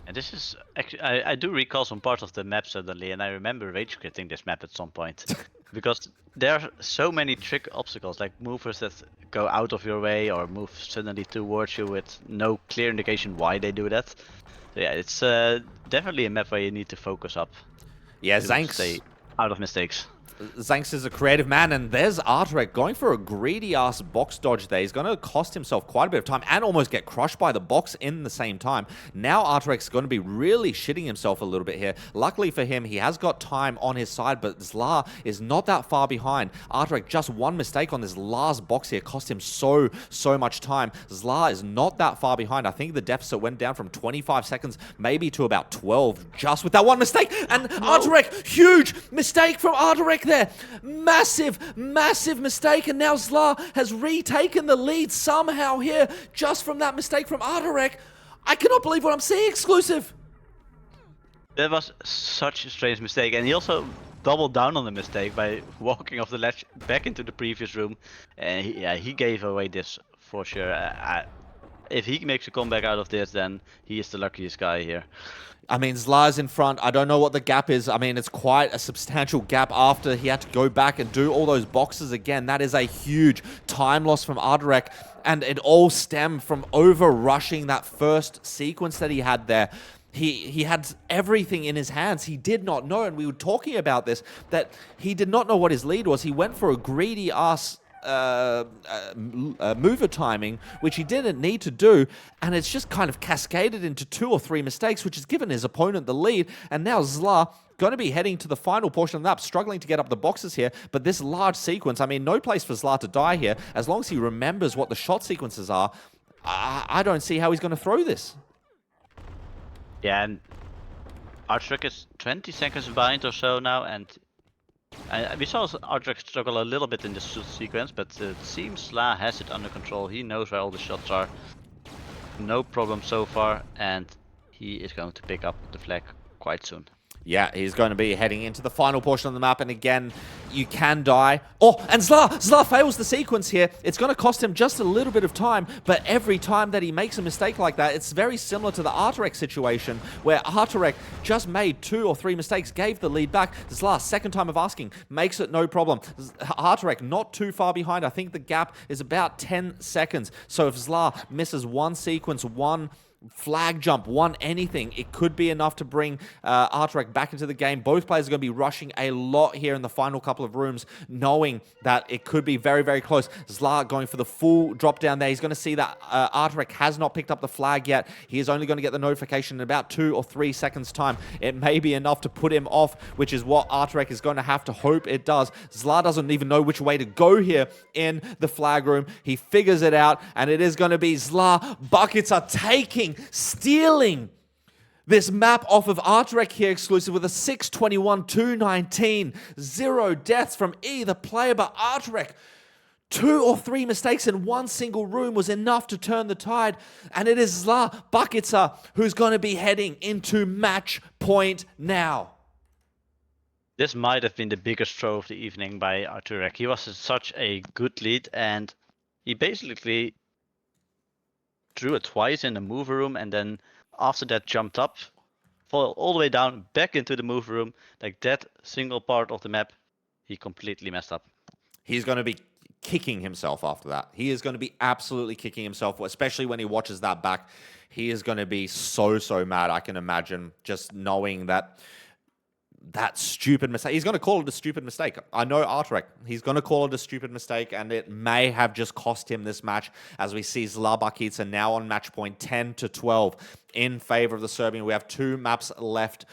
And this is actually, I do recall some parts of the map suddenly, and I remember rage quitting this map at some point. Because there are so many trick obstacles, like movers that go out of your way or move suddenly towards you with no clear indication why they do that. So yeah, it's definitely a map where you need to focus up. Yeah, to Zanks stay out of mistakes. Zanks is a creative man, and there's Arturek going for a greedy-ass box dodge there. He's going to cost himself quite a bit of time and almost get crushed by the box in the same time. Now Arturek's going to be really shitting himself a little bit here. Luckily for him, he has got time on his side, but Zla is not that far behind. Arturek, just one mistake on this last box here cost him so much time. Zla is not that far behind. I think the deficit went down from 25 seconds maybe to about 12 just with that one mistake. And Arturek, huge mistake from Arturek there. Massive mistake, and now Zla has retaken the lead somehow here just from that mistake from Arturek. I cannot believe what I'm seeing, exclusive. That was such a strange mistake, and he also doubled down on the mistake by walking off the ledge back into the previous room, and he gave away this for sure. If he makes a comeback out of this, then he is the luckiest guy here. I mean, Zla's in front. I don't know what the gap is. I mean, it's quite a substantial gap after he had to go back and do all those boxes again. That is a huge time loss from Arturek, and it all stemmed from over-rushing that first sequence that he had there. He had everything in his hands. He did not know, and we were talking about this, that he did not know what his lead was. He went for a greedy-ass mover timing, which he didn't need to do, and it's just kind of cascaded into 2 or 3 mistakes, which has given his opponent the lead. And now Zla going to be heading to the final portion of the map, struggling to get up the boxes here. But this large sequence, I mean, no place for Zla to die here. As long as he remembers what the shot sequences are, I don't see how he's going to throw this. Yeah, and Arturek is 20 seconds behind or so now, and we saw Arturek struggle a little bit in this sequence, but it seems Zla has it under control. He knows where all the shots are. No problem so far, and he is going to pick up the flag quite soon. Yeah, he's going to be heading into the final portion of the map, and again, you can die. Oh, and Zla fails the sequence here. It's going to cost him just a little bit of time, but every time that he makes a mistake like that, it's very similar to the Arturek situation, where Arturek just made 2 or 3 mistakes, gave the lead back. Zla, second time of asking, makes it no problem. Arturek not too far behind. I think the gap is about 10 seconds. So if Zla misses one sequence, one flag jump, one anything. It could be enough to bring Arturek back into the game. Both players are going to be rushing a lot here in the final couple of rooms, knowing that it could be very, very close. Zla going for the full drop down there. He's going to see that Arturek has not picked up the flag yet. He is only going to get the notification in about 2 or 3 seconds time. It may be enough to put him off, which is what Arturek is going to have to hope it does. Zla doesn't even know which way to go here in the flag room. He figures it out, and it is going to be Zla Bakica stealing this map off of Arturek here exclusive with a 621-219. 0 deaths from either player, but Arturek, 2 or 3 mistakes in one single room was enough to turn the tide, and it is Zla Bakica who's going to be heading into match point now. This might have been the biggest throw of the evening by Arturek. He was in such a good lead, and he basically drew it twice in the move room, and then after that jumped up, fell all the way down, back into the move room. Like that single part of the map, he completely messed up. He's going to be kicking himself after that. He is going to be absolutely kicking himself, especially when he watches that back. He is going to be so mad, I can imagine, just knowing that stupid mistake. He's going to call it a stupid mistake. I know Arturek. He's going to call it a stupid mistake, and it may have just cost him this match, as we see Zla Bakica now on match point 10-12 in favor of the Serbian. We have 2 maps left.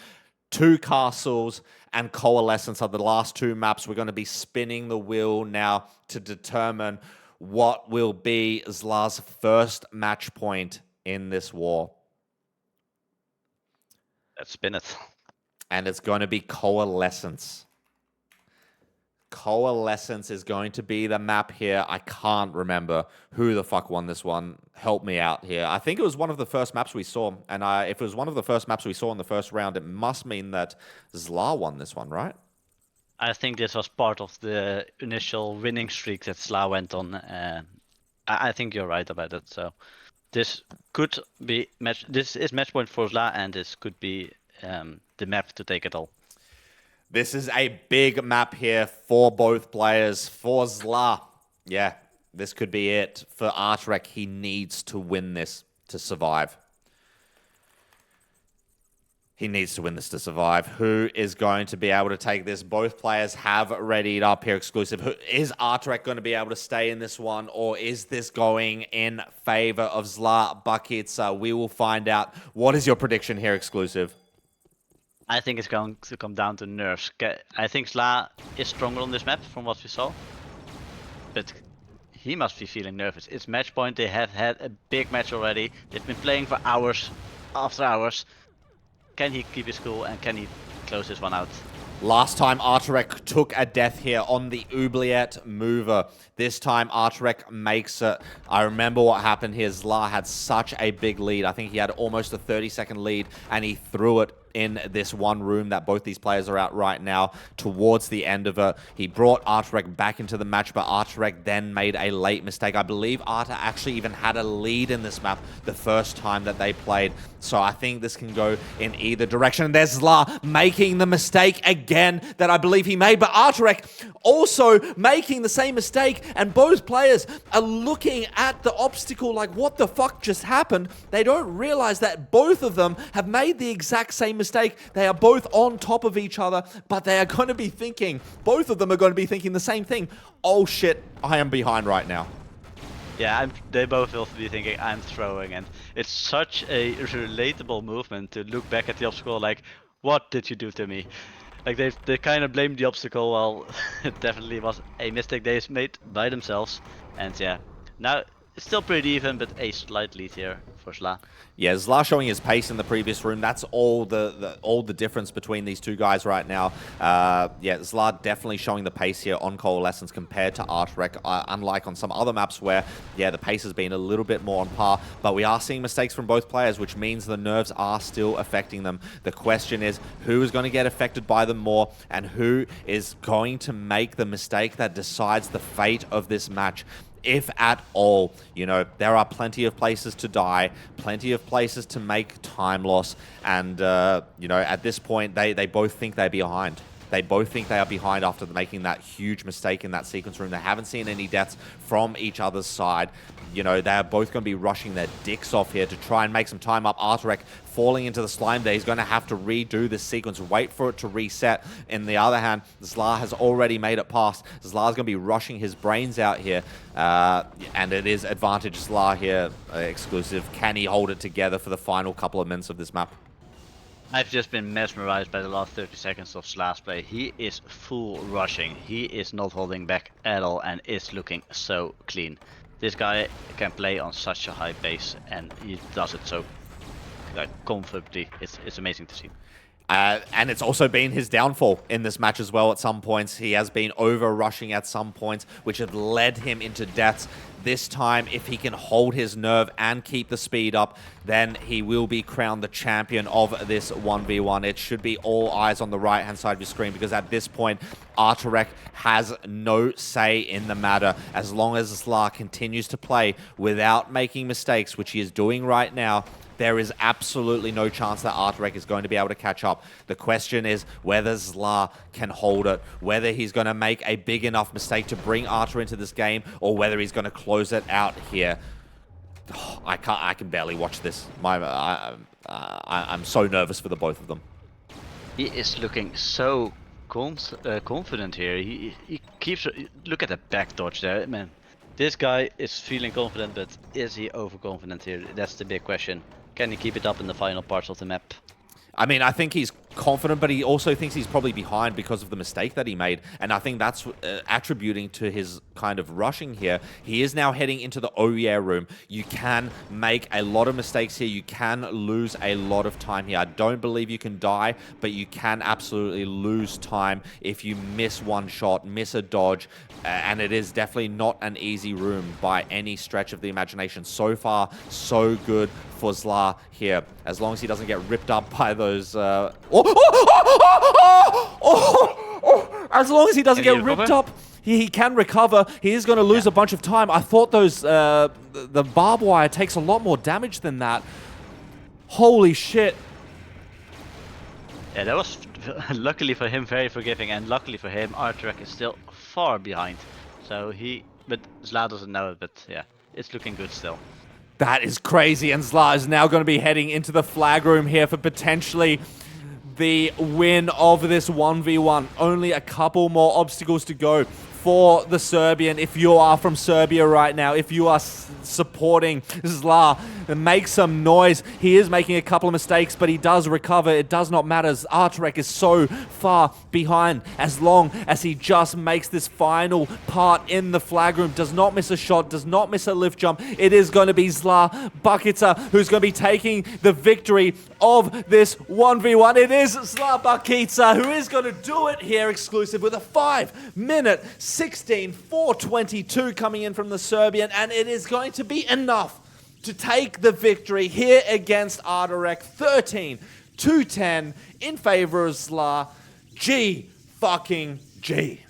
2 castles and coalescence are the last 2 maps. We're going to be spinning the wheel now to determine what will be Zla's first match point in this war. Let's spin it. And it's going to be Coalescence. Coalescence is going to be the map here. I can't remember who the fuck won this one. Help me out here. I think it was one of the first maps we saw. And if it was one of the first maps we saw in the first round, it must mean that Zla won this one, right? I think this was part of the initial winning streak that Zla went on. I think you're right about it. So this could be match. This is match point for Zla, and this could be the map to take it all. This is a big map here for both players. For Zla, yeah, this could be it. For Arturek, he needs to win this to survive. He needs to win this to survive. Who is going to be able to take this? Both players have readied up here exclusive. Is Arturek going to be able to stay in this one, or is this going in favor of Zla Bakica? We will find out. What is your prediction here exclusive? I think it's going to come down to nerfs. I think Zla is stronger on this map from what we saw, but he must be feeling nervous. It's match point. They have had a big match already. They've been playing for hours after hours. Can he keep his cool, and can he close this one out? Last time Arturek took a death here on the oubliette mover. This time Arturek makes it. I remember what happened here. Zla had such a big lead. I think he had almost a 30-second lead, and he threw it in this one room that both these players are at right now towards the end of it. He brought Arturek back into the match, but Arturek then made a late mistake. I believe Arta actually even had a lead in this map the first time that they played. So I think this can go in either direction. There's Zla making the mistake again that I believe he made, but Arturek also making the same mistake, and both players are looking at the obstacle like, what the fuck just happened? They don't realize that both of them have made the exact same mistake. They are both on top of each other, but they are going to be thinking, both of them are going to be thinking the same thing. Oh shit, I am behind right now. Yeah, they both will be thinking, I'm throwing, and it's such a relatable movement to look back at the obstacle like, what did you do to me? Like they kind of blame the obstacle. Well, it definitely was a mistake they made by themselves, and yeah, now it's still pretty even, but a slight lead here for Zla. Yeah, Zla showing his pace in the previous room. That's all the difference between these two guys right now. Yeah, Zla definitely showing the pace here on Coalescence compared to Arturek, unlike on some other maps where, yeah, the pace has been a little bit more on par. But we are seeing mistakes from both players, which means the nerves are still affecting them. The question is, who is going to get affected by them more, and who is going to make the mistake that decides the fate of this match? If at all. You know, there are plenty of places to die, plenty of places to make time loss, and, you know, at this point, they both think they're behind. They both think they are behind after making that huge mistake in that sequence room. They haven't seen any deaths from each other's side. You know, they're both going to be rushing their dicks off here to try and make some time up. Arturek falling into the slime there. He's going to have to redo this sequence, wait for it to reset. In the other hand, Zla has already made it past. Zla's going to be rushing his brains out here. And it is advantage Zla here, exclusive. Can he hold it together for the final couple of minutes of this map? I've just been mesmerized by the last 30 seconds of Zla's play. He is full rushing. He is not holding back at all and is looking so clean. This guy can play on such a high pace and he does it so comfortably. It's amazing to see. And it's also been his downfall in this match as well at some points. He has been over-rushing at some points, which have led him into deaths. This time, if he can hold his nerve and keep the speed up, then he will be crowned the champion of this 1v1. It should be all eyes on the right-hand side of your screen, because at this point, Arturek has no say in the matter. As long as Zla continues to play without making mistakes, which he is doing right now, there is absolutely no chance that Arturek is going to be able to catch up. The question is whether Zla can hold it, whether he's going to make a big enough mistake to bring Artur into this game, or whether he's going to close it out here. Oh, I can barely watch this. I'm so nervous for the both of them. He is looking so confident here. He keeps... Look at the back dodge there, man. This guy is feeling confident, but is he overconfident here? That's the big question. Can he keep it up in the final parts of the map? I mean, I think he's confident, but he also thinks he's probably behind because of the mistake that he made. And I think that's attributing to his kind of rushing here. He is now heading into the oh yeah room. You can make a lot of mistakes here. You can lose a lot of time here. I don't believe you can die, but you can absolutely lose time if you miss one shot, miss a dodge. And it is definitely not an easy room by any stretch of the imagination. So far, so good for Zla here. As long as he doesn't get ripped up by those... As long as he doesn't get ripped up, he can recover. He is going to lose a bunch of time. I thought those the barbed wire takes a lot more damage than that. Holy shit. Yeah, that was luckily for him very forgiving, and luckily for him, Arturek is still far behind. So but Zla doesn't know it, but yeah, it's looking good still. That is crazy, and Zla is now going to be heading into the flag room here for potentially the win of this 1v1. Only a couple more obstacles to go for the Serbian. If you are from Serbia right now, if you are supporting Zla, make some noise. He is making a couple of mistakes, but he does recover. It does not matter. Arturek is so far behind. As long as he just makes this final part in the flag room, does not miss a shot, does not miss a lift jump, it is going to be Zla Bakica who's going to be taking the victory of this 1v1. It is Zla Bakica who is going to do it here, exclusive, with a 5-minute 16:422 coming in from the Serbian, and it is going to be enough to take the victory here against Arturek. 13-10 in favor of Zla. G fucking G.